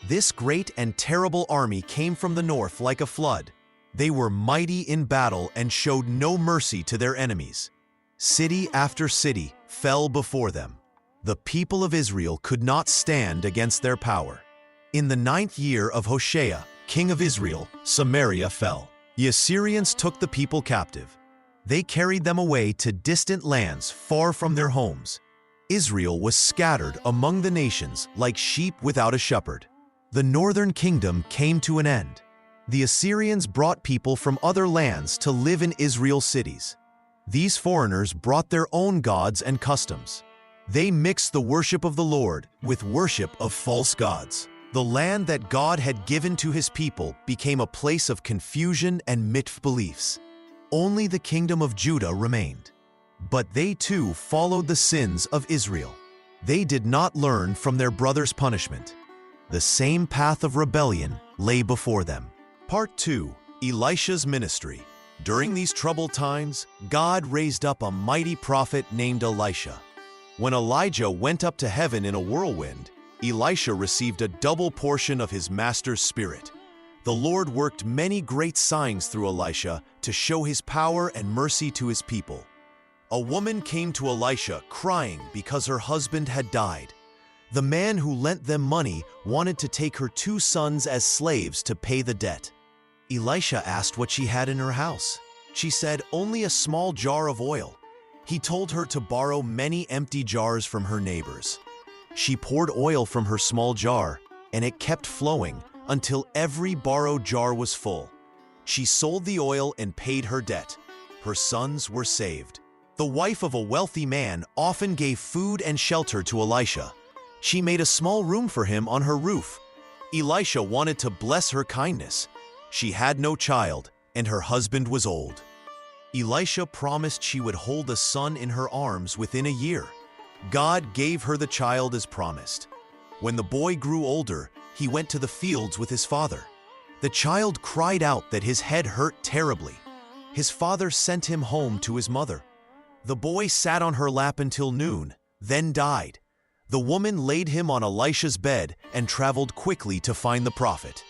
This great and terrible army came from the north like a flood. They were mighty in battle and showed no mercy to their enemies. City after city fell before them. The people of Israel could not stand against their power. In the 9th year of Hoshea, king of Israel, Samaria fell. The Assyrians took the people captive. They carried them away to distant lands far from their homes. Israel was scattered among the nations like sheep without a shepherd. The northern kingdom came to an end. The Assyrians brought people from other lands to live in Israel's cities. These foreigners brought their own gods and customs. They mixed the worship of the Lord with worship of false gods. The land that God had given to his people became a place of confusion and misbeliefs. Only the kingdom of Judah remained. But they too followed the sins of Israel. They did not learn from their brother's punishment. The same path of rebellion lay before them. Part 2, Elisha's ministry. During these troubled times, God raised up a mighty prophet named Elisha. When Elijah went up to heaven in a whirlwind, Elisha received a double portion of his master's spirit. The Lord worked many great signs through Elisha to show his power and mercy to his people. A woman came to Elisha crying because her husband had died. The man who lent them money wanted to take her 2 sons as slaves to pay the debt. Elisha asked what she had in her house. She said, "Only a small jar of oil." He told her to borrow many empty jars from her neighbors. She poured oil from her small jar, and it kept flowing until every borrowed jar was full. She sold the oil and paid her debt. Her sons were saved. The wife of a wealthy man often gave food and shelter to Elisha. She made a small room for him on her roof. Elisha wanted to bless her kindness. She had no child, and her husband was old. Elisha promised she would hold a son in her arms within a year. God gave her the child as promised. When the boy grew older, he went to the fields with his father. The child cried out that his head hurt terribly. His father sent him home to his mother. The boy sat on her lap until noon, then died. The woman laid him on Elisha's bed and traveled quickly to find the prophet.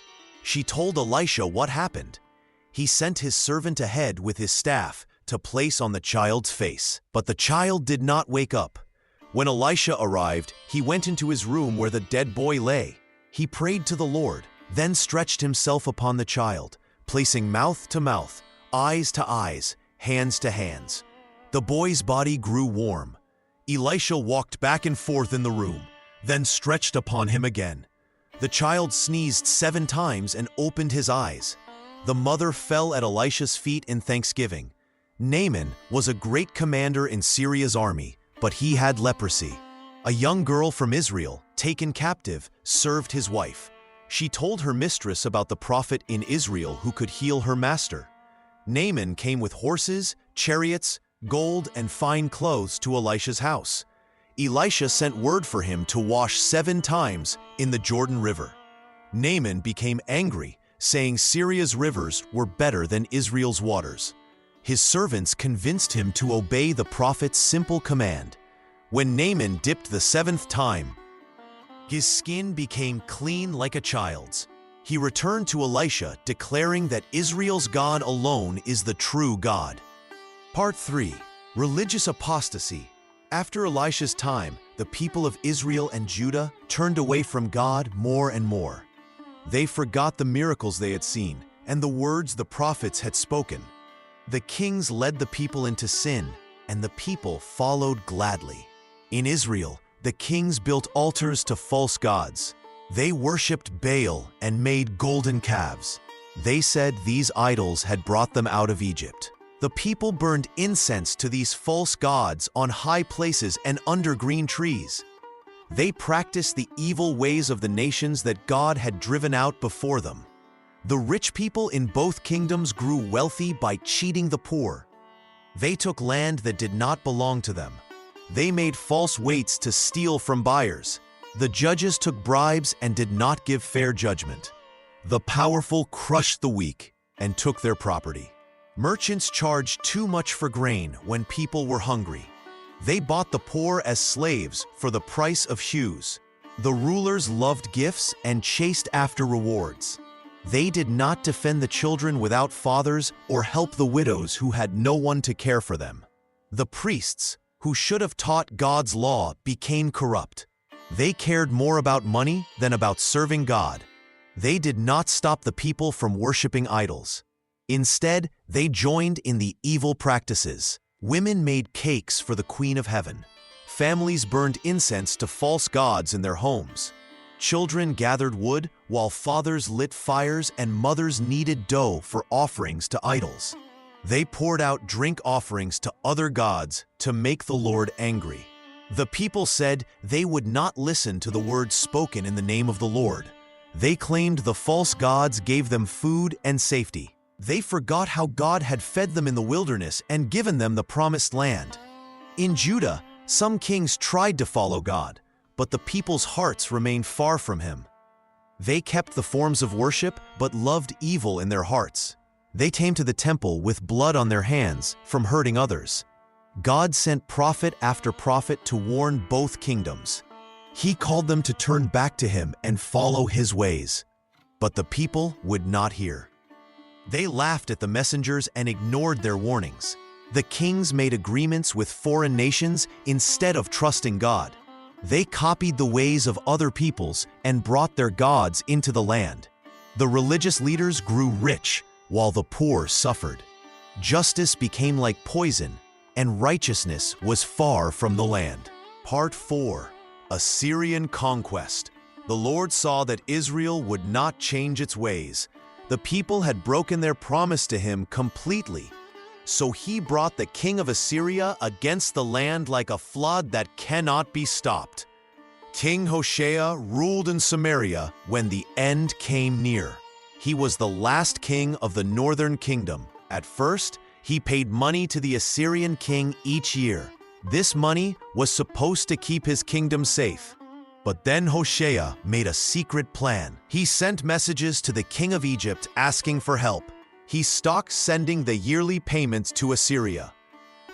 She told Elisha what happened. He sent his servant ahead with his staff to place on the child's face, but the child did not wake up. When Elisha arrived, he went into his room where the dead boy lay. He prayed to the Lord, then stretched himself upon the child, placing mouth to mouth, eyes to eyes, hands to hands. The boy's body grew warm. Elisha walked back and forth in the room, then stretched upon him again. The child sneezed 7 times and opened his eyes. The mother fell at Elisha's feet in thanksgiving. Naaman was a great commander in Syria's army, but he had leprosy. A young girl from Israel, taken captive, served his wife. She told her mistress about the prophet in Israel who could heal her master. Naaman came with horses, chariots, gold, and fine clothes to Elisha's house. Elisha sent word for him to wash 7 times in the Jordan River. Naaman became angry, saying Syria's rivers were better than Israel's waters. His servants convinced him to obey the prophet's simple command. When Naaman dipped the 7th time, his skin became clean like a child's. He returned to Elisha, declaring that Israel's God alone is the true God. Part 3. Religious Apostasy. After Elisha's time, the people of Israel and Judah turned away from God more and more. They forgot the miracles they had seen and the words the prophets had spoken. The kings led the people into sin, and the people followed gladly. In Israel, the kings built altars to false gods. They worshipped Baal and made golden calves. They said these idols had brought them out of Egypt. The people burned incense to these false gods on high places and under green trees. They practiced the evil ways of the nations that God had driven out before them. The rich people in both kingdoms grew wealthy by cheating the poor. They took land that did not belong to them. They made false weights to steal from buyers. The judges took bribes and did not give fair judgment. The powerful crushed the weak and took their property. Merchants charged too much for grain when people were hungry. They bought the poor as slaves for the price of shoes. The rulers loved gifts and chased after rewards. They did not defend the children without fathers or help the widows who had no one to care for them. The priests, who should have taught God's law, became corrupt. They cared more about money than about serving God. They did not stop the people from worshiping idols. Instead, they joined in the evil practices. Women made cakes for the Queen of Heaven. Families burned incense to false gods in their homes. Children gathered wood while fathers lit fires and mothers kneaded dough for offerings to idols. They poured out drink offerings to other gods to make the Lord angry. The people said they would not listen to the words spoken in the name of the Lord. They claimed the false gods gave them food and safety. They forgot how God had fed them in the wilderness and given them the promised land. In Judah, some kings tried to follow God, but the people's hearts remained far from him. They kept the forms of worship, but loved evil in their hearts. They came to the temple with blood on their hands from hurting others. God sent prophet after prophet to warn both kingdoms. He called them to turn back to him and follow his ways. But the people would not hear. They laughed at the messengers and ignored their warnings. The kings made agreements with foreign nations instead of trusting God. They copied the ways of other peoples and brought their gods into the land. The religious leaders grew rich, while the poor suffered. Justice became like poison, and righteousness was far from the land. Part 4. Assyrian Conquest. The Lord saw that Israel would not change its ways. The people had broken their promise to him completely. So he brought the king of Assyria against the land like a flood that cannot be stopped. King Hoshea ruled in Samaria when the end came near. He was the last king of the northern kingdom. At first, he paid money to the Assyrian king each year. This money was supposed to keep his kingdom safe. But then Hoshea made a secret plan. He sent messages to the king of Egypt asking for help. He stopped sending the yearly payments to Assyria.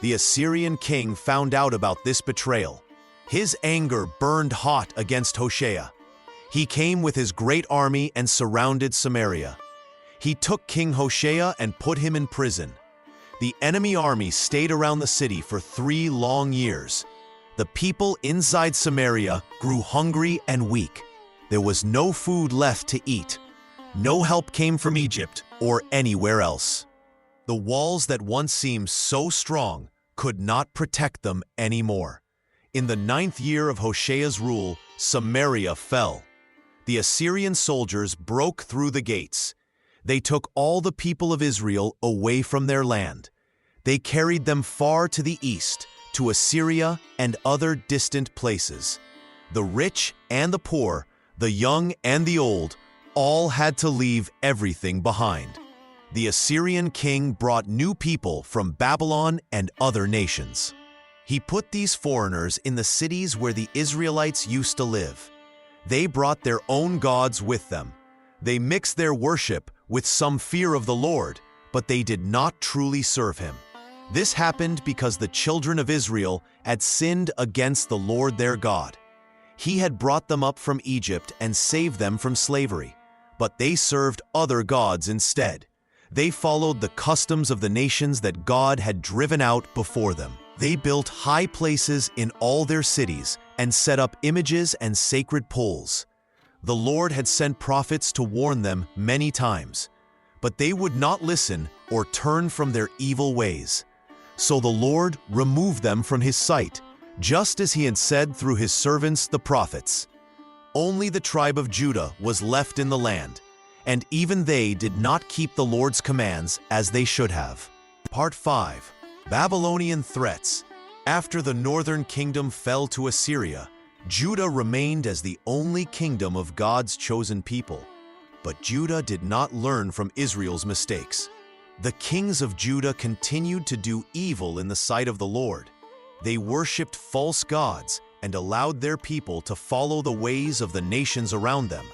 The Assyrian king found out about this betrayal. His anger burned hot against Hoshea. He came with his great army and surrounded Samaria. He took King Hoshea and put him in prison. The enemy army stayed around the city for 3 long years. The people inside Samaria grew hungry and weak. There was no food left to eat. No help came from Egypt or anywhere else. The walls that once seemed so strong could not protect them anymore. In the 9th year of Hoshea's rule, Samaria fell. The Assyrian soldiers broke through the gates. They took all the people of Israel away from their land. They carried them far to the east, to Assyria and other distant places. The rich and the poor, the young and the old, all had to leave everything behind. The Assyrian king brought new people from Babylon and other nations. He put these foreigners in the cities where the Israelites used to live. They brought their own gods with them. They mixed their worship with some fear of the Lord, but they did not truly serve him. This happened because the children of Israel had sinned against the Lord their God. He had brought them up from Egypt and saved them from slavery, but they served other gods instead. They followed the customs of the nations that God had driven out before them. They built high places in all their cities and set up images and sacred poles. The Lord had sent prophets to warn them many times, but they would not listen or turn from their evil ways. So the Lord removed them from his sight, just as he had said through his servants the prophets. Only the tribe of Judah was left in the land, and even they did not keep the Lord's commands as they should have. Part 5. Babylonian Threats. After the northern kingdom fell to Assyria, Judah remained as the only kingdom of God's chosen people. But Judah did not learn from Israel's mistakes. The kings of Judah continued to do evil in the sight of the Lord. They worshipped false gods and allowed their people to follow the ways of the nations around them.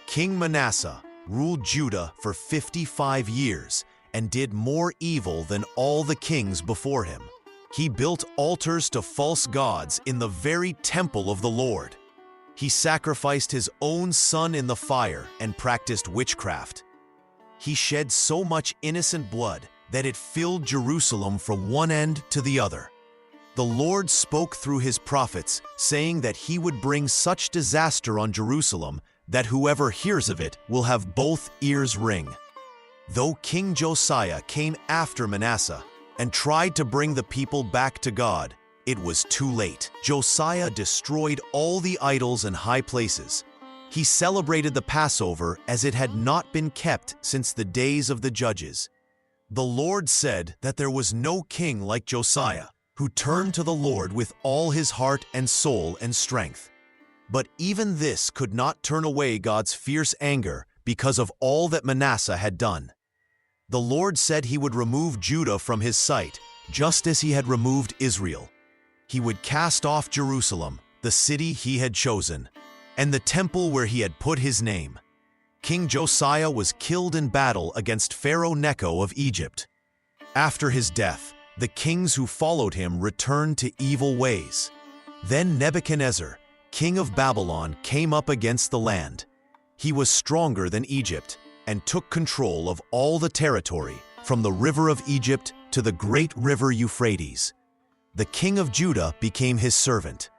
King Manasseh ruled Judah for 55 years and did more evil than all the kings before him. He built altars to false gods in the very temple of the Lord. He sacrificed his own son in the fire and practiced witchcraft. He shed so much innocent blood that it filled Jerusalem from one end to the other. The Lord spoke through his prophets, saying that he would bring such disaster on Jerusalem that whoever hears of it will have both ears ring. Though King Josiah came after Manasseh and tried to bring the people back to God, it was too late. Josiah destroyed all the idols and high places. He celebrated the Passover as it had not been kept since the days of the judges. The Lord said that there was no king like Josiah, who turned to the Lord with all his heart and soul and strength. But even this could not turn away God's fierce anger because of all that Manasseh had done. The Lord said he would remove Judah from his sight, just as he had removed Israel. He would cast off Jerusalem, the city he had chosen, and the temple where he had put his name. King Josiah was killed in battle against Pharaoh Necho of Egypt. After his death, the kings who followed him returned to evil ways. Then Nebuchadnezzar, king of Babylon, came up against the land. He was stronger than Egypt and took control of all the territory from the river of Egypt to the great river Euphrates. The king of Judah became his servant.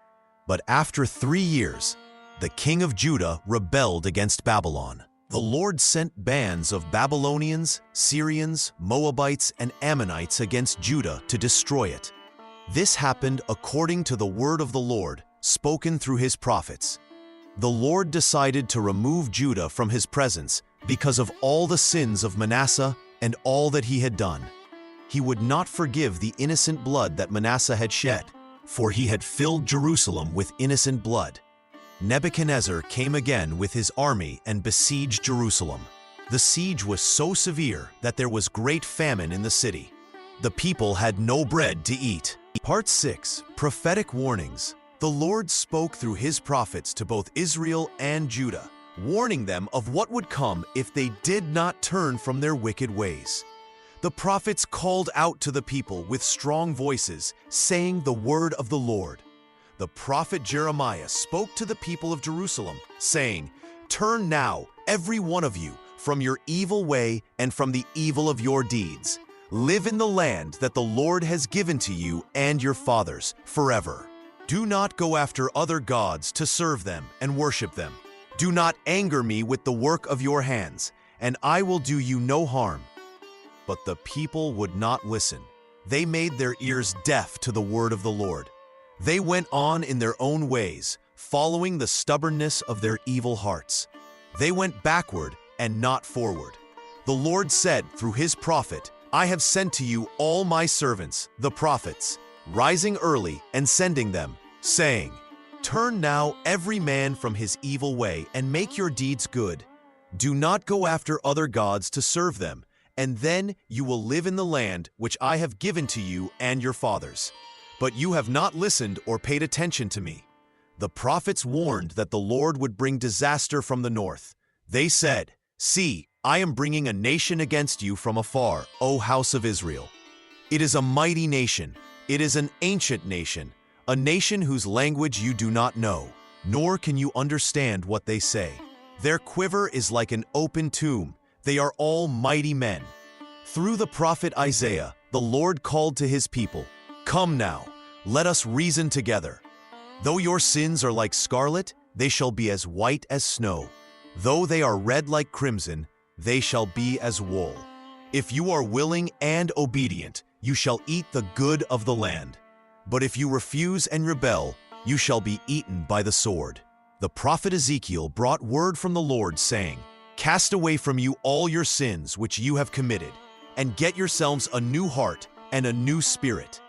But after 3 years, the king of Judah rebelled against Babylon. The Lord sent bands of Babylonians, Syrians, Moabites, and Ammonites against Judah to destroy it. This happened according to the word of the Lord, spoken through his prophets. The Lord decided to remove Judah from his presence because of all the sins of Manasseh and all that he had done. He would not forgive the innocent blood that Manasseh had shed, for he had filled Jerusalem with innocent blood. Nebuchadnezzar came again with his army and besieged Jerusalem. The siege was so severe that there was great famine in the city. The people had no bread to eat. Part 6. Prophetic Warnings. The Lord spoke through his prophets to both Israel and Judah, warning them of what would come if they did not turn from their wicked ways. The prophets called out to the people with strong voices, saying the word of the Lord. The prophet Jeremiah spoke to the people of Jerusalem, saying, "Turn now, every one of you, from your evil way and from the evil of your deeds. Live in the land that the Lord has given to you and your fathers forever. Do not go after other gods to serve them and worship them. Do not anger me with the work of your hands, and I will do you no harm." But the people would not listen. They made their ears deaf to the word of the Lord. They went on in their own ways, following the stubbornness of their evil hearts. They went backward and not forward. The Lord said through his prophet, "I have sent to you all my servants, the prophets, rising early and sending them, saying, 'Turn now every man from his evil way and make your deeds good. Do not go after other gods to serve them, and then you will live in the land which I have given to you and your fathers.' But you have not listened or paid attention to me." The prophets warned that the Lord would bring disaster from the north. They said, "See, I am bringing a nation against you from afar, O house of Israel. It is a mighty nation. It is an ancient nation, a nation whose language you do not know, nor can you understand what they say. Their quiver is like an open tomb. They are all mighty men." Through the prophet Isaiah, the Lord called to his people, "Come now, let us reason together. Though your sins are like scarlet, they shall be as white as snow. Though they are red like crimson, they shall be as wool. If you are willing and obedient, you shall eat the good of the land. But if you refuse and rebel, you shall be eaten by the sword." The prophet Ezekiel brought word from the Lord, saying, "Cast away from you all your sins which you have committed, and get yourselves a new heart and a new spirit.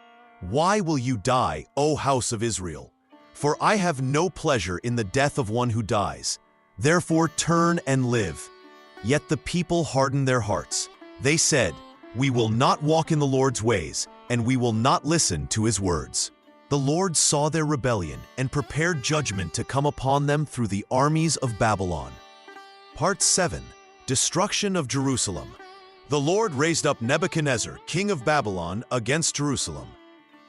Why will you die, O house of Israel? For I have no pleasure in the death of one who dies. Therefore turn and live." Yet the people hardened their hearts. They said, "We will not walk in the Lord's ways, and we will not listen to his words." The Lord saw their rebellion and prepared judgment to come upon them through the armies of Babylon. Part 7. Destruction of Jerusalem. The Lord raised up Nebuchadnezzar, king of Babylon, against Jerusalem.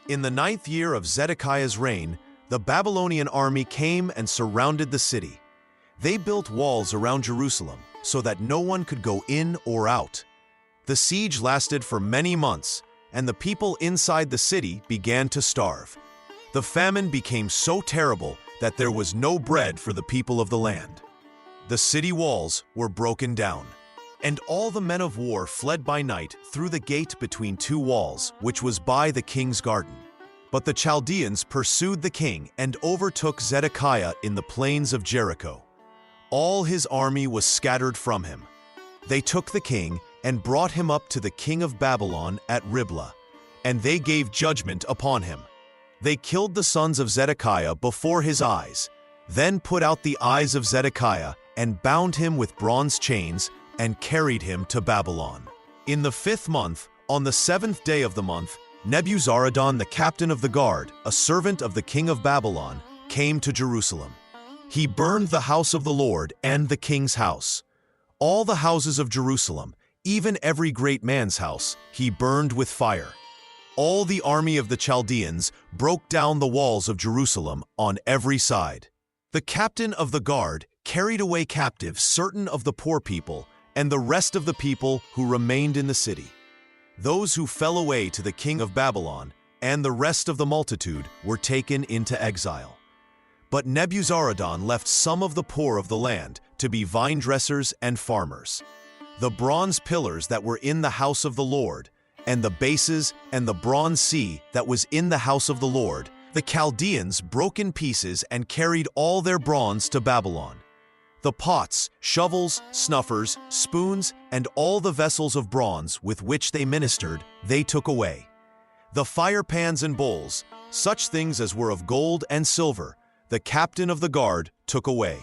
In the 9th year of Zedekiah's reign, the Babylonian army came and surrounded the city. They built walls around Jerusalem so that no one could go in or out. The siege lasted for many months, and the people inside the city began to starve. The famine became so terrible that there was no bread for the people of the land. The city walls were broken down, and all the men of war fled by night through the gate between two walls, which was by the king's garden. But the Chaldeans pursued the king and overtook Zedekiah in the plains of Jericho. All his army was scattered from him. They took the king and brought him up to the king of Babylon at Riblah, and they gave judgment upon him. They killed the sons of Zedekiah before his eyes, then put out the eyes of Zedekiah and bound him with bronze chains and carried him to Babylon. In the 5th month, on the 7th day of the month, Nebuzaradan, the captain of the guard, a servant of the king of Babylon, came to Jerusalem. He burned the house of the Lord and the king's house. All the houses of Jerusalem, even every great man's house, he burned with fire. All the army of the Chaldeans broke down the walls of Jerusalem on every side. The captain of the guard carried away captive certain of the poor people and the rest of the people who remained in the city. Those who fell away to the king of Babylon and the rest of the multitude were taken into exile. But Nebuzaradan left some of the poor of the land to be vine dressers and farmers. The bronze pillars that were in the house of the Lord, and the bases and the bronze sea that was in the house of the Lord, the Chaldeans broke in pieces and carried all their bronze to Babylon. The pots, shovels, snuffers, spoons, and all the vessels of bronze with which they ministered, they took away. The fire pans and bowls, such things as were of gold and silver, the captain of the guard took away.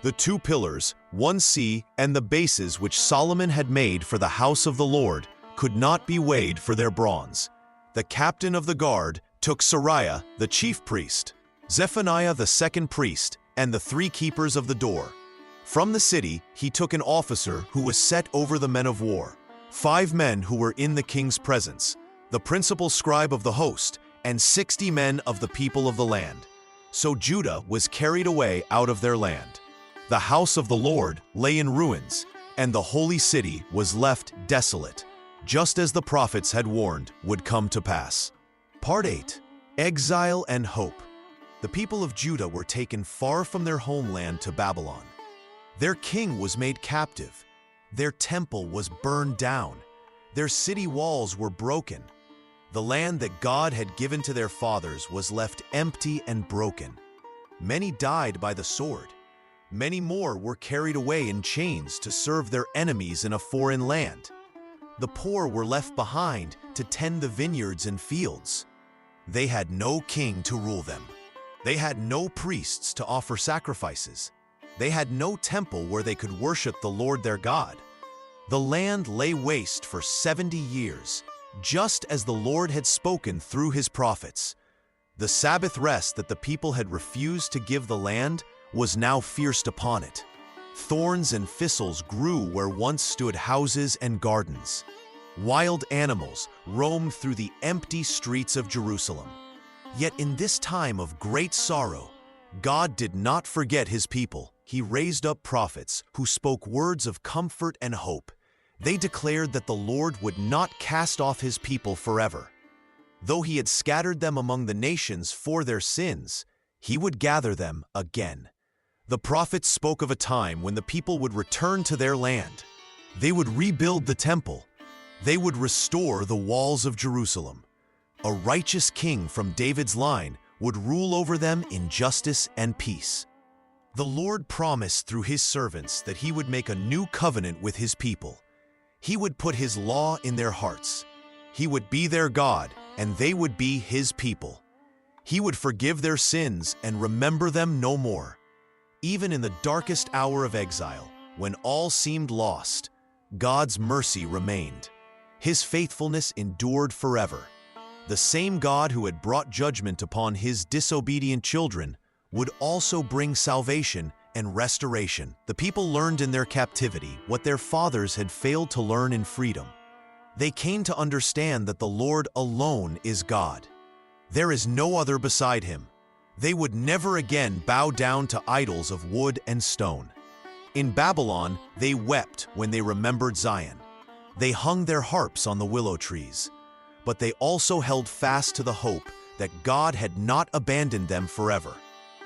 The 2 pillars, 1 sea, and the bases which Solomon had made for the house of the Lord could not be weighed for their bronze. The captain of the guard took Sariah, the chief priest, Zephaniah the second priest, and the 3 keepers of the door. From the city he took an officer who was set over the men of war, 5 men who were in the king's presence, the principal scribe of the host, and 60 men of the people of the land. So Judah was carried away out of their land. The house of the Lord lay in ruins, and the holy city was left desolate, just as the prophets had warned would come to pass. Part 8. Exile and Hope. The people of Judah were taken far from their homeland to Babylon. Their king was made captive. Their temple was burned down. Their city walls were broken. The land that God had given to their fathers was left empty and broken. Many died by the sword. Many more were carried away in chains to serve their enemies in a foreign land. The poor were left behind to tend the vineyards and fields. They had no king to rule them. They had no priests to offer sacrifices. They had no temple where they could worship the Lord their God. The land lay waste for 70 years, just as the Lord had spoken through his prophets. The Sabbath rest that the people had refused to give the land was now forced upon it. Thorns and thistles grew where once stood houses and gardens. Wild animals roamed through the empty streets of Jerusalem. Yet in this time of great sorrow, God did not forget his people. He raised up prophets who spoke words of comfort and hope. They declared that the Lord would not cast off his people forever. Though he had scattered them among the nations for their sins, he would gather them again. The prophets spoke of a time when the people would return to their land. They would rebuild the temple. They would restore the walls of Jerusalem. A righteous king from David's line would rule over them in justice and peace. The Lord promised through his servants that he would make a new covenant with his people. He would put his law in their hearts. He would be their God, and they would be his people. He would forgive their sins and remember them no more. Even in the darkest hour of exile, when all seemed lost, God's mercy remained. His faithfulness endured forever. The same God who had brought judgment upon his disobedient children would also bring salvation and restoration. The people learned in their captivity what their fathers had failed to learn in freedom. They came to understand that the Lord alone is God. There is no other beside him. They would never again bow down to idols of wood and stone. In Babylon, they wept when they remembered Zion. They hung their harps on the willow trees. But they also held fast to the hope that God had not abandoned them forever.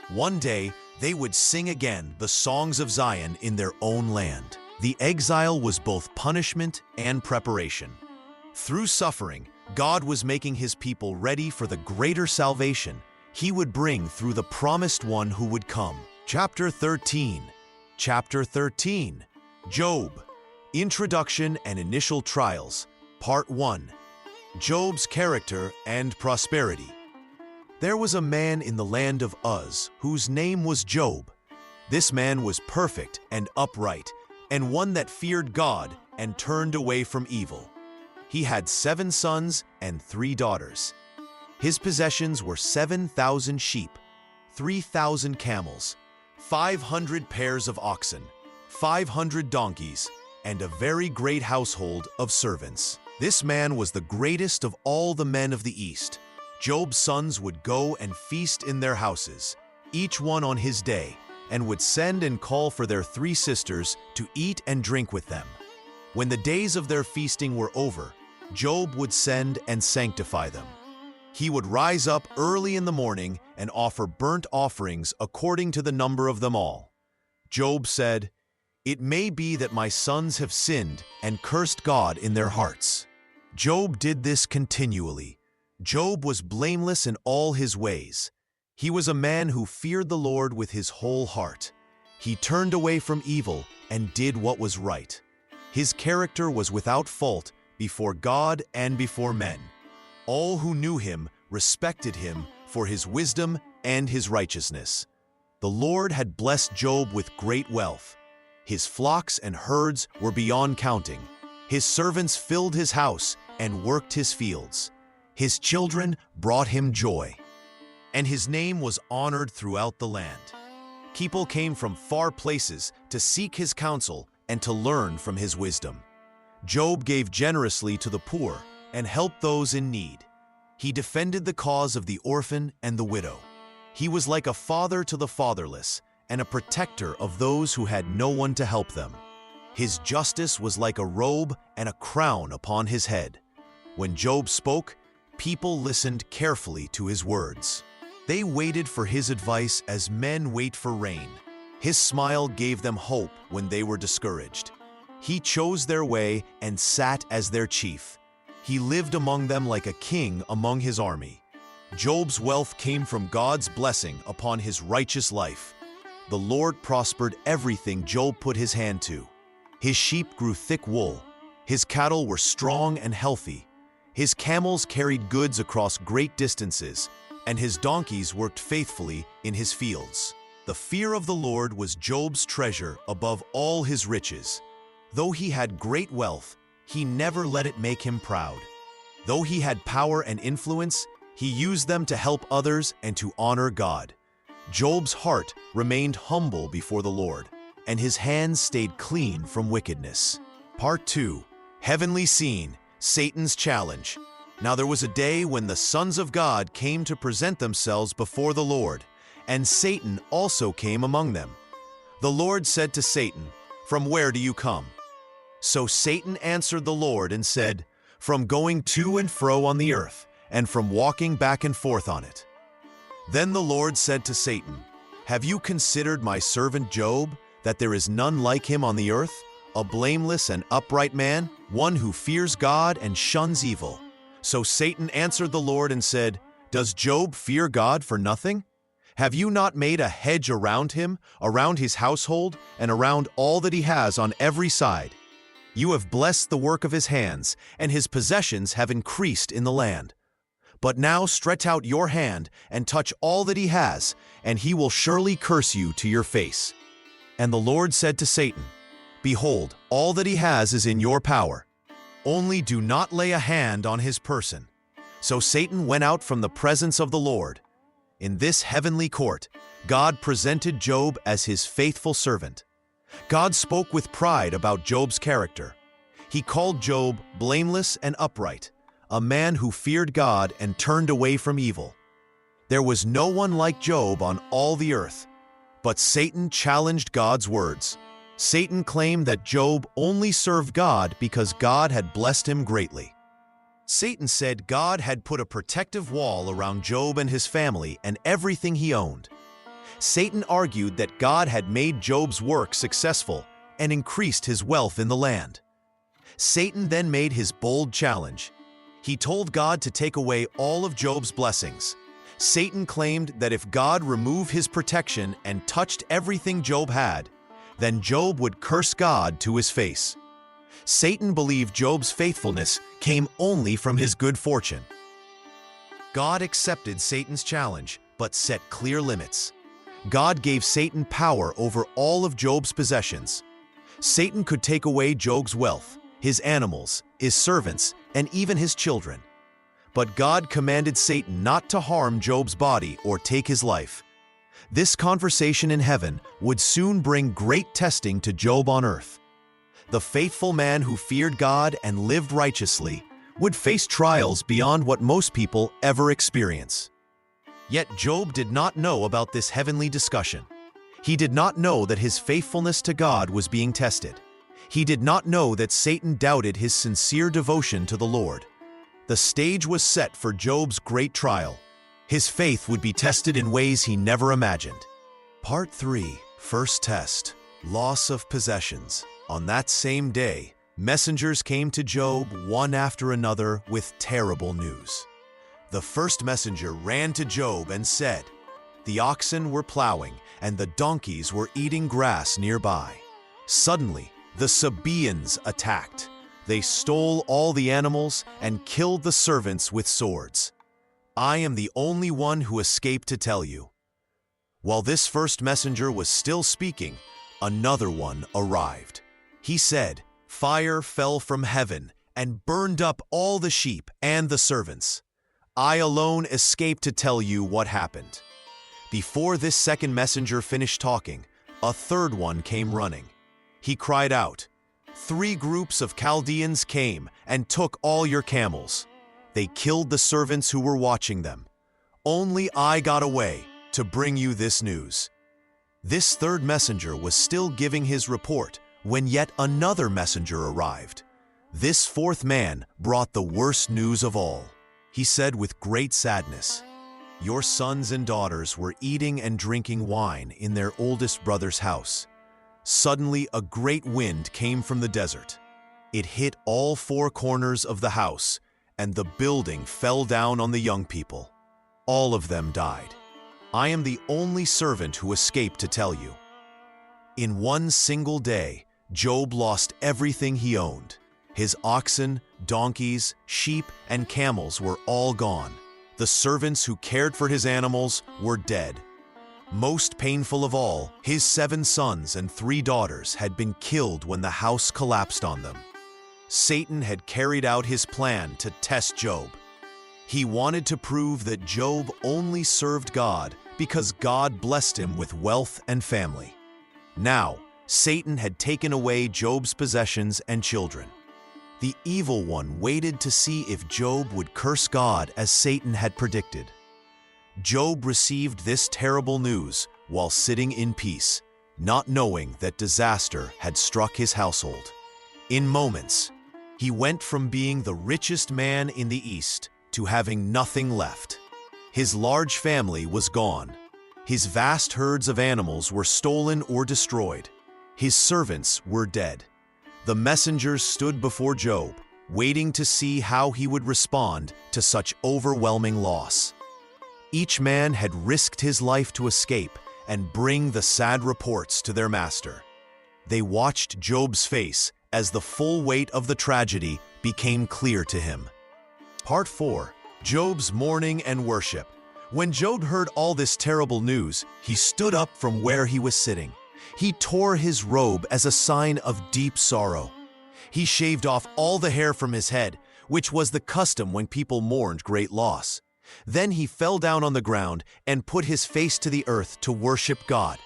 One day, they would sing again the songs of Zion in their own land. The exile was both punishment and preparation. Through suffering, God was making his people ready for the greater salvation he would bring through the promised one who would come. Chapter 13. Chapter 13. Job. Introduction and Initial Trials. Part 1. Job's Character and Prosperity. There was a man in the land of Uz whose name was Job. This man was perfect and upright, and one that feared God and turned away from evil. He had 7 sons and 3 daughters. His possessions were 7,000 sheep, 3,000 camels, 500 pairs of oxen, 500 donkeys, and a very great household of servants. This man was the greatest of all the men of the East. Job's sons would go and feast in their houses. each one on his day, and would send and call for their 3 sisters to eat and drink with them. When the days of their feasting were over, Job would send and sanctify them. He would rise up early in the morning and offer burnt offerings according to the number of them all. Job said, "It may be that my sons have sinned and cursed God in their hearts." Job did this continually. Job was blameless in all his ways. He was a man who feared the Lord with his whole heart. He turned away from evil and did what was right. His character was without fault before God and before men. All who knew him respected him for his wisdom and his righteousness. The Lord had blessed Job with great wealth. His flocks and herds were beyond counting. His servants filled his house and worked his fields. His children brought him joy, and his name was honored throughout the land. People came from far places to seek his counsel and to learn from his wisdom. Job gave generously to the poor and helped those in need. He defended the cause of the orphan and the widow. He was like a father to the fatherless and a protector of those who had no one to help them. His justice was like a robe and a crown upon his head. When Job spoke, people listened carefully to his words. They waited for his advice as men wait for rain. His smile gave them hope when they were discouraged. He chose their way and sat as their chief. He lived among them like a king among his army. Job's wealth came from God's blessing upon his righteous life. The Lord prospered everything Job put his hand to. His sheep grew thick wool. His cattle were strong and healthy. His camels carried goods across great distances, and his donkeys worked faithfully in his fields. The fear of the Lord was Job's treasure above all his riches. Though he had great wealth, he never let it make him proud. Though he had power and influence, he used them to help others and to honor God. Job's heart remained humble before the Lord, and his hands stayed clean from wickedness. Part 2. Heavenly Scene, Satan's Challenge. Now there was a day when the sons of God came to present themselves before the Lord, and Satan also came among them. The Lord said to Satan, "From where do you come?" So Satan answered the Lord and said, "From going to and fro on the earth, and from walking back and forth on it." Then the Lord said to Satan, "Have you considered my servant Job, that there is none like him on the earth, a blameless and upright man, one who fears God and shuns evil?" So Satan answered the Lord and said, "Does Job fear God for nothing? Have you not made a hedge around him, around his household, and around all that he has on every side? You have blessed the work of his hands, and his possessions have increased in the land. But now stretch out your hand and touch all that he has, and he will surely curse you to your face." And the Lord said to Satan, "Behold, all that he has is in your power. Only do not lay a hand on his person." So Satan went out from the presence of the Lord. In this heavenly court, God presented Job as his faithful servant. God spoke with pride about Job's character. He called Job blameless and upright, a man who feared God and turned away from evil. There was no one like Job on all the earth. But Satan challenged God's words. Satan claimed that Job only served God because God had blessed him greatly. Satan said God had put a protective wall around Job and his family and everything he owned. Satan argued that God had made Job's work successful and increased his wealth in the land. Satan then made his bold challenge. He told God to take away all of Job's blessings. Satan claimed that if God removed his protection and touched everything Job had, then Job would curse God to his face. Satan believed Job's faithfulness came only from his good fortune. God accepted Satan's challenge, but set clear limits. God gave Satan power over all of Job's possessions. Satan could take away Job's wealth, his animals, his servants, and even his children. But God commanded Satan not to harm Job's body or take his life. This conversation in heaven would soon bring great testing to Job on earth. The faithful man who feared God and lived righteously would face trials beyond what most people ever experience. Yet Job did not know about this heavenly discussion. He did not know that his faithfulness to God was being tested. He did not know that Satan doubted his sincere devotion to the Lord. The stage was set for Job's great trial. His faith would be tested in ways he never imagined. Part 3. First test. Loss of possessions. On that same day, messengers came to Job one after another with terrible news. The first messenger ran to Job and said, "The oxen were plowing and the donkeys were eating grass nearby. Suddenly, the Sabaeans attacked. They stole all the animals and killed the servants with swords. I am the only one who escaped to tell you." While this first messenger was still speaking, another one arrived. He said, "Fire fell from heaven and burned up all the sheep and the servants. I alone escaped to tell you what happened." Before this second messenger finished talking, a third one came running. He cried out, "3 groups of Chaldeans came and took all your camels. They killed the servants who were watching them. Only I got away to bring you this news." This third messenger was still giving his report when yet another messenger arrived. This fourth man brought the worst news of all. He said with great sadness, "Your sons and daughters were eating and drinking wine in their oldest brother's house. Suddenly a great wind came from the desert. It hit all 4 corners of the house, and the building fell down on the young people. All of them died. I am the only servant who escaped to tell you." In one single day, Job lost everything he owned. His oxen, donkeys, sheep, and camels were all gone. The servants who cared for his animals were dead. Most painful of all, his 7 sons and 3 daughters had been killed when the house collapsed on them. Satan had carried out his plan to test Job. He wanted to prove that Job only served God because God blessed him with wealth and family. Now, Satan had taken away Job's possessions and children. The evil one waited to see if Job would curse God as Satan had predicted. Job received this terrible news while sitting in peace, not knowing that disaster had struck his household. In moments, he went from being the richest man in the East to having nothing left. His large family was gone. His vast herds of animals were stolen or destroyed. His servants were dead. The messengers stood before Job, waiting to see how he would respond to such overwhelming loss. Each man had risked his life to escape and bring the sad reports to their master. They watched Job's face as the full weight of the tragedy became clear to him. Part 4. Job's mourning and worship. When Job heard all this terrible news, he stood up from where he was sitting. He tore his robe as a sign of deep sorrow. He shaved off all the hair from his head, which was the custom when people mourned great loss. Then he fell down on the ground and put his face to the earth to worship God.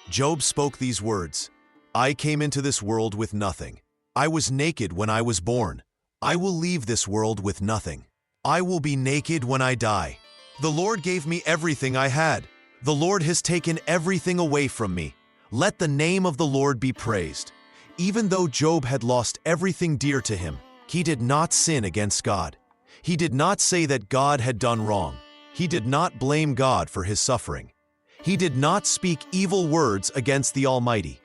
Job spoke these words, "I came into this world with nothing. I was naked when I was born. I will leave this world with nothing. I will be naked when I die. The Lord gave me everything I had. The Lord has taken everything away from me. Let the name of the Lord be praised." Even though Job had lost everything dear to him, he did not sin against God. He did not say that God had done wrong. He did not blame God for his suffering. He did not speak evil words against the Almighty.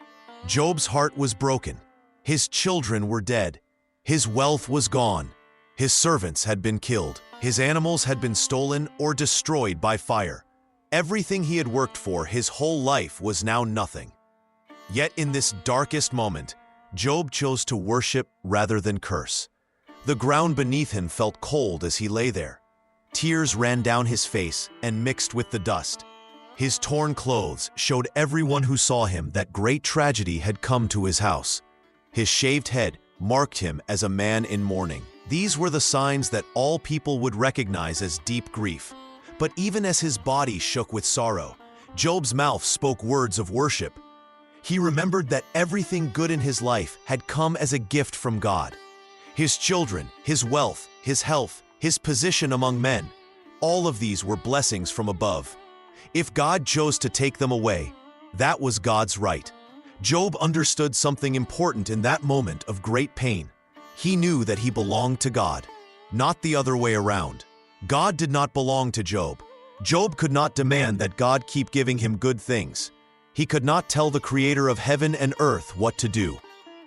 Job's heart was broken. His children were dead. His wealth was gone. His servants had been killed. His animals had been stolen or destroyed by fire. Everything he had worked for his whole life was now nothing. Yet in this darkest moment, Job chose to worship rather than curse. The ground beneath him felt cold as he lay there. Tears ran down his face and mixed with the dust. His torn clothes showed everyone who saw him that great tragedy had come to his house. His shaved head marked him as a man in mourning. These were the signs that all people would recognize as deep grief. But even as his body shook with sorrow, Job's mouth spoke words of worship. He remembered that everything good in his life had come as a gift from God. His children, his wealth, his health, his position among men. All of these were blessings from above. If God chose to take them away, that was God's right. Job understood something important in that moment of great pain. He knew that he belonged to God, not the other way around. God did not belong to Job. Job could not demand that God keep giving him good things. He could not tell the Creator of heaven and earth what to do.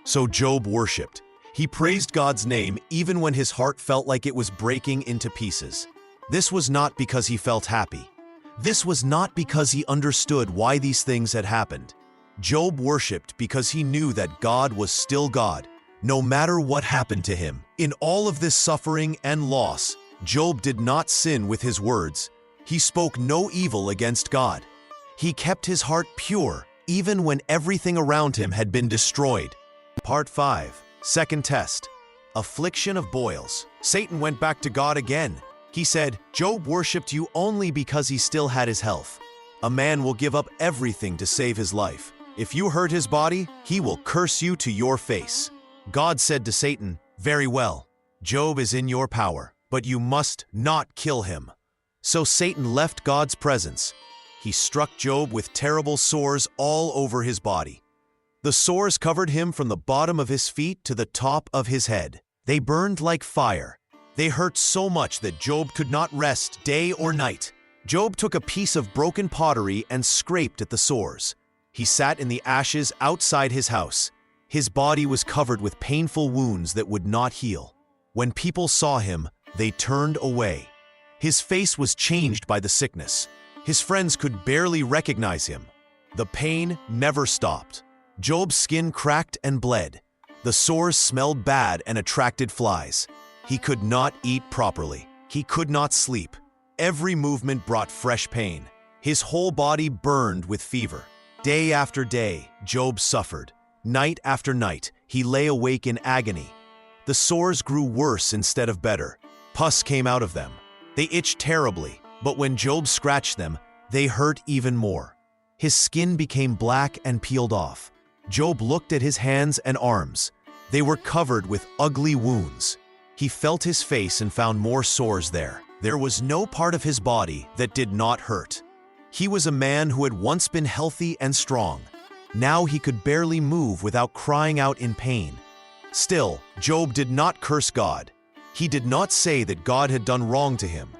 So Job worshipped. He praised God's name even when his heart felt like it was breaking into pieces. This was not because he felt happy. This was not because he understood why these things had happened. Job worshipped because he knew that God was still God, no matter what happened to him. In all of this suffering and loss, Job did not sin with his words. He spoke no evil against God. He kept his heart pure, even when everything around him had been destroyed. Part 5. Second test. Affliction of boils. Satan went back to God again. He said, "Job worshipped you only because he still had his health. A man will give up everything to save his life. If you hurt his body, he will curse you to your face." God said to Satan, "Very well, Job is in your power, but you must not kill him." So Satan left God's presence. He struck Job with terrible sores all over his body. The sores covered him from the bottom of his feet to the top of his head. They burned like fire. They hurt so much that Job could not rest day or night. Job took a piece of broken pottery and scraped at the sores. He sat in the ashes outside his house. His body was covered with painful wounds that would not heal. When people saw him, they turned away. His face was changed by the sickness. His friends could barely recognize him. The pain never stopped. Job's skin cracked and bled. The sores smelled bad and attracted flies. He could not eat properly. He could not sleep. Every movement brought fresh pain. His whole body burned with fever. Day after day, Job suffered. Night after night, he lay awake in agony. The sores grew worse instead of better. Pus came out of them. They itched terribly, but when Job scratched them, they hurt even more. His skin became black and peeled off. Job looked at his hands and arms. They were covered with ugly wounds. He felt his face and found more sores there. There was no part of his body that did not hurt. He was a man who had once been healthy and strong. Now he could barely move without crying out in pain. Still, Job did not curse God. He did not say that God had done wrong to him.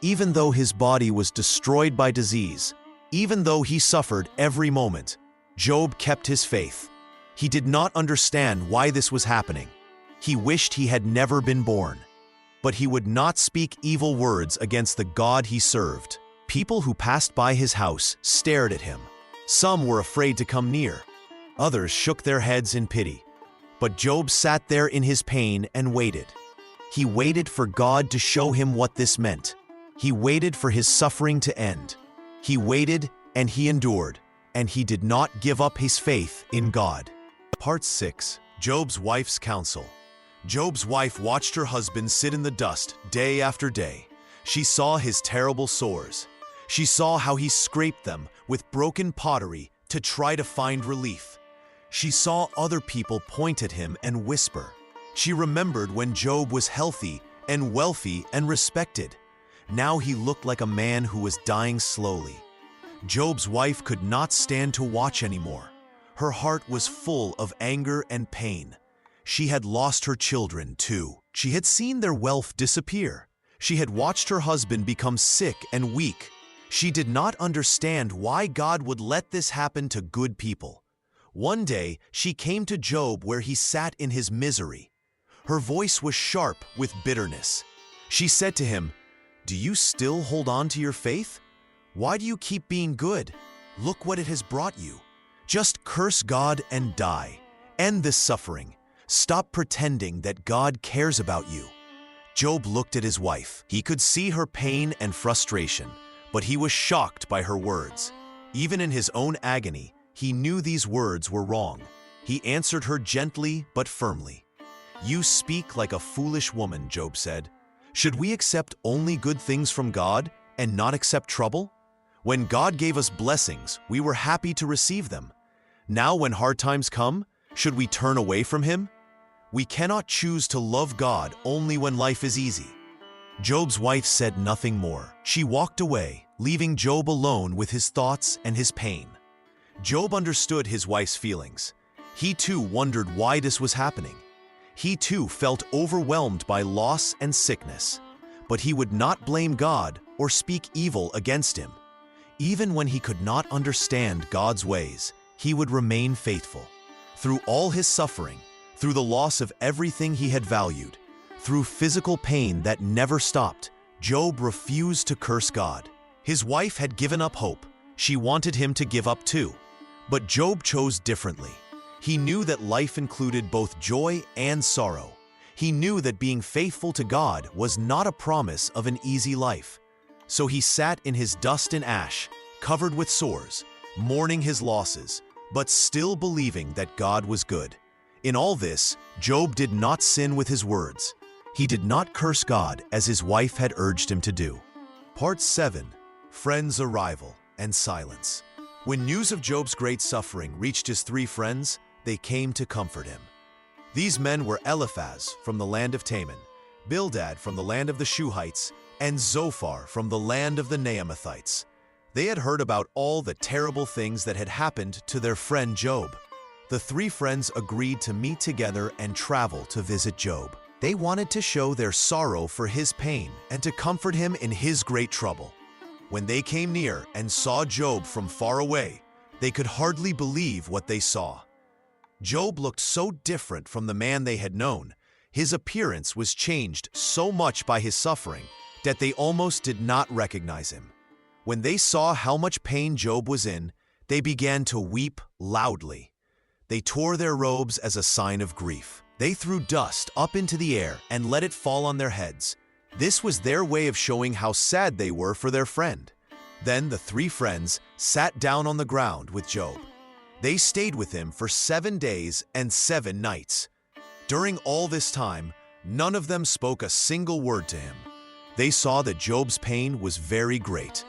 Even though his body was destroyed by disease, even though he suffered every moment, Job kept his faith. He did not understand why this was happening. He wished he had never been born. But he would not speak evil words against the God he served. People who passed by his house stared at him. Some were afraid to come near. Others shook their heads in pity. But Job sat there in his pain and waited. He waited for God to show him what this meant. He waited for his suffering to end. He waited and he endured, and he did not give up his faith in God. Part 6. Job's wife's counsel. Job's wife watched her husband sit in the dust day after day. She saw his terrible sores. She saw how he scraped them with broken pottery to try to find relief. She saw other people point at him and whisper. She remembered when Job was healthy and wealthy and respected. Now he looked like a man who was dying slowly. Job's wife could not stand to watch anymore. Her heart was full of anger and pain. She had lost her children, too. She had seen their wealth disappear. She had watched her husband become sick and weak. She did not understand why God would let this happen to good people. One day, she came to Job where he sat in his misery. Her voice was sharp with bitterness. She said to him, "Do you still hold on to your faith? Why do you keep being good? Look what it has brought you. Just curse God and die. End this suffering. Stop pretending that God cares about you." Job looked at his wife. He could see her pain and frustration, but he was shocked by her words. Even in his own agony, he knew these words were wrong. He answered her gently but firmly. "You speak like a foolish woman," Job said. "Should we accept only good things from God and not accept trouble? When God gave us blessings, we were happy to receive them. Now when hard times come, should we turn away from Him? We cannot choose to love God only when life is easy." Job's wife said nothing more. She walked away, leaving Job alone with his thoughts and his pain. Job understood his wife's feelings. He too wondered why this was happening. He too felt overwhelmed by loss and sickness. But he would not blame God or speak evil against him. Even when he could not understand God's ways, he would remain faithful. Through all his suffering, through the loss of everything he had valued, through physical pain that never stopped, Job refused to curse God. His wife had given up hope. She wanted him to give up too. But Job chose differently. He knew that life included both joy and sorrow. He knew that being faithful to God was not a promise of an easy life. So he sat in his dust and ash, covered with sores, mourning his losses, but still believing that God was good. In all this, Job did not sin with his words. He did not curse God as his wife had urged him to do. Part 7. Friends' Arrival and Silence. When news of Job's great suffering reached his 3 friends, they came to comfort him. These men were Eliphaz from the land of Teman, Bildad from the land of the Shuhites, and Zophar from the land of the Naamathites. They had heard about all the terrible things that had happened to their friend Job. The 3 friends agreed to meet together and travel to visit Job. They wanted to show their sorrow for his pain and to comfort him in his great trouble. When they came near and saw Job from far away, they could hardly believe what they saw. Job looked so different from the man they had known. His appearance was changed so much by his suffering that they almost did not recognize him. When they saw how much pain Job was in, they began to weep loudly. They tore their robes as a sign of grief. They threw dust up into the air and let it fall on their heads. This was their way of showing how sad they were for their friend. Then the 3 friends sat down on the ground with Job. They stayed with him for 7 days and 7 nights. During all this time, none of them spoke a single word to him. They saw that Job's pain was very great.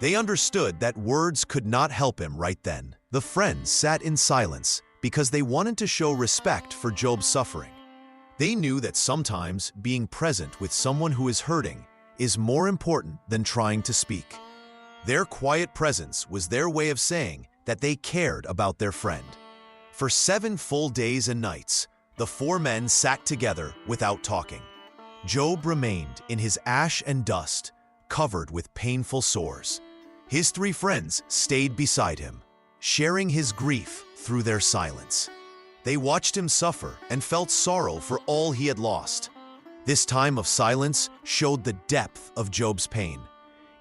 They understood that words could not help him right then. The friends sat in silence because they wanted to show respect for Job's suffering. They knew that sometimes being present with someone who is hurting is more important than trying to speak. Their quiet presence was their way of saying that they cared about their friend. For 7 full days and nights, the 4 men sat together without talking. Job remained in his ash and dust, covered with painful sores. His 3 friends stayed beside him, sharing his grief through their silence. They watched him suffer and felt sorrow for all he had lost. This time of silence showed the depth of Job's pain.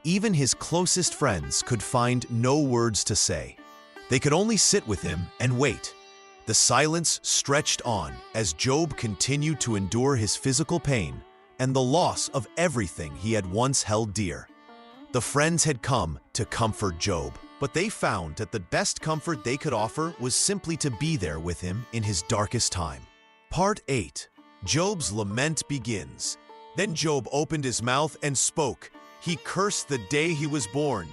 Even his closest friends could find no words to say. They could only sit with him and wait. The silence stretched on as Job continued to endure his physical pain and the loss of everything he had once held dear. The friends had come to comfort Job, but they found that the best comfort they could offer was simply to be there with him in his darkest time. Part 8. Job's lament begins. Then Job opened his mouth and spoke. He cursed the day he was born.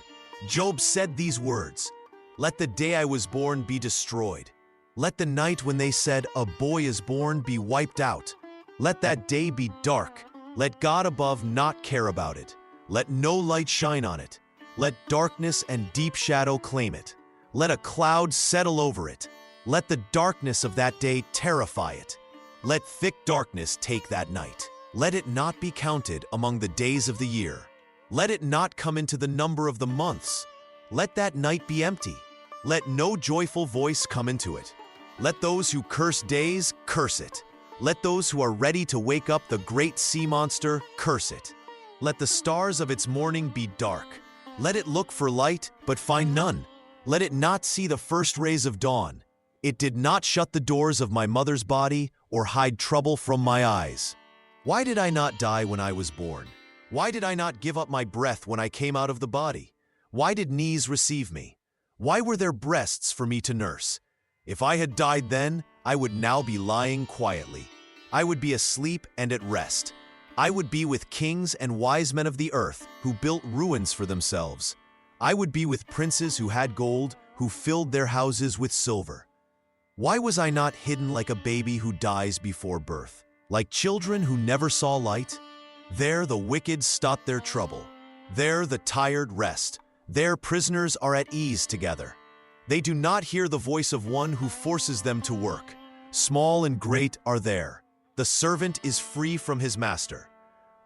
Job said these words, "Let the day I was born be destroyed. Let the night when they said, 'A boy is born,' be wiped out. Let that day be dark. Let God above not care about it. Let no light shine on it. Let darkness and deep shadow claim it. Let a cloud settle over it. Let the darkness of that day terrify it. Let thick darkness take that night. Let it not be counted among the days of the year. Let it not come into the number of the months. Let that night be empty. Let no joyful voice come into it. Let those who curse days curse it. Let those who are ready to wake up the great sea monster curse it. Let the stars of its morning be dark. Let it look for light, but find none. Let it not see the first rays of dawn. It did not shut the doors of my mother's body or hide trouble from my eyes. Why did I not die when I was born? Why did I not give up my breath when I came out of the body? Why did knees receive me? Why were there breasts for me to nurse? If I had died then, I would now be lying quietly. I would be asleep and at rest. I would be with kings and wise men of the earth who built ruins for themselves. I would be with princes who had gold, who filled their houses with silver. Why was I not hidden like a baby who dies before birth, like children who never saw light? There the wicked stop their trouble. There the tired rest. There prisoners are at ease together. They do not hear the voice of one who forces them to work. Small and great are there. The servant is free from his master.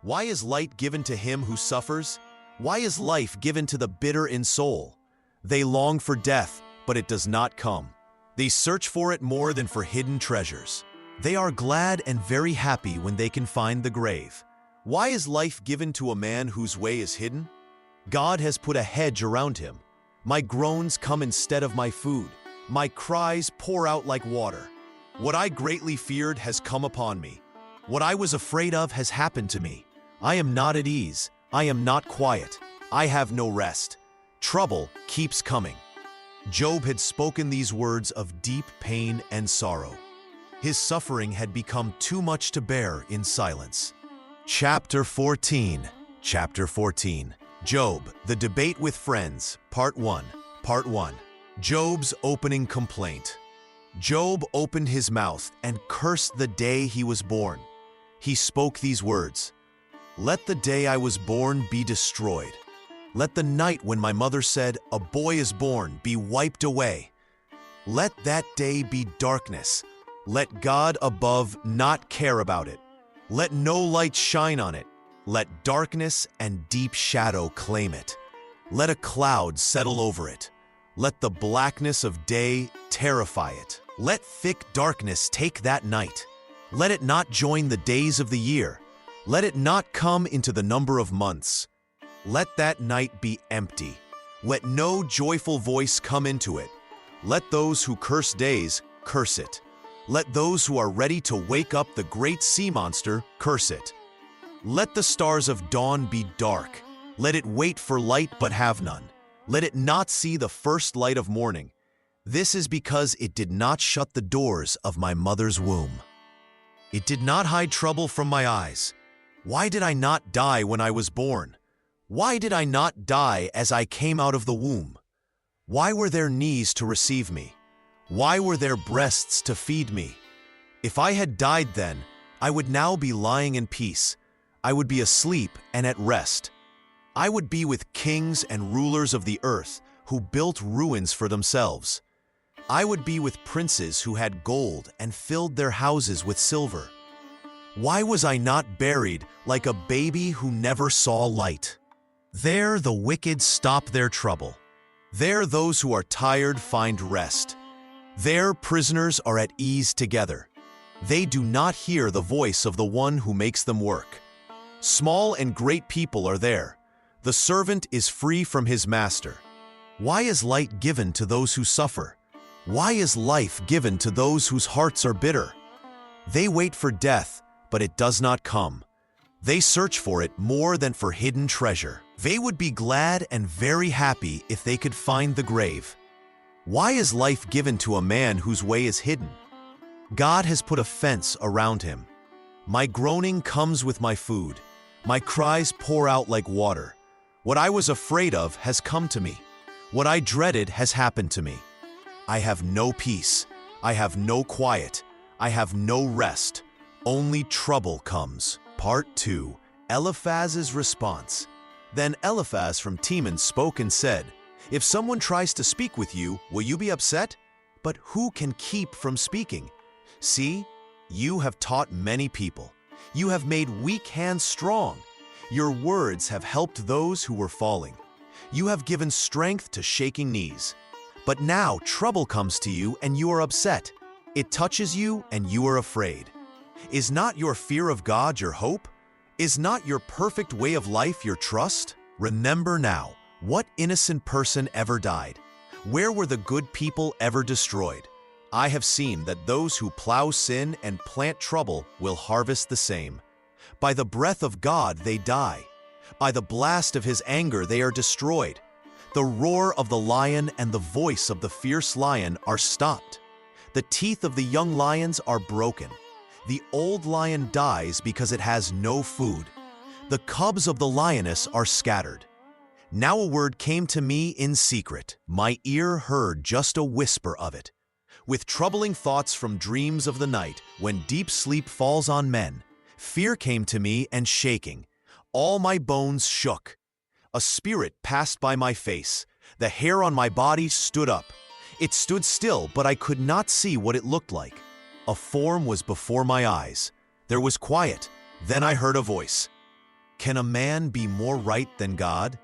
Why is light given to him who suffers? Why is life given to the bitter in soul? They long for death, but it does not come. They search for it more than for hidden treasures. They are glad and very happy when they can find the grave. Why is life given to a man whose way is hidden? God has put a hedge around him. My groans come instead of my food. My cries pour out like water. What I greatly feared has come upon me. What I was afraid of has happened to me. I am not at ease. I am not quiet. I have no rest. Trouble keeps coming. Job had spoken these words of deep pain and sorrow. His suffering had become too much to bear in silence. Chapter 14. Job, the debate with friends, Part 1. Part 1. Job's opening complaint. Job opened his mouth and cursed the day he was born. He spoke these words, "Let the day I was born be destroyed. Let the night when my mother said, 'A boy is born,' be wiped away. Let that day be darkness. Let God above not care about it. Let no light shine on it. Let darkness and deep shadow claim it. Let a cloud settle over it. Let the blackness of day terrify it. Let thick darkness take that night. Let it not join the days of the year. Let it not come into the number of months. Let that night be empty. Let no joyful voice come into it. Let those who curse days curse it. Let those who are ready to wake up the great sea monster curse it. Let the stars of dawn be dark. Let it wait for light but have none. Let it not see the first light of morning. This is because it did not shut the doors of my mother's womb. It did not hide trouble from my eyes. Why did I not die when I was born? Why did I not die as I came out of the womb? Why were there knees to receive me? Why were there breasts to feed me? If I had died then, I would now be lying in peace. I would be asleep and at rest. I would be with kings and rulers of the earth who built ruins for themselves. I would be with princes who had gold and filled their houses with silver. Why was I not buried like a baby who never saw light? There the wicked stop their trouble. There those who are tired find rest. There prisoners are at ease together. They do not hear the voice of the one who makes them work. Small and great people are there. The servant is free from his master. Why is light given to those who suffer? Why is life given to those whose hearts are bitter? They wait for death, but it does not come. They search for it more than for hidden treasure. They would be glad and very happy if they could find the grave. Why is life given to a man whose way is hidden? God has put a fence around him. My groaning comes with my food. My cries pour out like water. What I was afraid of has come to me. What I dreaded has happened to me. I have no peace. I have no quiet. I have no rest. Only trouble comes. Part 2. Eliphaz's response. Then Eliphaz from Teman spoke and said, "If someone tries to speak with you, will you be upset? But who can keep from speaking? See, you have taught many people. You have made weak hands strong. Your words have helped those who were falling. You have given strength to shaking knees. But now trouble comes to you and you are upset. It touches you and you are afraid. Is not your fear of God your hope? Is not your perfect way of life your trust? Remember now, what innocent person ever died? Where were the good people ever destroyed? I have seen that those who plow sin and plant trouble will harvest the same. By the breath of God they die. By the blast of his anger they are destroyed. The roar of the lion and the voice of the fierce lion are stopped. The teeth of the young lions are broken. The old lion dies because it has no food. The cubs of the lioness are scattered. Now a word came to me in secret. My ear heard just a whisper of it. With troubling thoughts from dreams of the night, when deep sleep falls on men, fear came to me and shaking. All my bones shook. A spirit passed by my face. The hair on my body stood up. It stood still, but I could not see what it looked like. A form was before my eyes. There was quiet. Then I heard a voice. Can a man be more right than God?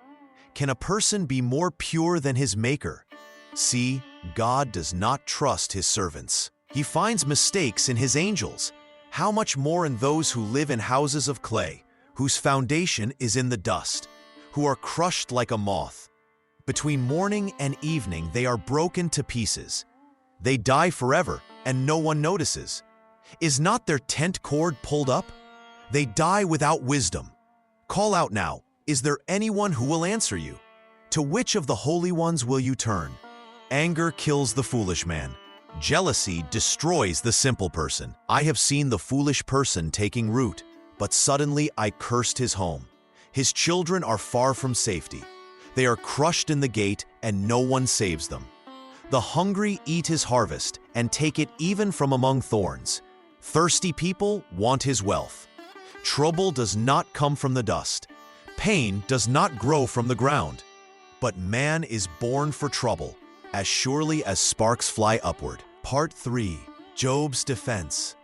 Can a person be more pure than his Maker? See, God does not trust his servants. He finds mistakes in his angels. How much more in those who live in houses of clay, whose foundation is in the dust, who are crushed like a moth. Between morning and evening they are broken to pieces. They die forever, and no one notices. Is not their tent cord pulled up? They die without wisdom. Call out now, is there anyone who will answer you? To which of the holy ones will you turn? Anger kills the foolish man. Jealousy destroys the simple person. I have seen the foolish person taking root, but suddenly I cursed his home. His children are far from safety. They are crushed in the gate, and no one saves them. The hungry eat his harvest and take it even from among thorns. Thirsty people want his wealth. Trouble does not come from the dust. Pain does not grow from the ground. But man is born for trouble, as surely as sparks fly upward. Part 3. Job's Defense.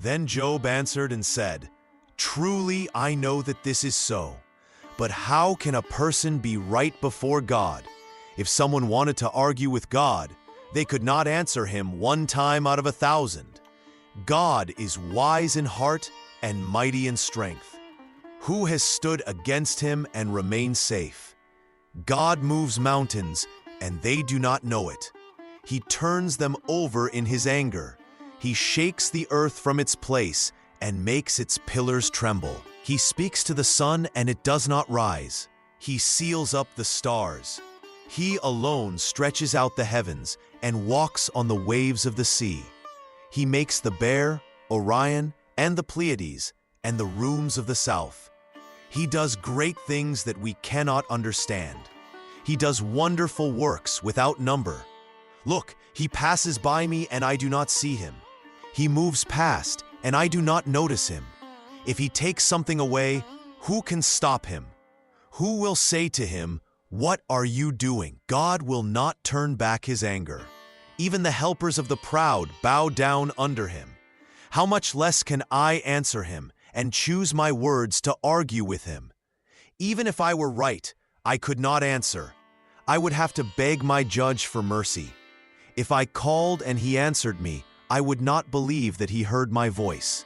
Then Job answered and said, Truly I know that this is so. But how can a person be right before God? If someone wanted to argue with God, they could not answer him 1 time out of 1,000. God is wise in heart and mighty in strength. Who has stood against him and remained safe? God moves mountains, and they do not know it. He turns them over in his anger. He shakes the earth from its place and makes its pillars tremble. He speaks to the sun, and it does not rise. He seals up the stars. He alone stretches out the heavens and walks on the waves of the sea. He makes the Bear, Orion, and the Pleiades, and the rooms of the south. He does great things that we cannot understand. He does wonderful works without number. Look, he passes by me, and I do not see him. He moves past, and I do not notice him. If he takes something away, who can stop him? Who will say to him, What are you doing? God will not turn back his anger. Even the helpers of the proud bow down under him. How much less can I answer him and choose my words to argue with him? Even if I were right, I could not answer. I would have to beg my judge for mercy. If I called and he answered me, I would not believe that he heard my voice.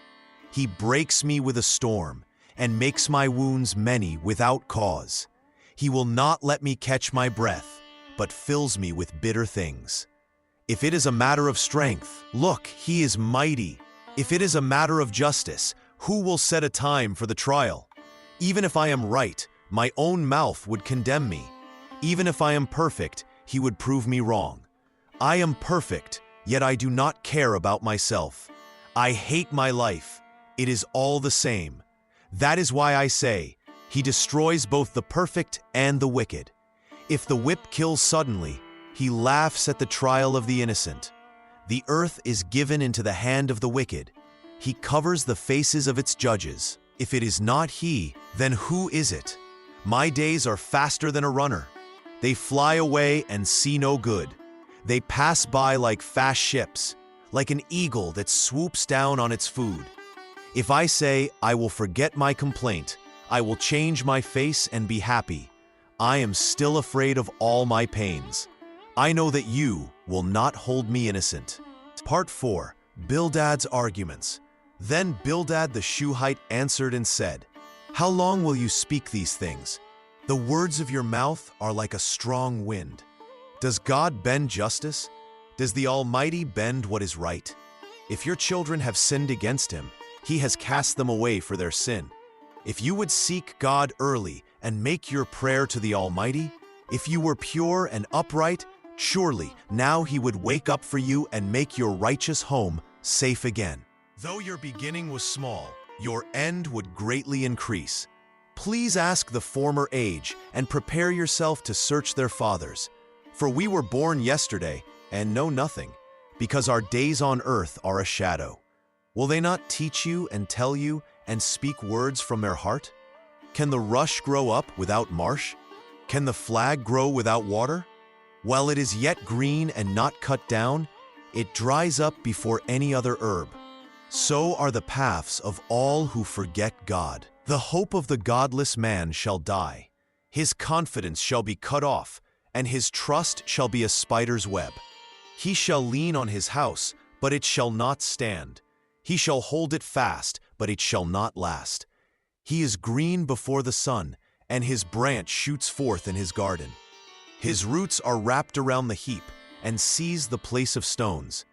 He breaks me with a storm and makes my wounds many without cause. He will not let me catch my breath, but fills me with bitter things. If it is a matter of strength, look, he is mighty. If it is a matter of justice, who will set a time for the trial? Even if I am right, my own mouth would condemn me. Even if I am perfect, he would prove me wrong. I am perfect, yet I do not care about myself. I hate my life. It is all the same. That is why I say, he destroys both the perfect and the wicked. If the whip kills suddenly, he laughs at the trial of the innocent. The earth is given into the hand of the wicked. He covers the faces of its judges. If it is not he, then who is it? My days are faster than a runner. They fly away and see no good. They pass by like fast ships, like an eagle that swoops down on its food. If I say, I will forget my complaint, I will change my face and be happy, I am still afraid of all my pains. I know that you will not hold me innocent. Part 4. Bildad's Arguments. Then Bildad the Shuhite answered and said, How long will you speak these things? The words of your mouth are like a strong wind. Does God bend justice? Does the Almighty bend what is right? If your children have sinned against him, he has cast them away for their sin. If you would seek God early and make your prayer to the Almighty, if you were pure and upright, surely now he would wake up for you and make your righteous home safe again. Though your beginning was small, your end would greatly increase. Please ask the former age and prepare yourself to search their fathers. For we were born yesterday and know nothing, because our days on earth are a shadow. Will they not teach you and tell you and speak words from their heart? Can the rush grow up without marsh? Can the flag grow without water? While it is yet green and not cut down, it dries up before any other herb. So are the paths of all who forget God. The hope of the godless man shall die. His confidence shall be cut off, and his trust shall be a spider's web. He shall lean on his house, but it shall not stand. He shall hold it fast, but it shall not last. He is green before the sun, and his branch shoots forth in his garden. His roots are wrapped around the heap, and seize the place of stones.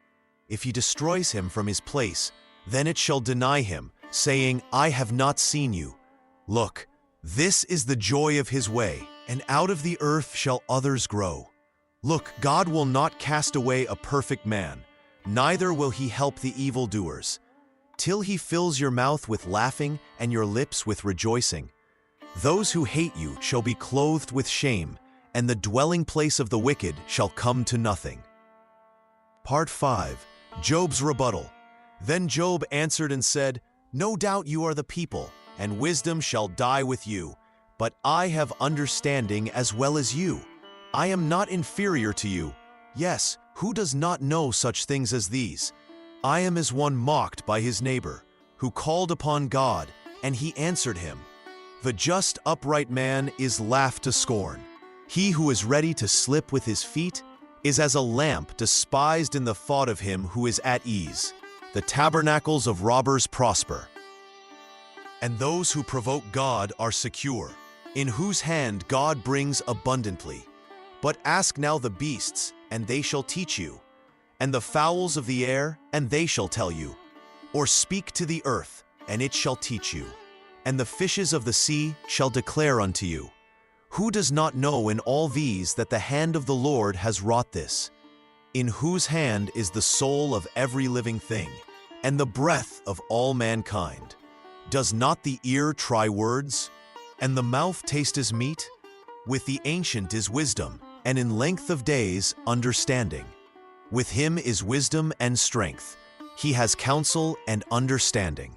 If he destroys him from his place, then it shall deny him, saying, I have not seen you. Look, this is the joy of his way, and out of the earth shall others grow. Look, God will not cast away a perfect man, neither will he help the evildoers, till he fills your mouth with laughing and your lips with rejoicing. Those who hate you shall be clothed with shame, and the dwelling place of the wicked shall come to nothing. Part 5. Job's rebuttal. Then Job answered and said, No doubt you are the people, and wisdom shall die with you. But I have understanding as well as you. I am not inferior to you. Yes, who does not know such things as these? I am as one mocked by his neighbor, who called upon God, and he answered him. The just upright man is laughed to scorn. He who is ready to slip with his feet is as a lamp despised in the thought of him who is at ease. The tabernacles of robbers prosper, and those who provoke God are secure, in whose hand God brings abundantly. But ask now the beasts, and they shall teach you, and the fowls of the air, and they shall tell you. Or speak to the earth, and it shall teach you, and the fishes of the sea shall declare unto you. Who does not know in all these that the hand of the Lord has wrought this? In whose hand is the soul of every living thing, and the breath of all mankind? Does not the ear try words, and the mouth taste as meat? With the ancient is wisdom, and in length of days understanding. With him is wisdom and strength. He has counsel and understanding.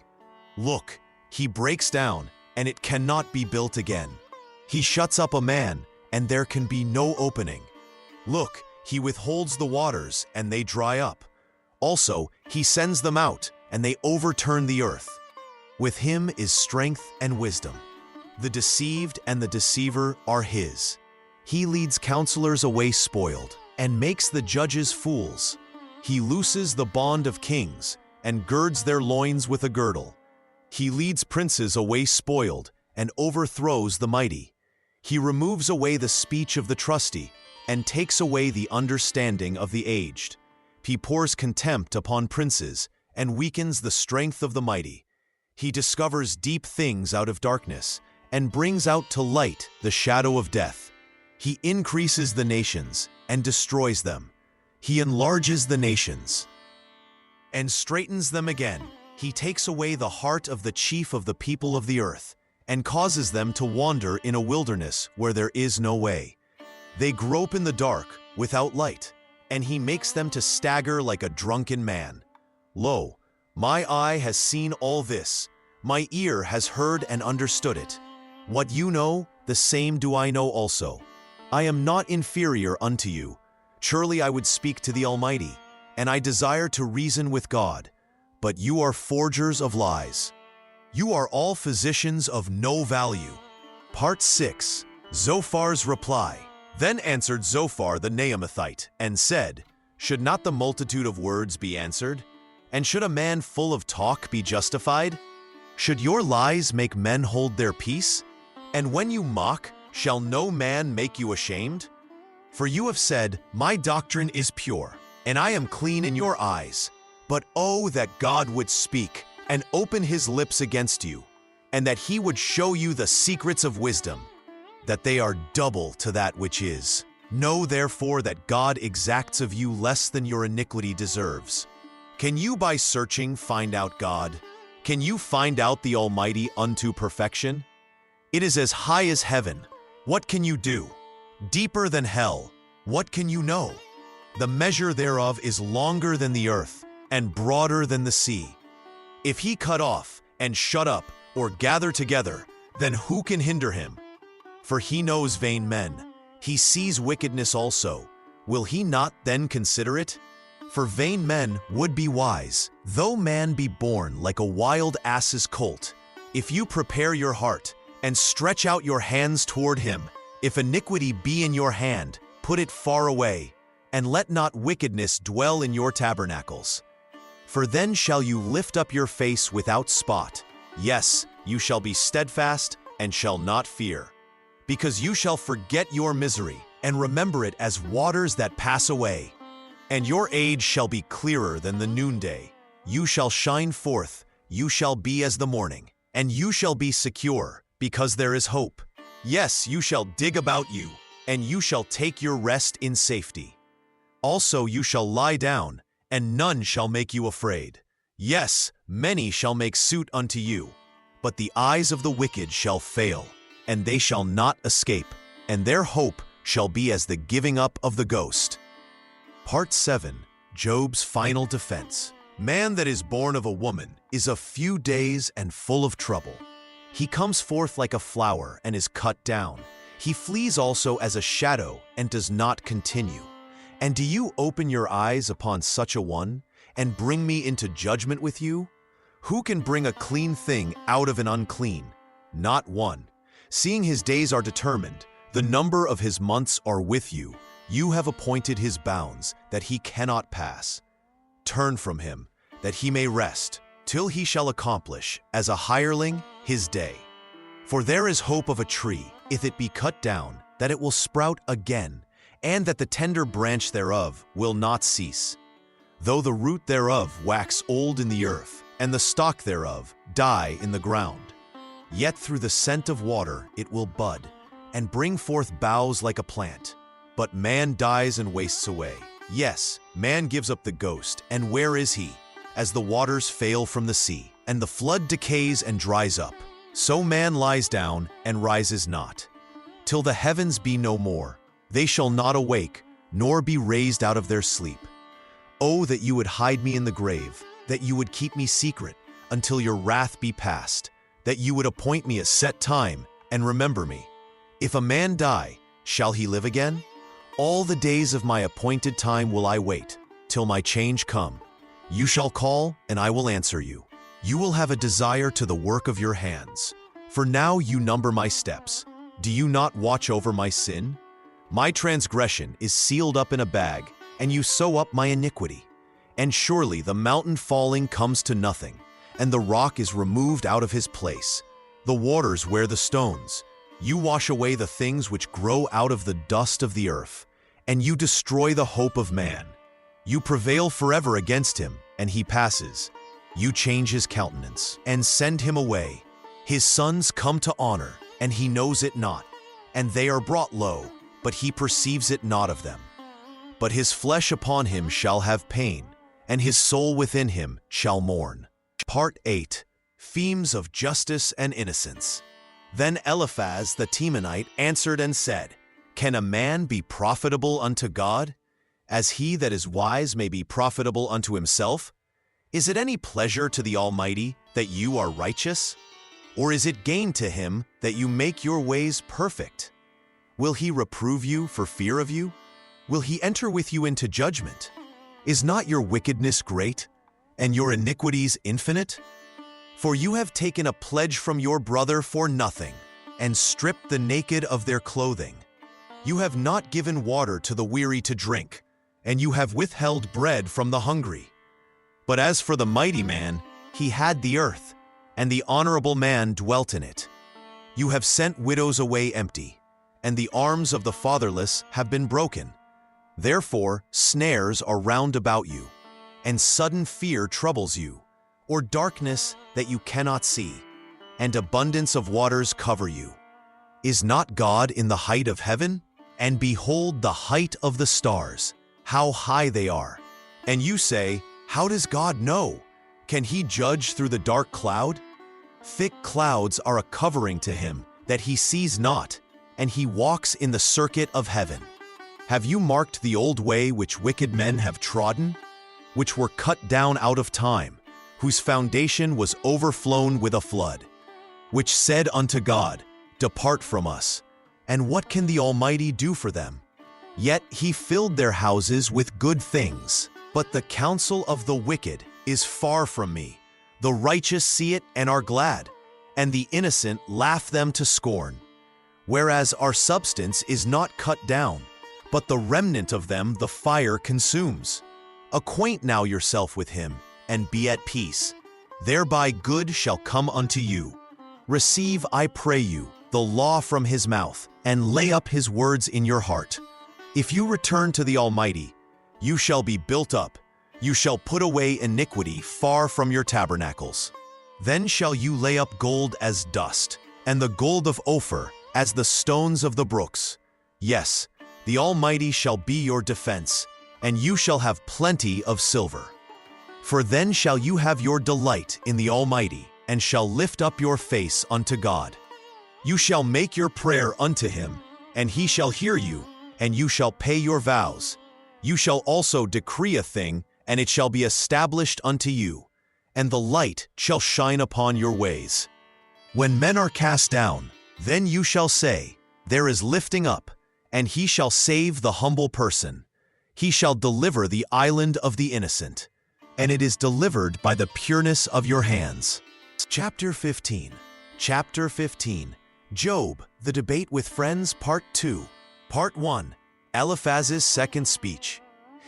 Look, he breaks down, and it cannot be built again. He shuts up a man, and there can be no opening. Look, he withholds the waters, and they dry up. Also, he sends them out, and they overturn the earth. With him is strength and wisdom. The deceived and the deceiver are his. He leads counselors away spoiled, and makes the judges fools. He looses the bond of kings, and girds their loins with a girdle. He leads princes away spoiled, and overthrows the mighty. He removes away the speech of the trusty, and takes away the understanding of the aged. He pours contempt upon princes, and weakens the strength of the mighty. He discovers deep things out of darkness, and brings out to light the shadow of death. He increases the nations, and destroys them. He enlarges the nations, and straightens them again. He takes away the heart of the chief of the people of the earth, and causes them to wander in a wilderness where there is no way. They grope in the dark, without light, and he makes them to stagger like a drunken man. Lo, my eye has seen all this, my ear has heard and understood it. What you know, the same do I know also. I am not inferior unto you. Surely I would speak to the Almighty, and I desire to reason with God. But you are forgers of lies. You are all physicians of no value. Part 6. Zophar's reply. Then answered Zophar the Naamathite, and said, Should not the multitude of words be answered? And should a man full of talk be justified? Should your lies make men hold their peace? And when you mock, shall no man make you ashamed? For you have said, My doctrine is pure, and I am clean in your eyes. But oh, that God would speak, and open his lips against you, and that he would show you the secrets of wisdom, that they are double to that which is. Know therefore that God exacts of you less than your iniquity deserves. Can you by searching find out God? Can you find out the Almighty unto perfection? It is as high as heaven. What can you do? Deeper than hell. What can you know? The measure thereof is longer than the earth, and broader than the sea. If he cut off, and shut up, or gather together, then who can hinder him? For he knows vain men. He sees wickedness also. Will he not then consider it? For vain men would be wise, though man be born like a wild ass's colt. If you prepare your heart and stretch out your hands toward him, if iniquity be in your hand, put it far away, and let not wickedness dwell in your tabernacles. For then shall you lift up your face without spot. Yes, you shall be steadfast and shall not fear. Because you shall forget your misery and remember it as waters that pass away. And your age shall be clearer than the noonday. You shall shine forth, you shall be as the morning, and you shall be secure, because there is hope. Yes, you shall dig about you, and you shall take your rest in safety. Also you shall lie down, and none shall make you afraid. Yes, many shall make suit unto you, but the eyes of the wicked shall fail, and they shall not escape, and their hope shall be as the giving up of the ghost. Part 7. Job's final defense. Man that is born of a woman is of few days and full of trouble. He comes forth like a flower and is cut down. He flees also as a shadow and does not continue. And do you open your eyes upon such a one, and bring me into judgment with you? Who can bring a clean thing out of an unclean? Not one. Seeing his days are determined, the number of his months are with you. You have appointed his bounds, that he cannot pass. Turn from him, that he may rest, till he shall accomplish, as a hireling, his day. For there is hope of a tree, if it be cut down, that it will sprout again, and that the tender branch thereof will not cease. Though the root thereof wax old in the earth, and the stalk thereof die in the ground, yet through the scent of water it will bud, and bring forth boughs like a plant. But man dies and wastes away. Yes, man gives up the ghost, and where is he? As the waters fail from the sea, and the flood decays and dries up, so man lies down and rises not. Till the heavens be no more, they shall not awake, nor be raised out of their sleep. Oh, that you would hide me in the grave, that you would keep me secret, until your wrath be past, that you would appoint me a set time, and remember me. If a man die, shall he live again? All the days of my appointed time will I wait, till my change come. You shall call, and I will answer you. You will have a desire to the work of your hands. For now you number my steps. Do you not watch over my sin? My transgression is sealed up in a bag, and you sew up my iniquity. And surely the mountain falling comes to nothing, and the rock is removed out of his place. The waters wear the stones. You wash away the things which grow out of the dust of the earth, and you destroy the hope of man. You prevail forever against him, and he passes. You change his countenance, and send him away. His sons come to honor, and he knows it not, and they are brought low, but he perceives it not of them. But his flesh upon him shall have pain, and his soul within him shall mourn. Part 8. Themes of Justice and Innocence. Then Eliphaz the Temanite answered and said, Can a man be profitable unto God, as he that is wise may be profitable unto himself? Is it any pleasure to the Almighty that you are righteous? Or is it gain to him that you make your ways perfect? Will he reprove you for fear of you? Will he enter with you into judgment? Is not your wickedness great, and your iniquities infinite? For you have taken a pledge from your brother for nothing, and stripped the naked of their clothing. You have not given water to the weary to drink, and you have withheld bread from the hungry. But as for the mighty man, he had the earth, and the honorable man dwelt in it. You have sent widows away empty, and the arms of the fatherless have been broken. Therefore snares are round about you, and sudden fear troubles you, or darkness that you cannot see, and abundance of waters cover you. Is not God in the height of heaven? And behold the height of the stars, how high they are. And you say, How does God know? Can he judge through the dark cloud? Thick clouds are a covering to him, that he sees not, and he walks in the circuit of heaven. Have you marked the old way which wicked men have trodden, which were cut down out of time, whose foundation was overflown with a flood? which said unto God, Depart from us. And what can the Almighty do for them? Yet he filled their houses with good things. But the counsel of the wicked is far from me. The righteous see it and are glad, and the innocent laugh them to scorn. Whereas our substance is not cut down, but the remnant of them the fire consumes. Acquaint now yourself with him, and be at peace. Thereby good shall come unto you. Receive, I pray you, the law from his mouth, and lay up his words in your heart. If you return to the Almighty, you shall be built up. You shall put away iniquity far from your tabernacles. Then shall you lay up gold as dust, and the gold of Ophir as the stones of the brooks. Yes, the Almighty shall be your defense, and you shall have plenty of silver. For then shall you have your delight in the Almighty, and shall lift up your face unto God. You shall make your prayer unto him, and he shall hear you, and you shall pay your vows. You shall also decree a thing, and it shall be established unto you, and the light shall shine upon your ways. When men are cast down, then you shall say, There is lifting up, and he shall save the humble person. He shall deliver the island of the innocent, and it is delivered by the pureness of your hands. Chapter 15. Chapter 15. Job, the debate with friends, Part 2. Part 1. Eliphaz's second speech.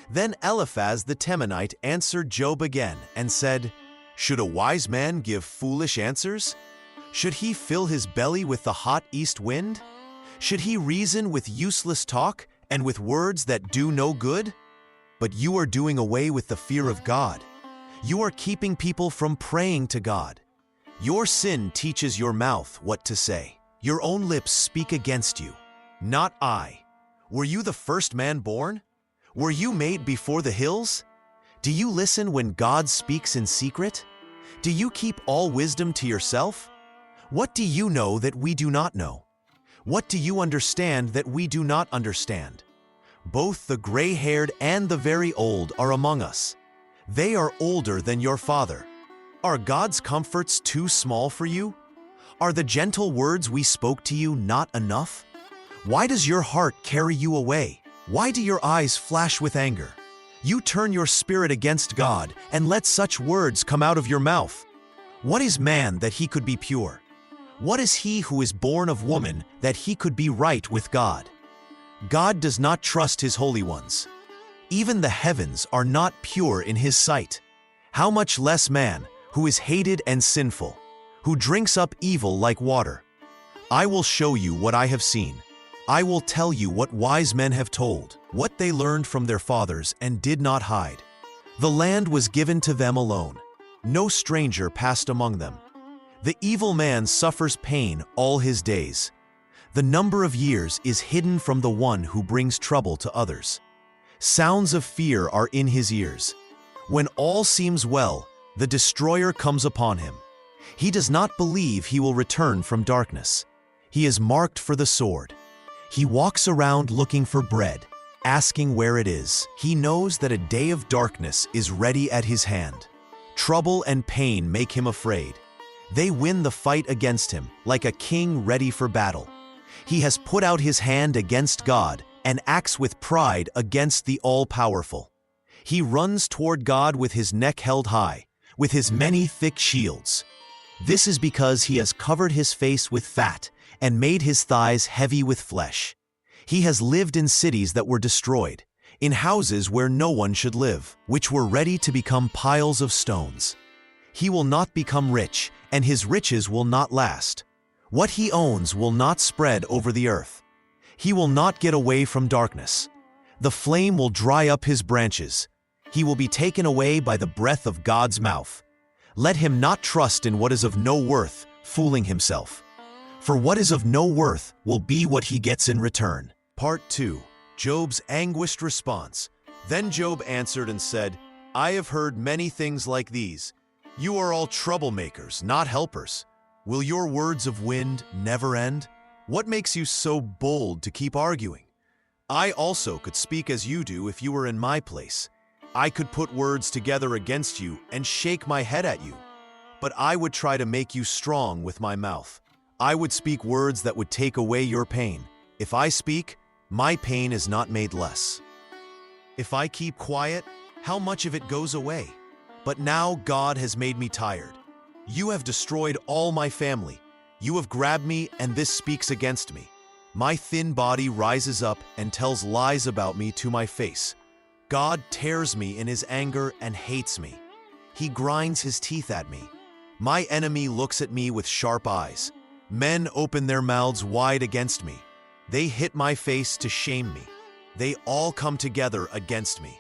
Then Eliphaz the Temanite answered Job again and said, Should a wise man give foolish answers? Should he fill his belly with the hot east wind? Should he reason with useless talk and with words that do no good? But you are doing away with the fear of God. You are keeping people from praying to God. Your sin teaches your mouth what to say. Your own lips speak against you. Not I. Were you the first man born? Were you made before the hills? Do you listen when God speaks in secret? Do you keep all wisdom to yourself? What do you know that we do not know? What do you understand that we do not understand? Both the gray-haired and the very old are among us. They are older than your father. Are God's comforts too small for you? Are the gentle words we spoke to you not enough? Why does your heart carry you away? Why do your eyes flash with anger? You turn your spirit against God and let such words come out of your mouth. What is man that he could be pure? What is he who is born of woman that he could be right with God? God does not trust his holy ones. Even the heavens are not pure in his sight. How much less man, who is hated and sinful, who drinks up evil like water? I will show you what I have seen. I will tell you what wise men have told, what they learned from their fathers and did not hide. The land was given to them alone. No stranger passed among them. The evil man suffers pain all his days. The number of years is hidden from the one who brings trouble to others. Sounds of fear are in his ears. When all seems well, the destroyer comes upon him. He does not believe he will return from darkness. He is marked for the sword. He walks around looking for bread, asking where it is. He knows that a day of darkness is ready at his hand. Trouble and pain make him afraid. They win the fight against him, like a king ready for battle. He has put out his hand against God and acts with pride against the all-powerful. He runs toward God with his neck held high, with his many thick shields. This is because he has covered his face with fat and made his thighs heavy with flesh. He has lived in cities that were destroyed, in houses where no one should live, which were ready to become piles of stones. He will not become rich, and his riches will not last. What he owns will not spread over the earth. He will not get away from darkness. The flame will dry up his branches. He will be taken away by the breath of God's mouth. Let him not trust in what is of no worth, fooling himself. For what is of no worth will be what he gets in return. Part 2. Job's anguished response. Then Job answered and said, I have heard many things like these. You are all troublemakers, not helpers. Will your words of wind never end? What makes you so bold to keep arguing? I also could speak as you do if you were in my place. I could put words together against you and shake my head at you. but I would try to make you strong with my mouth. I would speak words that would take away your pain. If I speak, my pain is not made less. If I keep quiet, how much of it goes away? But now God has made me tired. You have destroyed all my family. You have grabbed me, and this speaks against me. My thin body rises up and tells lies about me to my face. God tears me in his anger and hates me. He grinds his teeth at me. My enemy looks at me with sharp eyes. Men open their mouths wide against me. They hit my face to shame me. They all come together against me.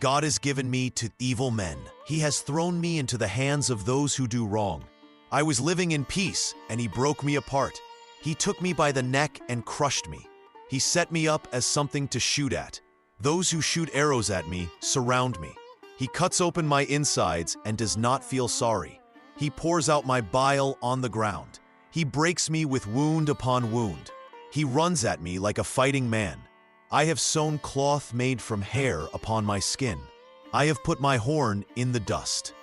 God has given me to evil men. He has thrown me into the hands of those who do wrong. I was living in peace, and he broke me apart. He took me by the neck and crushed me. He set me up as something to shoot at. Those who shoot arrows at me surround me. He cuts open my insides and does not feel sorry. He pours out my bile on the ground. He breaks me with wound upon wound. He runs at me like a fighting man. I have sewn cloth made from hair upon my skin. I have put my horn in the dust.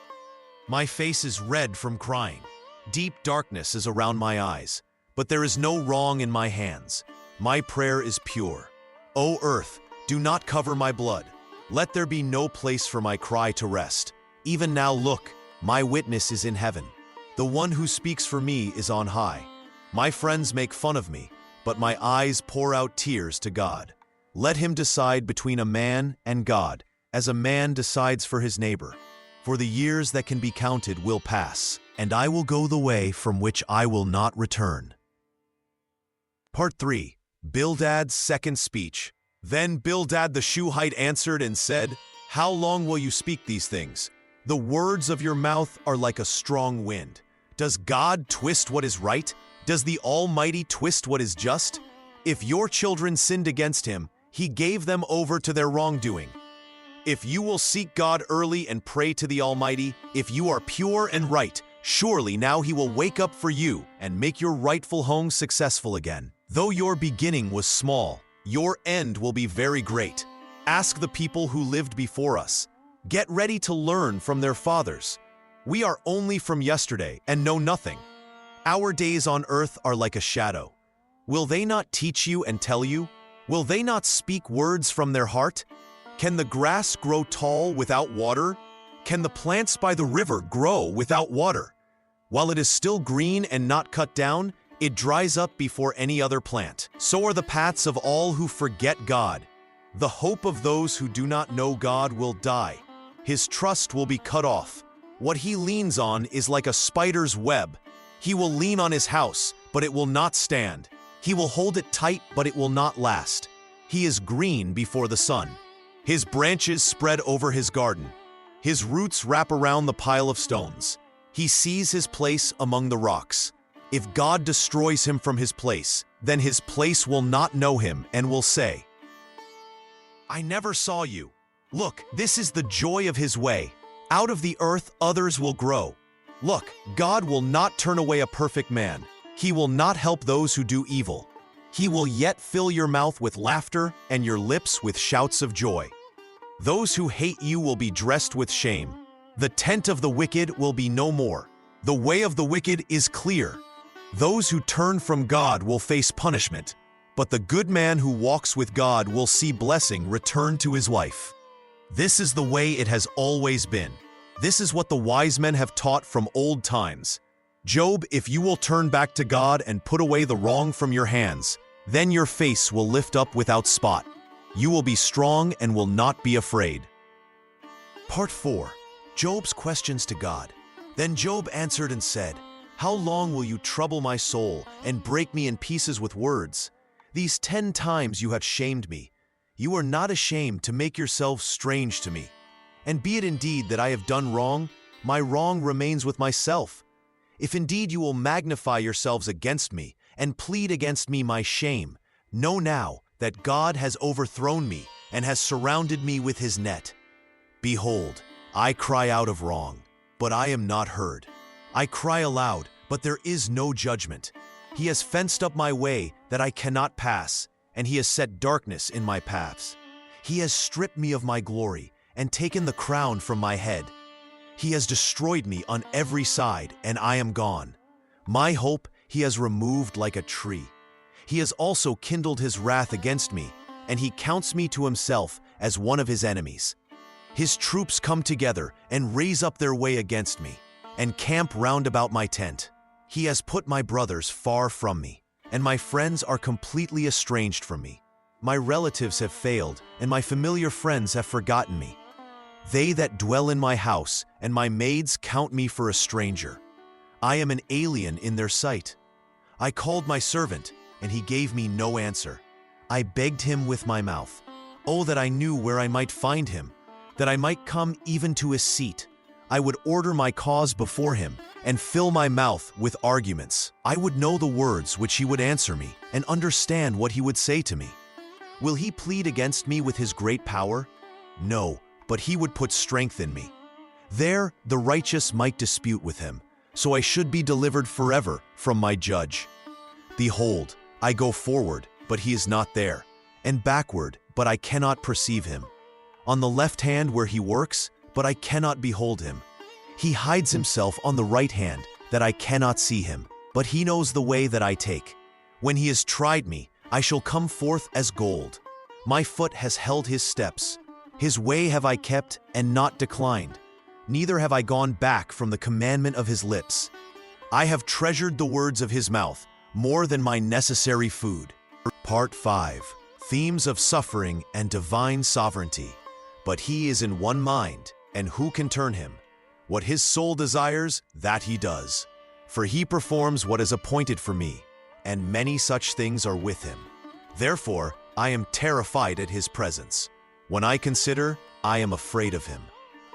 My face is red from crying. Deep darkness is around my eyes. But there is no wrong in my hands. My prayer is pure. O earth, do not cover my blood. Let there be no place for my cry to rest. Even now look, my witness is in heaven. The one who speaks for me is on high. My friends make fun of me, but my eyes pour out tears to God. Let him decide between a man and God, as a man decides for his neighbor. For the years that can be counted will pass, and I will go the way from which I will not return. Part 3. Bildad's second speech. Then Bildad the Shuhite answered and said, How long will you speak these things? The words of your mouth are like a strong wind. Does God twist what is right? Does the Almighty twist what is just? If your children sinned against him, he gave them over to their wrongdoing. If you will seek God early and pray to the Almighty, if you are pure and right, surely now he will wake up for you and make your rightful home successful again. Though your beginning was small, your end will be very great. Ask the people who lived before us. Get ready to learn from their fathers. We are only from yesterday and know nothing. Our days on earth are like a shadow. Will they not teach you and tell you? Will they not speak words from their heart? Can the grass grow tall without water? Can the plants by the river grow without water? While it is still green and not cut down, it dries up before any other plant. So are the paths of all who forget God. The hope of those who do not know God will die. His trust will be cut off. What he leans on is like a spider's web. He will lean on his house, but it will not stand. He will hold it tight, but it will not last. He is green before the sun. His branches spread over his garden. His roots wrap around the pile of stones. He sees his place among the rocks. If God destroys him from his place, then his place will not know him and will say, I never saw you. Look, this is the joy of his way. Out of the earth others will grow. Look, God will not turn away a perfect man. He will not help those who do evil. He will yet fill your mouth with laughter and your lips with shouts of joy. Those who hate you will be dressed with shame. The tent of the wicked will be no more. The way of the wicked is clear. Those who turn from God will face punishment, but the good man who walks with God will see blessing return to his wife. This is the way it has always been. This is what the wise men have taught from old times. Job, if you will turn back to God and put away the wrong from your hands, then your face will lift up without spot. You will be strong and will not be afraid. Part 4. Job's questions to God. Then Job answered and said, How long will you trouble my soul and break me in pieces with words? These 10 times you have shamed me. You are not ashamed to make yourselves strange to me. And be it indeed that I have done wrong, my wrong remains with myself. If indeed you will magnify yourselves against me and plead against me my shame, know now that God has overthrown me and has surrounded me with his net. Behold, I cry out of wrong, but I am not heard. I cry aloud, but there is no judgment. He has fenced up my way that I cannot pass, and he has set darkness in my paths. He has stripped me of my glory and taken the crown from my head. He has destroyed me on every side, and I am gone. My hope he has removed like a tree. He has also kindled his wrath against me, and he counts me to himself as one of his enemies. His troops come together and raise up their way against me, and camp round about my tent. He has put my brothers far from me, and my friends are completely estranged from me. My relatives have failed, and my familiar friends have forgotten me. They that dwell in my house and my maids count me for a stranger. I am an alien in their sight. I called my servant, and he gave me no answer. I begged him with my mouth. Oh, that I knew where I might find him, that I might come even to his seat. I would order my cause before him and fill my mouth with arguments. I would know the words which he would answer me and understand what he would say to me. Will he plead against me with his great power? No, but he would put strength in me. There the righteous might dispute with him, so I should be delivered forever from my judge. Behold, I go forward, but he is not there, and backward, but I cannot perceive him. On the left hand where he works, but I cannot behold him. He hides himself on the right hand, that I cannot see him, but he knows the way that I take. When he has tried me, I shall come forth as gold. My foot has held his steps. His way have I kept and not declined. Neither have I gone back from the commandment of his lips. I have treasured the words of his mouth more than my necessary food. Part 5. Themes of Suffering and Divine Sovereignty. But he is in one mind, and who can turn him? What his soul desires, that he does. For he performs what is appointed for me, and many such things are with him. Therefore, I am terrified at his presence. When I consider, I am afraid of him.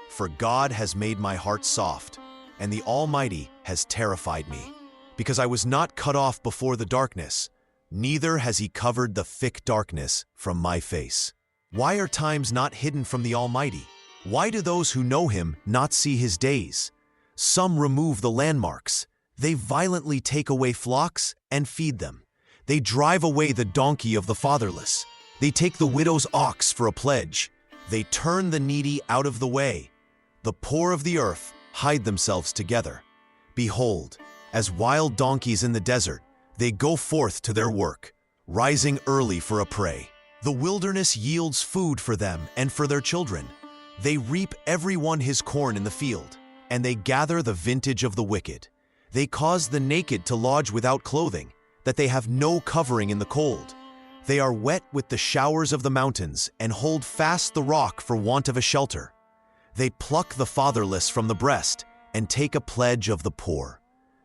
For God has made my heart soft, and the Almighty has terrified me, because I was not cut off before the darkness, neither has he covered the thick darkness from my face. Why are times not hidden from the Almighty? Why do those who know him not see his days? Some remove the landmarks. They violently take away flocks and feed them. They drive away the donkey of the fatherless. They take the widow's ox for a pledge. They turn the needy out of the way. The poor of the earth hide themselves together. Behold, as wild donkeys in the desert, they go forth to their work, rising early for a prey. The wilderness yields food for them and for their children. They reap every one his corn in the field, and they gather the vintage of the wicked. They cause the naked to lodge without clothing, that they have no covering in the cold. They are wet with the showers of the mountains and hold fast the rock for want of a shelter. They pluck the fatherless from the breast and take a pledge of the poor.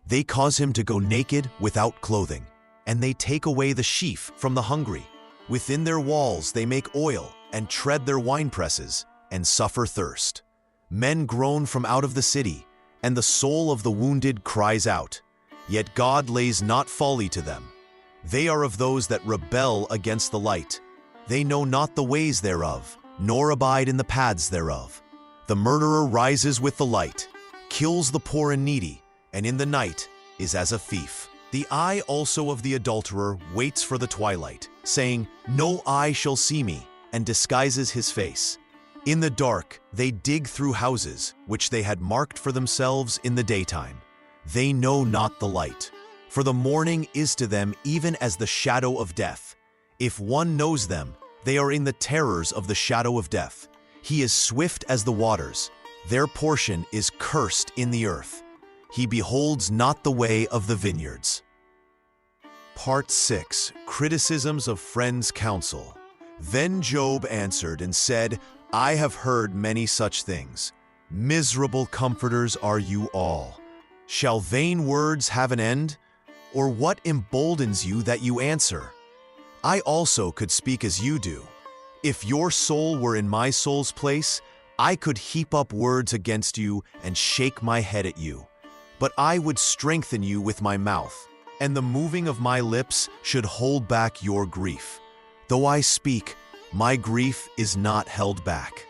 They cause him to go naked without clothing, and they take away the sheaf from the hungry. Within their walls they make oil and tread their winepresses and suffer thirst. Men groan from out of the city, and the soul of the wounded cries out. Yet God lays not folly to them. They are of those that rebel against the light. They know not the ways thereof, nor abide in the paths thereof. The murderer rises with the light, kills the poor and needy, and in the night is as a thief. The eye also of the adulterer waits for the twilight, saying, No eye shall see me, and disguises his face. In the dark they dig through houses, which they had marked for themselves in the daytime. They know not the light. For the morning is to them even as the shadow of death. If one knows them, they are in the terrors of the shadow of death. He is swift as the waters. Their portion is cursed in the earth. He beholds not the way of the vineyards. Part 6. Criticisms of Friends' Counsel. Then Job answered and said, I have heard many such things. Miserable comforters are you all. Shall vain words have an end? Or what emboldens you that you answer? I also could speak as you do. If your soul were in my soul's place, I could heap up words against you and shake my head at you. But I would strengthen you with my mouth, and the moving of my lips should hold back your grief. Though I speak, my grief is not held back.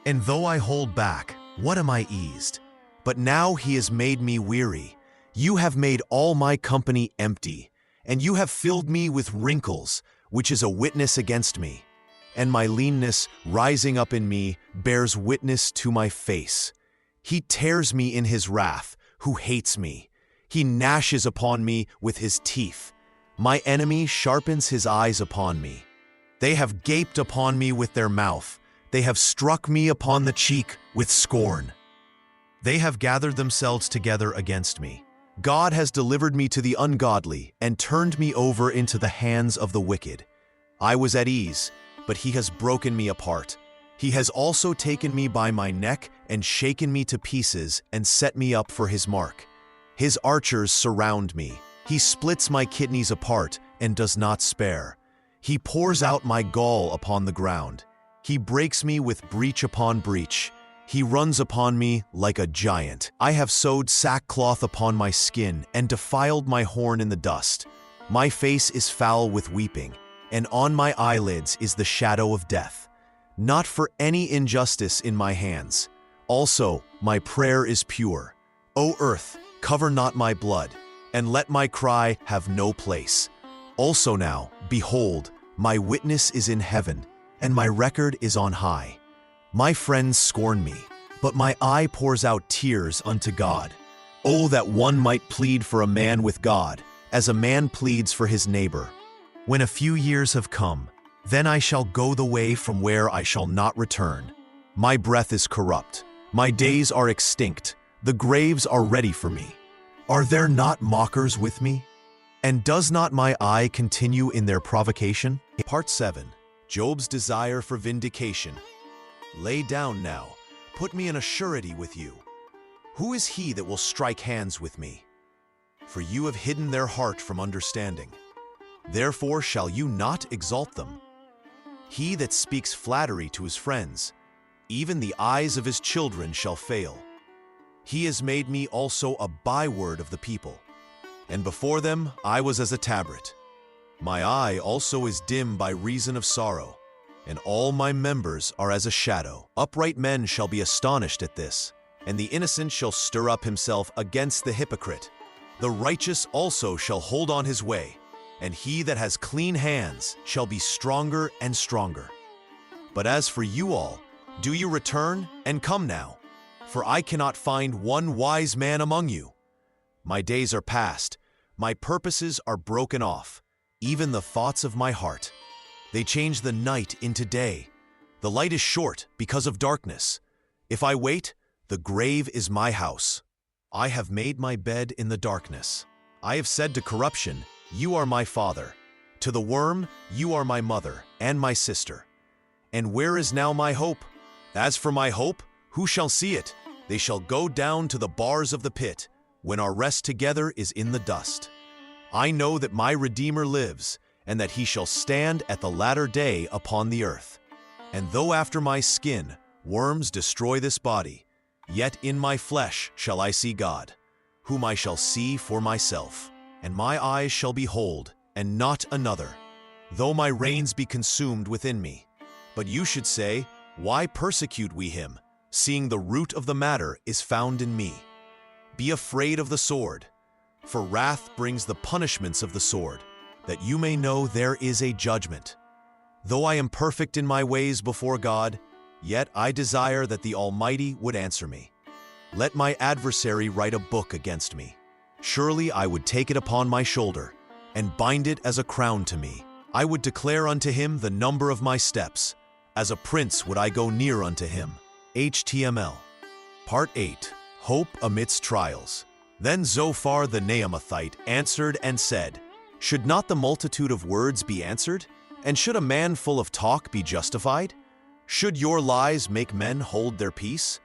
And though I hold back, what am I eased? But now he has made me weary. You have made all my company empty, and you have filled me with wrinkles, which is a witness against me. And my leanness, rising up in me, bears witness to my face. He tears me in his wrath, who hates me. He gnashes upon me with his teeth. My enemy sharpens his eyes upon me. They have gaped upon me with their mouth. They have struck me upon the cheek with scorn. They have gathered themselves together against me. God has delivered me to the ungodly and turned me over into the hands of the wicked. I was at ease, but he has broken me apart. He has also taken me by my neck and shaken me to pieces and set me up for his mark. His archers surround me. He splits my kidneys apart and does not spare. He pours out my gall upon the ground. He breaks me with breach upon breach. He runs upon me like a giant. I have sewed sackcloth upon my skin and defiled my horn in the dust. My face is foul with weeping, and on my eyelids is the shadow of death. Not for any injustice in my hands. Also, my prayer is pure. O earth, cover not my blood, and let my cry have no place. Also now, behold, my witness is in heaven, and my record is on high. My friends scorn me, but my eye pours out tears unto God. Oh, that one might plead for a man with God, as a man pleads for his neighbor. When a few years have come, then I shall go the way from where I shall not return. My breath is corrupt. My days are extinct. The graves are ready for me. Are there not mockers with me? And does not my eye continue in their provocation? Part 7. Job's desire for vindication. Lay down now. Put me in a surety with you. Who is he that will strike hands with me? For you have hidden their heart from understanding. Therefore shall you not exalt them. He that speaks flattery to his friends, even the eyes of his children shall fail. He has made me also a byword of the people, and before them I was as a tabret. My eye also is dim by reason of sorrow, and all my members are as a shadow. Upright men shall be astonished at this, and the innocent shall stir up himself against the hypocrite. The righteous also shall hold on his way, and he that has clean hands shall be stronger and stronger. But as for you all, do you return and come now? For I cannot find one wise man among you. My days are past, my purposes are broken off, even the thoughts of my heart. They change the night into day. The light is short because of darkness. If I wait, the grave is my house. I have made my bed in the darkness. I have said to corruption, you are my father. To the worm, you are my mother and my sister. And where is now my hope? As for my hope, who shall see it? They shall go down to the bars of the pit, when our rest together is in the dust. I know that my Redeemer lives, and that he shall stand at the latter day upon the earth. And though after my skin worms destroy this body, yet in my flesh shall I see God, whom I shall see for myself, and my eyes shall behold, and not another, though my reins be consumed within me. But you should say, why persecute we him, seeing the root of the matter is found in me? Be afraid of the sword, for wrath brings the punishments of the sword, that you may know there is a judgment. Though I am perfect in my ways before God, yet I desire that the Almighty would answer me. Let my adversary write a book against me. Surely I would take it upon my shoulder, and bind it as a crown to me. I would declare unto him the number of my steps. As a prince would I go near unto him. HTML. Part 8. Hope amidst trials. Then Zophar the Naamathite answered and said, should not the multitude of words be answered? And should a man full of talk be justified? Should your lies make men hold their peace?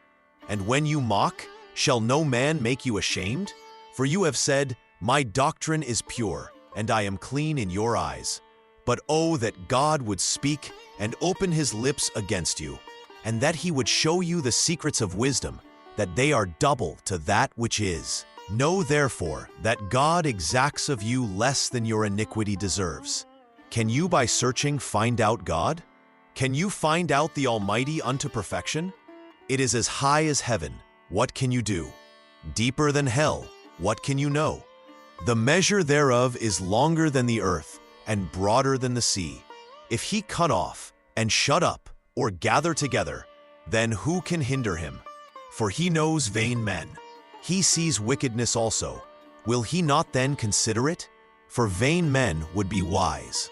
And when you mock, shall no man make you ashamed? For you have said, my doctrine is pure, and I am clean in your eyes. But oh, that God would speak and open his lips against you, and that he would show you the secrets of wisdom, that they are double to that which is. Know therefore that God exacts of you less than your iniquity deserves. Can you by searching find out God? Can you find out the Almighty unto perfection? It is as high as heaven, what can you do? Deeper than hell, what can you know? The measure thereof is longer than the earth, and broader than the sea. If he cut off, and shut up, or gather together, then who can hinder him? for he knows vain men. He sees wickedness also. Will he not then consider it? For vain men would be wise.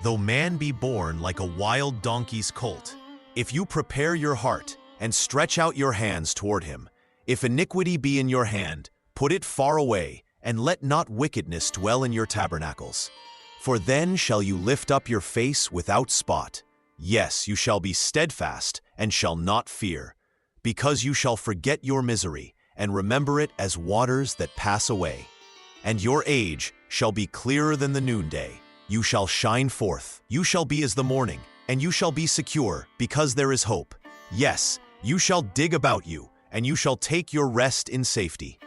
Though man be born like a wild donkey's colt, if you prepare your heart and stretch out your hands toward him, if iniquity be in your hand, put it far away, and let not wickedness dwell in your tabernacles. For then shall you lift up your face without spot. Yes, you shall be steadfast, and shall not fear, because you shall forget your misery, and remember it as waters that pass away. And your age shall be clearer than the noonday. You shall shine forth. You shall be as the morning, and you shall be secure, because there is hope. Yes, you shall dig about you, and you shall take your rest in safety.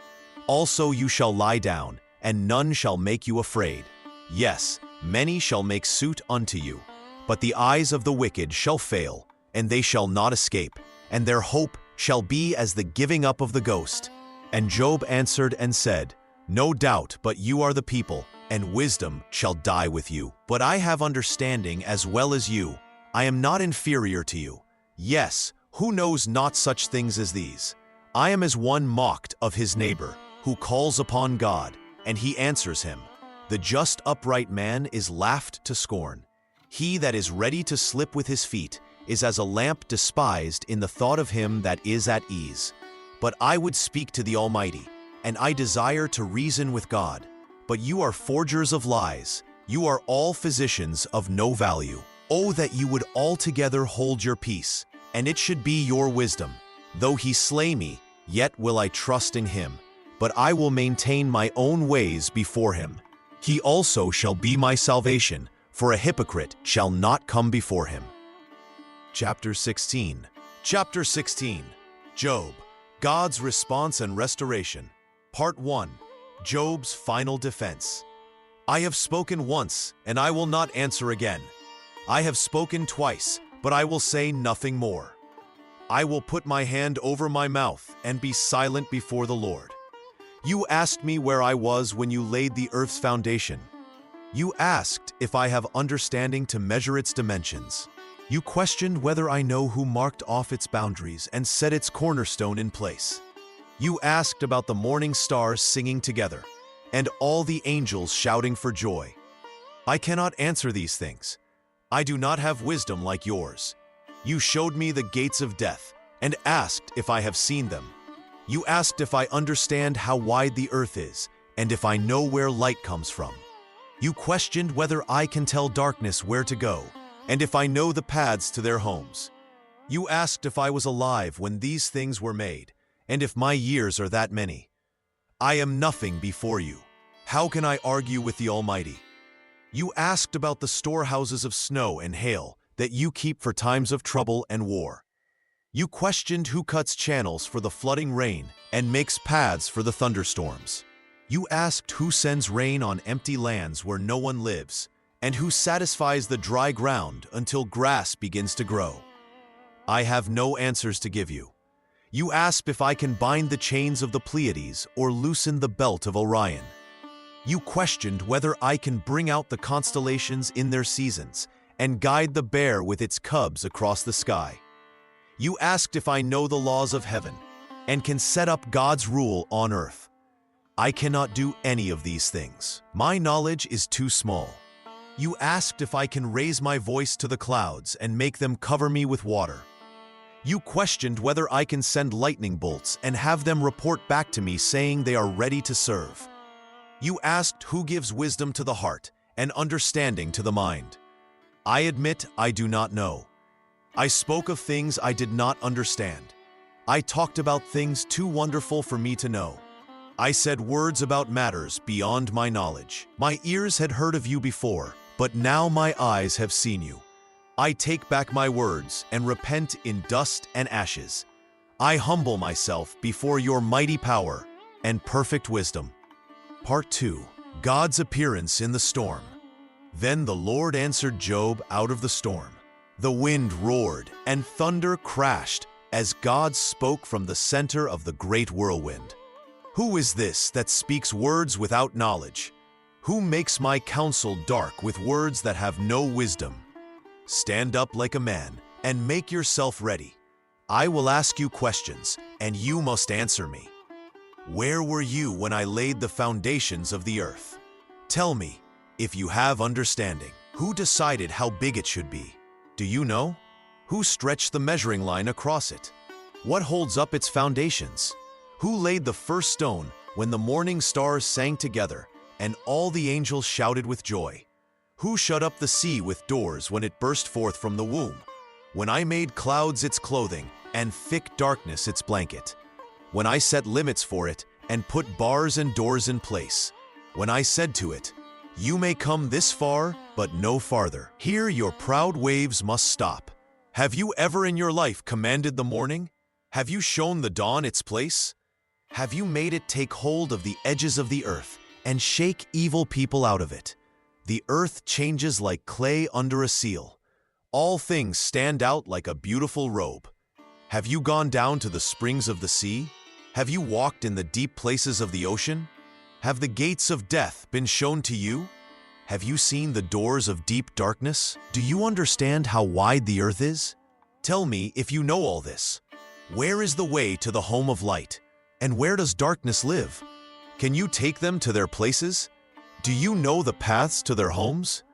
Also you shall lie down, and none shall make you afraid. Yes, many shall make suit unto you, but the eyes of the wicked shall fail, and they shall not escape, and their hope shall be as the giving up of the ghost. And Job answered and said, No doubt, but you are the people, and wisdom shall die with you. But I have understanding as well as you. I am not inferior to you. Yes, who knows not such things as these? I am as one mocked of his neighbor, who calls upon God, and he answers him. The just upright man is laughed to scorn. He that is ready to slip with his feet is as a lamp despised in the thought of him that is at ease. But I would speak to the Almighty, and I desire to reason with God. But you are forgers of lies. You are all physicians of no value. Oh, that you would altogether hold your peace, and it should be your wisdom. Though he slay me, yet will I trust in him. But I will maintain my own ways before him. He also shall be my salvation, for a hypocrite shall not come before him. Chapter 16. Chapter 16. Job, God's response and restoration. Part 1. Job's final defense. I have spoken once, and I will not answer again. I have spoken twice, but I will say nothing more. I will put my hand over my mouth and be silent before the Lord. You asked me where I was when you laid the earth's foundation. You asked if I have understanding to measure its dimensions. You questioned whether I know who marked off its boundaries and set its cornerstone in place. You asked about the morning stars singing together, and all the angels shouting for joy. I cannot answer these things. I do not have wisdom like yours. You showed me the gates of death, and asked if I have seen them. You asked if I understand how wide the earth is, and if I know where light comes from. You questioned whether I can tell darkness where to go, and if I know the paths to their homes. You asked if I was alive when these things were made, and if my years are that many. I am nothing before you. How can I argue with the Almighty? You asked about the storehouses of snow and hail that you keep for times of trouble and war. You questioned who cuts channels for the flooding rain and makes paths for the thunderstorms. You asked who sends rain on empty lands where no one lives, and who satisfies the dry ground until grass begins to grow. I have no answers to give you. You asked if I can bind the chains of the Pleiades or loosen the belt of Orion. You questioned whether I can bring out the constellations in their seasons and guide the bear with its cubs across the sky. You asked if I know the laws of heaven and can set up God's rule on earth. I cannot do any of these things. My knowledge is too small. You asked if I can raise my voice to the clouds and make them cover me with water. You questioned whether I can send lightning bolts and have them report back to me saying they are ready to serve. You asked who gives wisdom to the heart and understanding to the mind. I admit I do not know. I spoke of things I did not understand. I talked about things too wonderful for me to know. I said words about matters beyond my knowledge. My ears had heard of you before, but now my eyes have seen you. I take back my words and repent in dust and ashes. I humble myself before your mighty power and perfect wisdom. Part 2. God's appearance in the storm. Then the Lord answered Job out of the storm. The wind roared and thunder crashed as God spoke from the center of the great whirlwind. Who is this that speaks words without knowledge? Who makes my counsel dark with words that have no wisdom? Stand up like a man and make yourself ready. I will ask you questions, and you must answer me. Where were you when I laid the foundations of the earth? Tell me, if you have understanding. Who decided how big it should be? Do you know? Who stretched the measuring line across it? What holds up its foundations? Who laid the first stone when the morning stars sang together and all the angels shouted with joy? Who shut up the sea with doors when it burst forth from the womb? When I made clouds its clothing and thick darkness its blanket? When I set limits for it and put bars and doors in place? When I said to it, you may come this far, but no farther. Here your proud waves must stop. Have you ever in your life commanded the morning? Have you shown the dawn its place? Have you made it take hold of the edges of the earth and shake evil people out of it? The earth changes like clay under a seal. All things stand out like a beautiful robe. Have you gone down to the springs of the sea? Have you walked in the deep places of the ocean? Have the gates of death been shown to you? Have you seen the doors of deep darkness? Do you understand how wide the earth is? Tell me if you know all this. Where is the way to the home of light? And where does darkness live? Can you take them to their places? Do you know the paths to their homes?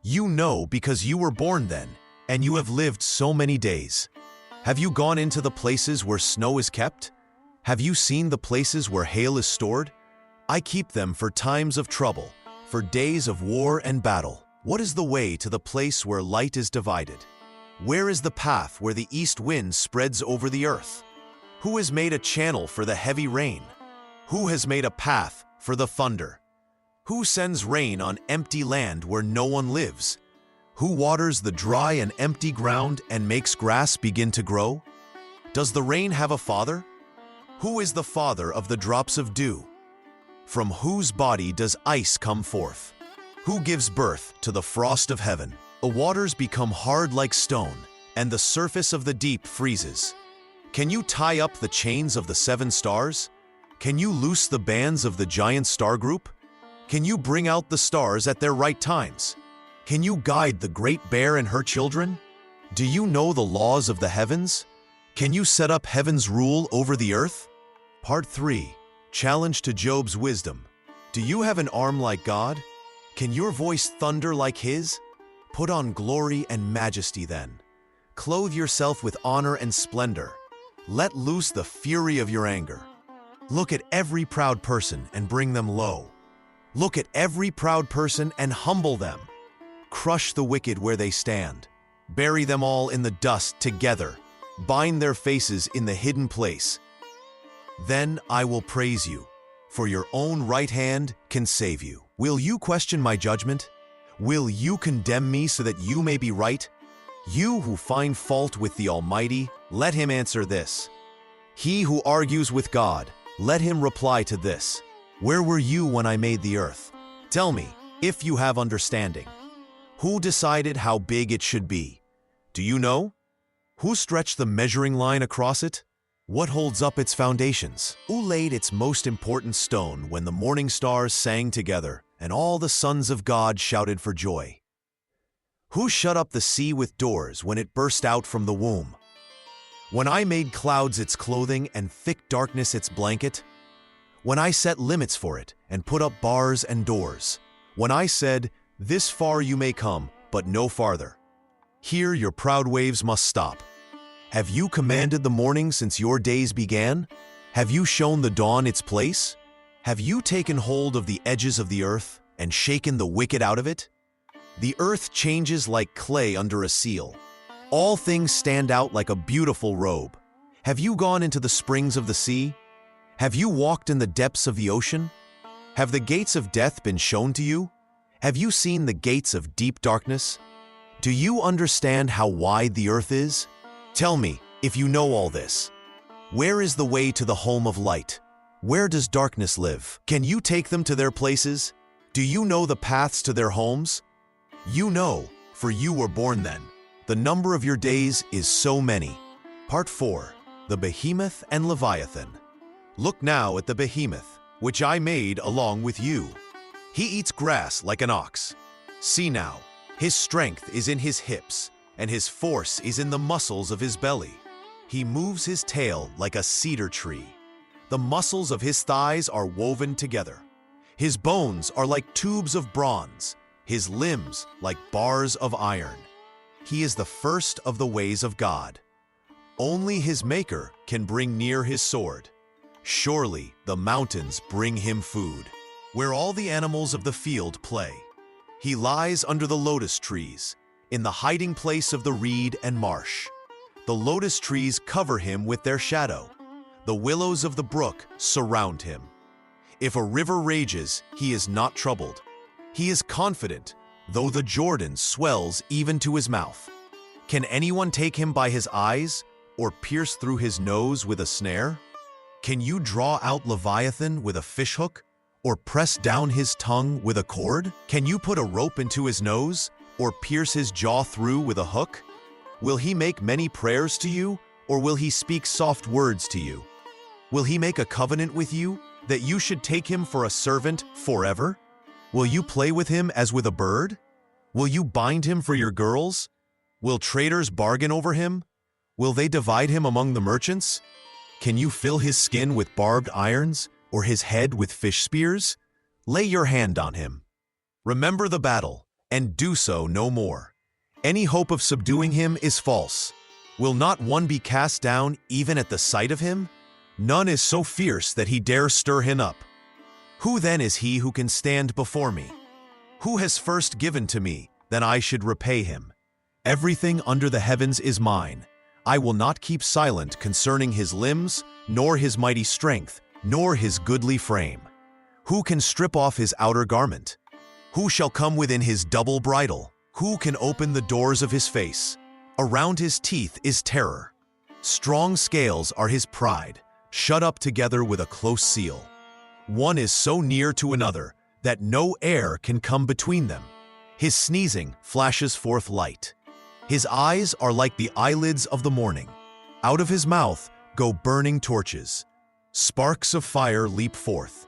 You know because you were born then, and you have lived so many days. Have you gone into the places where snow is kept? Have you seen the places where hail is stored? I keep them for times of trouble, for days of war and battle. What is the way to the place where light is divided? Where is the path where the east wind spreads over the earth? Who has made a channel for the heavy rain? Who has made a path for the thunder? Who sends rain on empty land where no one lives? Who waters the dry and empty ground and makes grass begin to grow? Does the rain have a father? Who is the father of the drops of dew? From whose body does ice come forth? Who gives birth to the frost of heaven? The waters become hard like stone, and the surface of the deep freezes. Can you tie up the chains of the 7 stars? Can you loose the bands of the giant star group? Can you bring out the stars at their right times? Can you guide the great bear and her children? Do you know the laws of the heavens? Can you set up heaven's rule over the earth? Part 3. Challenge to Job's wisdom. Do you have an arm like God? Can your voice thunder like his? Put on glory and majesty then. Clothe yourself with honor and splendor. Let loose the fury of your anger. Look at every proud person and bring them low. Look at every proud person and humble them. Crush the wicked where they stand. Bury them all in the dust together. Bind their faces in the hidden place. Then I will praise you, for your own right hand can save you. Will you question my judgment? Will you condemn me so that you may be right? You who find fault with the Almighty, let him answer this. He who argues with God, let him reply to this. Where were you when I made the earth? Tell me, if you have understanding. Who decided how big it should be? Do you know? Who stretched the measuring line across it? What holds up its foundations? Who laid its most important stone when the morning stars sang together and all the sons of God shouted for joy? Who shut up the sea with doors when it burst out from the womb? When I made clouds its clothing and thick darkness its blanket? When I set limits for it and put up bars and doors? When I said, this far you may come, but no farther? Here your proud waves must stop. Have you commanded the morning since your days began? Have you shown the dawn its place? Have you taken hold of the edges of the earth and shaken the wicked out of it? The earth changes like clay under a seal. All things stand out like a beautiful robe. Have you gone into the springs of the sea? Have you walked in the depths of the ocean? Have the gates of death been shown to you? Have you seen the gates of deep darkness? Do you understand how wide the earth is? Tell me, if you know all this. Where is the way to the home of light? Where does darkness live? Can you take them to their places? Do you know the paths to their homes? You know, for you were born then. The number of your days is so many. Part 4. The Behemoth and Leviathan. Look now at the behemoth, which I made along with you. He eats grass like an ox. See now, his strength is in his hips, and his force is in the muscles of his belly. He moves his tail like a cedar tree. The muscles of his thighs are woven together. His bones are like tubes of bronze, his limbs like bars of iron. He is the first of the ways of God. Only his Maker can bring near his sword. Surely the mountains bring him food, where all the animals of the field play. He lies under the lotus trees, in the hiding place of the reed and marsh. The lotus trees cover him with their shadow. The willows of the brook surround him. If a river rages, he is not troubled. He is confident, though the Jordan swells even to his mouth. Can anyone take him by his eyes, or pierce through his nose with a snare? Can you draw out Leviathan with a fishhook, or press down his tongue with a cord? Can you put a rope into his nose, or pierce his jaw through with a hook? Will he make many prayers to you, or will he speak soft words to you? Will he make a covenant with you, that you should take him for a servant forever? Will you play with him as with a bird? Will you bind him for your girls? Will traders bargain over him? Will they divide him among the merchants? Can you fill his skin with barbed irons, or his head with fish spears? Lay your hand on him. Remember the battle, and do so no more. Any hope of subduing him is false. Will not one be cast down even at the sight of him? None is so fierce that he dare stir him up. Who then is he who can stand before me? Who has first given to me, that I should repay him? Everything under the heavens is mine. I will not keep silent concerning his limbs, nor his mighty strength, nor his goodly frame. Who can strip off his outer garment? Who shall come within his double bridle? Who can open the doors of his face? Around his teeth is terror. Strong scales are his pride, shut up together with a close seal. One is so near to another that no air can come between them. His sneezing flashes forth light. His eyes are like the eyelids of the morning. Out of his mouth go burning torches. Sparks of fire leap forth.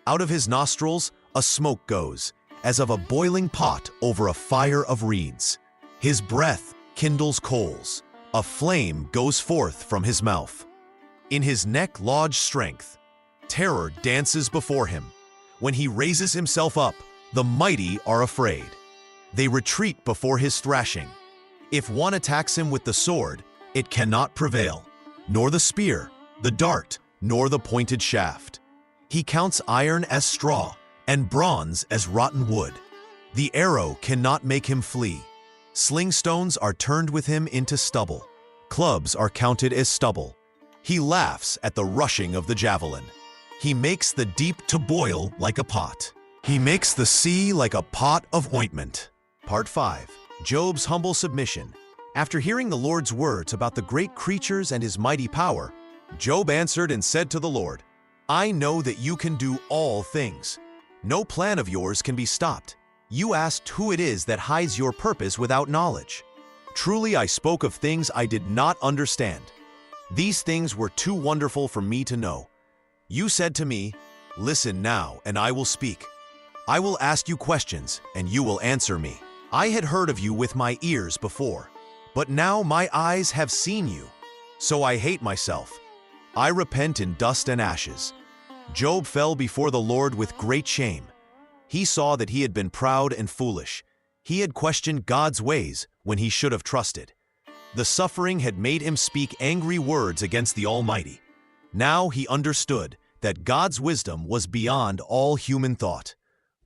Out of his nostrils a smoke goes, as of a boiling pot over a fire of reeds. His breath kindles coals. A flame goes forth from his mouth. In his neck lodge strength. Terror dances before him. When he raises himself up, the mighty are afraid. They retreat before his thrashing. If one attacks him with the sword, it cannot prevail, nor the spear, the dart, nor the pointed shaft. He counts iron as straw, and bronze as rotten wood. The arrow cannot make him flee. Sling stones are turned with him into stubble. Clubs are counted as stubble. He laughs at the rushing of the javelin. He makes the deep to boil like a pot. He makes the sea like a pot of ointment. Part 5. Job's humble submission. After hearing the Lord's words about the great creatures and his mighty power, Job answered and said to the Lord, I know that you can do all things. No plan of yours can be stopped. You asked who it is that hides your purpose without knowledge. Truly I spoke of things I did not understand. These things were too wonderful for me to know. You said to me, listen now, and I will speak. I will ask you questions, and you will answer me. I had heard of you with my ears before, but now my eyes have seen you. So I hate myself. I repent in dust and ashes. Job fell before the Lord with great shame. He saw that he had been proud and foolish. He had questioned God's ways when he should have trusted. The suffering had made him speak angry words against the Almighty. Now he understood that God's wisdom was beyond all human thought.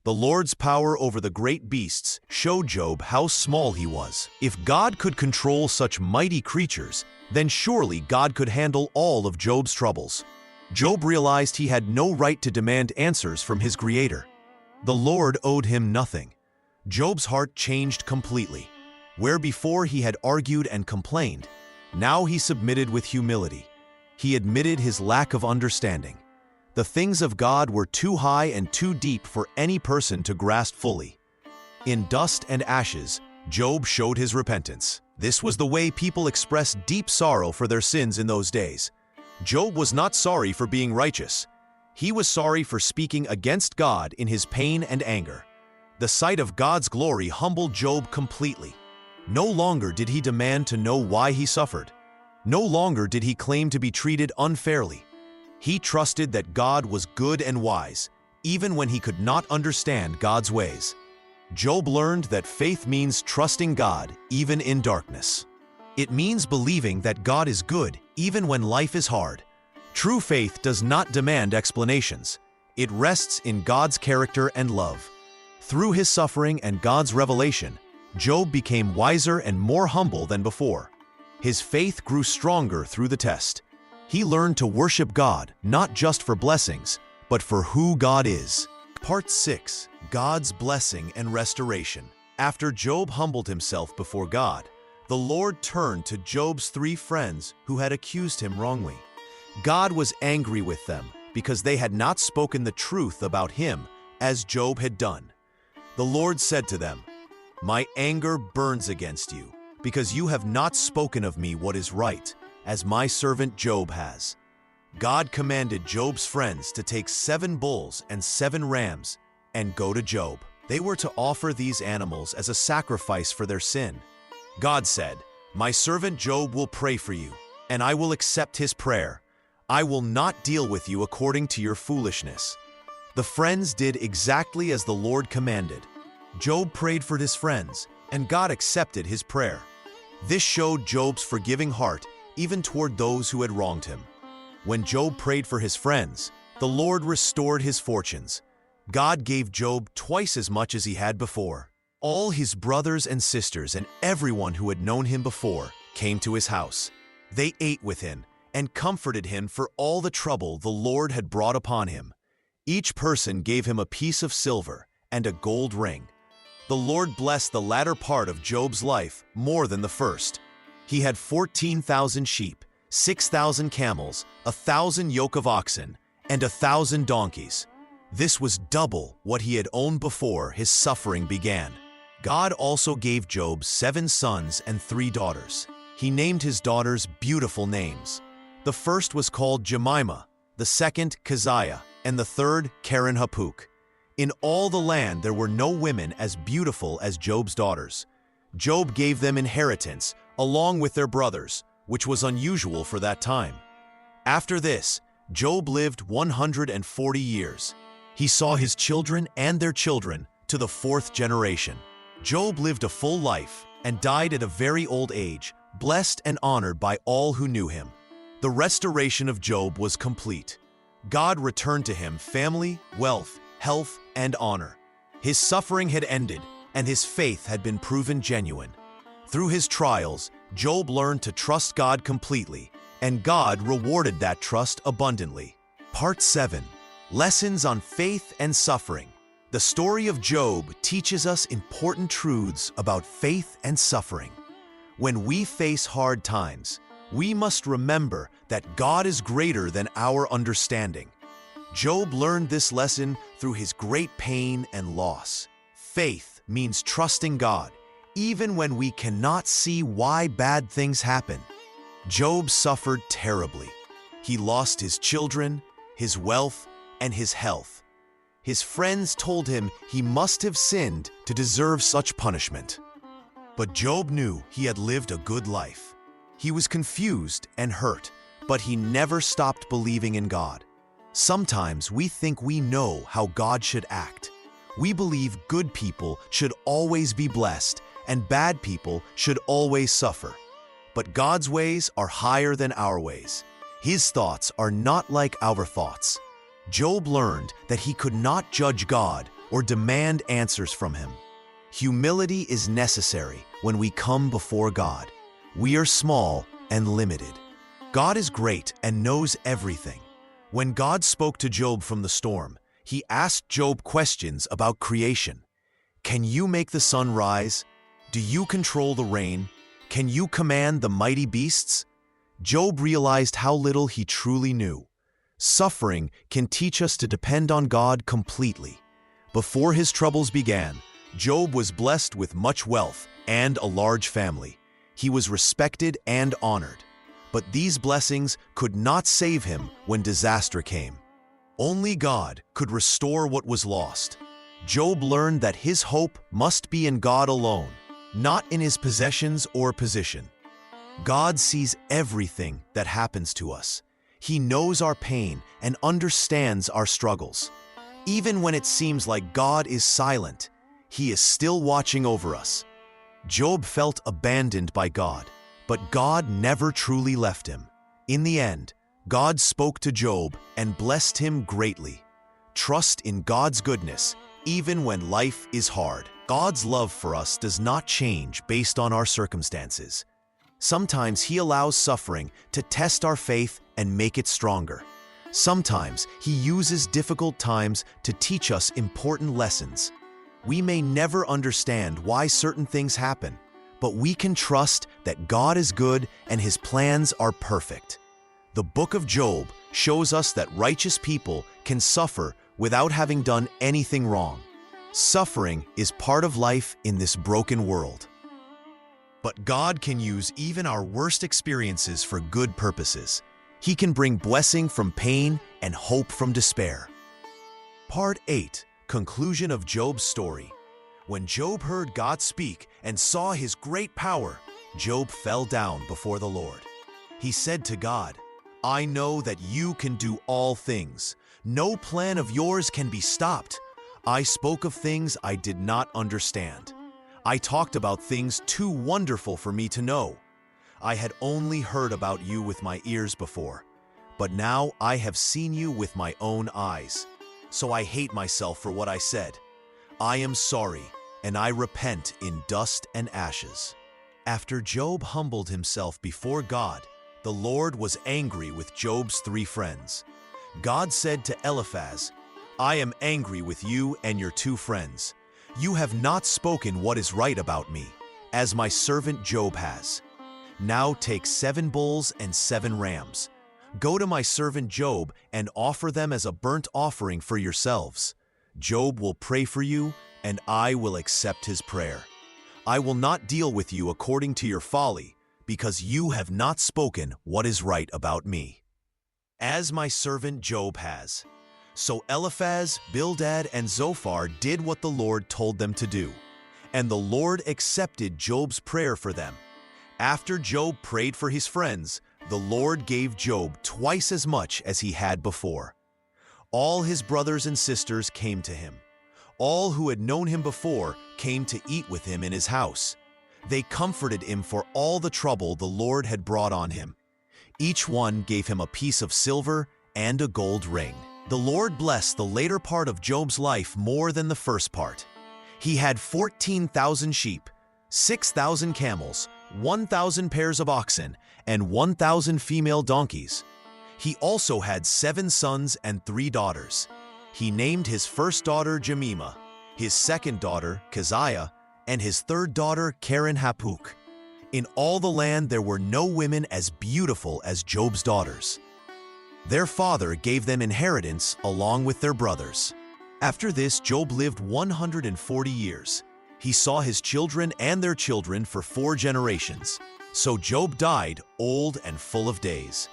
The Lord's power over the great beasts showed Job how small he was. If God could control such mighty creatures, then surely God could handle all of Job's troubles. Job realized he had no right to demand answers from his Creator. The Lord owed him nothing. Job's heart changed completely. Where before he had argued and complained, now he submitted with humility. He admitted his lack of understanding. The things of God were too high and too deep for any person to grasp fully. In dust and ashes, Job showed his repentance. This was the way people expressed deep sorrow for their sins in those days. Job was not sorry for being righteous. He was sorry for speaking against God in his pain and anger. The sight of God's glory humbled Job completely. No longer did he demand to know why he suffered. No longer did he claim to be treated unfairly. He trusted that God was good and wise, even when he could not understand God's ways. Job learned that faith means trusting God even in darkness. It means believing that God is good even when life is hard. True faith does not demand explanations. It rests in God's character and love. Through his suffering and God's revelation, Job became wiser and more humble than before. His faith grew stronger through the test. He learned to worship God not just for blessings, but for who God is. Part 6. God's Blessing and Restoration. After Job humbled himself before God, the Lord turned to Job's 3 friends who had accused him wrongly. God was angry with them because they had not spoken the truth about him as Job had done. The Lord said to them, "My anger burns against you, because you have not spoken of me what is right, as my servant Job has." God commanded Job's friends to take 7 bulls and 7 rams and go to Job. They were to offer these animals as a sacrifice for their sin. God said, "My servant Job will pray for you, and I will accept his prayer. I will not deal with you according to your foolishness." The friends did exactly as the Lord commanded. Job prayed for his friends, and God accepted his prayer. This showed Job's forgiving heart even toward those who had wronged him. When Job prayed for his friends, the Lord restored his fortunes. God gave Job twice as much as he had before. All his brothers and sisters and everyone who had known him before came to his house. They ate with him and comforted him for all the trouble the Lord had brought upon him. Each person gave him a piece of silver and a gold ring. The Lord blessed the latter part of Job's life more than the first. He had 14,000 sheep, 6,000 camels, 1,000 yoke of oxen, and 1,000 donkeys. This was double what he had owned before his suffering began. God also gave Job 7 sons and 3 daughters. He named his daughters beautiful names. The first was called Jemimah, the second Keziah, and the third Keren-Hapuk. In all the land there were no women as beautiful as Job's daughters. Job gave them inheritance along with their brothers, which was unusual for that time. After this, Job lived 140 years. He saw his children and their children to the 4th generation. Job lived a full life and died at a very old age, blessed and honored by all who knew him. The restoration of Job was complete. God returned to him family, wealth, health, and honor. His suffering had ended, and his faith had been proven genuine. Through his trials, Job learned to trust God completely, and God rewarded that trust abundantly. Part 7. Lessons on Faith and Suffering. The story of Job teaches us important truths about faith and suffering. When we face hard times, we must remember that God is greater than our understanding. Job learned this lesson through his great pain and loss. Faith means trusting God, even when we cannot see why bad things happen. Job suffered terribly. He lost his children, his wealth, and his health. His friends told him he must have sinned to deserve such punishment. But Job knew he had lived a good life. He was confused and hurt, but he never stopped believing in God. Sometimes we think we know how God should act. We believe good people should always be blessed and bad people should always suffer. But God's ways are higher than our ways. His thoughts are not like our thoughts. Job learned that he could not judge God or demand answers from him. Humility is necessary when we come before God. We are small and limited. God is great and knows everything. When God spoke to Job from the storm, he asked Job questions about creation. Can you make the sun rise? Do you control the rain? Can you command the mighty beasts? Job realized how little he truly knew. Suffering can teach us to depend on God completely. Before his troubles began, Job was blessed with much wealth and a large family. He was respected and honored. But these blessings could not save him when disaster came. Only God could restore what was lost. Job learned that his hope must be in God alone, not in his possessions or position. God sees everything that happens to us. He knows our pain and understands our struggles. Even when it seems like God is silent, He is still watching over us. Job felt abandoned by God, but God never truly left him. In the end, God spoke to Job and blessed him greatly. Trust in God's goodness, even when life is hard. God's love for us does not change based on our circumstances. Sometimes He allows suffering to test our faith and make it stronger. Sometimes He uses difficult times to teach us important lessons. We may never understand why certain things happen, but we can trust that God is good and His plans are perfect. The book of Job shows us that righteous people can suffer without having done anything wrong. Suffering is part of life in this broken world. But God can use even our worst experiences for good purposes. He can bring blessing from pain and hope from despair. Part 8. Conclusion of Job's story. When Job heard God speak and saw His great power, Job fell down before the Lord. He said to God, "I know that You can do all things. No plan of Yours can be stopped. I spoke of things I did not understand. I talked about things too wonderful for me to know. I had only heard about You with my ears before, but now I have seen You with my own eyes. So I hate myself for what I said. I am sorry, and I repent in dust and ashes." After Job humbled himself before God, the Lord was angry with Job's 3 friends. God said to Eliphaz, "I am angry with you and your 2 friends. You have not spoken what is right about me, as my servant Job has. Now take 7 bulls and 7 rams. Go to my servant Job and offer them as a burnt offering for yourselves. Job will pray for you, and I will accept his prayer. I will not deal with you according to your folly, because you have not spoken what is right about me, as my servant Job has." So Eliphaz, Bildad, and Zophar did what the Lord told them to do, and the Lord accepted Job's prayer for them. After Job prayed for his friends, the Lord gave Job twice as much as he had before. All his brothers and sisters came to him. All who had known him before came to eat with him in his house. They comforted him for all the trouble the Lord had brought on him. Each one gave him a piece of silver and a gold ring. The Lord blessed the later part of Job's life more than the first part. He had 14,000 sheep, 6,000 camels, 1,000 pairs of oxen, and 1,000 female donkeys. He also had 7 sons and 3 daughters. He named his first daughter Jemimah, his second daughter Keziah, and his third daughter Keren-Hapuk. In all the land there were no women as beautiful as Job's daughters. Their father gave them inheritance along with their brothers. After this, Job lived 140 years. He saw his children and their children for 4 generations. So Job died old and full of days.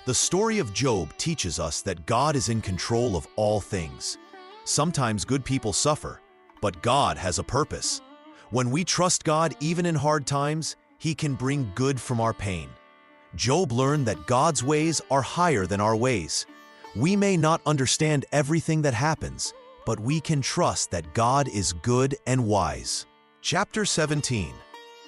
The story of Job teaches us that God is in control of all things. Sometimes good people suffer, but God has a purpose. When we trust God even in hard times, He can bring good from our pain. Job learned that God's ways are higher than our ways. We may not understand everything that happens, but we can trust that God is good and wise. Chapter 17.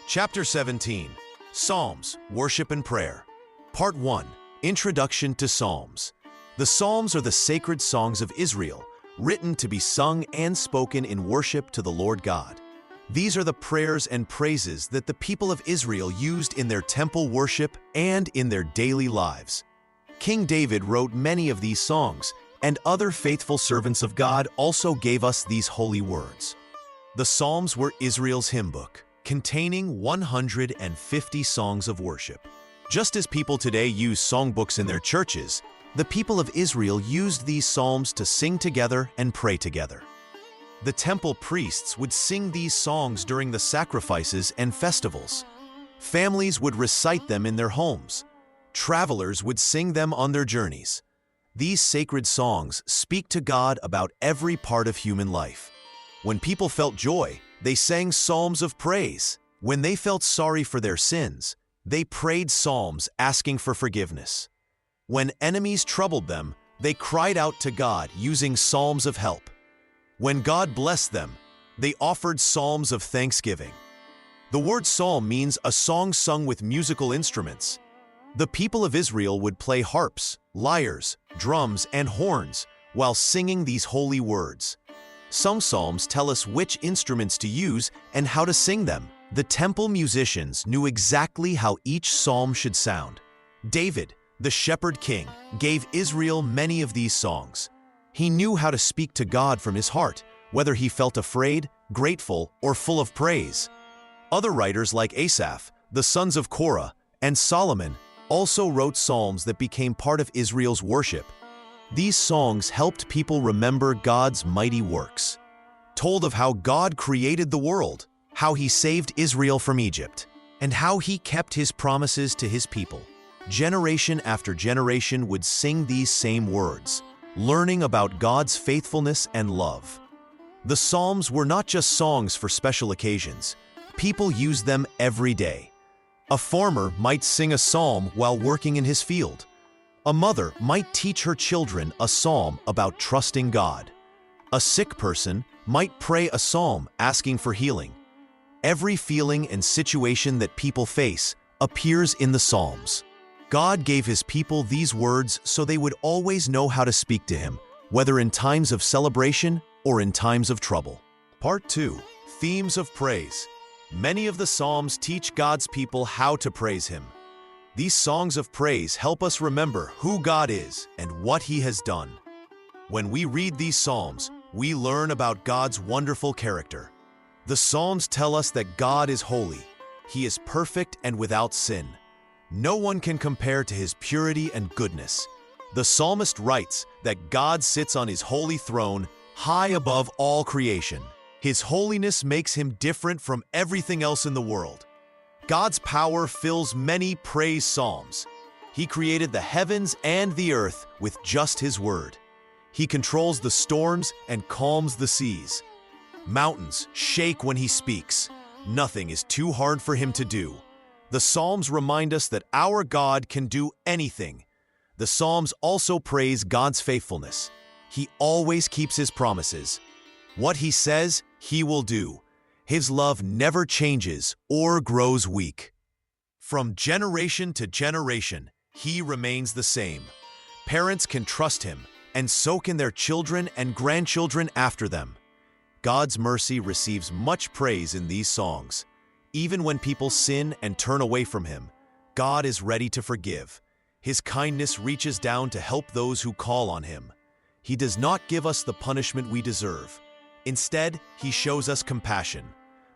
Chapter 17. Psalms, Worship and Prayer. Part 1. Introduction to Psalms. The Psalms are the sacred songs of Israel, written to be sung and spoken in worship to the Lord God. These are the prayers and praises that the people of Israel used in their temple worship and in their daily lives. King David wrote many of these songs, and other faithful servants of God also gave us these holy words. The Psalms were Israel's hymn book, containing 150 songs of worship. Just as people today use songbooks in their churches, the people of Israel used these psalms to sing together and pray together. The temple priests would sing these songs during the sacrifices and festivals. Families would recite them in their homes. Travelers would sing them on their journeys. These sacred songs speak to God about every part of human life. When people felt joy, they sang psalms of praise. When they felt sorry for their sins, They prayed psalms asking for forgiveness. When enemies troubled them, they cried out to God using psalms of help. When God blessed them, they offered psalms of thanksgiving. The word psalm means a song sung with musical instruments. The people of Israel would play harps, lyres, drums, and horns while singing these holy words. Some psalms tell us which instruments to use and how to sing them. The temple musicians knew exactly how each psalm should sound. David, the shepherd king, gave Israel many of these songs. He knew how to speak to God from his heart, whether he felt afraid, grateful, or full of praise. Other writers like Asaph, the sons of Korah, and Solomon also wrote psalms that became part of Israel's worship. These songs helped people remember God's mighty works, told of how God created the world, how he saved Israel from Egypt, and how he kept his promises to his people. Generation after generation would sing these same words, learning about God's faithfulness and love. The Psalms were not just songs for special occasions. People used them every day. A farmer might sing a psalm while working in his field. A mother might teach her children a psalm about trusting God. A sick person might pray a psalm asking for healing. Every feeling and situation that people face appears in the Psalms. God gave his people these words so they would always know how to speak to him, whether in times of celebration or in times of trouble. Part 2. Themes of Praise. Many of the Psalms teach God's people how to praise him. These songs of praise help us remember who God is and what he has done. When we read these Psalms, we learn about God's wonderful character. The Psalms tell us that God is holy. He is perfect and without sin. No one can compare to his purity and goodness. The psalmist writes that God sits on his holy throne, high above all creation. His holiness makes him different from everything else in the world. God's power fills many praise psalms. He created the heavens and the earth with just his word. He controls the storms and calms the seas. Mountains shake when he speaks. Nothing is too hard for him to do. The Psalms remind us that our God can do anything. The Psalms also praise God's faithfulness. He always keeps his promises. What he says, he will do. His love never changes or grows weak. From generation to generation, he remains the same. Parents can trust him, and so can their children and grandchildren after them. God's mercy receives much praise in these songs. Even when people sin and turn away from him, God is ready to forgive. His kindness reaches down to help those who call on him. He does not give us the punishment we deserve. Instead, he shows us compassion.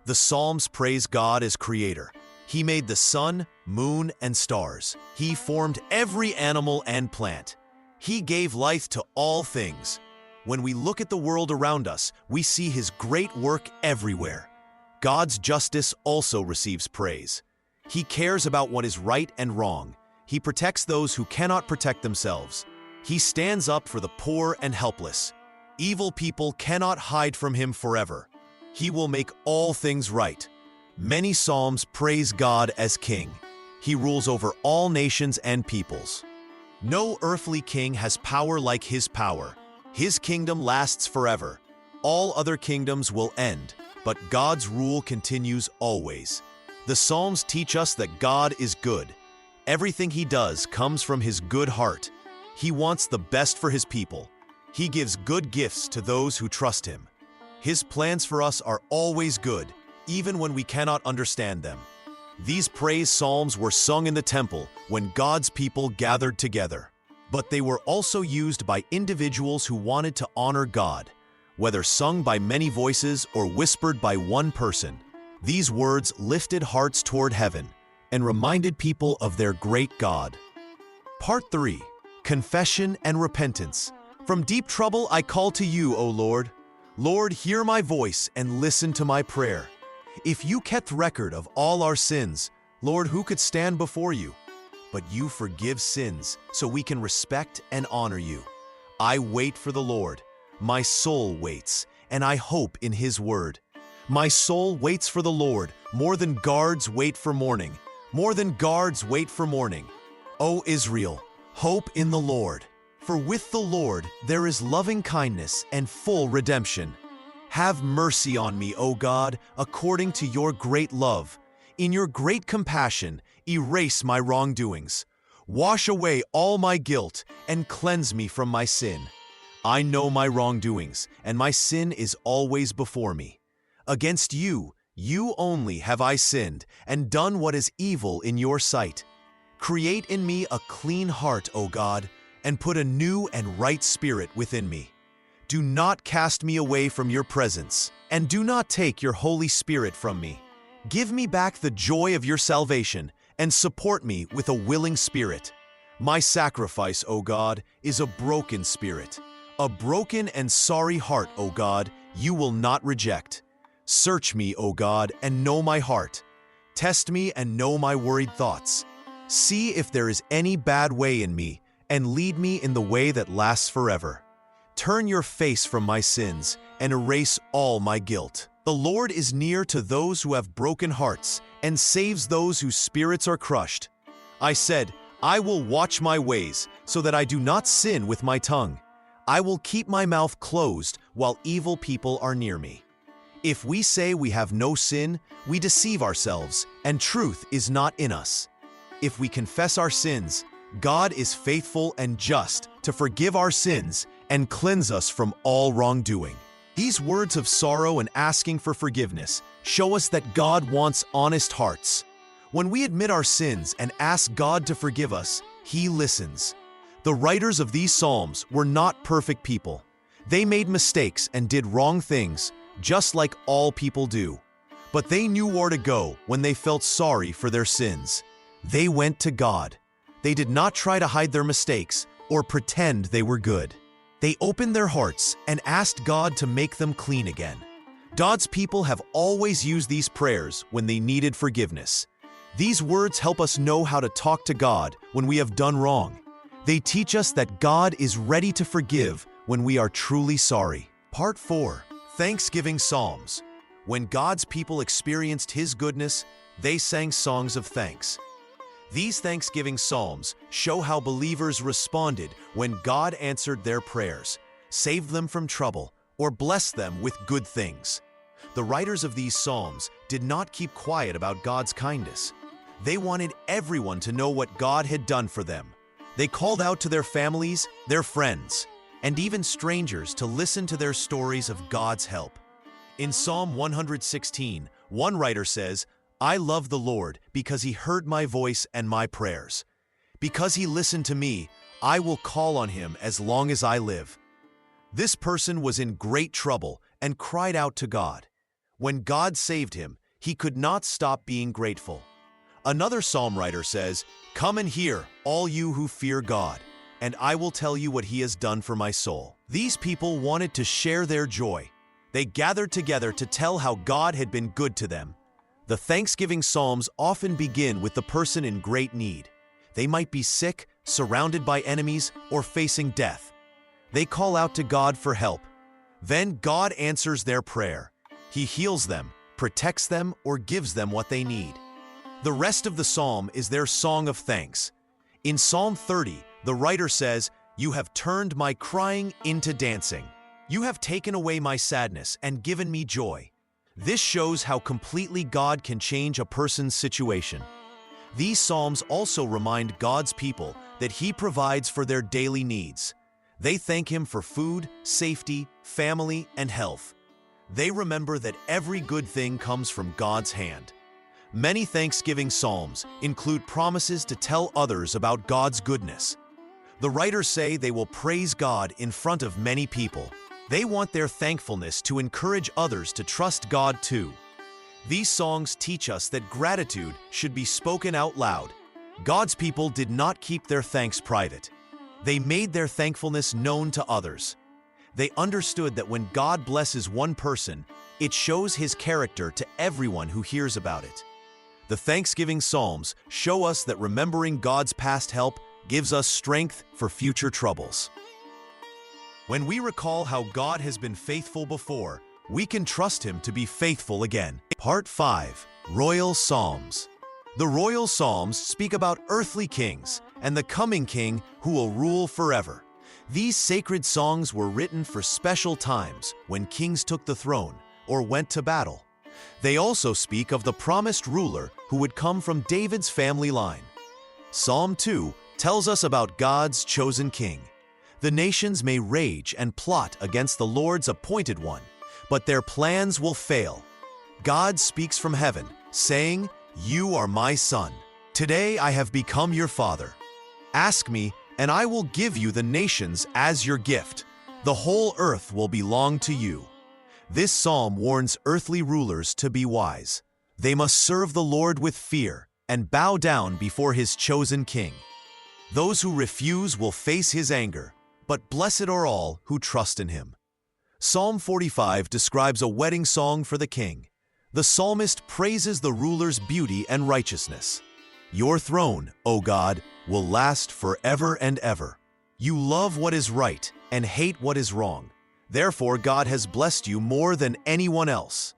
The Psalms praise God as creator. He made the sun, moon, and stars. He formed every animal and plant. He gave life to all things. When we look at the world around us, we see his great work everywhere. God's justice also receives praise. He cares about what is right and wrong. He protects those who cannot protect themselves. He stands up for the poor and helpless. Evil people cannot hide from him forever. He will make all things right. Many psalms praise God as king. He rules over all nations and peoples. No earthly king has power like his power. His kingdom lasts forever. All other kingdoms will end, but God's rule continues always. The Psalms teach us that God is good. Everything he does comes from his good heart. He wants the best for his people. He gives good gifts to those who trust him. His plans for us are always good, even when we cannot understand them. These praise psalms were sung in the temple when God's people gathered together. But they were also used by individuals who wanted to honor God. Whether sung by many voices or whispered by one person, these words lifted hearts toward heaven and reminded people of their great God. Part 3. Confession and Repentance. From deep trouble I call to you, O Lord. Lord, hear my voice and listen to my prayer. If you kept record of all our sins, Lord, who could stand before you? But you forgive sins, so we can respect and honor you. I wait for the Lord. My soul waits, and I hope in his word. My soul waits for the Lord, more than guards wait for morning, More than guards wait for morning. O Israel, hope in the Lord. For with the Lord there is loving kindness and full redemption. Have mercy on me, O God, according to your great love. In your great compassion, erase my wrongdoings. Wash away all my guilt and cleanse me from my sin. I know my wrongdoings, and my sin is always before me. Against you, you only have I sinned and done what is evil in your sight. Create in me a clean heart, O God, and put a new and right spirit within me. Do not cast me away from your presence, and do not take your Holy Spirit from me. Give me back the joy of your salvation, and support me with a willing spirit. My sacrifice, O God, is a broken spirit. A broken and sorry heart, O God, you will not reject. Search me, O God, and know my heart. Test me and know my worried thoughts. See if there is any bad way in me, and lead me in the way that lasts forever. Turn your face from my sins and erase all my guilt. The Lord is near to those who have broken hearts and saves those whose spirits are crushed. I said, I will watch my ways so that I do not sin with my tongue. I will keep my mouth closed while evil people are near me. If we say we have no sin, we deceive ourselves, and truth is not in us. If we confess our sins, God is faithful and just to forgive our sins and cleanse us from all wrongdoing. These words of sorrow and asking for forgiveness show us that God wants honest hearts. When we admit our sins and ask God to forgive us, He listens. The writers of these Psalms were not perfect people. They made mistakes and did wrong things, just like all people do. But they knew where to go when they felt sorry for their sins. They went to God. They did not try to hide their mistakes or pretend they were good. They opened their hearts and asked God to make them clean again. God's people have always used these prayers when they needed forgiveness. These words help us know how to talk to God when we have done wrong. They teach us that God is ready to forgive when we are truly sorry. Part 4. Thanksgiving Psalms. When God's people experienced His goodness, they sang songs of thanks. These Thanksgiving Psalms show how believers responded when God answered their prayers, saved them from trouble, or blessed them with good things. The writers of these Psalms did not keep quiet about God's kindness. They wanted everyone to know what God had done for them. They called out to their families, their friends, and even strangers to listen to their stories of God's help. In Psalm 116, one writer says, I love the Lord because He heard my voice and my prayers. Because He listened to me, I will call on Him as long as I live. This person was in great trouble and cried out to God. When God saved him, he could not stop being grateful. Another psalm writer says, Come and hear, all you who fear God, and I will tell you what He has done for my soul. These people wanted to share their joy. They gathered together to tell how God had been good to them. The Thanksgiving Psalms often begin with the person in great need. They might be sick, surrounded by enemies, or facing death. They call out to God for help. Then God answers their prayer. He heals them, protects them, or gives them what they need. The rest of the psalm is their song of thanks. In Psalm 30, the writer says, You have turned my crying into dancing. You have taken away my sadness and given me joy. This shows how completely God can change a person's situation. These psalms also remind God's people that He provides for their daily needs. They thank Him for food, safety, family, and health. They remember that every good thing comes from God's hand. Many Thanksgiving psalms include promises to tell others about God's goodness. The writers say they will praise God in front of many people. They want their thankfulness to encourage others to trust God too. These songs teach us that gratitude should be spoken out loud. God's people did not keep their thanks private. They made their thankfulness known to others. They understood that when God blesses one person, it shows His character to everyone who hears about it. The Thanksgiving Psalms show us that remembering God's past help gives us strength for future troubles. When we recall how God has been faithful before, we can trust Him to be faithful again. Part 5. Royal Psalms. The royal psalms speak about earthly kings and the coming king who will rule forever. These sacred songs were written for special times when kings took the throne or went to battle. They also speak of the promised ruler who would come from David's family line. Psalm 2 tells us about God's chosen king. The nations may rage and plot against the Lord's appointed one, but their plans will fail. God speaks from heaven, saying, "You are my son. Today I have become your father. Ask me, and I will give you the nations as your gift. The whole earth will belong to you." This psalm warns earthly rulers to be wise. They must serve the Lord with fear and bow down before his chosen king. Those who refuse will face his anger, but blessed are all who trust in him. Psalm 45 describes a wedding song for the king. The psalmist praises the ruler's beauty and righteousness. "Your throne, O God, will last forever and ever. You love what is right and hate what is wrong. Therefore God has blessed you more than anyone else."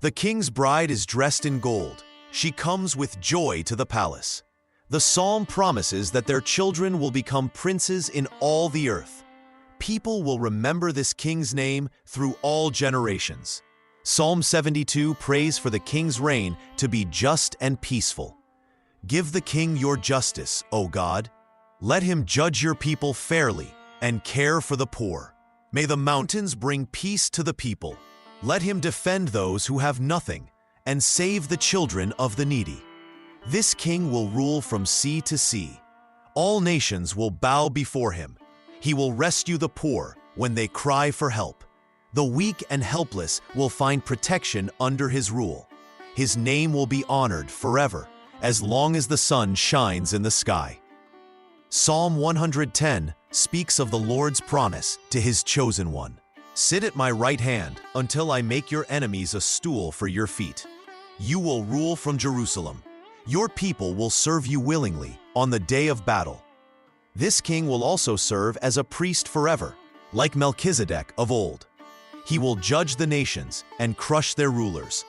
The king's bride is dressed in gold. She comes with joy to the palace. The psalm promises that their children will become princes in all the earth. People will remember this king's name through all generations. Psalm 72 prays for the king's reign to be just and peaceful. "Give the king your justice, O God. Let him judge your people fairly and care for the poor. May the mountains bring peace to the people. Let him defend those who have nothing and save the children of the needy. This king will rule from sea to sea. All nations will bow before him. He will rescue the poor when they cry for help. The weak and helpless will find protection under his rule. His name will be honored forever, as long as the sun shines in the sky." Psalm 110 speaks of the Lord's promise to his chosen one. "Sit at my right hand until I make your enemies a stool for your feet. You will rule from Jerusalem. Your people will serve you willingly on the day of battle." This king will also serve as a priest forever, like Melchizedek of old. He will judge the nations and crush their rulers.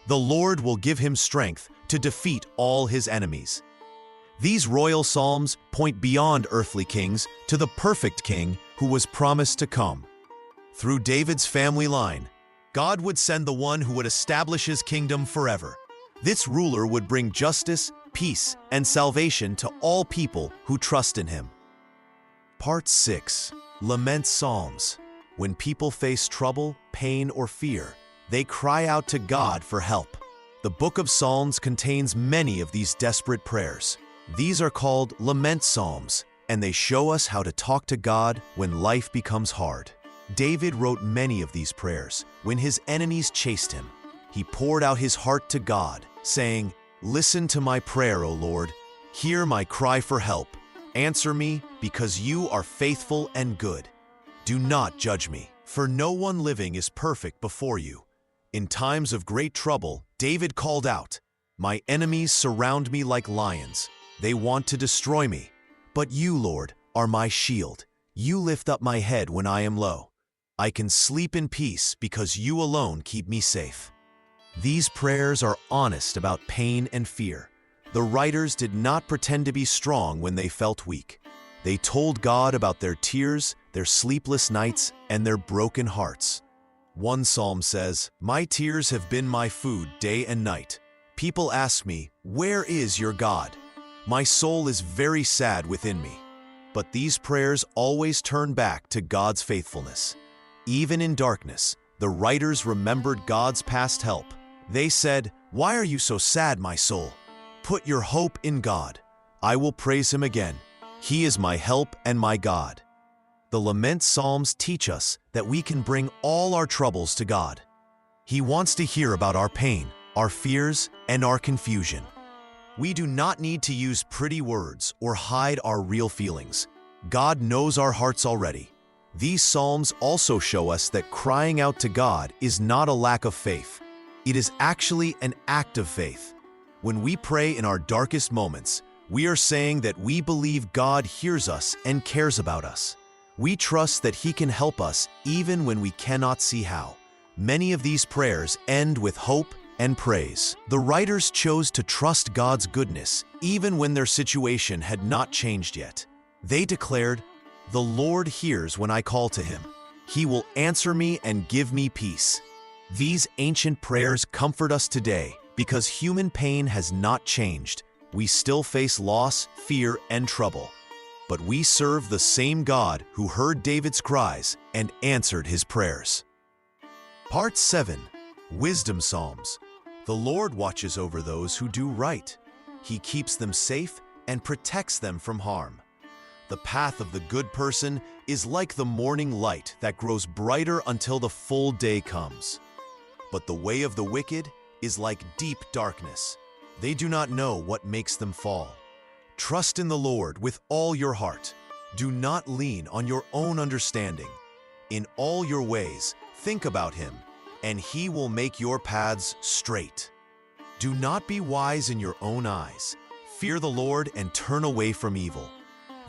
The Lord will give him strength to defeat all his enemies. These royal psalms point beyond earthly kings to the perfect king who was promised to come. Through David's family line, God would send the one who would establish his kingdom forever. This ruler would bring justice, peace, and salvation to all people who trust in him. Part 6. Lament Psalms. When people face trouble, pain, or fear, they cry out to God for help. The book of Psalms contains many of these desperate prayers. These are called lament psalms, and they show us how to talk to God when life becomes hard. David wrote many of these prayers when his enemies chased him. He poured out his heart to God, saying, "Listen to my prayer, O Lord. Hear my cry for help. Answer me, because you are faithful and good. Do not judge me, for no one living is perfect before you." In times of great trouble, David called out, "My enemies surround me like lions. They want to destroy me. But you, Lord, are my shield. You lift up my head when I am low. I can sleep in peace because you alone keep me safe." These prayers are honest about pain and fear. The writers did not pretend to be strong when they felt weak. They told God about their tears, their sleepless nights, and their broken hearts. One psalm says, "My tears have been my food day and night. People ask me, 'Where is your God?' My soul is very sad within me." But these prayers always turn back to God's faithfulness. Even in darkness, the writers remembered God's past help. They said, "Why are you so sad, my soul? Put your hope in God. I will praise him again. He is my help and my God." The lament psalms teach us that we can bring all our troubles to God. He wants to hear about our pain, our fears, and our confusion. We do not need to use pretty words or hide our real feelings. God knows our hearts already. These psalms also show us that crying out to God is not a lack of faith. It is actually an act of faith. When we pray in our darkest moments, we are saying that we believe God hears us and cares about us. We trust that He can help us even when we cannot see how. Many of these prayers end with hope and praise. The writers chose to trust God's goodness even when their situation had not changed yet. They declared, "The Lord hears when I call to him. He will answer me and give me peace." These ancient prayers comfort us today because human pain has not changed. We still face loss, fear, and trouble. But we serve the same God who heard David's cries and answered his prayers. Part 7. Wisdom Psalms. The Lord watches over those who do right. He keeps them safe and protects them from harm. The path of the good person is like the morning light that grows brighter until the full day comes. But the way of the wicked is like deep darkness. They do not know what makes them fall. Trust in the Lord with all your heart. Do not lean on your own understanding. In all your ways, think about him, and he will make your paths straight. Do not be wise in your own eyes. Fear the Lord and turn away from evil.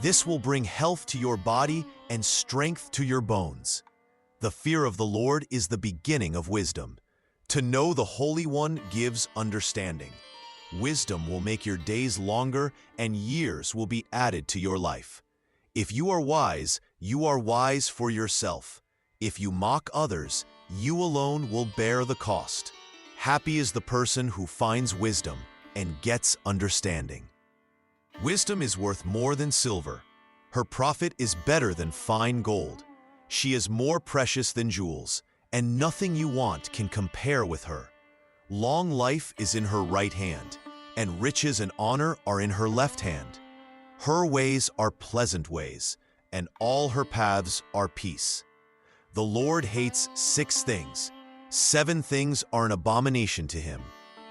This will bring health to your body and strength to your bones. The fear of the Lord is the beginning of wisdom. To know the Holy One gives understanding. Wisdom will make your days longer and years will be added to your life. If you are wise for yourself. If you mock others, you alone will bear the cost. Happy is the person who finds wisdom and gets understanding. Wisdom is worth more than silver. Her profit is better than fine gold. She is more precious than jewels, and nothing you want can compare with her. Long life is in her right hand, and riches and honor are in her left hand. Her ways are pleasant ways, and all her paths are peace. The Lord hates 6 things. 7 things are an abomination to him: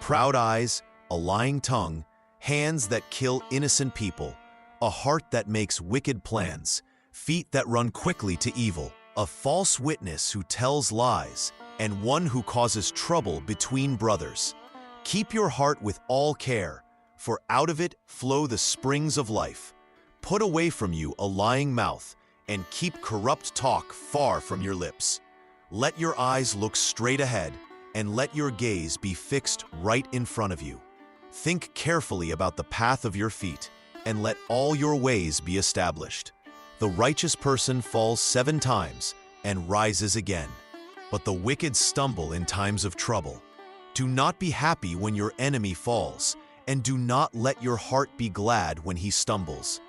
proud eyes, a lying tongue, hands that kill innocent people, a heart that makes wicked plans, feet that run quickly to evil, a false witness who tells lies, and one who causes trouble between brothers. Keep your heart with all care, for out of it flow the springs of life. Put away from you a lying mouth, and keep corrupt talk far from your lips. Let your eyes look straight ahead, and let your gaze be fixed right in front of you. Think carefully about the path of your feet, and let all your ways be established. The righteous person falls 7 times and rises again, but the wicked stumble in times of trouble. Do not be happy when your enemy falls, and do not let your heart be glad when he stumbles.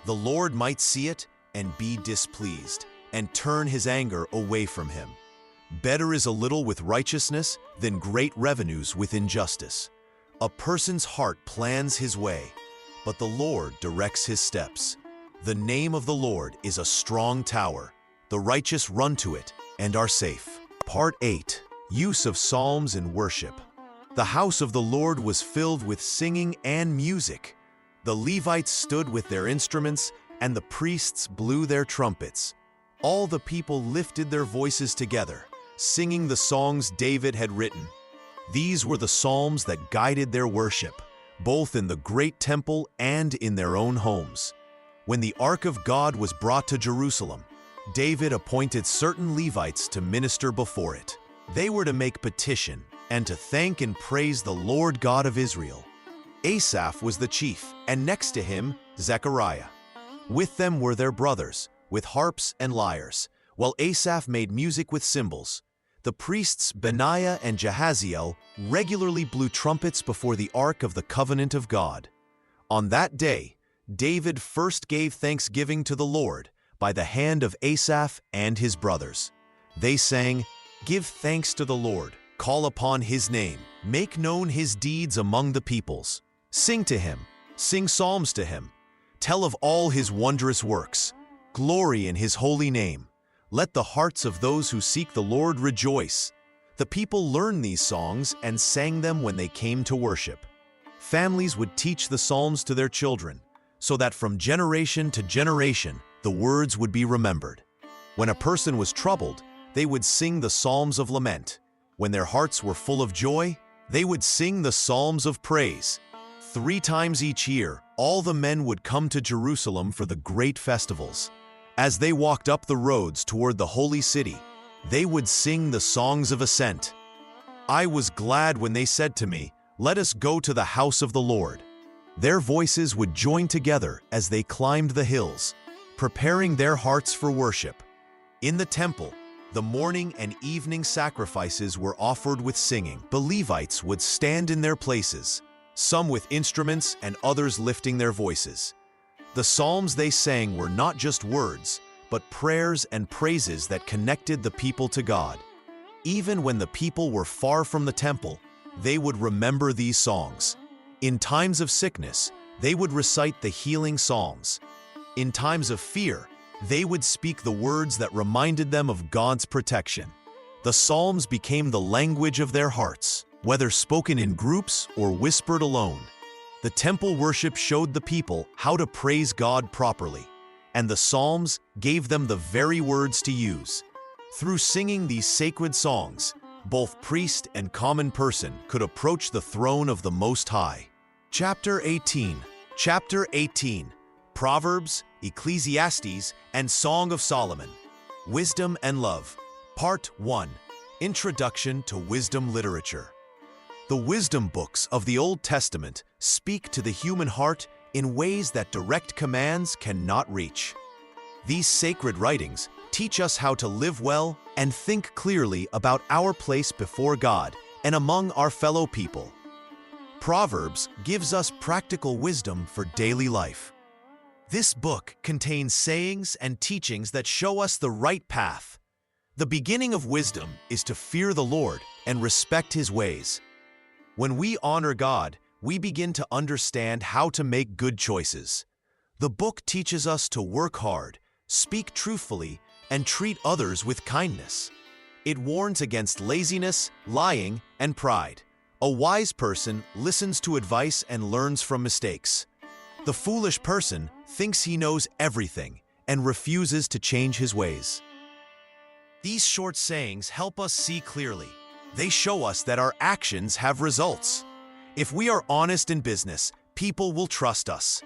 The Lord might see it and be displeased, and turn his anger away from him. Better is a little with righteousness than great revenues with injustice. A person's heart plans his way, but the Lord directs his steps. The name of the Lord is a strong tower. The righteous run to it and are safe. Part 8. Use of Psalms in Worship. The house of the Lord was filled with singing and music. The Levites stood with their instruments, and the priests blew their trumpets. All the people lifted their voices together, singing the songs David had written. These were the psalms that guided their worship, both in the great temple and in their own homes. When the Ark of God was brought to Jerusalem, David appointed certain Levites to minister before it. They were to make petition and to thank and praise the Lord God of Israel. Asaph was the chief, and next to him, Zechariah. With them were their brothers, with harps and lyres, while Asaph made music with cymbals. The priests Benaiah and Jahaziel regularly blew trumpets before the Ark of the Covenant of God. On that day, David first gave thanksgiving to the Lord by the hand of Asaph and his brothers. They sang, "Give thanks to the Lord, call upon his name, make known his deeds among the peoples. Sing to him, sing psalms to him, tell of all his wondrous works, glory in his holy name. Let the hearts of those who seek the Lord rejoice." The people learned these songs and sang them when they came to worship. Families would teach the psalms to their children, so that from generation to generation the words would be remembered. When a person was troubled, they would sing the psalms of lament. When their hearts were full of joy, they would sing the psalms of praise. 3 times each year, all the men would come to Jerusalem for the great festivals. As they walked up the roads toward the holy city, they would sing the songs of ascent. I was glad when they said to me, "Let us go to the house of the Lord." Their voices would join together as they climbed the hills, preparing their hearts for worship. In the temple, the morning and evening sacrifices were offered with singing. The Levites would stand in their places, some with instruments and others lifting their voices. The psalms they sang were not just words, but prayers and praises that connected the people to God. Even when the people were far from the temple, they would remember these songs. In times of sickness, they would recite the healing psalms. In times of fear, they would speak the words that reminded them of God's protection. The psalms became the language of their hearts, whether spoken in groups or whispered alone. The temple worship showed the people how to praise God properly, and the psalms gave them the very words to use. Through singing these sacred songs, both priest and common person could approach the throne of the Most High. Chapter 18. Chapter 18. Proverbs, Ecclesiastes, and Song of Solomon. Wisdom and Love. Part 1. Introduction to Wisdom Literature. The wisdom books of the Old Testament speak to the human heart in ways that direct commands cannot reach. These sacred writings teach us how to live well and think clearly about our place before God and among our fellow people. Proverbs gives us practical wisdom for daily life. This book contains sayings and teachings that show us the right path. The beginning of wisdom is to fear the Lord and respect His ways. When we honor God, we begin to understand how to make good choices. The book teaches us to work hard, speak truthfully, and treat others with kindness. It warns against laziness, lying, and pride. A wise person listens to advice and learns from mistakes. The foolish person thinks he knows everything and refuses to change his ways. These short sayings help us see clearly. They show us that our actions have results. If we are honest in business, people will trust us.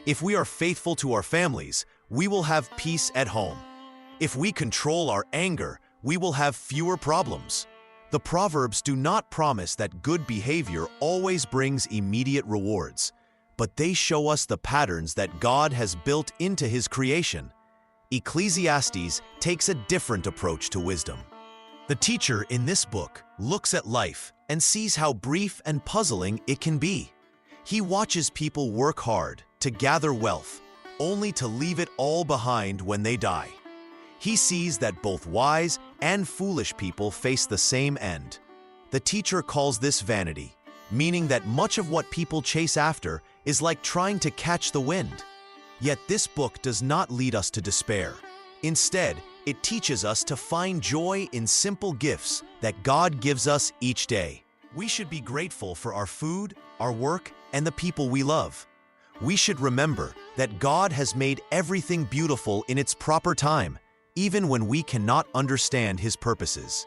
If we are faithful to our families, we will have peace at home. If we control our anger, we will have fewer problems. The Proverbs do not promise that good behavior always brings immediate rewards, but they show us the patterns that God has built into His creation. Ecclesiastes takes a different approach to wisdom. The teacher in this book looks at life and sees how brief and puzzling it can be. He watches people work hard to gather wealth, only to leave it all behind when they die. He sees that both wise and foolish people face the same end. The teacher calls this vanity, meaning that much of what people chase after is like trying to catch the wind. Yet this book does not lead us to despair. Instead, it teaches us to find joy in simple gifts that God gives us each day. We should be grateful for our food, our work, and the people we love. We should remember that God has made everything beautiful in its proper time, even when we cannot understand His purposes.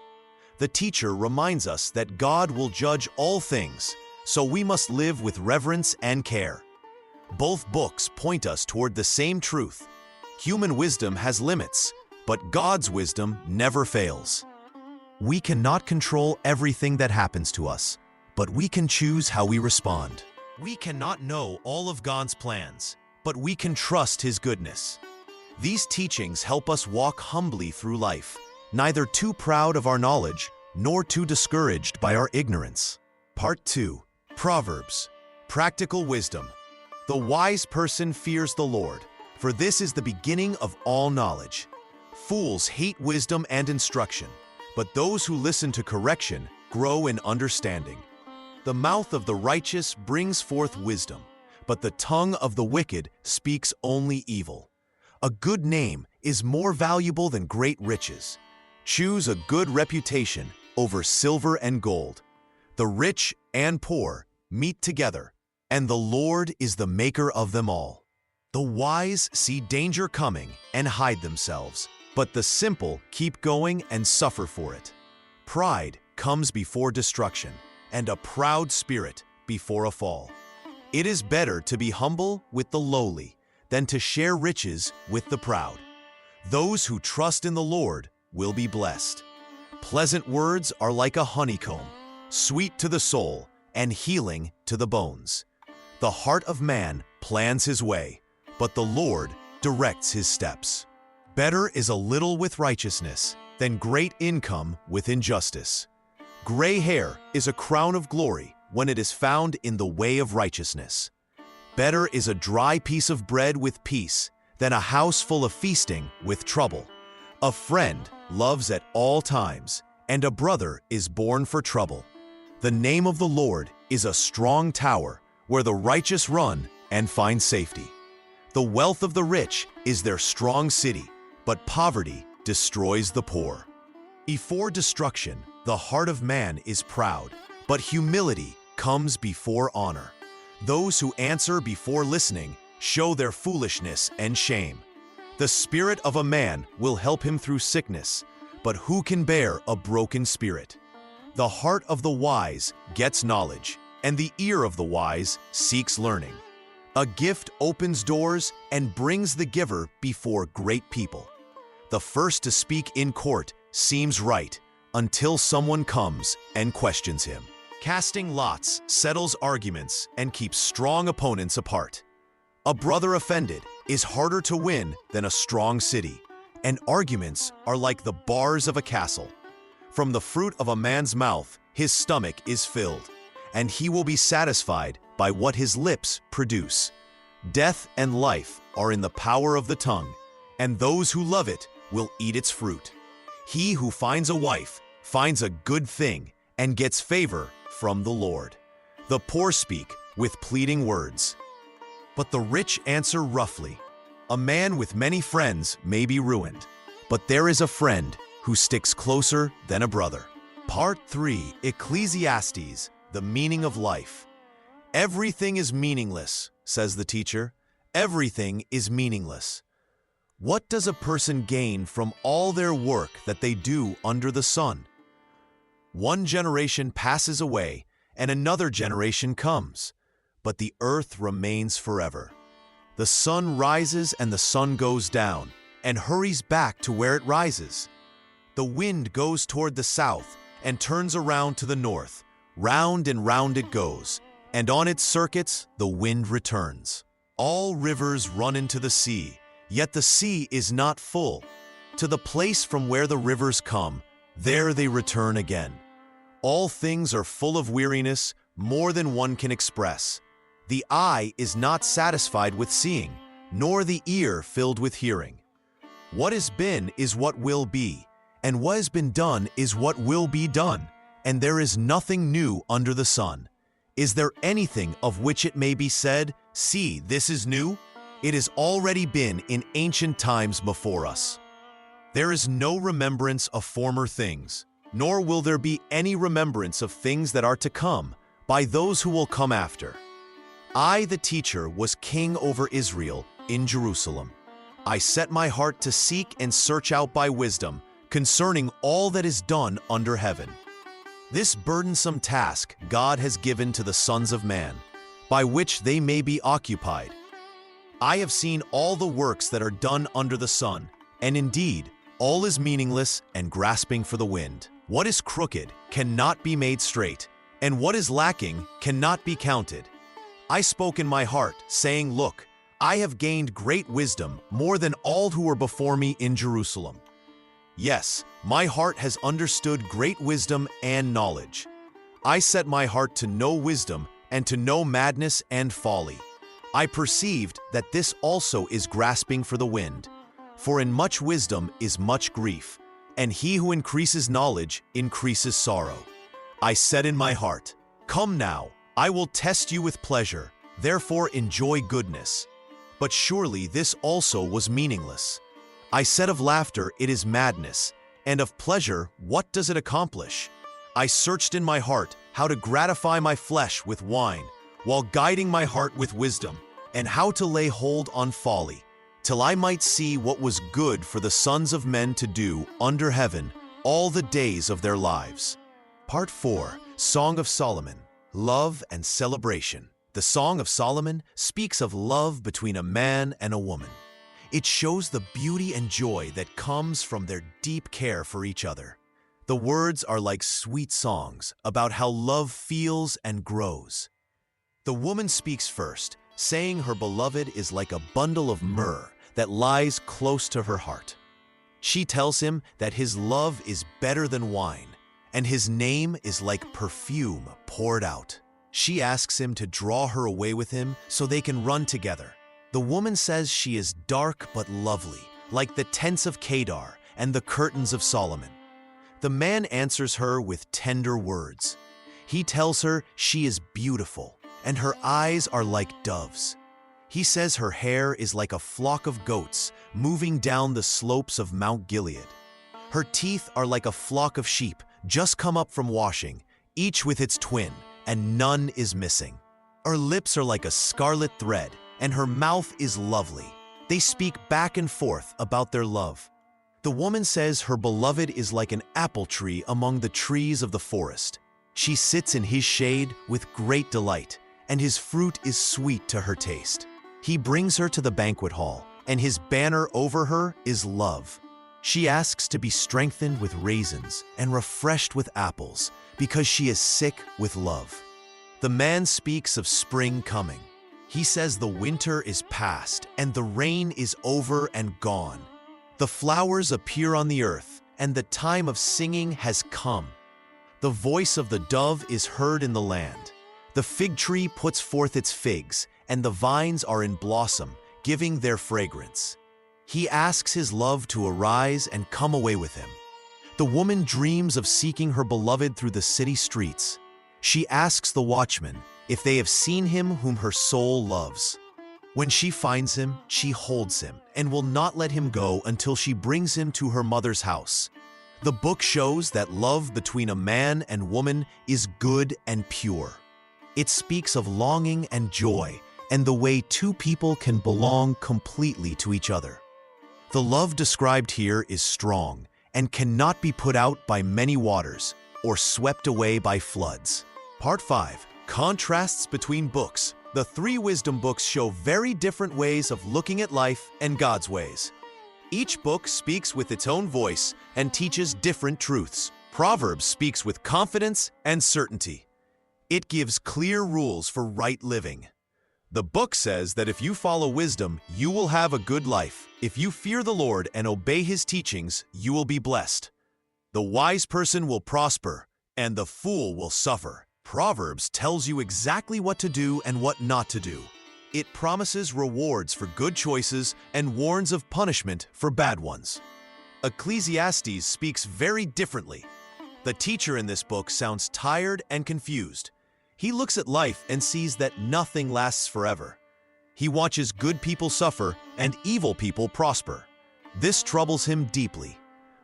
The teacher reminds us that God will judge all things, so we must live with reverence and care. Both books point us toward the same truth. Human wisdom has limits, but God's wisdom never fails. We cannot control everything that happens to us, but we can choose how we respond. We cannot know all of God's plans, but we can trust His goodness. These teachings help us walk humbly through life, neither too proud of our knowledge nor too discouraged by our ignorance. Part 2. Proverbs. Practical wisdom. The wise person fears the Lord, for this is the beginning of all knowledge. Fools hate wisdom and instruction, but those who listen to correction grow in understanding. The mouth of the righteous brings forth wisdom, but the tongue of the wicked speaks only evil. A good name is more valuable than great riches. Choose a good reputation over silver and gold. The rich and poor meet together, and the Lord is the maker of them all. The wise see danger coming and hide themselves, but the simple keep going and suffer for it. Pride comes before destruction, and a proud spirit before a fall. It is better to be humble with the lowly than to share riches with the proud. Those who trust in the Lord will be blessed. Pleasant words are like a honeycomb, sweet to the soul and healing to the bones. The heart of man plans his way, but the Lord directs his steps. Better is a little with righteousness than great income with injustice. Gray hair is a crown of glory when it is found in the way of righteousness. Better is a dry piece of bread with peace than a house full of feasting with trouble. A friend loves at all times, and a brother is born for trouble. The name of the Lord is a strong tower where the righteous run and find safety. The wealth of the rich is their strong city, but poverty destroys the poor. Before destruction, the heart of man is proud, but humility comes before honor. Those who answer before listening show their foolishness and shame. The spirit of a man will help him through sickness, but who can bear a broken spirit? The heart of the wise gets knowledge, and the ear of the wise seeks learning. A gift opens doors and brings the giver before great people. The first to speak in court seems right until someone comes and questions him. Casting lots settles arguments and keeps strong opponents apart. A brother offended is harder to win than a strong city, and arguments are like the bars of a castle. From the fruit of a man's mouth, his stomach is filled, and he will be satisfied by what his lips produce. Death and life are in the power of the tongue, and those who love it will eat its fruit. He who finds a wife finds a good thing and gets favor from the Lord. The poor speak with pleading words, but the rich answer roughly. A man with many friends may be ruined, but there is a friend who sticks closer than a brother. Part 3, Ecclesiastes, the meaning of life. Everything is meaningless, says the teacher. Everything is meaningless. What does a person gain from all their work that they do under the sun? One generation passes away and another generation comes, but the earth remains forever. The sun rises and the sun goes down and hurries back to where it rises. The wind goes toward the south and turns around to the north. Round and round it goes, and on its circuits the wind returns. All rivers run into the sea, yet the sea is not full. To the place from where the rivers come, there they return again. All things are full of weariness, more than one can express. The eye is not satisfied with seeing, nor the ear filled with hearing. What has been is what will be, and what has been done is what will be done, and there is nothing new under the sun. Is there anything of which it may be said, "See, this is new"? It has already been in ancient times before us. There is no remembrance of former things, nor will there be any remembrance of things that are to come by those who will come after. I, the teacher, was king over Israel in Jerusalem. I set my heart to seek and search out by wisdom concerning all that is done under heaven. This burdensome task God has given to the sons of man, by which they may be occupied. I have seen all the works that are done under the sun, and indeed, all is meaningless and grasping for the wind. What is crooked cannot be made straight, and what is lacking cannot be counted. I spoke in my heart, saying, Look, I have gained great wisdom, more than all who were before me in Jerusalem. Yes, my heart has understood great wisdom and knowledge. I set my heart to know wisdom and to know madness and folly. I perceived that this also is grasping for the wind. For in much wisdom is much grief, and he who increases knowledge increases sorrow. I said in my heart, Come now, I will test you with pleasure, therefore enjoy goodness. But surely this also was meaningless. I said of laughter, it is madness, and of pleasure, what does it accomplish? I searched in my heart how to gratify my flesh with wine, while guiding my heart with wisdom, and how to lay hold on folly, till I might see what was good for the sons of men to do under heaven all the days of their lives. Part 4, Song of Solomon, Love and Celebration. The Song of Solomon speaks of love between a man and a woman. It shows the beauty and joy that comes from their deep care for each other. The words are like sweet songs about how love feels and grows. The woman speaks first, saying her beloved is like a bundle of myrrh that lies close to her heart. She tells him that his love is better than wine, and his name is like perfume poured out. She asks him to draw her away with him so they can run together. The woman says she is dark but lovely, like the tents of Kedar and the curtains of Solomon. The man answers her with tender words. He tells her she is beautiful, and her eyes are like doves. He says her hair is like a flock of goats moving down the slopes of Mount Gilead. Her teeth are like a flock of sheep just come up from washing, each with its twin, and none is missing. Her lips are like a scarlet thread, and her mouth is lovely. They speak back and forth about their love. The woman says her beloved is like an apple tree among the trees of the forest. She sits in his shade with great delight, and his fruit is sweet to her taste. He brings her to the banquet hall, and his banner over her is love. She asks to be strengthened with raisins and refreshed with apples, because she is sick with love. The man speaks of spring coming. He says the winter is past, and the rain is over and gone. The flowers appear on the earth, and the time of singing has come. The voice of the dove is heard in the land. The fig tree puts forth its figs, and the vines are in blossom, giving their fragrance. He asks his love to arise and come away with him. The woman dreams of seeking her beloved through the city streets. She asks the watchmen if they have seen him whom her soul loves. When she finds him, she holds him and will not let him go until she brings him to her mother's house. The book shows that love between a man and woman is good and pure. It speaks of longing and joy and the way two people can belong completely to each other. The love described here is strong and cannot be put out by many waters or swept away by floods. Part 5. Contrasts between books. The three wisdom books show very different ways of looking at life and God's ways. Each book speaks with its own voice and teaches different truths. Proverbs speaks with confidence and certainty. It gives clear rules for right living. The book says that if you follow wisdom, you will have a good life. If you fear the Lord and obey his teachings, you will be blessed. The wise person will prosper, and the fool will suffer. Proverbs tells you exactly what to do and what not to do. It promises rewards for good choices and warns of punishment for bad ones. Ecclesiastes speaks very differently. The teacher in this book sounds tired and confused. He looks at life and sees that nothing lasts forever. He watches good people suffer and evil people prosper. This troubles him deeply.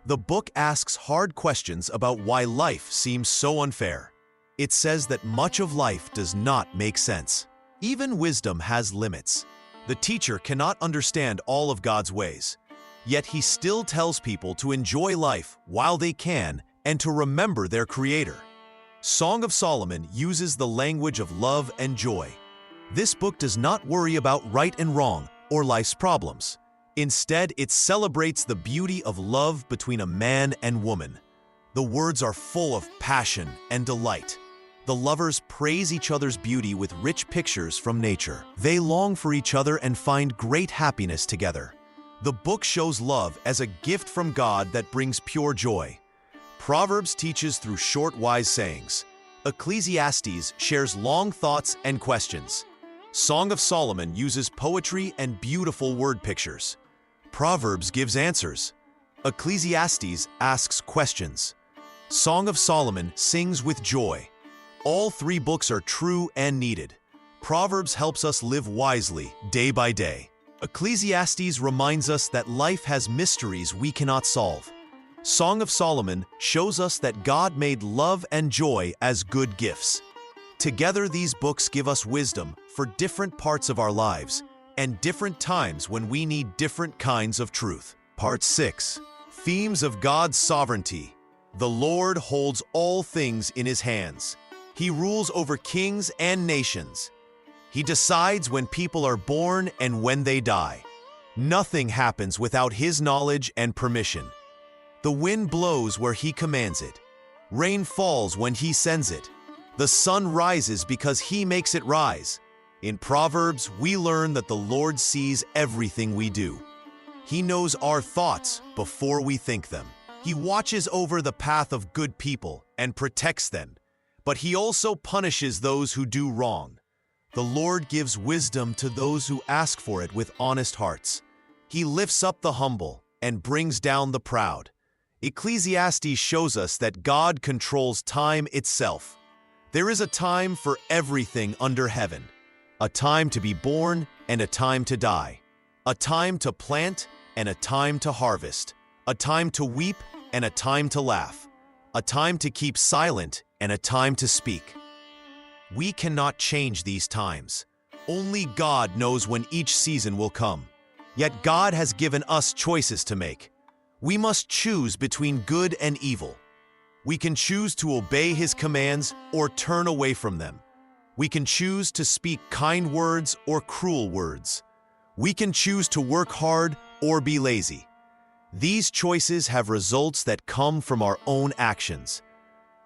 The book asks hard questions about why life seems so unfair. It says that much of life does not make sense. Even wisdom has limits. The teacher cannot understand all of God's ways. Yet he still tells people to enjoy life while they can and to remember their Creator. Song of Solomon uses the language of love and joy. This book does not worry about right and wrong or life's problems. Instead, it celebrates the beauty of love between a man and woman. The words are full of passion and delight. The lovers praise each other's beauty with rich pictures from nature. They long for each other and find great happiness together. The book shows love as a gift from God that brings pure joy. Proverbs teaches through short, wise sayings. Ecclesiastes shares long thoughts and questions. Song of Solomon uses poetry and beautiful word pictures. Proverbs gives answers. Ecclesiastes asks questions. Song of Solomon sings with joy. All three books are true and needed. Proverbs helps us live wisely day by day. Ecclesiastes reminds us that life has mysteries we cannot solve. Song of Solomon shows us that God made love and joy as good gifts. Together, these books give us wisdom for different parts of our lives and different times when we need different kinds of truth. Part 6. Themes of God's sovereignty. The Lord holds all things in his hands. He rules over kings and nations. He decides when people are born and when they die. Nothing happens without his knowledge and permission. The wind blows where he commands it. Rain falls when he sends it. The sun rises because he makes it rise. In Proverbs, we learn that the Lord sees everything we do. He knows our thoughts before we think them. He watches over the path of good people and protects them, but he also punishes those who do wrong. The Lord gives wisdom to those who ask for it with honest hearts. He lifts up the humble and brings down the proud. Ecclesiastes shows us that God controls time itself. There is a time for everything under heaven, a time to be born and a time to die, a time to plant and a time to harvest, a time to weep and a time to laugh, a time to keep silent and a time to speak. We cannot change these times. Only God knows when each season will come. Yet God has given us choices to make. We must choose between good and evil. We can choose to obey His commands or turn away from them. We can choose to speak kind words or cruel words. We can choose to work hard or be lazy. These choices have results that come from our own actions.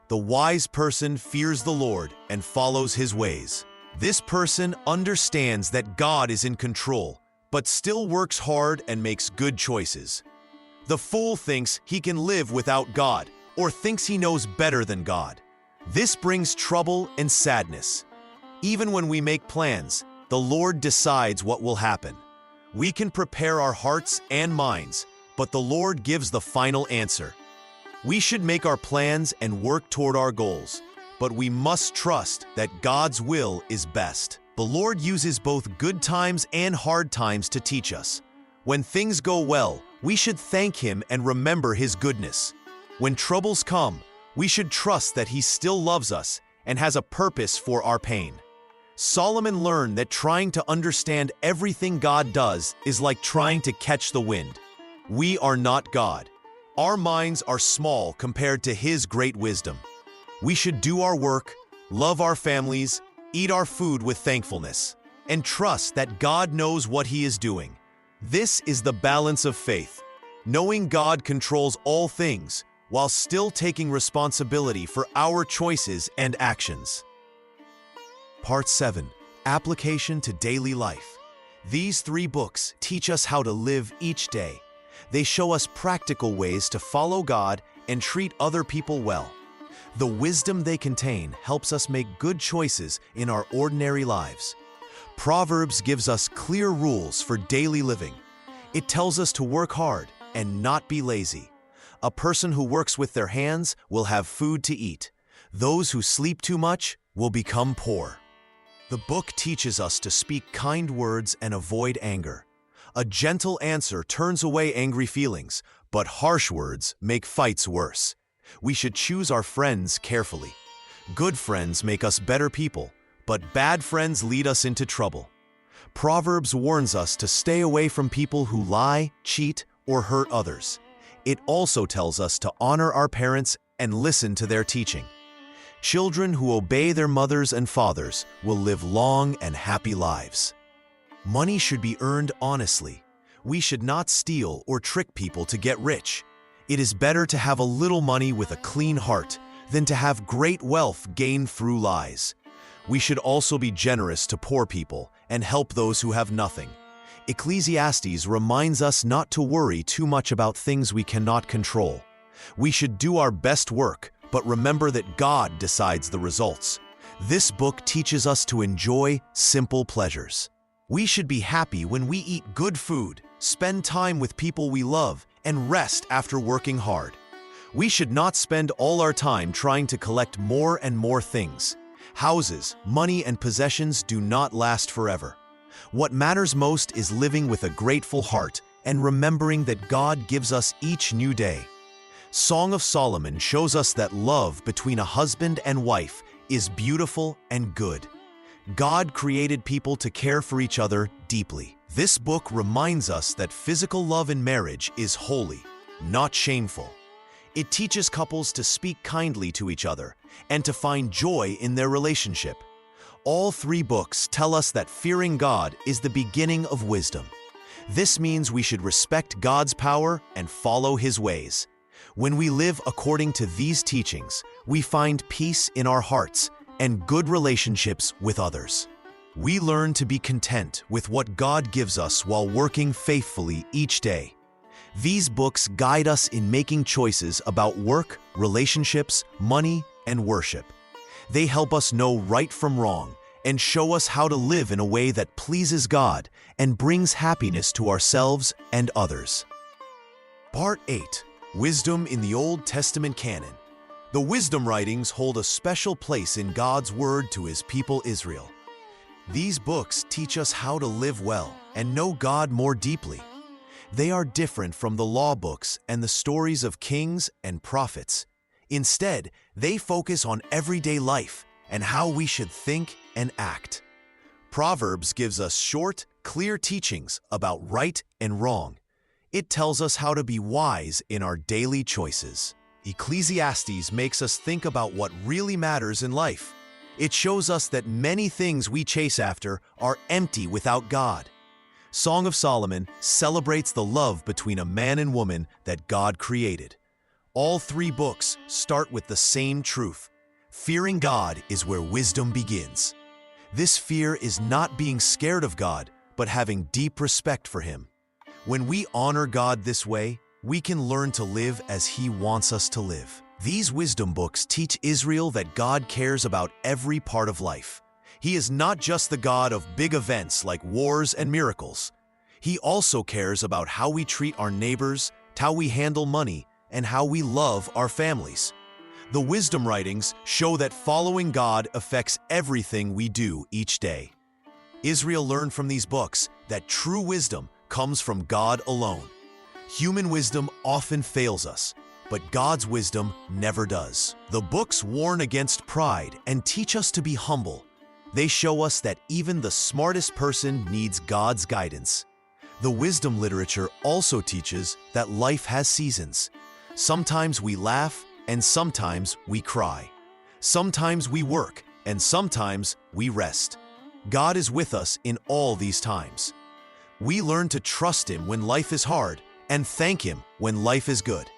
The wise person fears the Lord and follows His ways. This person understands that God is in control, but still works hard and makes good choices. The fool thinks he can live without God, or thinks he knows better than God. This brings trouble and sadness. Even when we make plans, the Lord decides what will happen. We can prepare our hearts and minds, but the Lord gives the final answer. We should make our plans and work toward our goals, but we must trust that God's will is best. The Lord uses both good times and hard times to teach us. When things go well, we should thank Him and remember His goodness. When troubles come, we should trust that He still loves us and has a purpose for our pain. Solomon learned that trying to understand everything God does is like trying to catch the wind. We are not God. Our minds are small compared to His great wisdom. We should do our work, love our families, eat our food with thankfulness, and trust that God knows what He is doing. This is the balance of faith, knowing God controls all things while still taking responsibility for our choices and actions. Part 7. Application to Daily Life. These 3 books teach us how to live each day. They show us practical ways to follow God and treat other people well. The wisdom they contain helps us make good choices in our ordinary lives. Proverbs gives us clear rules for daily living. It tells us to work hard and not be lazy. A person who works with their hands will have food to eat. Those who sleep too much will become poor. The book teaches us to speak kind words and avoid anger. A gentle answer turns away angry feelings, but harsh words make fights worse. We should choose our friends carefully. Good friends make us better people, but bad friends lead us into trouble. Proverbs warns us to stay away from people who lie, cheat, or hurt others. It also tells us to honor our parents and listen to their teaching. Children who obey their mothers and fathers will live long and happy lives. Money should be earned honestly. We should not steal or trick people to get rich. It is better to have a little money with a clean heart than to have great wealth gained through lies. We should also be generous to poor people and help those who have nothing. Ecclesiastes reminds us not to worry too much about things we cannot control. We should do our best work, but remember that God decides the results. This book teaches us to enjoy simple pleasures. We should be happy when we eat good food, spend time with people we love, and rest after working hard. We should not spend all our time trying to collect more and more things. Houses, money, and possessions do not last forever. What matters most is living with a grateful heart and remembering that God gives us each new day. Song of Solomon shows us that love between a husband and wife is beautiful and good. God created people to care for each other deeply. This book reminds us that physical love in marriage is holy, not shameful. It teaches couples to speak kindly to each other and to find joy in their relationship. All 3 books tell us that fearing God is the beginning of wisdom. This means we should respect God's power and follow His ways. When we live according to these teachings, we find peace in our hearts and good relationships with others. We learn to be content with what God gives us while working faithfully each day. These books guide us in making choices about work, relationships, money, and worship. They help us know right from wrong and show us how to live in a way that pleases God and brings happiness to ourselves and others. Part 8. Wisdom in the Old Testament Canon. The wisdom writings hold a special place in God's word to his people Israel. These books teach us how to live well and know God more deeply. They are different from the law books and the stories of kings and prophets. Instead, they focus on everyday life and how we should think and act. Proverbs gives us short, clear teachings about right and wrong. It tells us how to be wise in our daily choices. Ecclesiastes makes us think about what really matters in life. It shows us that many things we chase after are empty without God. Song of Solomon celebrates the love between a man and woman that God created. All three books start with the same truth. Fearing God is where wisdom begins. This fear is not being scared of God, but having deep respect for Him. When we honor God this way, we can learn to live as He wants us to live. These wisdom books teach Israel that God cares about every part of life. He is not just the God of big events like wars and miracles. He also cares about how we treat our neighbors, how we handle money, and how we love our families. The wisdom writings show that following God affects everything we do each day. Israel learned from these books that true wisdom comes from God alone. Human wisdom often fails us, but God's wisdom never does. The books warn against pride and teach us to be humble. They show us that even the smartest person needs God's guidance. The wisdom literature also teaches that life has seasons. Sometimes we laugh and sometimes we cry. Sometimes we work and sometimes we rest. God is with us in all these times. We learn to trust Him when life is hard and thank Him when life is good.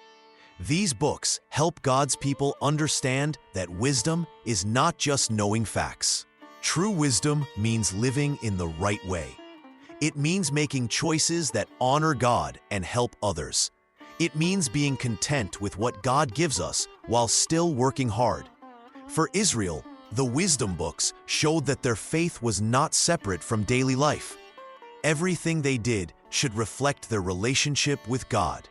These books help God's people understand that wisdom is not just knowing facts. True wisdom means living in the right way. It means making choices that honor God and help others. It means being content with what God gives us while still working hard. For Israel, the wisdom books showed that their faith was not separate from daily life. Everything they did should reflect their relationship with God.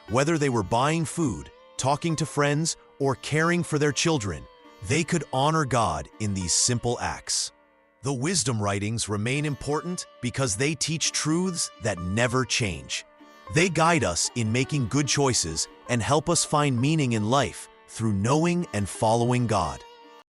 Whether they were buying food, talking to friends, or caring for their children, they could honor God in these simple acts. The wisdom writings remain important because they teach truths that never change. They guide us in making good choices and help us find meaning in life through knowing and following God.